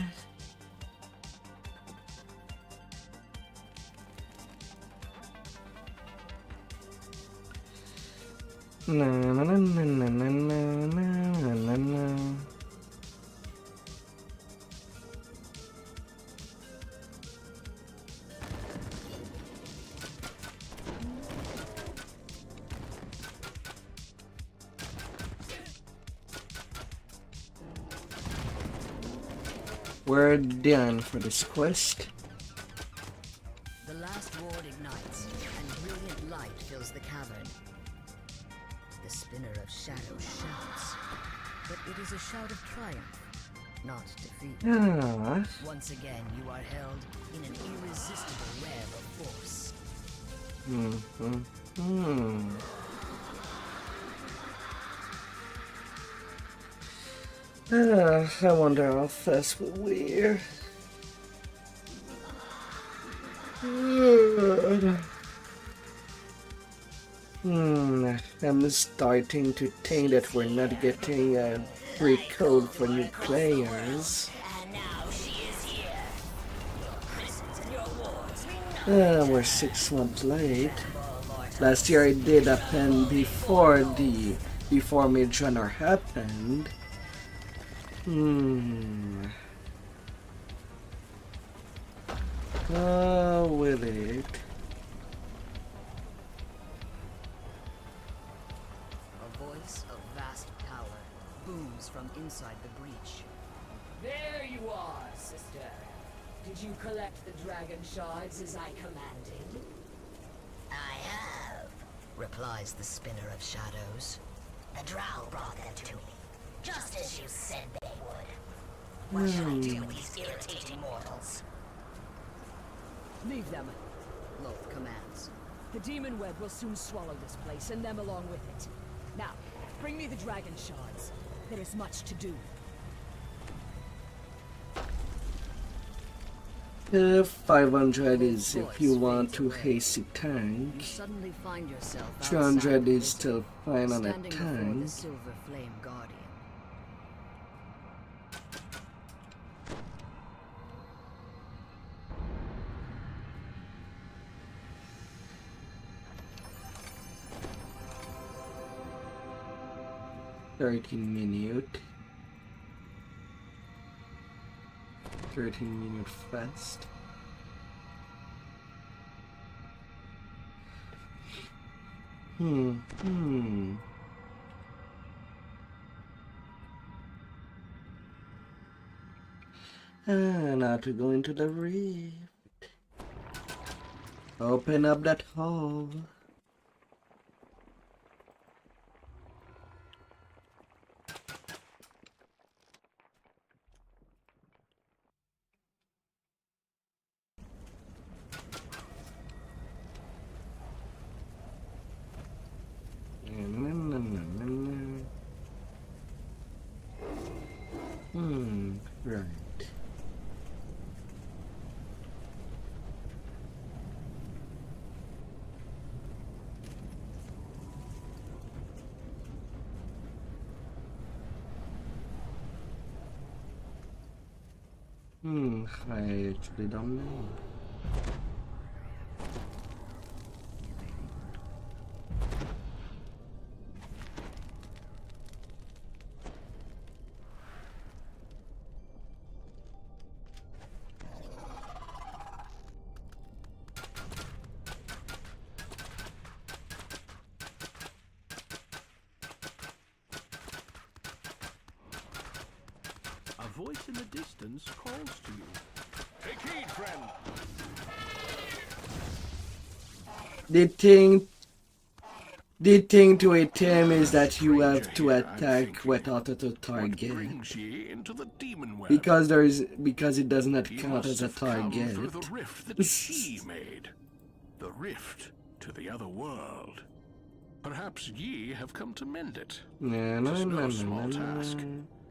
Na na na na na na na na na. We're done for this quest. The last ward ignites, and brilliant light fills the cavern. The spinner of shadows shouts, but it is a shout of triumph, not defeat. Once again, you are held in an irresistible web of force. I wonder how fast we're. I'm starting to think that we're not getting a free code for new players. And now she is here. Your prisons and your wards. We're 6 months late. Last year I did happen before Mage Runner happened. Will it? A voice of vast power booms from inside the breach. There you are, sister. Did you collect the dragon shards as I commanded? I have, replies the spinner of shadows. The drow brought them to me, just as you said they would. What should I do with these irritating mortals? Leave them. Loth commands. The demon web will soon swallow this place, and them along with it. Now, bring me the dragon shards. There is much to do. 500 is if you want to hasty tank. You suddenly find yourself 200 is still fine on a standing before tank. the Silver Flame Guardian. Minute. 13-minute fast. Now to go into the rift. Open up that hole. Right. I actually don't know. A voice in the distance calls to you. Take heed, friend. The thing to attempt is that you have to attack without a target. Because it does not count as a target. The rift that she made. The rift to the other world. Perhaps ye have come to mend it. Tis no small task.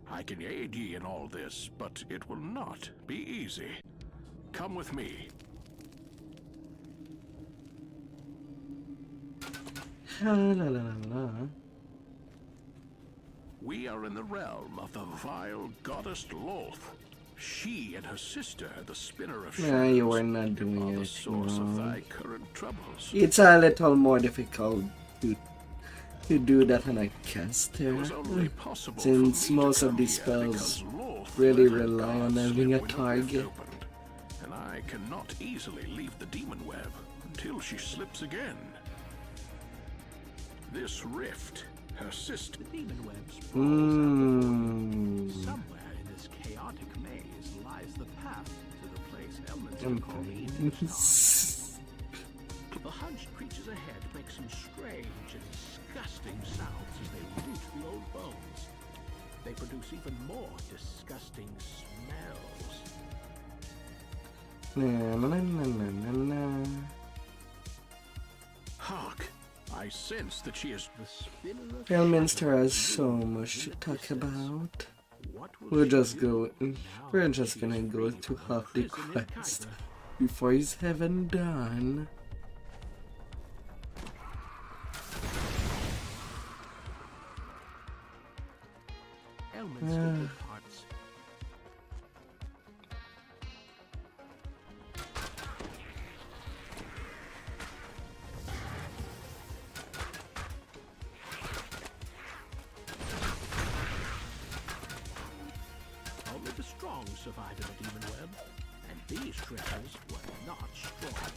I can aid ye in all this, but it will not be easy. Come with me. We are in the realm of the vile goddess Loth. She and her sister, the spinner of shadows, you are not doing are the it. source of No. thy current troubles. It's a little more difficult to do that on a caster, since most of these spells really rely on having a target. And I cannot easily leave the demon web until she slips again. This rift, her sister, the demon web sprawls somewhere in this chaotic maze lies the path to the place Elminster called Eden. The hunched creatures ahead make some strange and disgusting sounds as they root the old bones. They produce even more disgusting smells. Hark! I sense that she is the spinner of Elminster has so much to talk about. We're just gonna go to half the quest before he's heaven done. Parts. Only the strong survive in the demon web, and these treasures were not strong.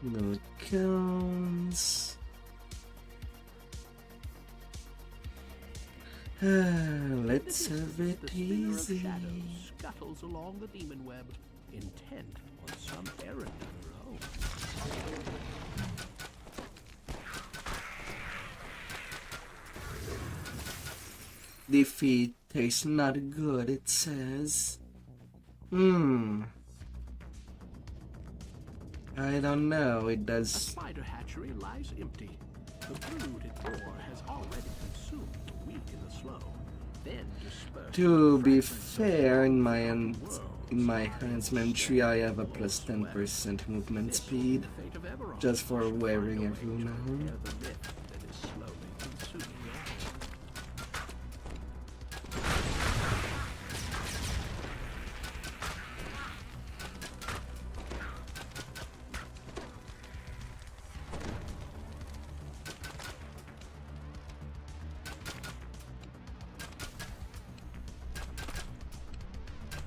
No counts. Let's have it The Spinner of easy. Shadows scuttles along the demon web, intent on some errand of her own. Defeat tastes not good, it says. I don't know, it The does. spider hatchery lies empty. The brood it bore has already consumed the weak and the slow, then dispersed. To be fragments of fair, in my worlds. enhancement tree I have a plus 10% movement speed, Fate of Eberron. just for wearing a Find a way to rune. repair the rift that is slowly consuming your home.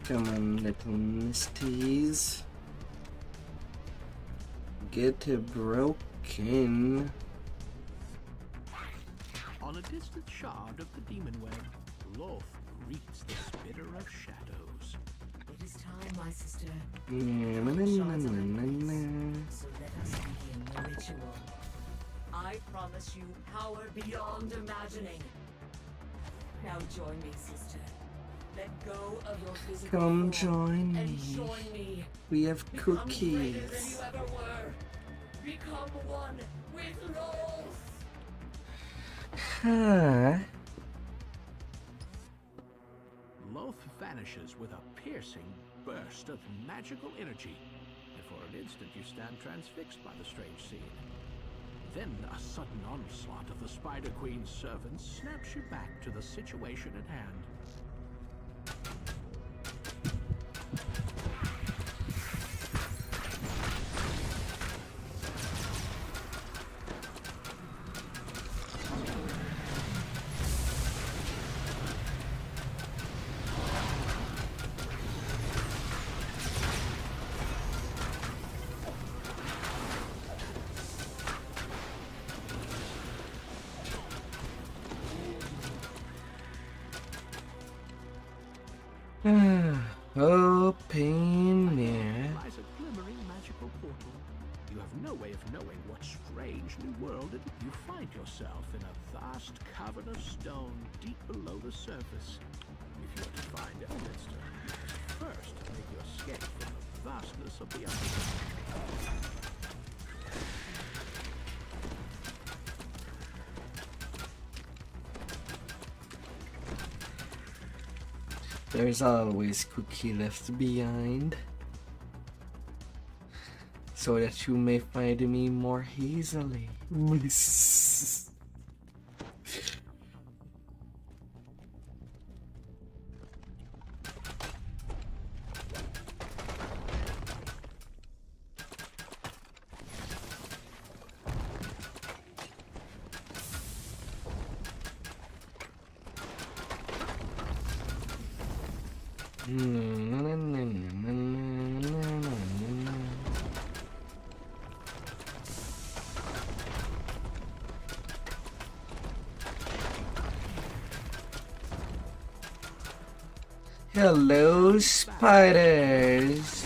Come on, little misties. Get broken. On a distant shard of the demon web, Loth greets the Spitter of Shadows. It is time, my sister. So let us begin the ritual. I promise you power beyond imagining. Now join me, sister. Let go of your physical Come form join and me. join me. We have Become greater than you cookies. ever were. Become one with Loth. Huh? Loth vanishes with a piercing burst of magical energy, and for an instant you stand transfixed by the strange scene. Then a sudden onslaught of the Spider Queen's servants snaps you back to the situation at hand. Oh, pain there. Lies a glimmering magical portal. You have no way of knowing what strange new world you find yourself in a vast cavern of stone deep below the surface. If you are to find Elminster, you must first make your escape from the vastness of the underground. There's always cookie left behind, so that you may find me more easily. Hello, spiders.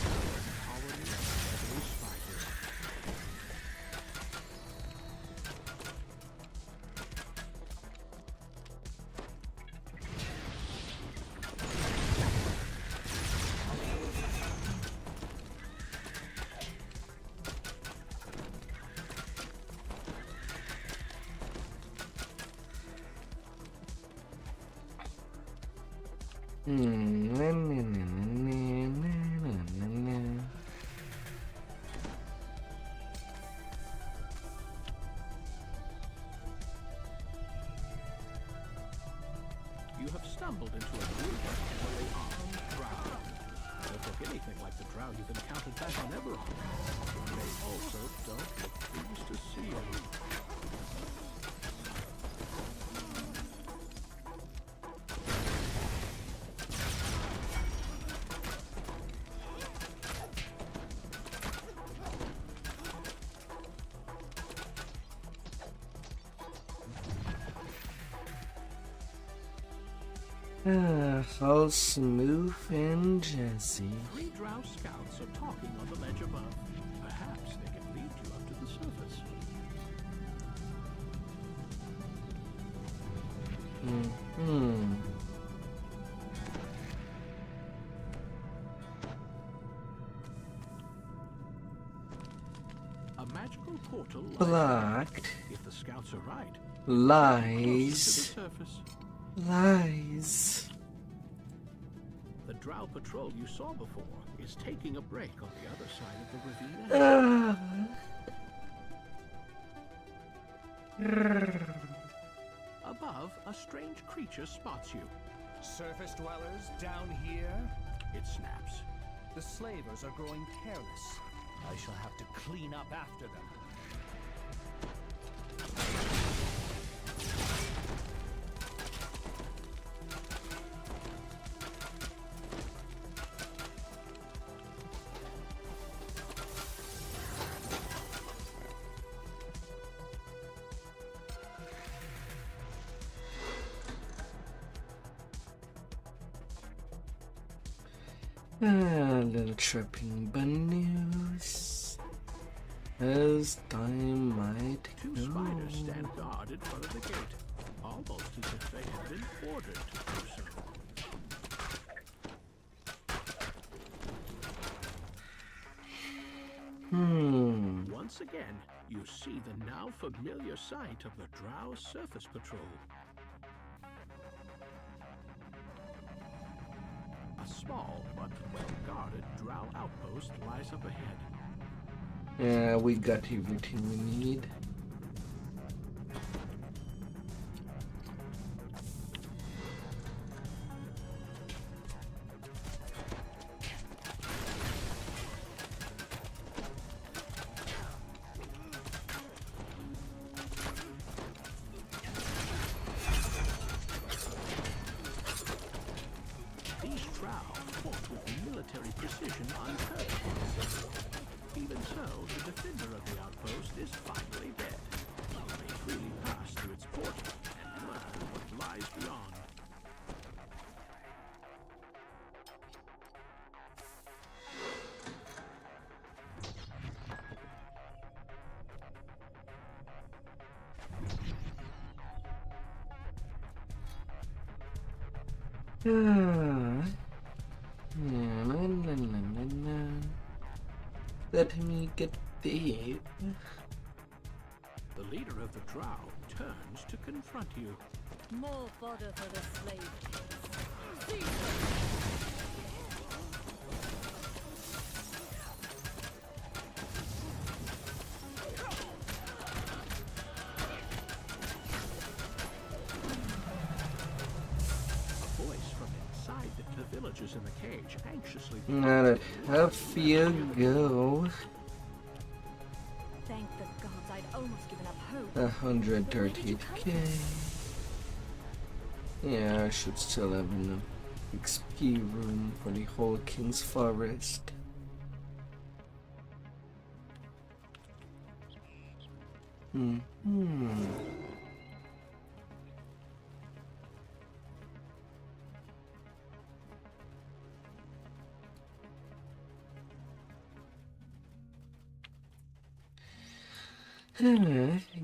You have stumbled into a rudimentary armed drow. Don't look anything like the drow you've encountered back on Eberron. They also don't look pleased to see you. All smooth and jazzy. 3 drow scouts are talking on the ledge above. Perhaps they can lead you up to the surface. A magical portal Blocked. If the scouts are right. Lies. Lies. The drow patrol you saw before is taking a break on the other side of the ravine. Above, a strange creature spots you. Surface dwellers down here? It snaps. The slavers are growing careless. I shall have to clean up after them. Little tripping news. As time might go. 2 spiders stand guard in front of the gate, almost as if they had been ordered to do so. Once again, you see the now familiar sight of the drow surface patrol. A small but well-guarded drow outpost lies up ahead. Yeah, we got everything we need. Even so, the defender of the outpost is finally dead. You may freely pass through its portal and learn what lies beyond. Let me get there. The leader of the drow turns to confront you. More fodder for the slave. The villagers in the cage anxiously. Not how you go. Thank the gods, I'd almost given up hope. 138k. Yeah, I should still have enough XP room for the whole King's Forest.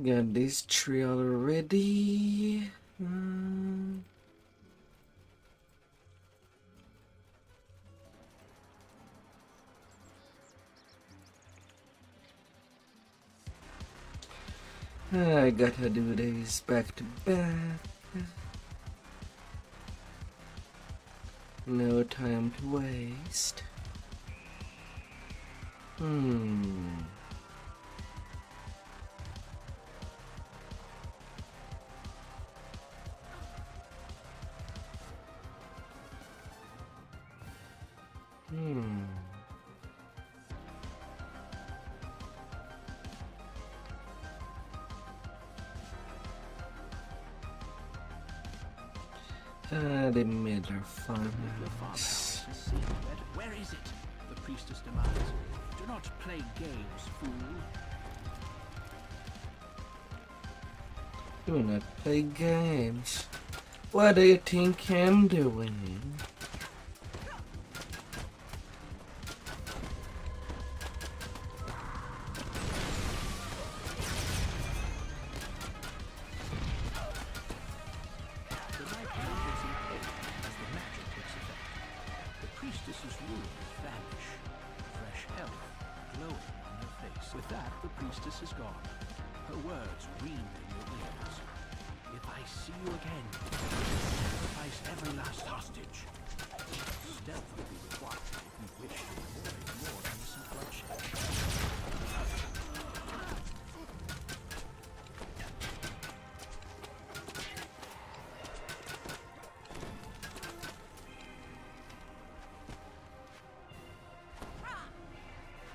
Got this tree already. I gotta do this back to back. No time to waste. The Miller farmhouse. Where is it? The priestess demands. Do not play games, fool. Do not play games. What do you think I'm doing?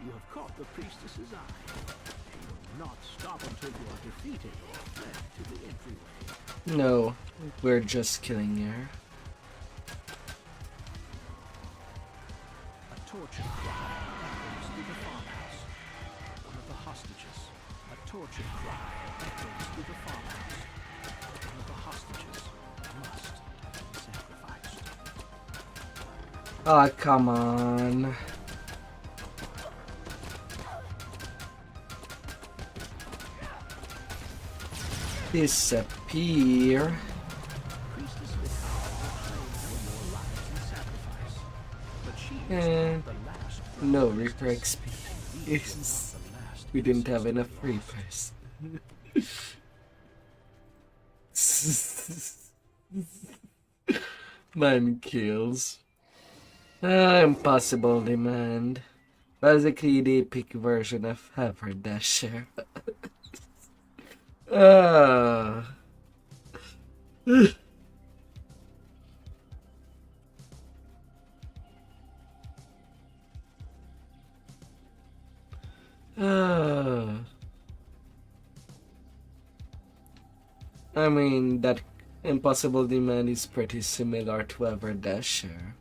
You have caught the priestess's eye. She will not stop until you are defeated or fled to the entryway. No, we're just killing her. A torture cry echoes through the farmhouse. One of the hostages. A torture cry echoes through the farmhouse. One of the hostages must be sacrificed. Ah, come on. Disappear. And no Reaper XP. Yes. We didn't have enough Reapers. Man kills. Impossible demand. Basically the epic version of Haberdasher. I mean, that impossible demand is pretty similar to Haberdasher.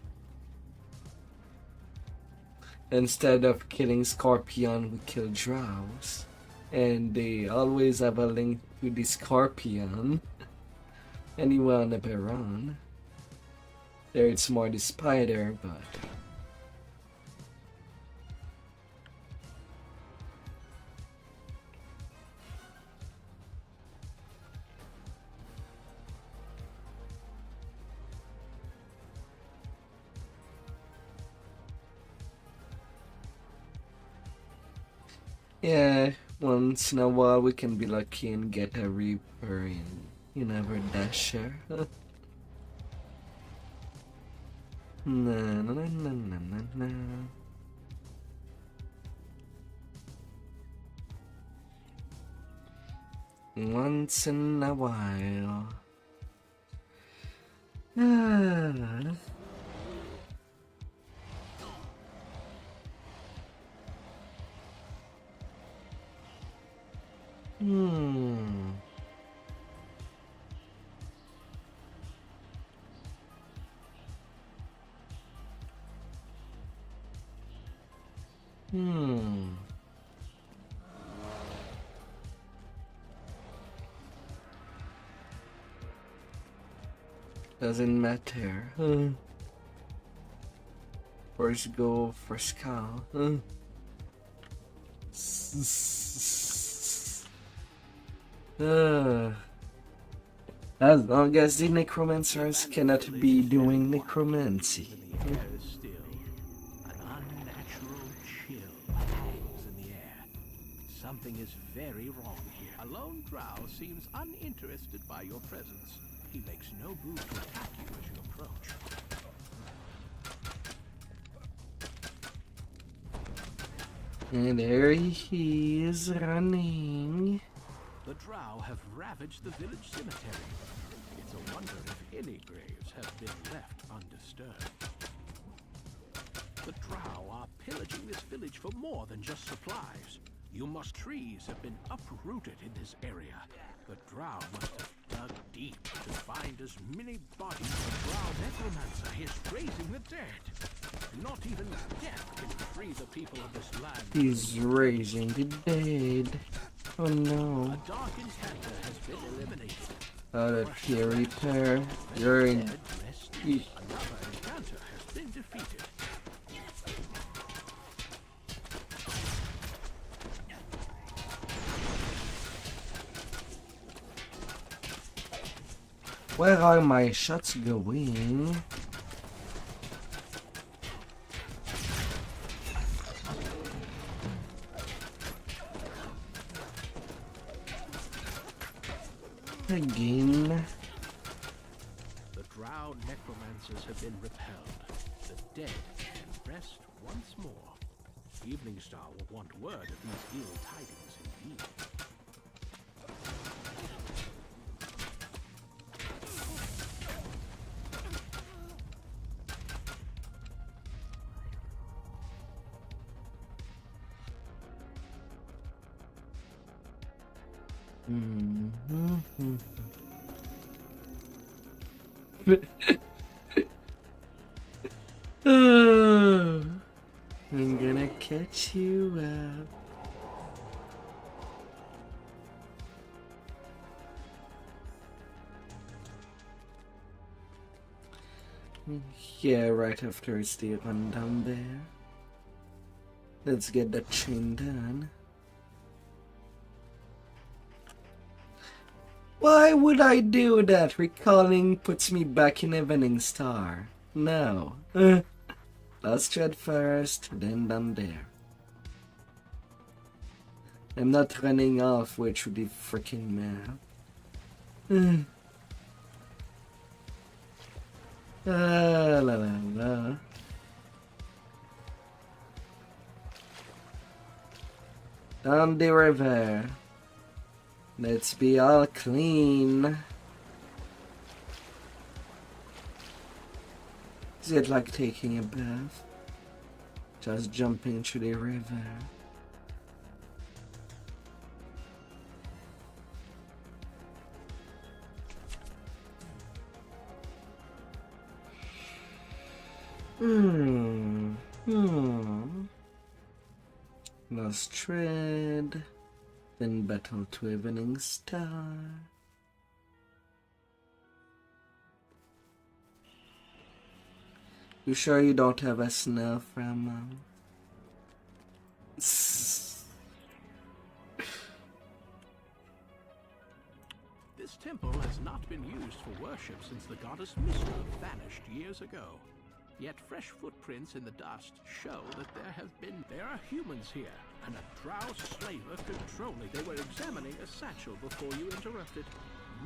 Instead of killing Scorpion, we kill Drows. And they always have a link to the Scorpion. Anyway, on the Baron. There it's more the Spider, but... yeah, once in a while we can be lucky and get a Reaper in Haberdasher. Na. Once in a while. Doesn't matter. First go, first call. As long as the necromancers cannot be doing necromancy. Still, an unnatural chill hangs in the air. Something is very wrong here. A lone drow seems uninterested by your presence. He makes no move to attack you as you approach. And there he is running. The drow have ravaged the village cemetery. It's a wonder if any graves have been left undisturbed. The drow are pillaging this village for more than just supplies. Numerous trees have been uprooted in this area. The drow must have dug deep to find as many bodies as the drow necromancer is raising the dead. Not even death can free the people of this land. He's raising the dead. Oh no. A dark incanter has been eliminated. Out of here, repair. You're in. Another encounter has been defeated. Where are my shots going? Again. The drow necromancers have been repelled. The dead can rest once more. Evening Star will want word of these ill tidings indeed. I'm gonna catch you up. Yeah, right after it's the run down there. Let's get that chain done. Why would I do that? Recalling puts me back in Evening Star. No. Last thread first, then down there. I'm not running halfway through the freaking map. La la la. Down the river. Let's be all clean. Is it like taking a bath? Just jumping through the river. Lost thread. Then battle to Evening Star. You sure you don't have a snail from This temple has not been used for worship since the goddess Mistra vanished years ago. Yet fresh footprints in the dust show that there are humans here, and a drow slaver controlling. They were examining a satchel before you interrupted.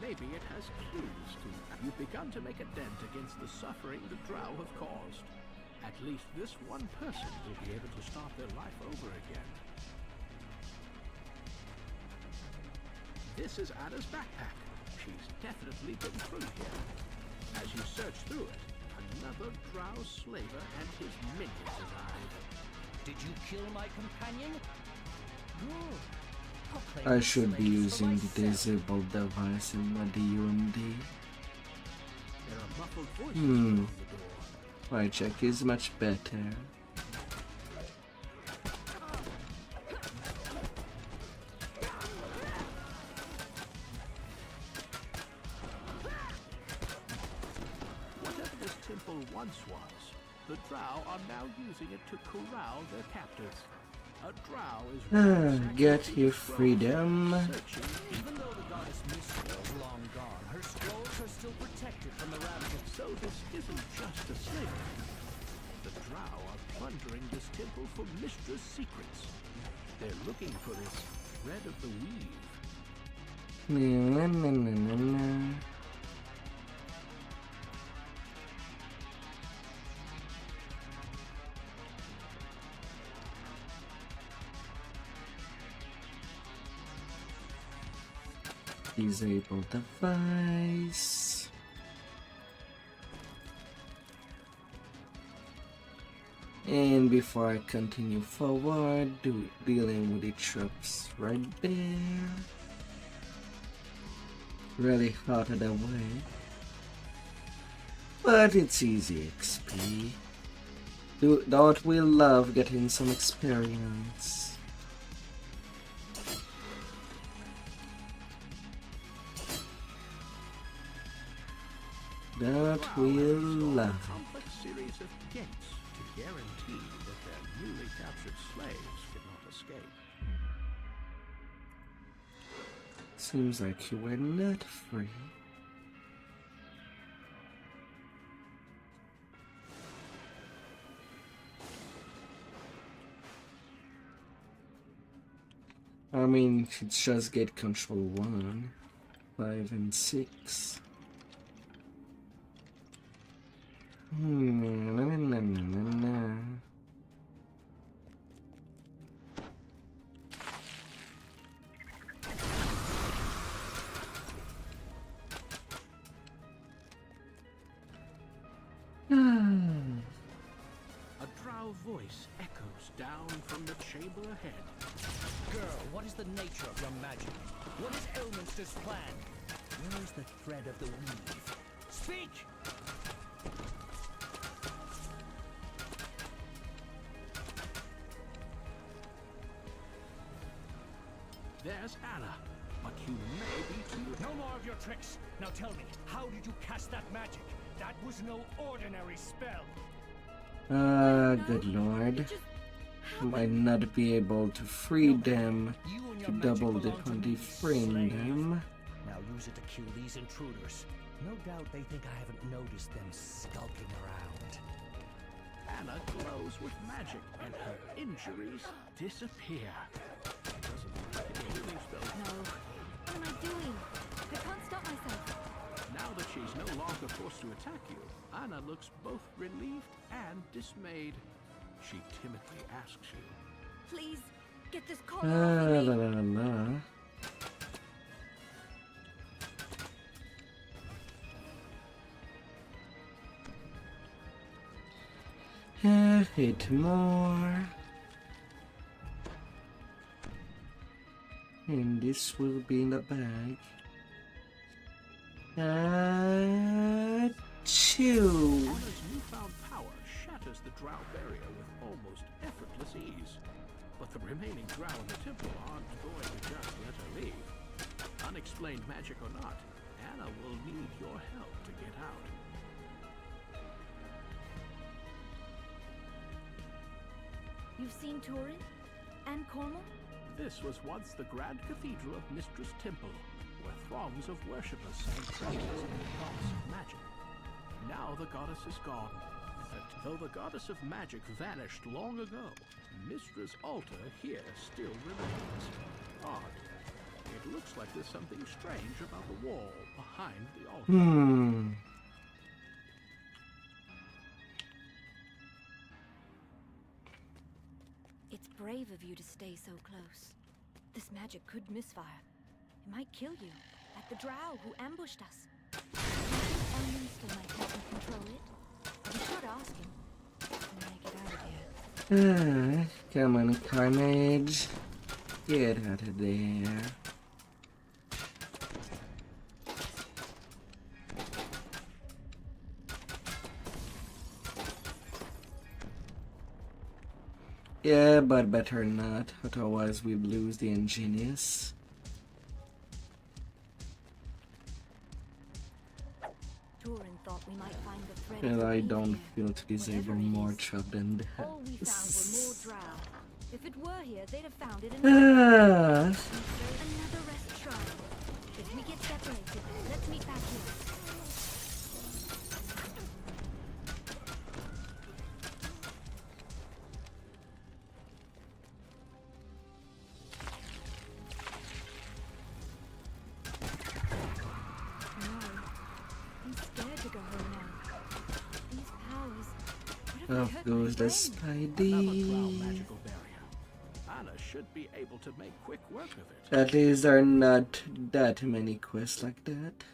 Maybe it has clues to. You've begun to make a dent against the suffering the drow have caused. At least this one person will be able to start their life over again. This is Ada's backpack. She's definitely been through here. As you search through it, another drow slaver and his minions arrive. Did you kill my companion? Good. I should be using the disabled device in my DUMD. There are muffled voices around the door. My check is much better. Whatever this temple once was, the drow are now using it to corral their captives. A drow is get your freedom. Even though the goddess Mistra is long gone, her scrolls are still protected from the ravage. So this isn't just a slavery. The drow are plundering this temple for Mistra's secrets. They're looking for this thread of the weave. Disable device. And before I continue forward, dealing with the traps right there. Really out of the way. But it's easy XP. Don't we love getting some experience? That will love. A complex series of gates to guarantee that their newly captured slaves cannot escape. Seems like you were not free. I mean, it's just gate control 1, 5, and 6. Na, na, na, na, na. A drow voice echoes down from the chamber ahead. Girl, what is the nature of your magic? What is Elminster's plan? Where is the thread of the weave? Speak! There's Anna, but you may be too... No more of your tricks! Now tell me, how did you cast that magic? That was no ordinary spell! Good lord. Might not be able to free them to double dip on the freeing them. Now use it to kill these intruders. No doubt they think I haven't noticed them skulking around. Anna glows with magic and her injuries disappear. No. What am I doing? I can't stop myself. Now that she's no longer forced to attack you, Anna looks both relieved and dismayed. She timidly asks you, Please, get this collar off La me. la la. Hit more. And this will be in the bag. Chew. Anna's newfound power shatters the drow barrier with almost effortless ease. But the remaining drow in the temple aren't going to just let her leave. Unexplained magic or not, Anna will need your help to get out. You've seen Turin? And Cornwall? This was once the Grand Cathedral of Mistress Temple, where throngs of worshippers sang praises of the goddess of magic. Now the goddess is gone. But though the goddess of magic vanished long ago, Mistress' altar here still remains. Odd. It looks like there's something strange about the wall behind the altar. It's brave of you to stay so close. This magic could misfire. It might kill you, like the drow who ambushed us. Elminster might help me control it. We should ask him. When I get out of here. Come on, Carnage. Get out of there. Yeah, but better not, otherwise we'd lose the Ingenious. Turin thought we might find the thread. And I don't feel to disable more trouble than that. All we found were more drow. If it were here, they'd have found it in Ah. another rest shrine. If we get separated, let's meet back here. Off goes the Spidey. Magical barrier. Anna should be able to make quick work of it. At least there are not that many quests like that.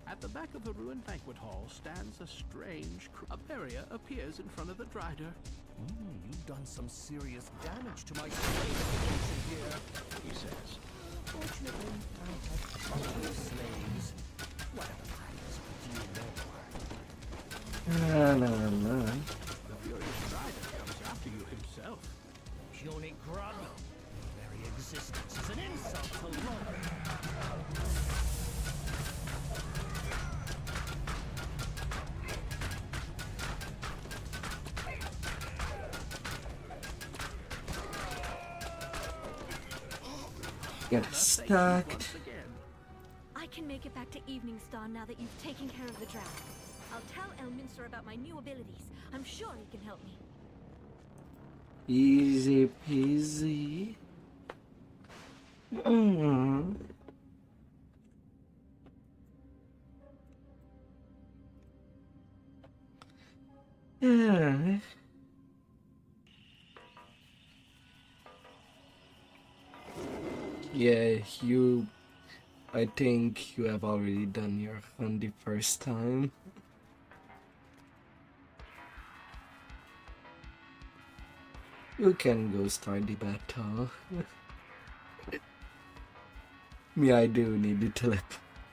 At the back of the ruined banquet hall stands a strange... A barrier appears in front of the Drider. You've done some serious damage to my slave here, he says. Fortunately, I have plenty of slaves. Whatever happens, do more. La la la. The furious Drider comes after you himself. Puny grub. Very existence is an insult to Lord. Get stuck. I can make it back to Evening Star now that you've taken care of the drow. I'll tell Elminster about my new abilities. I'm sure he can help me. Easy peasy. Yeah. Yeah, I think you have already done your hunt the first time. You can go start the battle. Me, I do need to teleport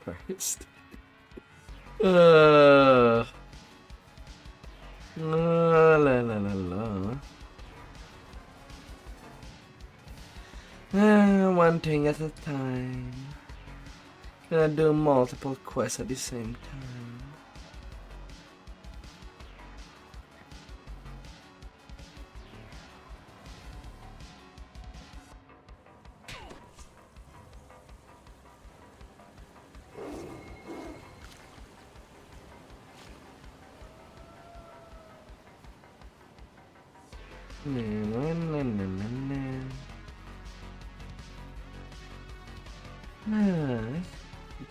first. La la la la. One thing at a time. Gonna do multiple quests at the same time.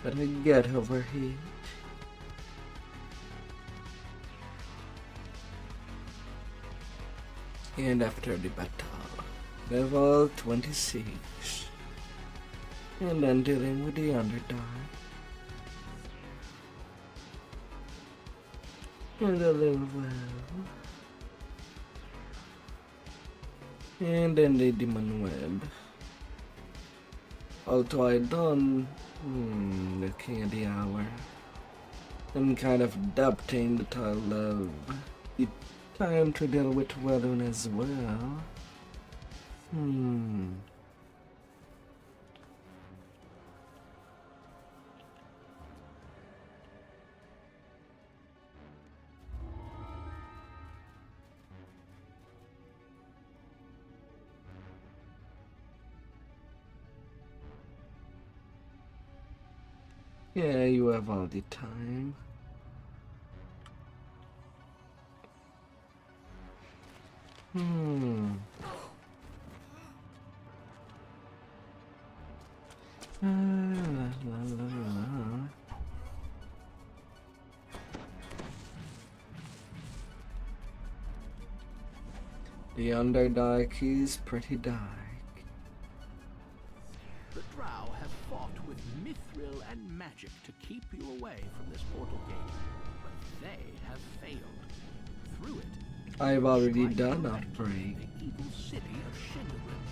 Better get over here. And after the battle, level 26. And then dealing with the underdog. And a little well. And then the demon web. Although I done looking at the hour, I'm kind of doubting that I'll have the time to deal with Wellun as well. Yeah, you have all the time. The Underdark is pretty dark. The drow have fought with mithril and magic to keep you away from this portal gate, but they have failed. Through it, I've already done Outbreak. the evil city of Shindelrin.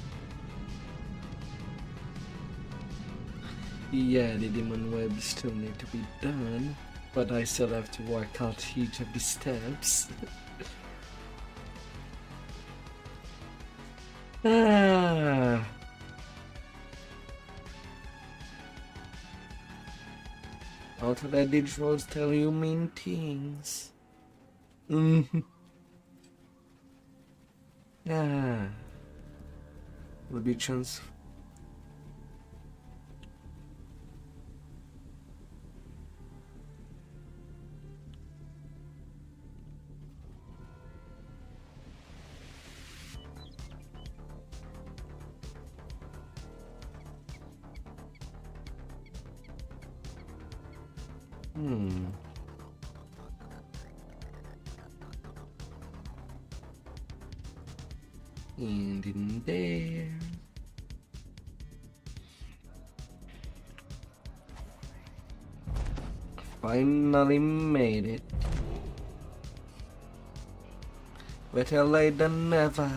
Yeah, the demon web still need to be done, but I still have to work out each of the steps. Out of that digitals tell you mean things. Will be chance. And in there. Finally made it. Better late than never.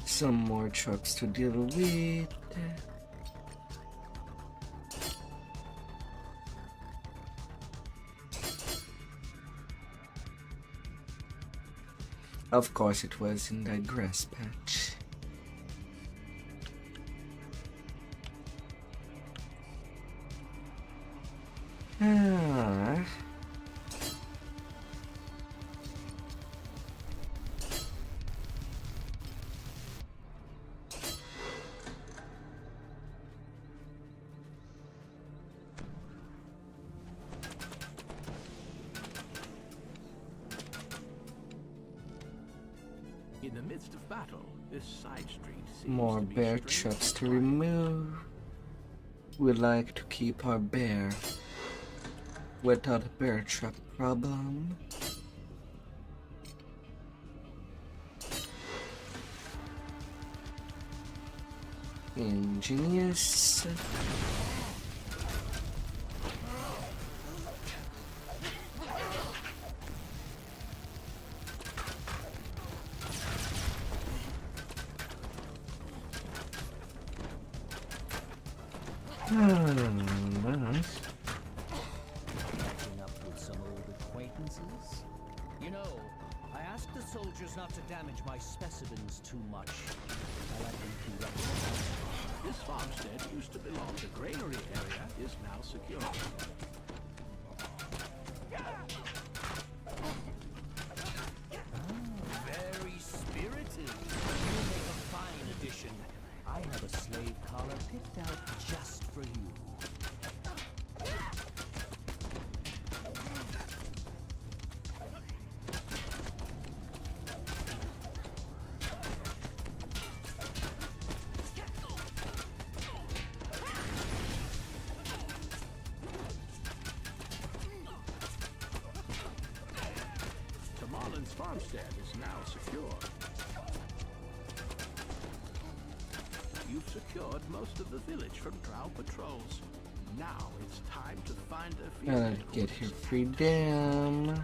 Some more trucks to deal with. Of course it was in that grass patch. Ah. In the midst of battle, this side street seems More to be bear strange. traps to remove. We like to keep our bear without a bear trap problem. Ingenious. Nice. Catching up with some old acquaintances? You know, I asked the soldiers not to damage my specimens too much. I like them to recognize. This farmstead used to belong. The granary area is now secure. Very spirited. You make a fine addition. I have a slave collar picked out just for you. Marlin's farmstead is now secure. You've secured most of the village from drow patrols. Now it's time to find a field Gotta get here freedom.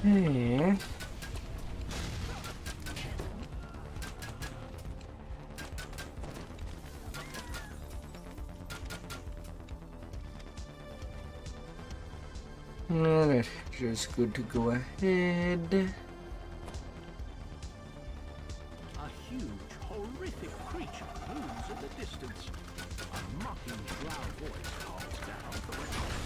Hey. Alright, just good to go ahead. A huge, horrific creature looms in the distance. A mocking drow voice calls down from above.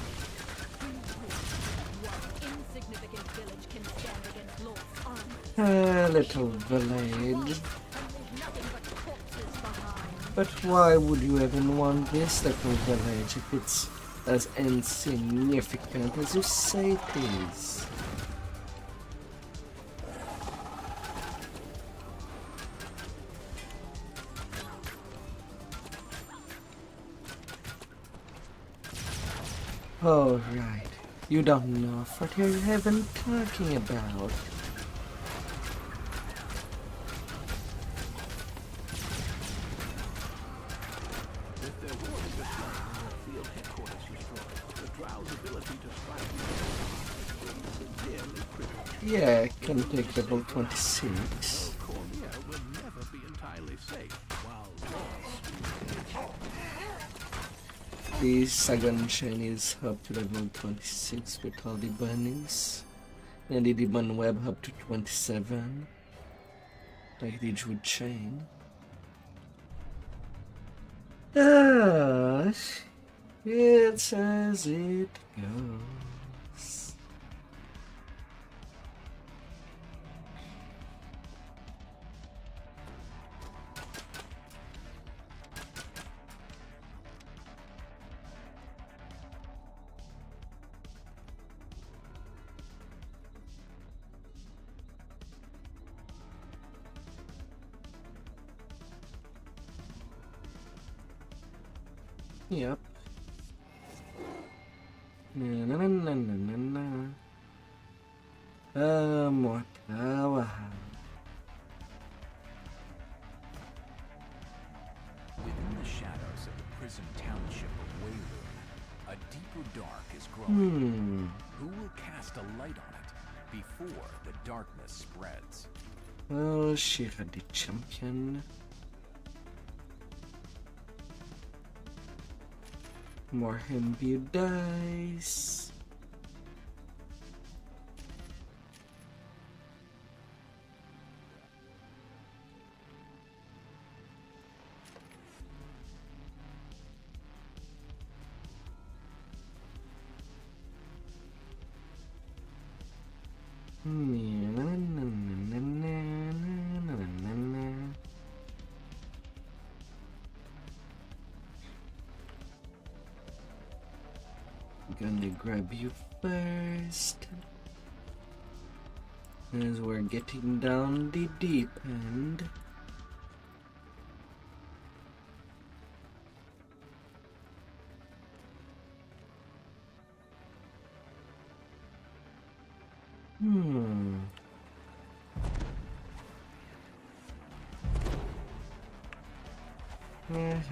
What insignificant village can stand against Lord's army? A little village. Nothing but corpses behind. But why would you even want this little village if it's as insignificant as you say it is? Oh, right. You don't know what you're even talking about. With their warriors slain and their field headquarters destroyed, the drow's ability to strike is severely crippled. Yeah, I can take level 26. Cormier will never be entirely safe, while The second chain is up to level 26 with all the bunnies. And the demon web up to 27. Like the Druid chain. Ah, it's as it goes. Yep. Na na na na na na. More power. imprisoned township of Weylun, a deeper dark is growing. Who will cast a light on it before the darkness spreads? Oh, she had the champion. More imbued dice. Gonna grab you first, as we're getting down the deep end.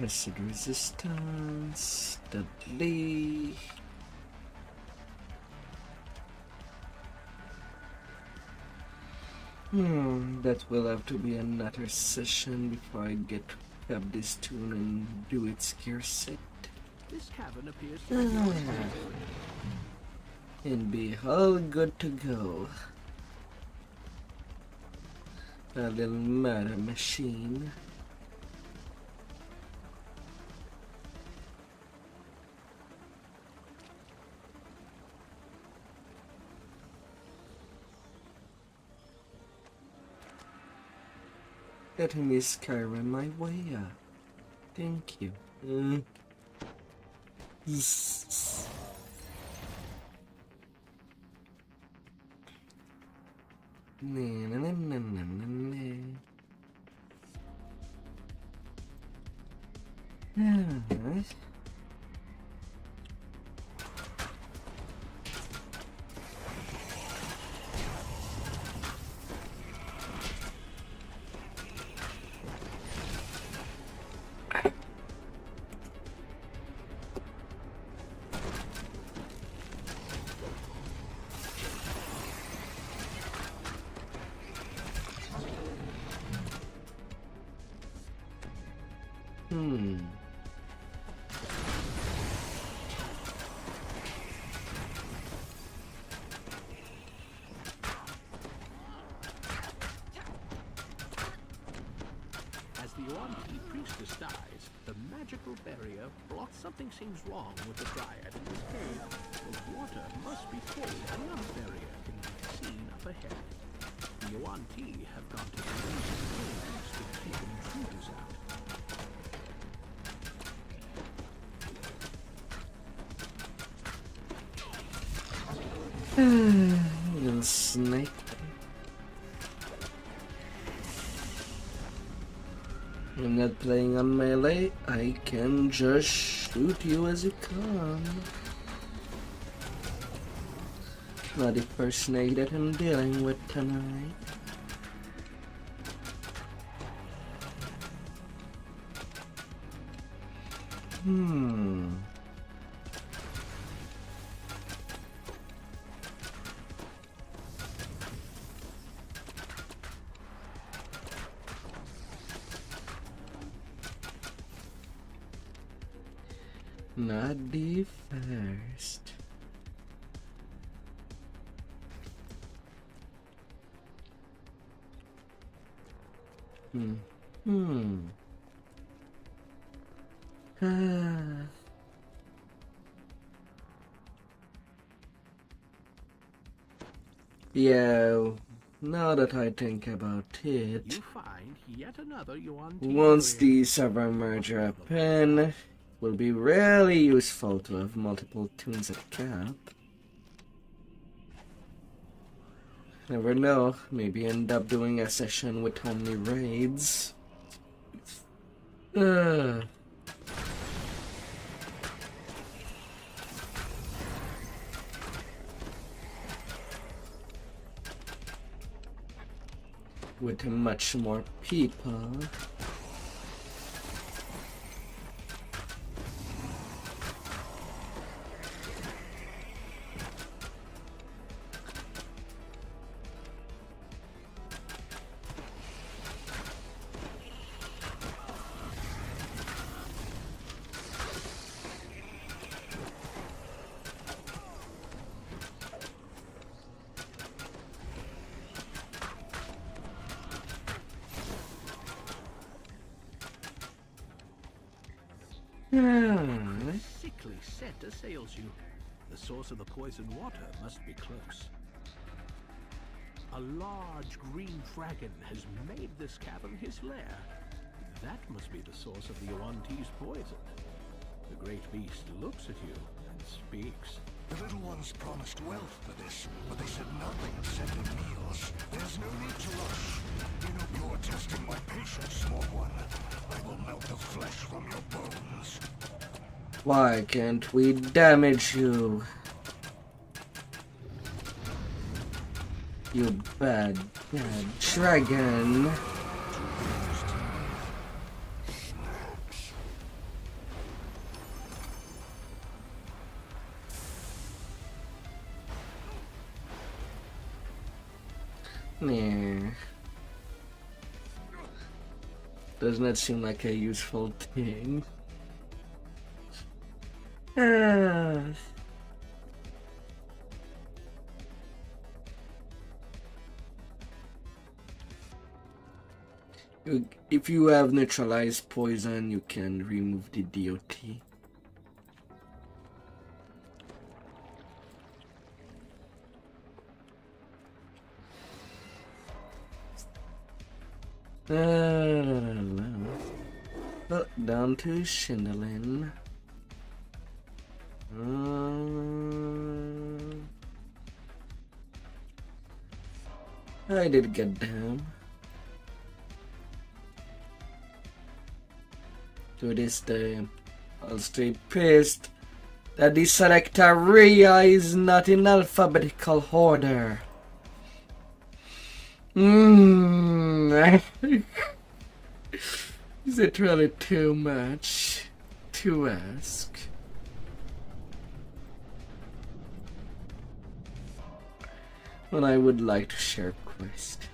Acid resistance, deadly. That will have to be another session before I get to have this tune and do its gear set. This cavern appears to And be all good to go. A little murder machine. Letting me Skyrim my way up. Thank you. As the Yuan-Ti priestess dies, the magical barrier blocks something seems wrong with the Dryad in this cave. The water must be full enough barrier can be seen up ahead. The Yuan-Ti have gone to crazy caves to keep intruders out. Little snake. I'm not playing on melee, I can just shoot you as you come. Not the first snake that I'm dealing with tonight. Not the first. Yeah, now that I think about it, You find yet another Yuan-Ti once barrier. the server merger happen, will be really useful to have multiple tunes at cap. Never know, maybe end up doing a session with only raids. With much more people. A sickly scent assails you. The source of the poison water must be close. A large green dragon has made this cavern his lair. That must be the source of the Yuan-Ti's poison. The great beast looks at you and speaks. The little ones promised wealth for this, but they said nothing of sending meals. There's no need to rush. You know you're testing my patience, small one. I will melt the flesh from your bones. Why can't we damage you? You bad dragon. Nah. Does not seem like a useful thing. If you have neutralized poison, you can remove the DOT. Down to Shindelin. I did get down. To this day, I'll stay pissed that the Selectaria is not in alphabetical order. Is it really too much to ask? Well, I would like to share quest,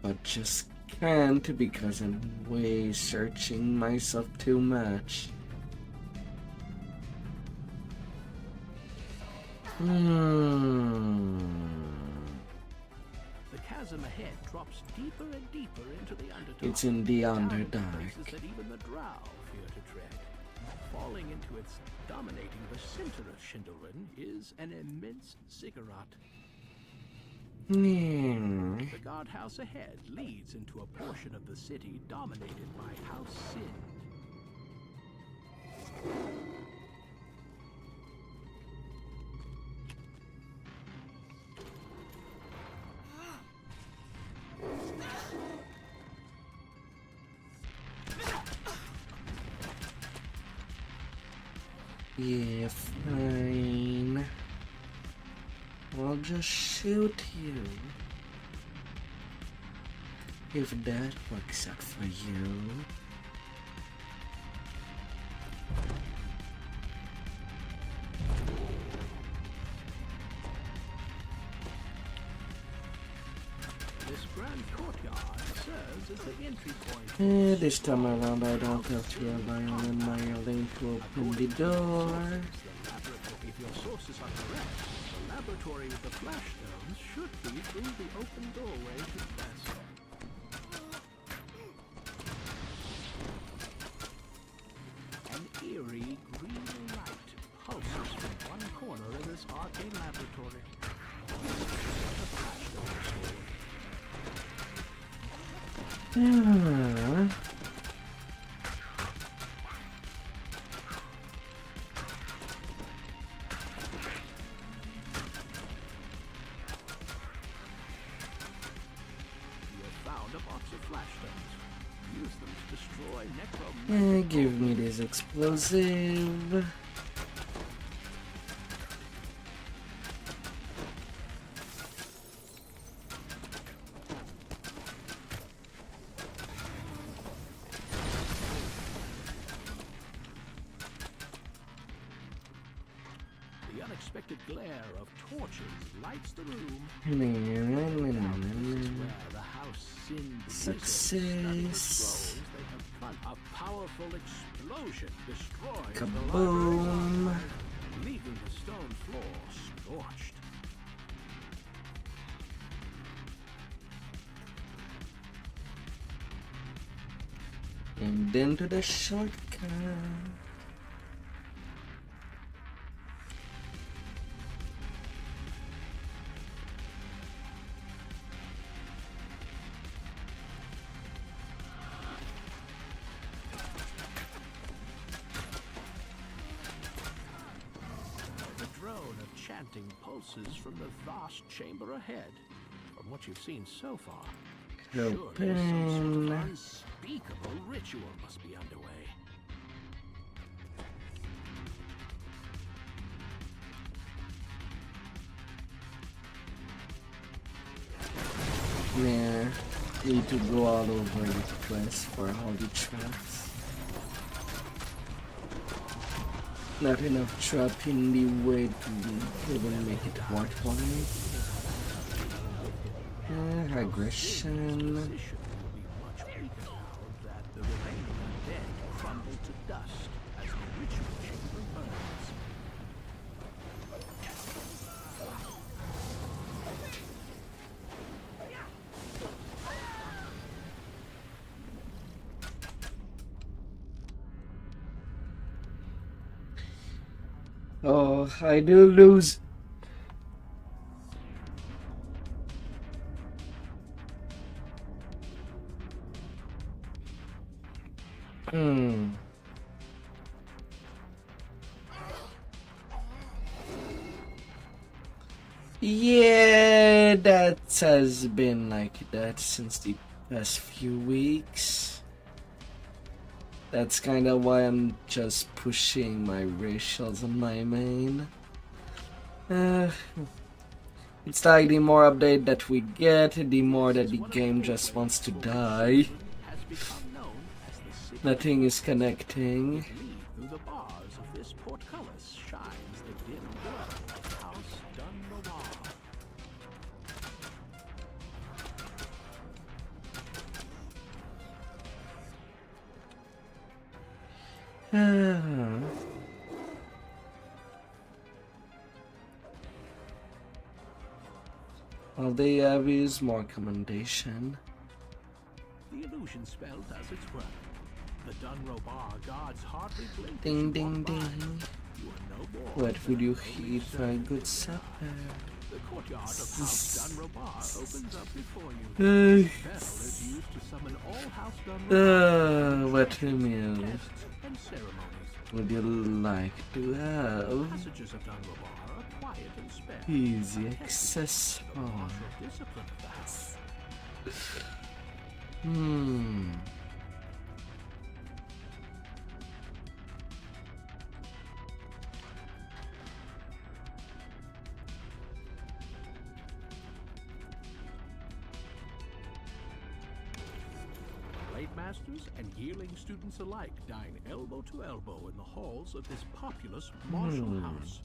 but just can't because I'm way searching myself too much. The chasm ahead drops deeper and deeper into the Underdark. It's in the Underdark. Places that even the Drow fear to tread. Falling into its dominating the center of Shindelrin is an immense ziggurat. The guardhouse ahead leads into a portion of the city dominated by House Sin. Yeah, fine. I'll just shoot you. If that works out for you. This grand courtyard serves as the entry point. This time around I don't have to rely on my link to open the door. If your sources are correct, the laboratory with the flash stones should be through the open doorway to Best. An eerie green light pulses from one corner of this arcane laboratory. The flash stone sword. Give me this explosive. The unexpected glare of torches lights the room. The house Sin Success. A powerful explosion destroys Kaboom. the library, leaving the stone floor scorched. And then to the shortcut. The drone of chanting pulses from the vast chamber ahead. From what you've seen so far, surely some sort of unspeakable ritual must be underway. Yeah, need to go all over the place for all the traps. Not enough trap in the way to even make it worthwhile. Aggression. Oh, I do lose. Yeah, that has been like that since the past few weeks. That's kind of why I'm just pushing my racials on my main. It's like the more update that we get, the more that the game just wants to die. Nothing is connecting. Through the bars of this portcullis shines the dim glow of House Dunrobar. All they have is more commendation. The illusion spell does its work. The Dunrobar guards hardly blink. Ding ding ding. What would you eat for a good supper? The courtyard of House Dunrobar opens up before you. The spell is used to summon all House Dunrobar. What meal and ceremonies. would you like to have? Passages of Dunrobar are quiet and spare. Easy accessible. Discipline of the house. Blade masters and yearling students alike dine elbow to elbow in the halls of this populous martial house.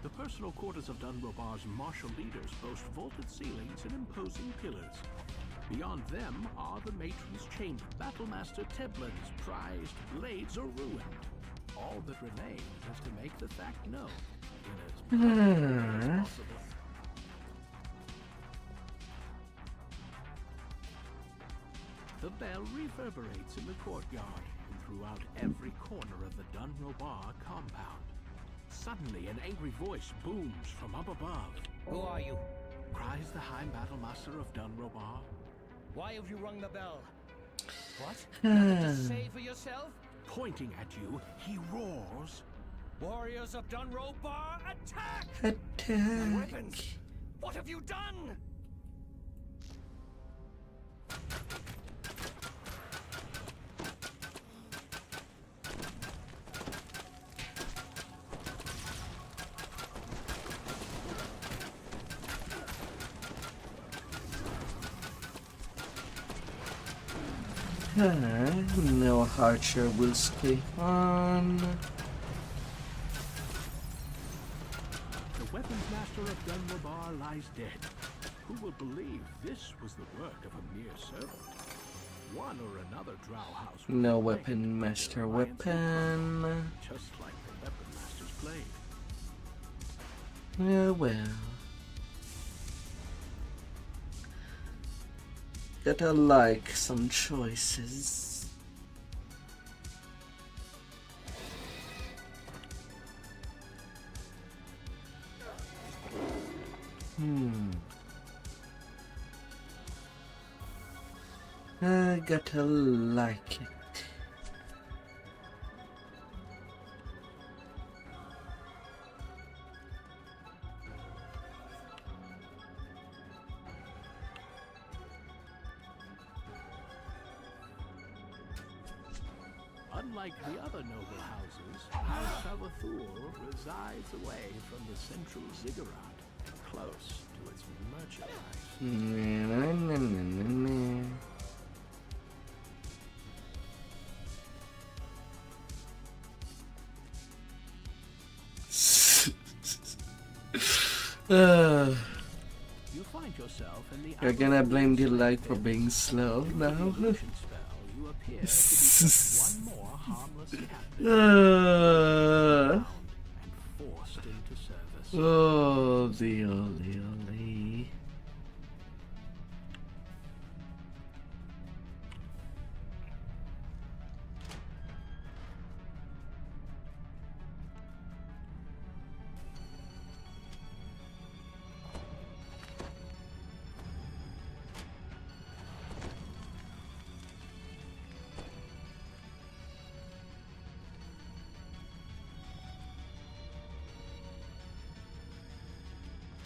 The personal quarters of Dunrobar's martial leaders boast vaulted ceilings and imposing pillars. Beyond them are the matron's chamber. Battlemaster Teblin's prized blades are ruined. All that remains is to make the fact known in as public as possible. The bell reverberates in the courtyard and throughout every corner of the Dunrobar compound. Suddenly, an angry voice booms from up above. Who are you? Cries the High Battlemaster of Dunrobar. Why have you rung the bell? What? Nothing to say for yourself? Pointing at you, he roars. Warriors of Dunrobar, attack! Attack! Weapons! What have you done? No archer will stay on. The weapons master of Dunrobar lies dead. Who will believe this was the work of a mere servant? One or another drow house. No weapon master weapon. Just like the weapon master's blade. Yeah, well. Gotta like some choices. I gotta like it. Unlike the other noble houses, House Savathul resides away from the central ziggurat, close to its merchandise. You find yourself in the You're gonna blame the light for being slow now? you appear to be just one more harmless captive and forced into service. Oh, the ole.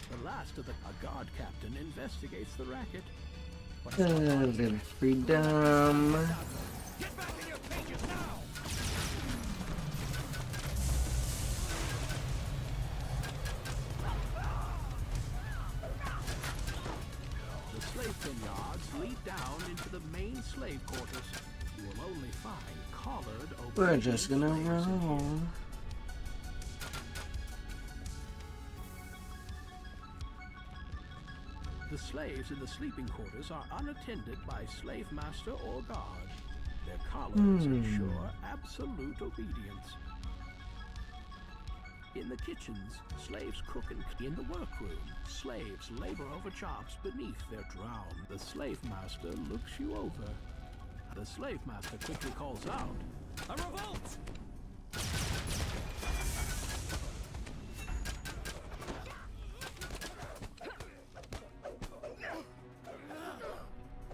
The last of a guard captain investigates the racket. Little freedom. Get back in your cages now! The slave vineyards lead down into the main slave quarters. You will only find collared open. We're just gonna roll. The slaves in the sleeping quarters are unattended by slave master or guard. Their collars ensure absolute obedience. In the kitchens, slaves cook and in the workroom. Slaves labor over chops beneath their drown. The slave master looks you over. The slave master quickly calls out, "A revolt!"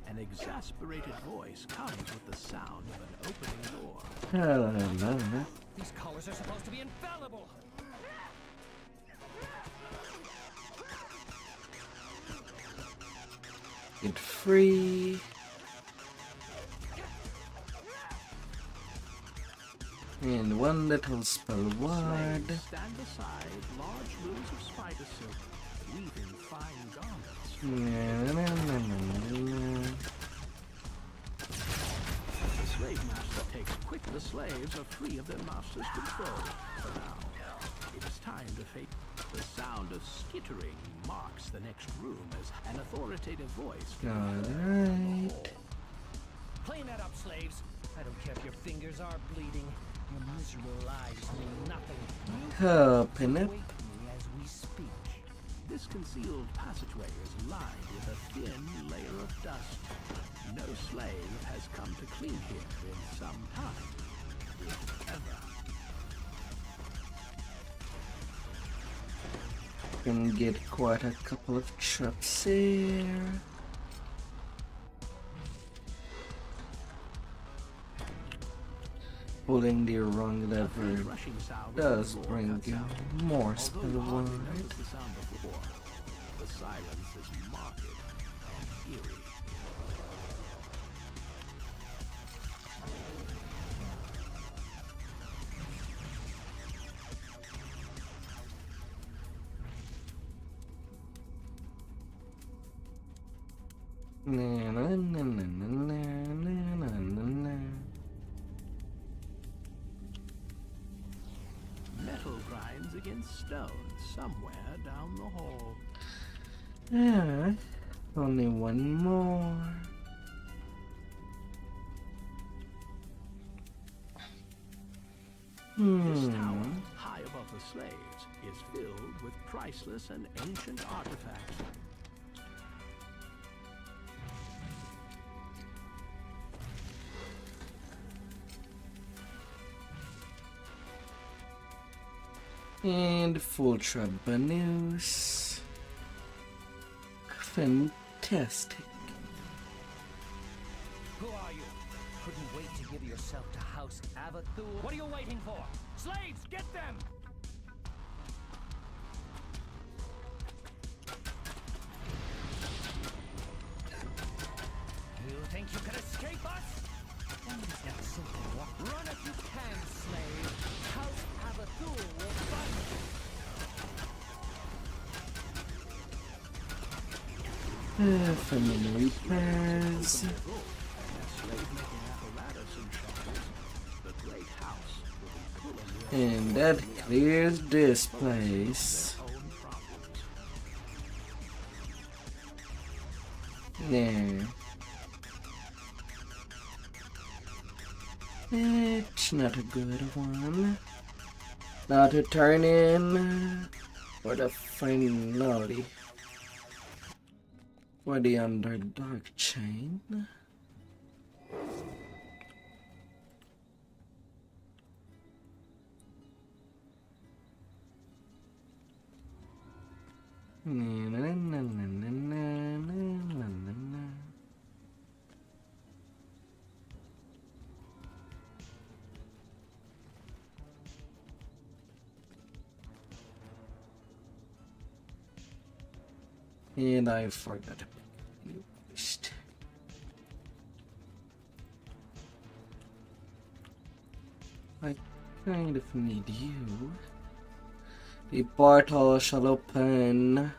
An exasperated voice comes with the sound of an opening door. Hello. These collars are supposed to be infallible. Get free. And one little spell ward. Slaves stand aside large looms of spider silk, weaving fine garments. The slave master takes quick. The slaves are free of their master's control. For now, it is time to face. The sound of skittering marks the next room as an authoritative voice. Alright. Clean that up, slaves. I don't care if your fingers are bleeding. Your miserable lives mean nothing. Open up. Wake me as we speak. This concealed passageway is lined with a thin layer of dust. No slave has come to clean here in some time, if ever. Can get quite a couple of traps here. Pulling the wrong lever does bring you more spell ward. The sound before. The silence is marked and eerie. Metal grinds against stone somewhere down the hall. Yeah, only one more. This tower, high above the slaves, is filled with priceless and ancient artifacts. And full trabanus. Fantastic. Who are you? Couldn't wait to give yourself to House Avathur. What are you waiting for? Slaves, get them! You think you can escape us? Then it's not simple. Run if you can, slave. House Avathur will find you. Familiar repairs. And that clears this place. There. It's not a good one. Now to turn in for the finale. For the Underdark chain. And I forgot to list. I kind of need you. The portal shall open.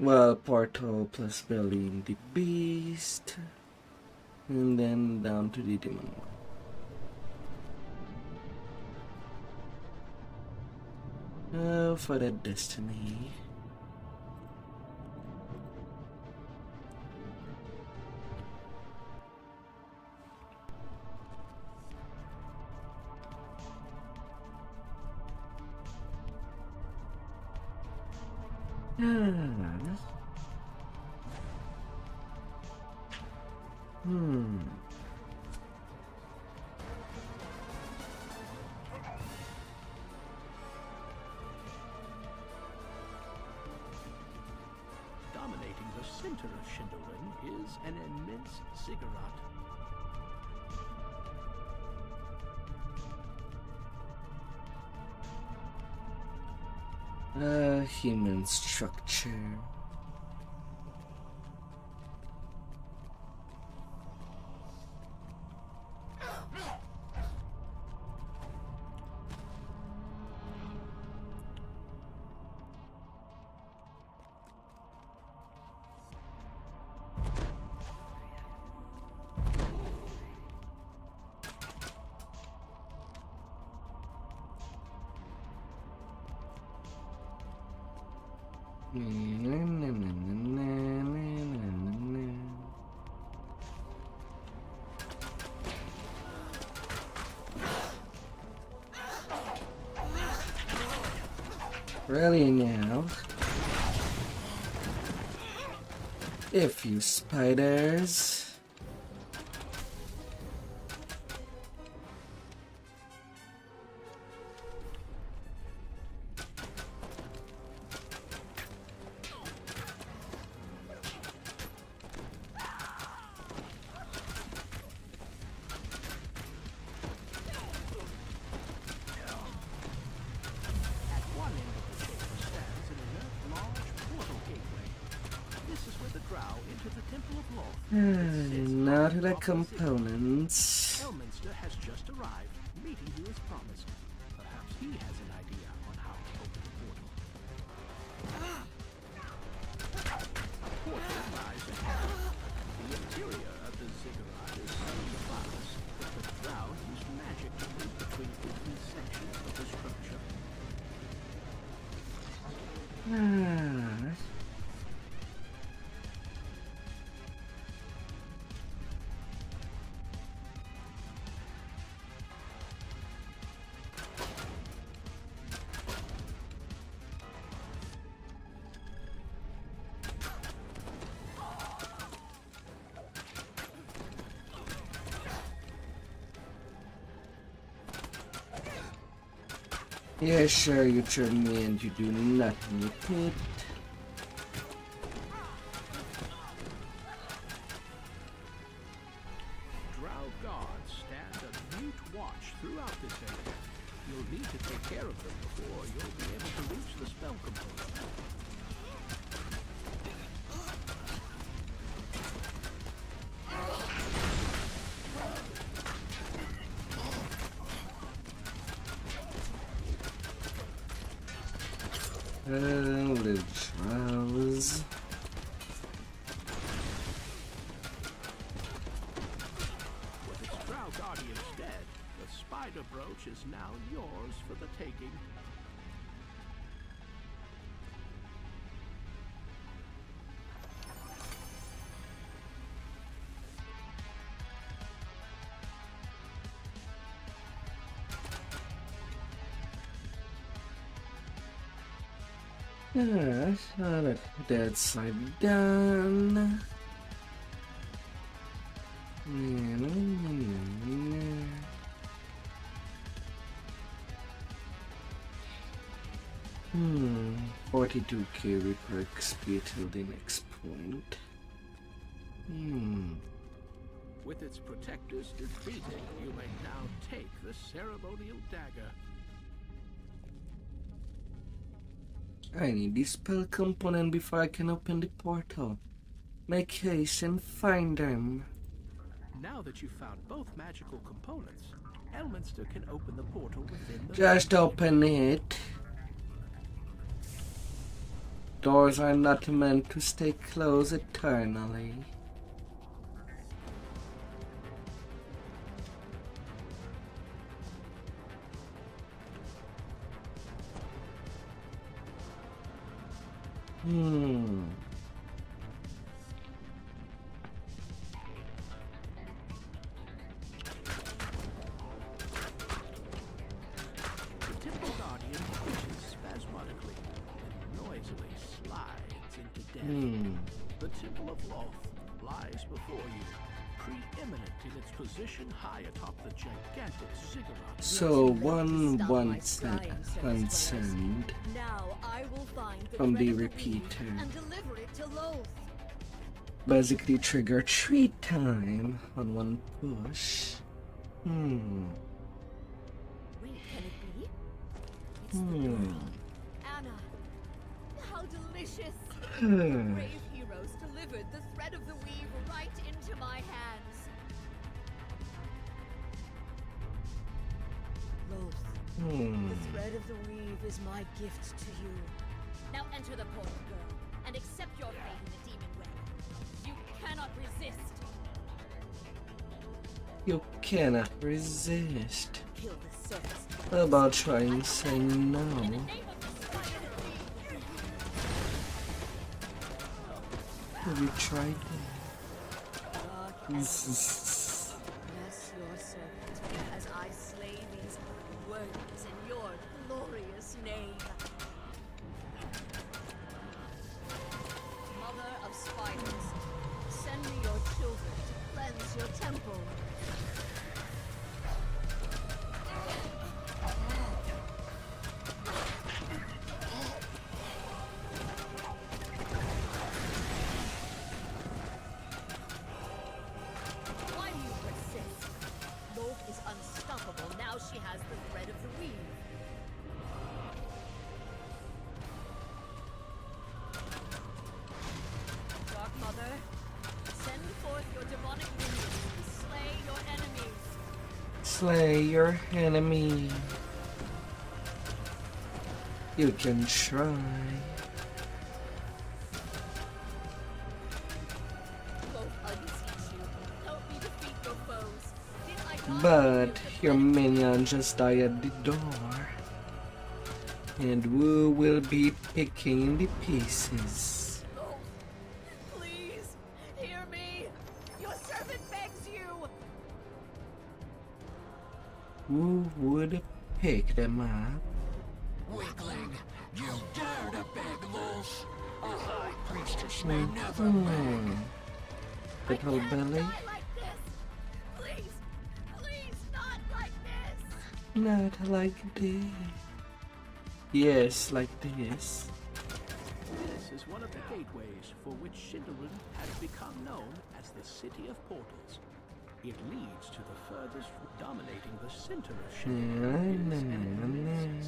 Well, portal plus building the beast, and then down to the demon one. Oh, for the destiny. Dominating the center of Shindelin is an immense ziggurat. A human structure. Really now? A few spiders. Now to the components. Elminster has just arrived, meeting you as promised. Perhaps he has an idea on how to open the portal. A portal lies ahead. The interior of the ziggurat is fast, but the drow use magic to move between different sections of the structure. Yeah, sure, you turn me and you do nothing with it. Drow guards stand a mute watch throughout this area. You'll need to take care of them before you'll be able to reach the spell component. Little trials. With its Drow Guardians dead, the spider brooch is now yours for the taking. Alright, that side done. Hmm, 42k repair XP till the next point. With its protectors defeated, you may now take the ceremonial dagger. I need the spell component before I can open the portal. Make haste and find them. Now that you've found both magical components, Elminster can open the portal within the... Just open it. Doors are not meant to stay closed eternally. The Temple Guardian twitches spasmodically and noisily slides into death. The Temple of Loth lies before you, preeminent in its position high atop the gigantic ziggurat. So one wants that unsend from the repeater. And deliver it to Loth. Basically trigger 3 times on one push. Wait, can it be? It's the girl. Anna. How delicious. Brave heroes delivered the thread of the weave right into my hands. Loth. The thread of the weave is my gift to you. Now enter the portal, girl, and accept your fate in the demon web. You cannot resist. You cannot resist. Kill the serfs. How about trying saying no? Have you tried that? Bless your servant as I slay these worms in your glorious name. Mother of spiders, send me your children to cleanse your temple. Why do you persist? Loth is unstoppable now she has the thread of the weave. Dark Mother, send forth your demonic minions to slay your enemies. Slay your enemy. You can try. But your minion just died at the door. And we will be picking the pieces. Please, hear me. Your servant begs you. Who would pick them up? Weakling, you dare to beg Loth? A high priestess may never beg. Little belly? Please, not like this. Not like this. Yes, like this. This is one of the gateways for which Shindelrun has become known as the City of Portals. It leads to the furthest, dominating the center of Shindelrun.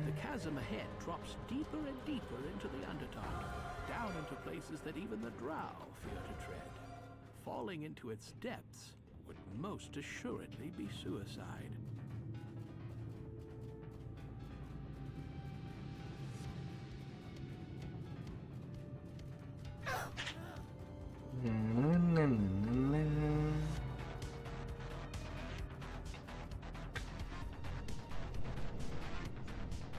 The chasm ahead drops deeper and deeper into the Underdark, down into places that even the Drow fear to tread. Falling into its depths would most assuredly be suicide.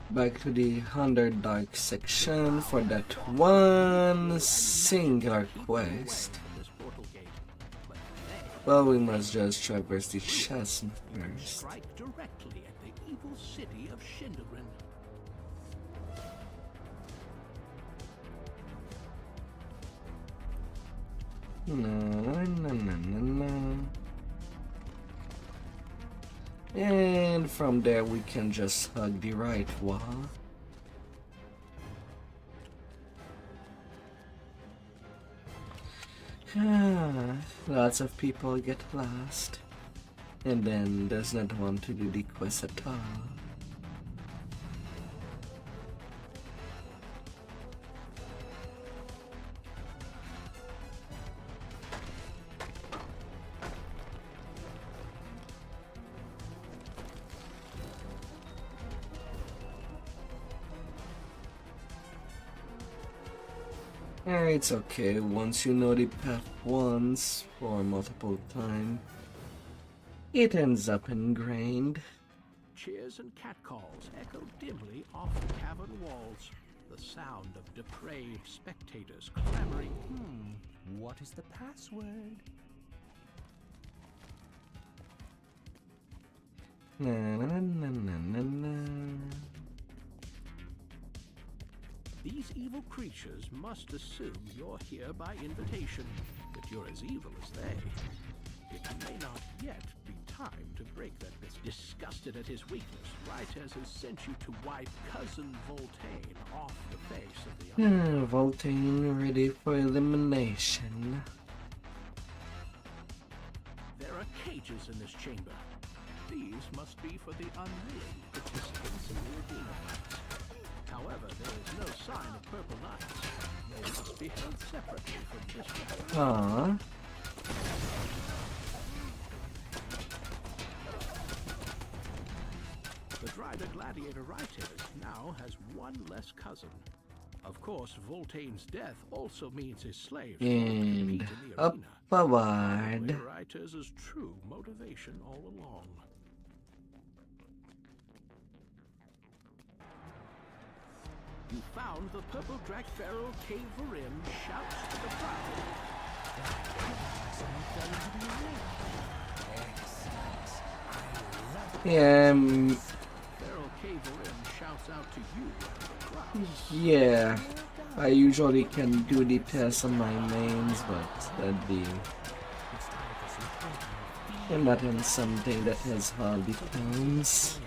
Back to the Underdark section for that one singular quest. Well, we must just traverse the chasm first. Strike directly at the evil city of Shindelrun. No. And from there we can just hug the right wall. Lots of people get lost and then does not want to do the quest at all. It's okay, once you know the path once or multiple times, it ends up ingrained. Cheers and catcalls echo dimly off the cavern walls. The sound of depraved spectators clamoring. What is the password? These evil creatures must assume you're here by invitation, that you're as evil as they. It may not yet be time to break that myth. Disgusted at his weakness, Rytez has sent you to wipe Cousin Voltaine off the face of the earth. Voltaine ready for elimination. There are cages in this chamber. These must be for the unwilling participants in the arena fights. However, there is no sign of purple knights. They must be held separately from this one. The Drider Gladiator Rytez now has one less cousin. Of course, Voltaine's death also means his slaves won't compete in the arena. Upward. Rytez's true motivation all along. You found the purple Dragferro Cave Varim shouts to the crowd. Yeah, Feral Cave Varim shouts out to you and the crowd. yeah, I usually can do the test on my names, but that'd be not in something that has all the times.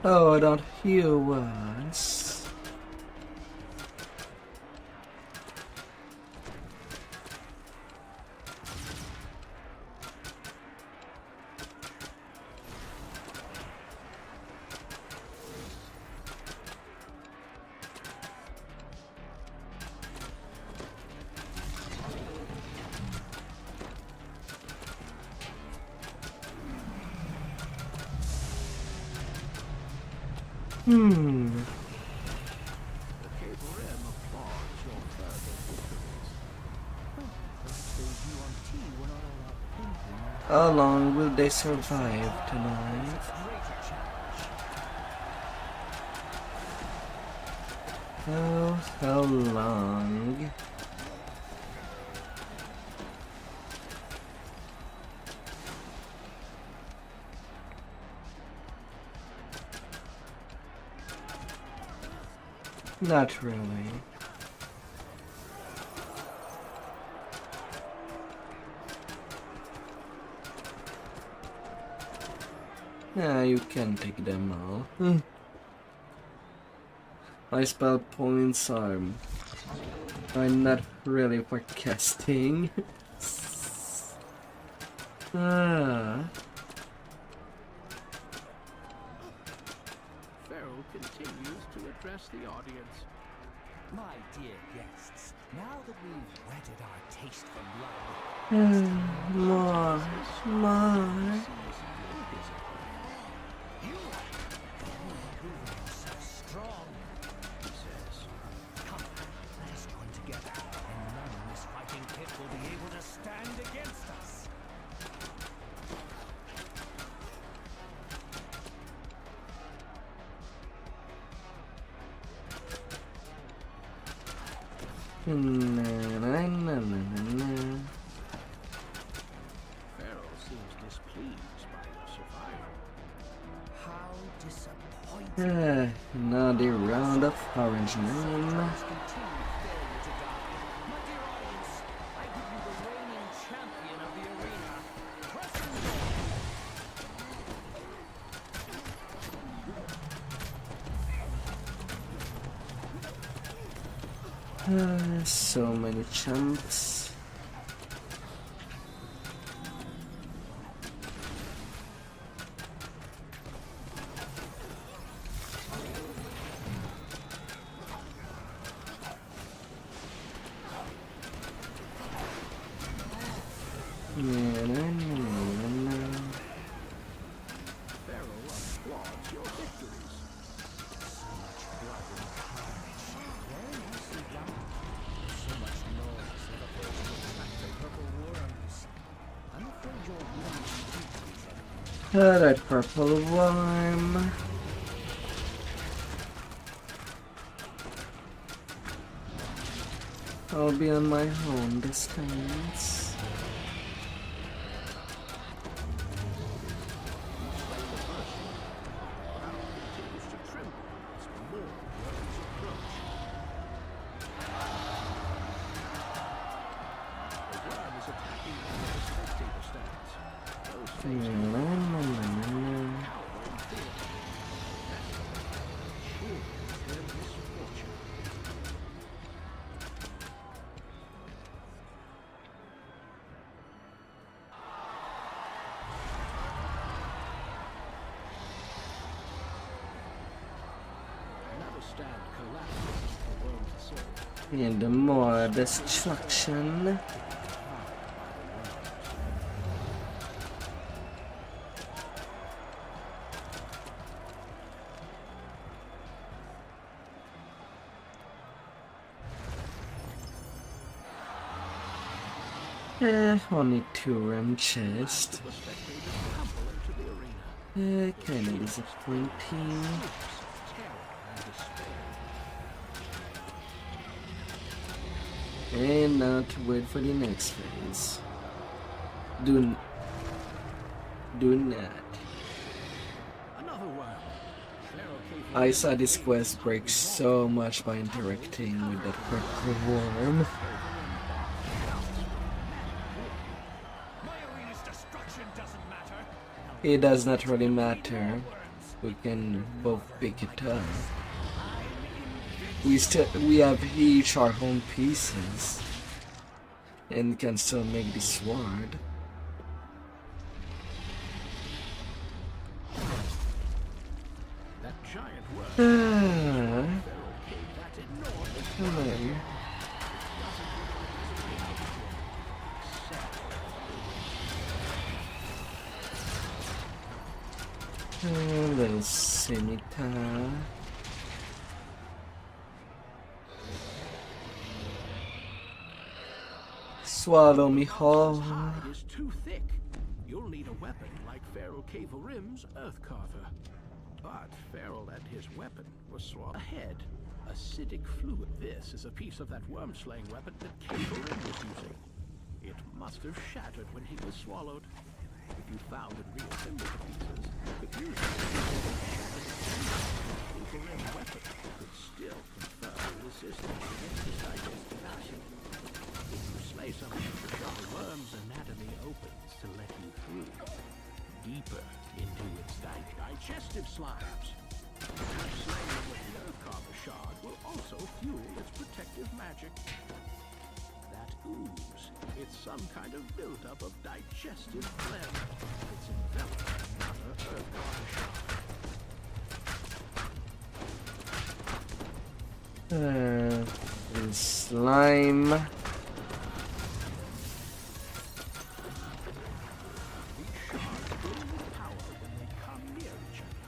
Oh, don't heal us. The Cave Varim applauds your further victories. How long will they survive tonight? Oh, how long? Not really. Yeah, you can take them all. My spell points are not really for casting. Pharaoh continues to address the audience. My dear guests, now that we've whetted our taste for blood, More. so strong, he says. Come, let us join together, and none in this fighting pit will be able to stand against us. Pharaoh seems displeased by your survival. How disappointing. Another round of orange man. My dear audience, I give you the reigning champion of the arena. So many champs. Pharaoh applauds your victories. So much blood and carnage. Very nicely done. So much noise never fails to attract the purple worms. I'm afraid your wounds That purple worm. I'll be on my own this time. And more destruction. Only 2 room chest. Kinda disappointing. And now to wait for the next phase. Do not. I saw this quest break so much by interacting with that purple worm. It does not really matter. We can both pick it up. We have each our own pieces and can still make the sword. That giant worm. Come on. Little scimitar. Swallow me whole. Hide is too thick. You'll need a weapon like Pharaoh Cave-O-Rim's Earthcarver. But Pharaoh and his weapon was swallowed ahead. Acidic fluid. This is a piece of that worm-slaying weapon that Cave-O-Rim was using. It must have shattered when he was swallowed. If you found and reassembled the pieces, you could use them. Cave-O-Rim weapon could still confer resistance against this digestive acid. If you slay someone, the worm's anatomy opens to let you through, deeper into its digest. It's some kind of buildup of digestive phlegm. It's enveloped under earth and slime. These shards gain power when they come near each other.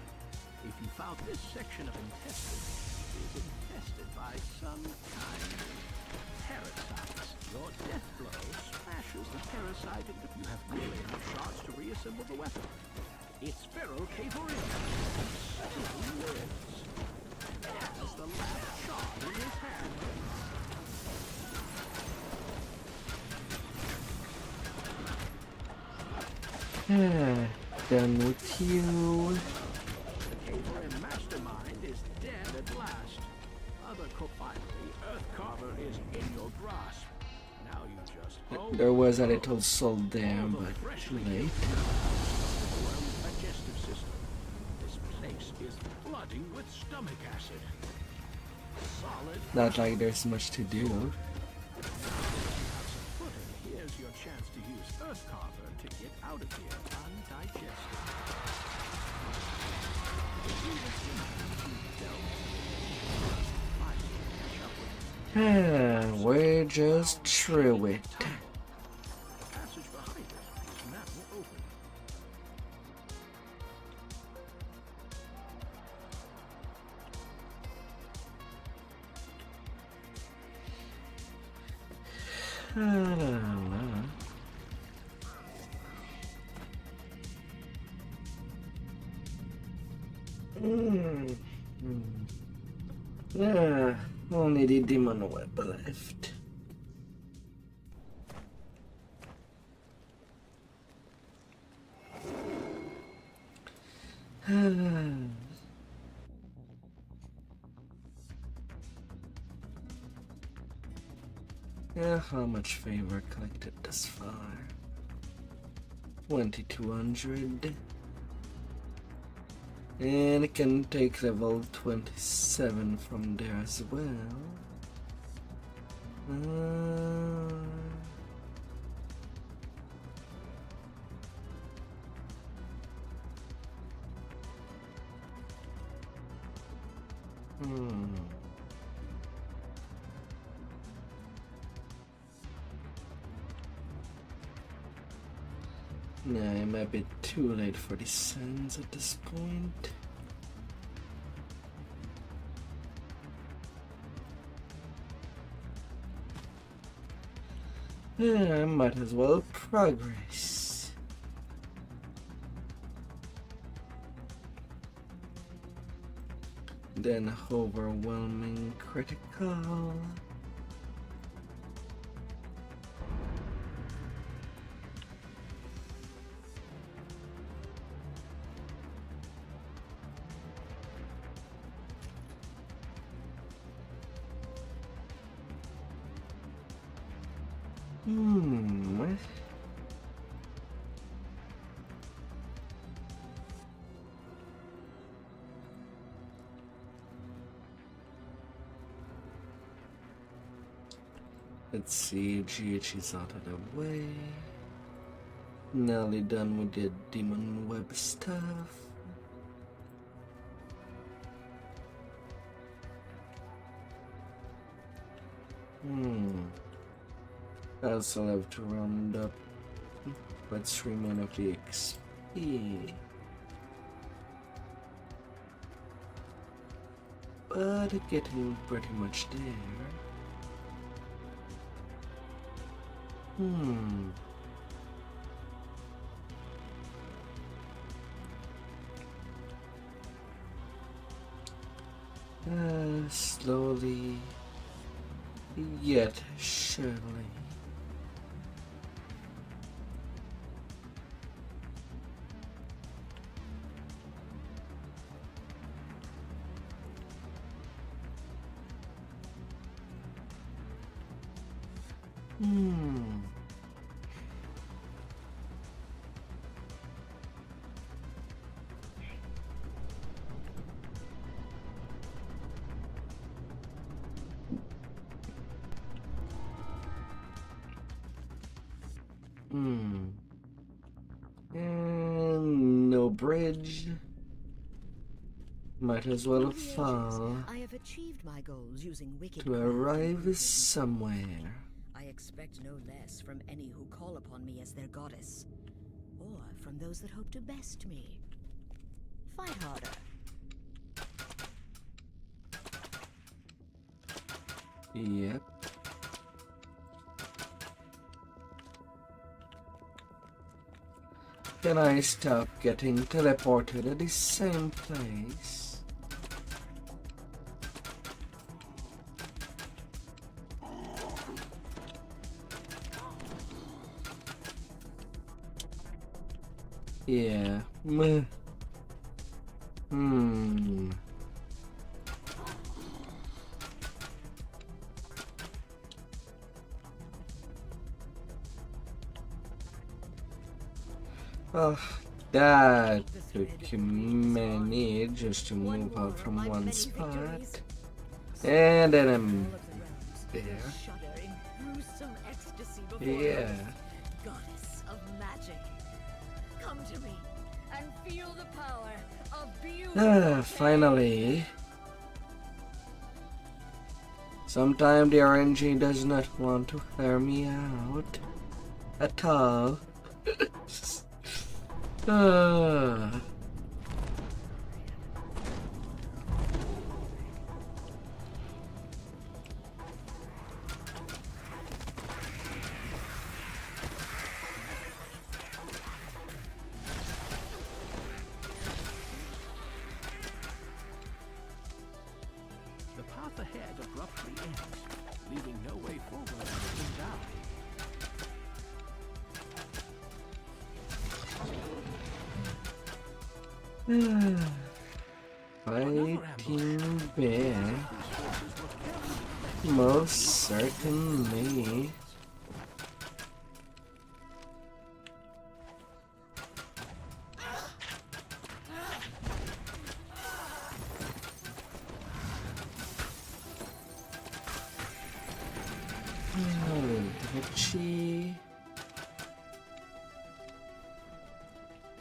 If you found this section of intestine is infested by some kind of parasites, your death blow smashes the parasite into you have nearly enough shards to reassemble the weapon. It's Feral Caverin. Still lives. Has the last shard in his hand. Done with you. The Caverin mastermind is dead at last. Finally, Earthcarver is in your grasp. Now you just There was a little salt there, but too late. Digestive system. This place is flooding with stomach acid. Solid. Not like there's much to do. Here's your chance to use Earthcarver to get out of here undigested. We're just through it. The passage behind it is now open. Only the demon web left. How much favor collected thus far? 2200. And it can take level 27 from there as well. Nah, I'm a bit too late for the sands at this point. I might as well progress. Then overwhelming critical. Let's see, GH is out of the way. Nearly done with the demon web stuff. I also have to round up what's remain of the XP. But getting pretty much there. Slowly, yet surely. And no bridge. Might as well fall I have achieved my goals using wicked to arrive somewhere. I expect no less from any who call upon me as their goddess, or from those that hope to best me. Fight harder. Yep. Can I stop getting teleported at the same place? Yeah. Oh, that took many just to move out from one spot. And then I'm there. Yeah. Goddess of magic, come to me and feel the power of beauty. Finally. Sometimes the RNG does not want to hear me out at all. The path ahead abruptly ends, leaving no way forward looking down. Fighting bear. Most certainly.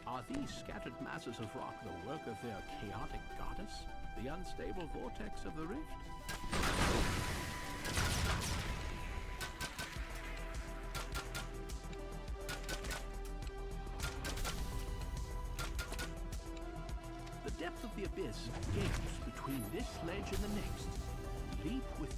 Are these scattered masses of rock the work of their chaotic goddess? The unstable vortex of the rift? The depth of the abyss gapes between this ledge and the next. Leap with...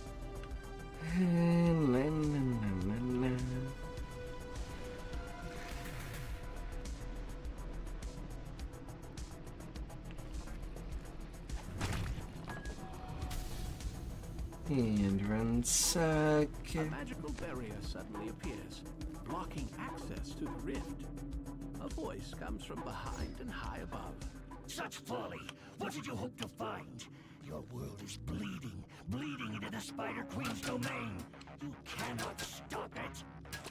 And ransack. A magical barrier suddenly appears, blocking access to the rift. A voice comes from behind and high above. Such folly! What did you hope to find? Your world is bleeding into the Spider Queen's domain. You cannot stop it.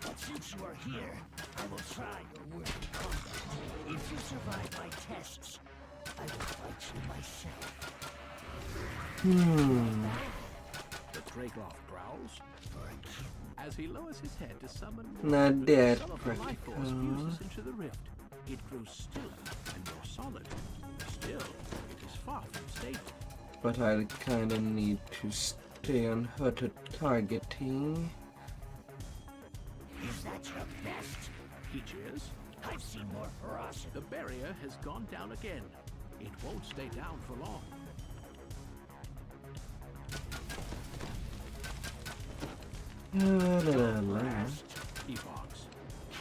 But since you are here, I will try your work in combat. If you survive my tests, I will fight you myself. The Dragloff growls as he lowers his head to summon Not that life force practical. fuses into the rift. It grows stiller and more solid. Still, it is far from stable. But I kinda need to stay on her to targeting. Is that your best? He cheers. I've seen more ferocity. The barrier has gone down again. It won't stay down for long. He barks.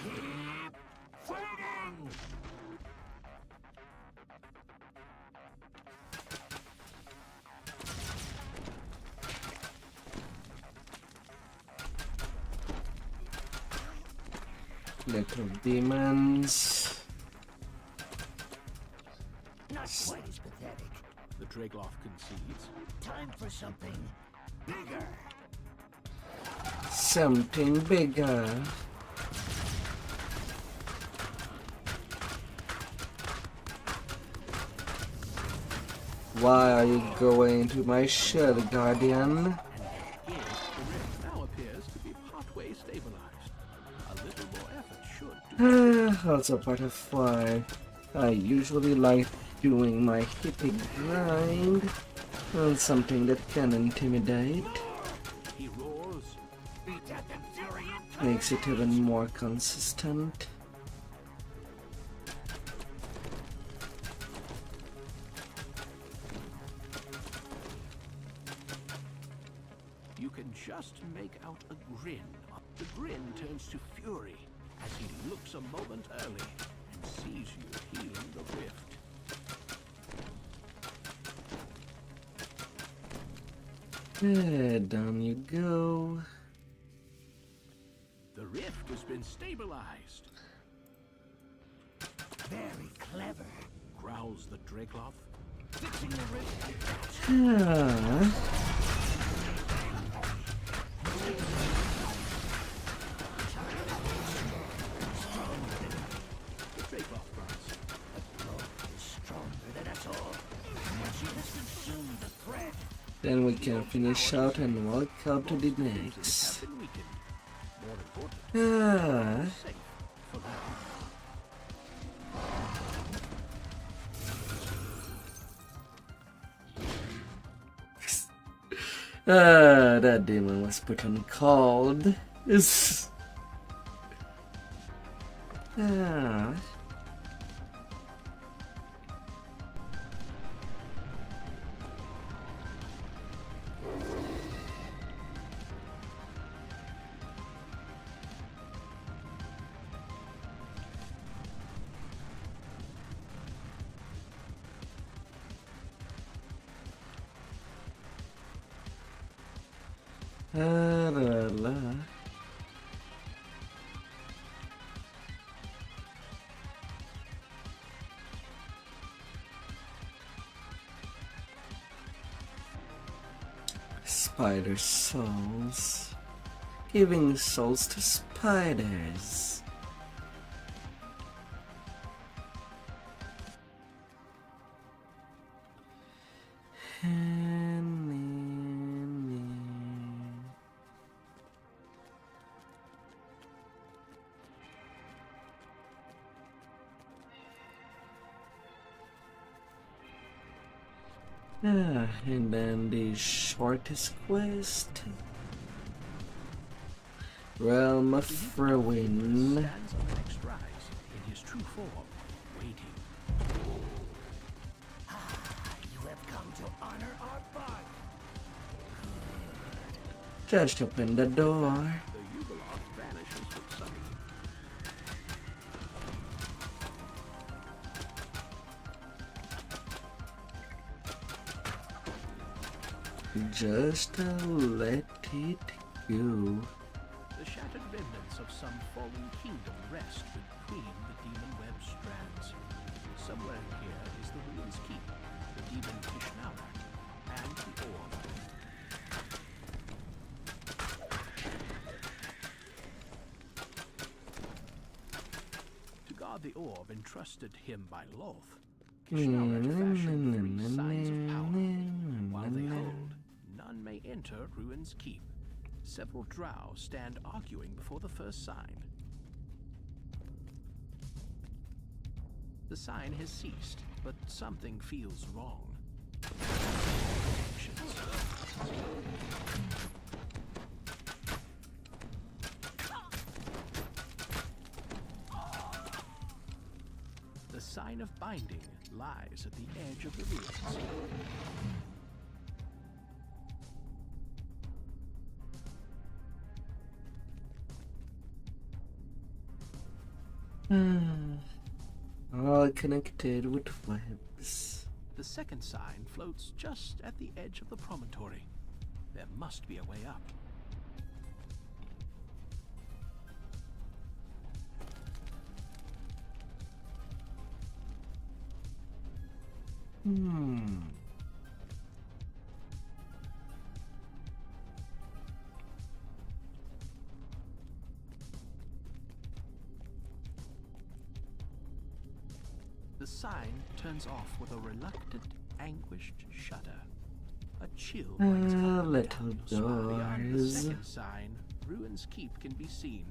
Keep fighting! Little demons. Not quite as pathetic. The Dragloff concedes. Time for something bigger. Something bigger. Why are you going to my shell, Guardian? Here, the rift now appears to be partway stabilized. A little more effort should Also part of why I usually like doing my hippie grind on something that can intimidate. Makes it even more consistent. You can just make out a grin. The grin turns to fury as he looks a moment early and sees you healing the rift. Down you go. The rift has been stabilized. Very clever, growls the Dracloth. Fixing the rift. Then we can finish out and walk up to the next. That demon was put on cold. Spider souls. Giving souls to spiders. And then the shortest quest. Realm of Ruin. Stands on the next rise in his true form, waiting. You have come to honor our bard. Just open the door. The Ubiloth vanishes with Sunny. Just let it go. The shattered remnants of some fallen kingdom rest between the demon web strands. Somewhere here is the ruins keep, the demon Tishnaurak, and the orb. To guard the orb entrusted him by Loth, Tishnaurak fashioned 3 signs of power. While they hold, none may enter Ruins Keep. Several drow stand arguing before the first sign. The sign has ceased, but something feels wrong. The sign of binding lies at the edge of the ruins. All connected with webs. The second sign floats just at the edge of the promontory. There must be a way up. The sign turns off with a reluctant, anguished shudder. A chill runs up and little down your spine. Beyond the doors. second sign, Ruins Keep can be seen.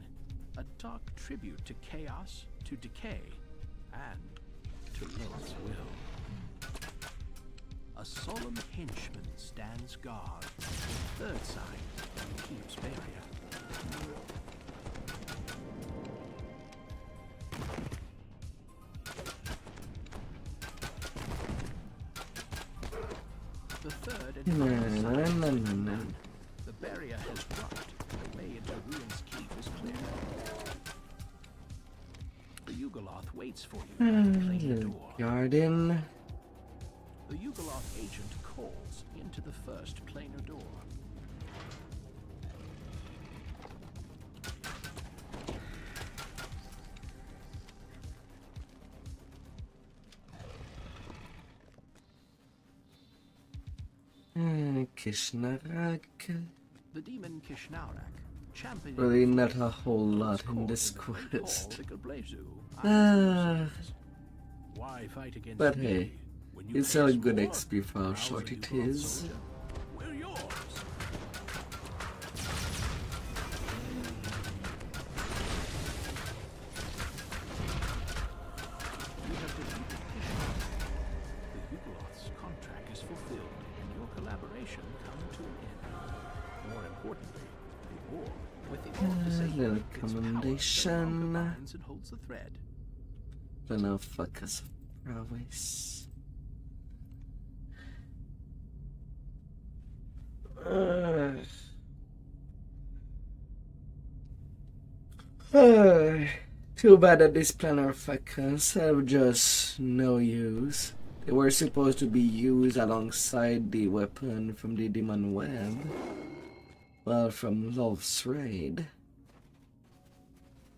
a dark tribute to chaos, to decay, and to Lilith's will. A solemn henchman stands guard, third side, and keeps barrier. The third and the barrier has dropped. The way into Ruin's Keep is clear. The Yugoloth waits for you at the plain door. Garden. The Yugoloth agent calls into the first planar door. Kishnarak. The demon Kishnaurak, champion. Really not a whole lot in this quest. Why fight against But me hey, when you it's still a face good war? XP for how short it is. We're yours. You have defeated Kishnar. The Yugoloth's contract is fulfilled, and your collaboration comes to an end. More importantly, the war with the Little commendation. and holds the thread. But now focus prowess. Too bad that these planar factions have just no use. They were supposed to be used alongside the weapon from the Demon Web. Well, from Love's Raid.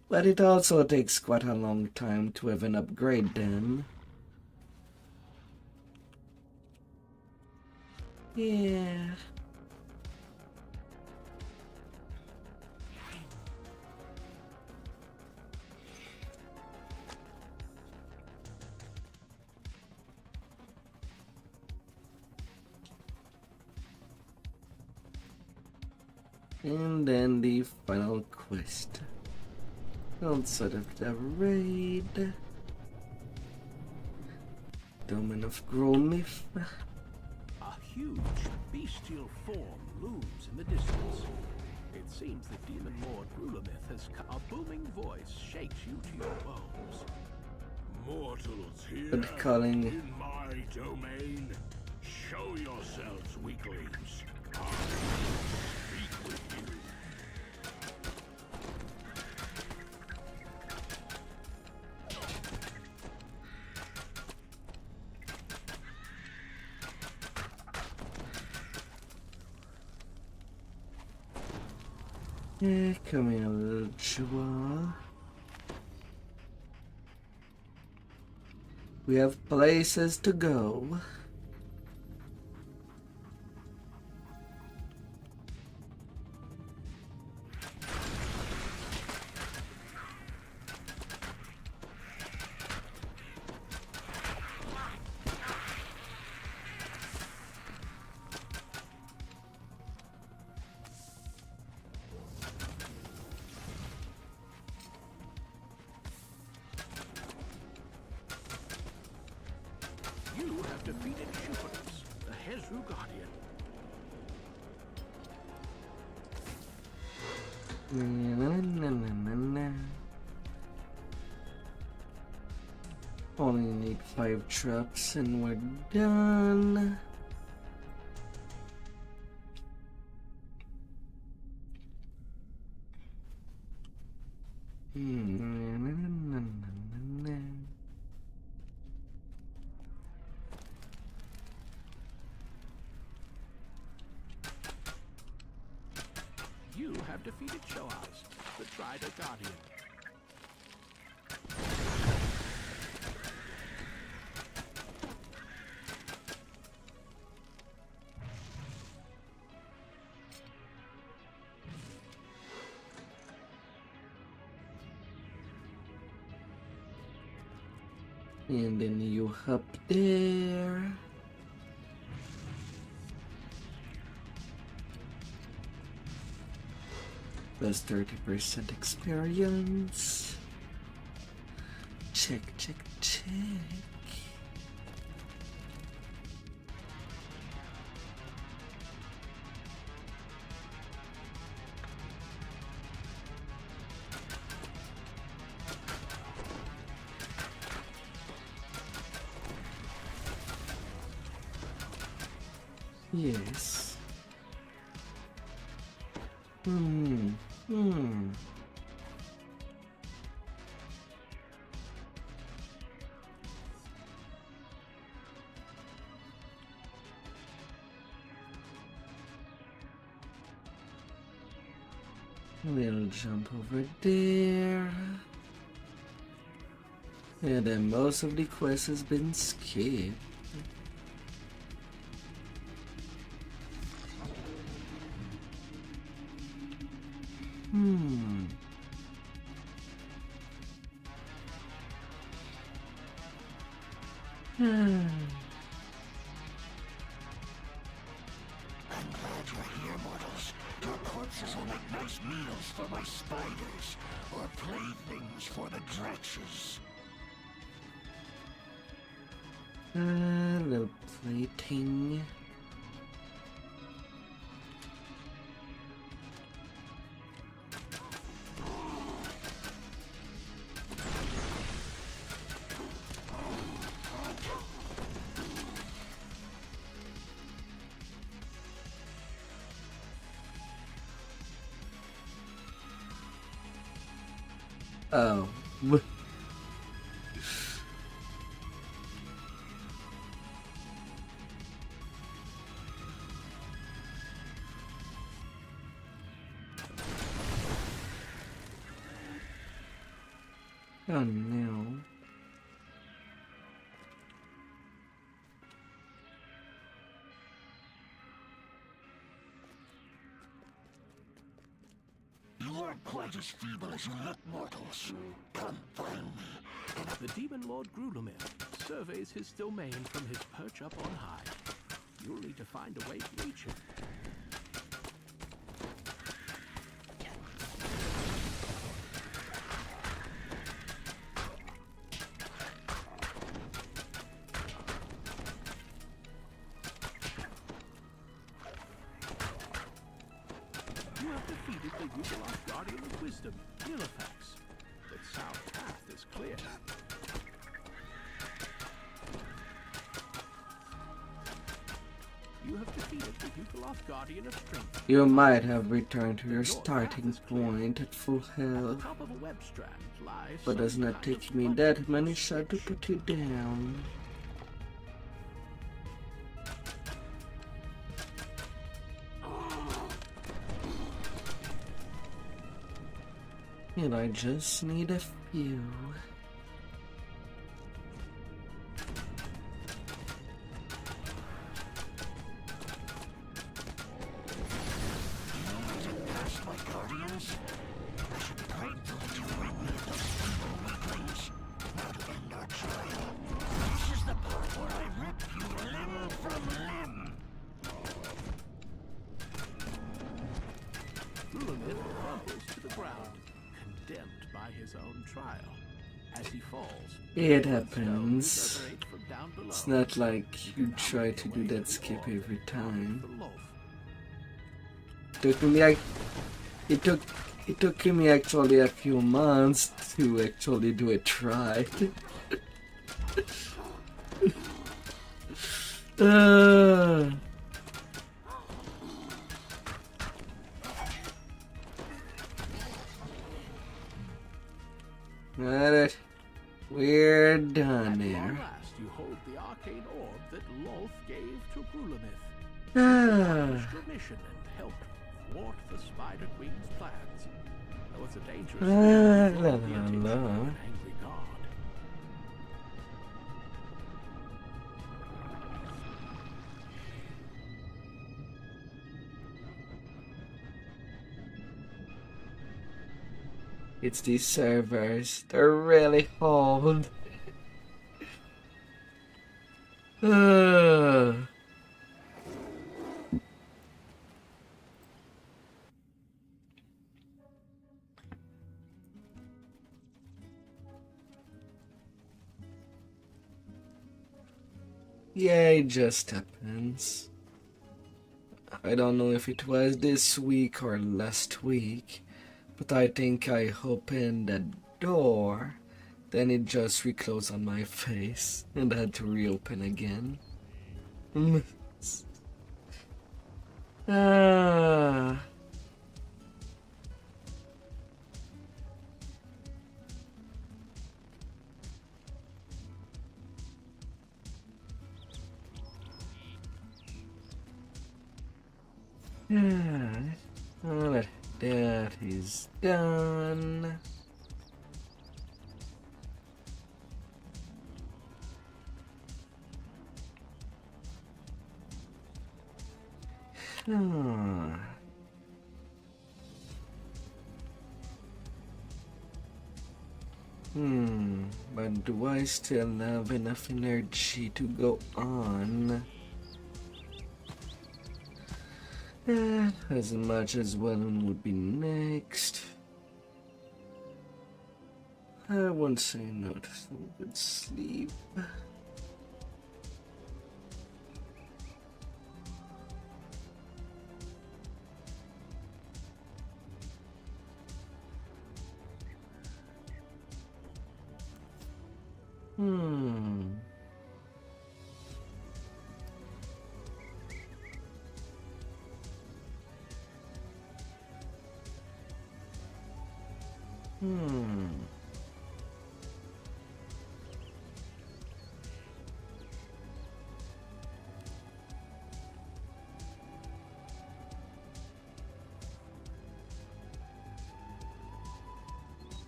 But it also takes quite a long time to even upgrade them. Yeah. And then the final quest. Outside of the raid. Domain of Gromith. A huge bestial form looms in the distance. It seems the demon lord Rulamith has come. A booming voice shakes you to your bones. Mortals here Good calling. in my domain. Show yourselves, weaklings. I speak with you. Yeah, come here, little chihuahua. We have places to go. You have defeated Shuparis, the Hezru Guardian. Only need 5 traps and we're done. You have defeated Shoaz, the Trider Guardian. And then you up there. Plus 30% experience. Check, check, check. Yes. Little jump over there. And then most of the quest has been skipped. I'm glad you're here, mortals. Your corpses will make nice meals for my spiders, or playthings for the dretches. Little plating. Oh. Oh no. You aren't quite as feeble as you look, mortals. Come find me. The Demon Lord Grulemir surveys his domain from his perch up on high. You'll need to find a way to reach him. You have defeated the Ubisoft Guardian of Wisdom, Nillifax. The south path is clear. You have defeated the Ubisoft Guardian of Strength. You might have returned to your starting point at full health, Top of a web strand lies but does not take me that many shots to put you down. And I just need a few. Past my guardians? I should be grateful that you rid me of those evil weaklings. Now to end our trial. This is the part where I rip you limb from limb. Grulemir crumbles to the ground, condemned by his own trial. As he falls, It happens. It's not like you try to do that skip every time. It took me actually a few months to actually do it right. Alright, we're done there. Last, you hold the arcane orb that Lolth gave to Grulemith. Ah. Your mission and helped thwart the Spider Queen's plans. Though it's a dangerous La, the attention la, of la. an angry god. It's these servers. They're really old. Yeah, it just happens. I don't know if it was this week or last week, but I think I opened the door, then it just reclosed on my face and I had to reopen again. Ah. Alright, that is done. But do I still have enough energy to go on? As much as one would be next. I won't say no to some good sleep.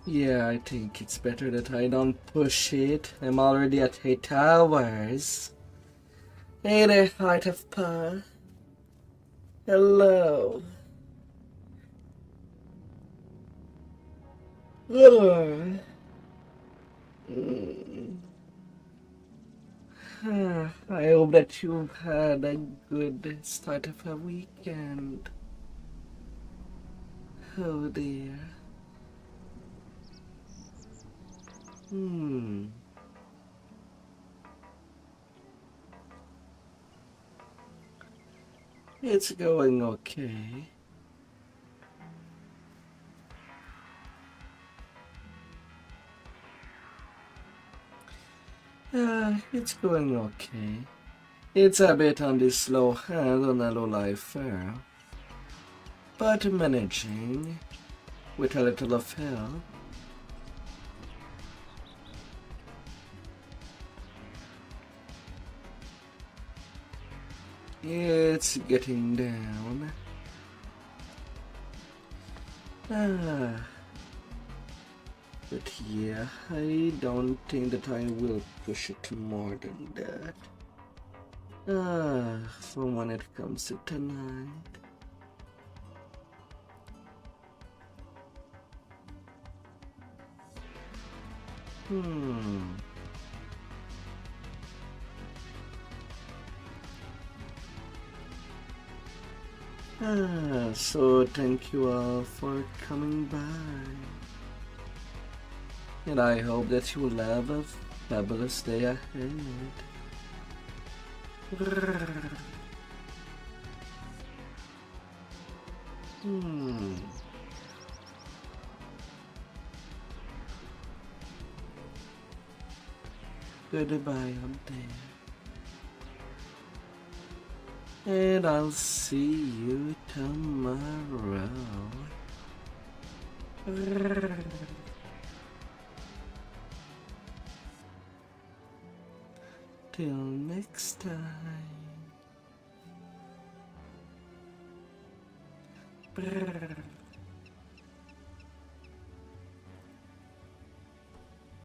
Yeah, I think it's better that I don't push it. I'm already at 8 hours. Hey there, Heart of Pa. Hello. I hope that you've had a good start of a weekend. Oh dear. It's going okay. It's going okay. It's a bit on the slow hand on a low life fare, but managing with a little of help. It's getting down. But yeah, I don't think that I will push it more than that. For when it comes to tonight. So thank you all for coming by. And I hope that you will have a fabulous day ahead. Goodbye up there. And I'll see you tomorrow. Till next time.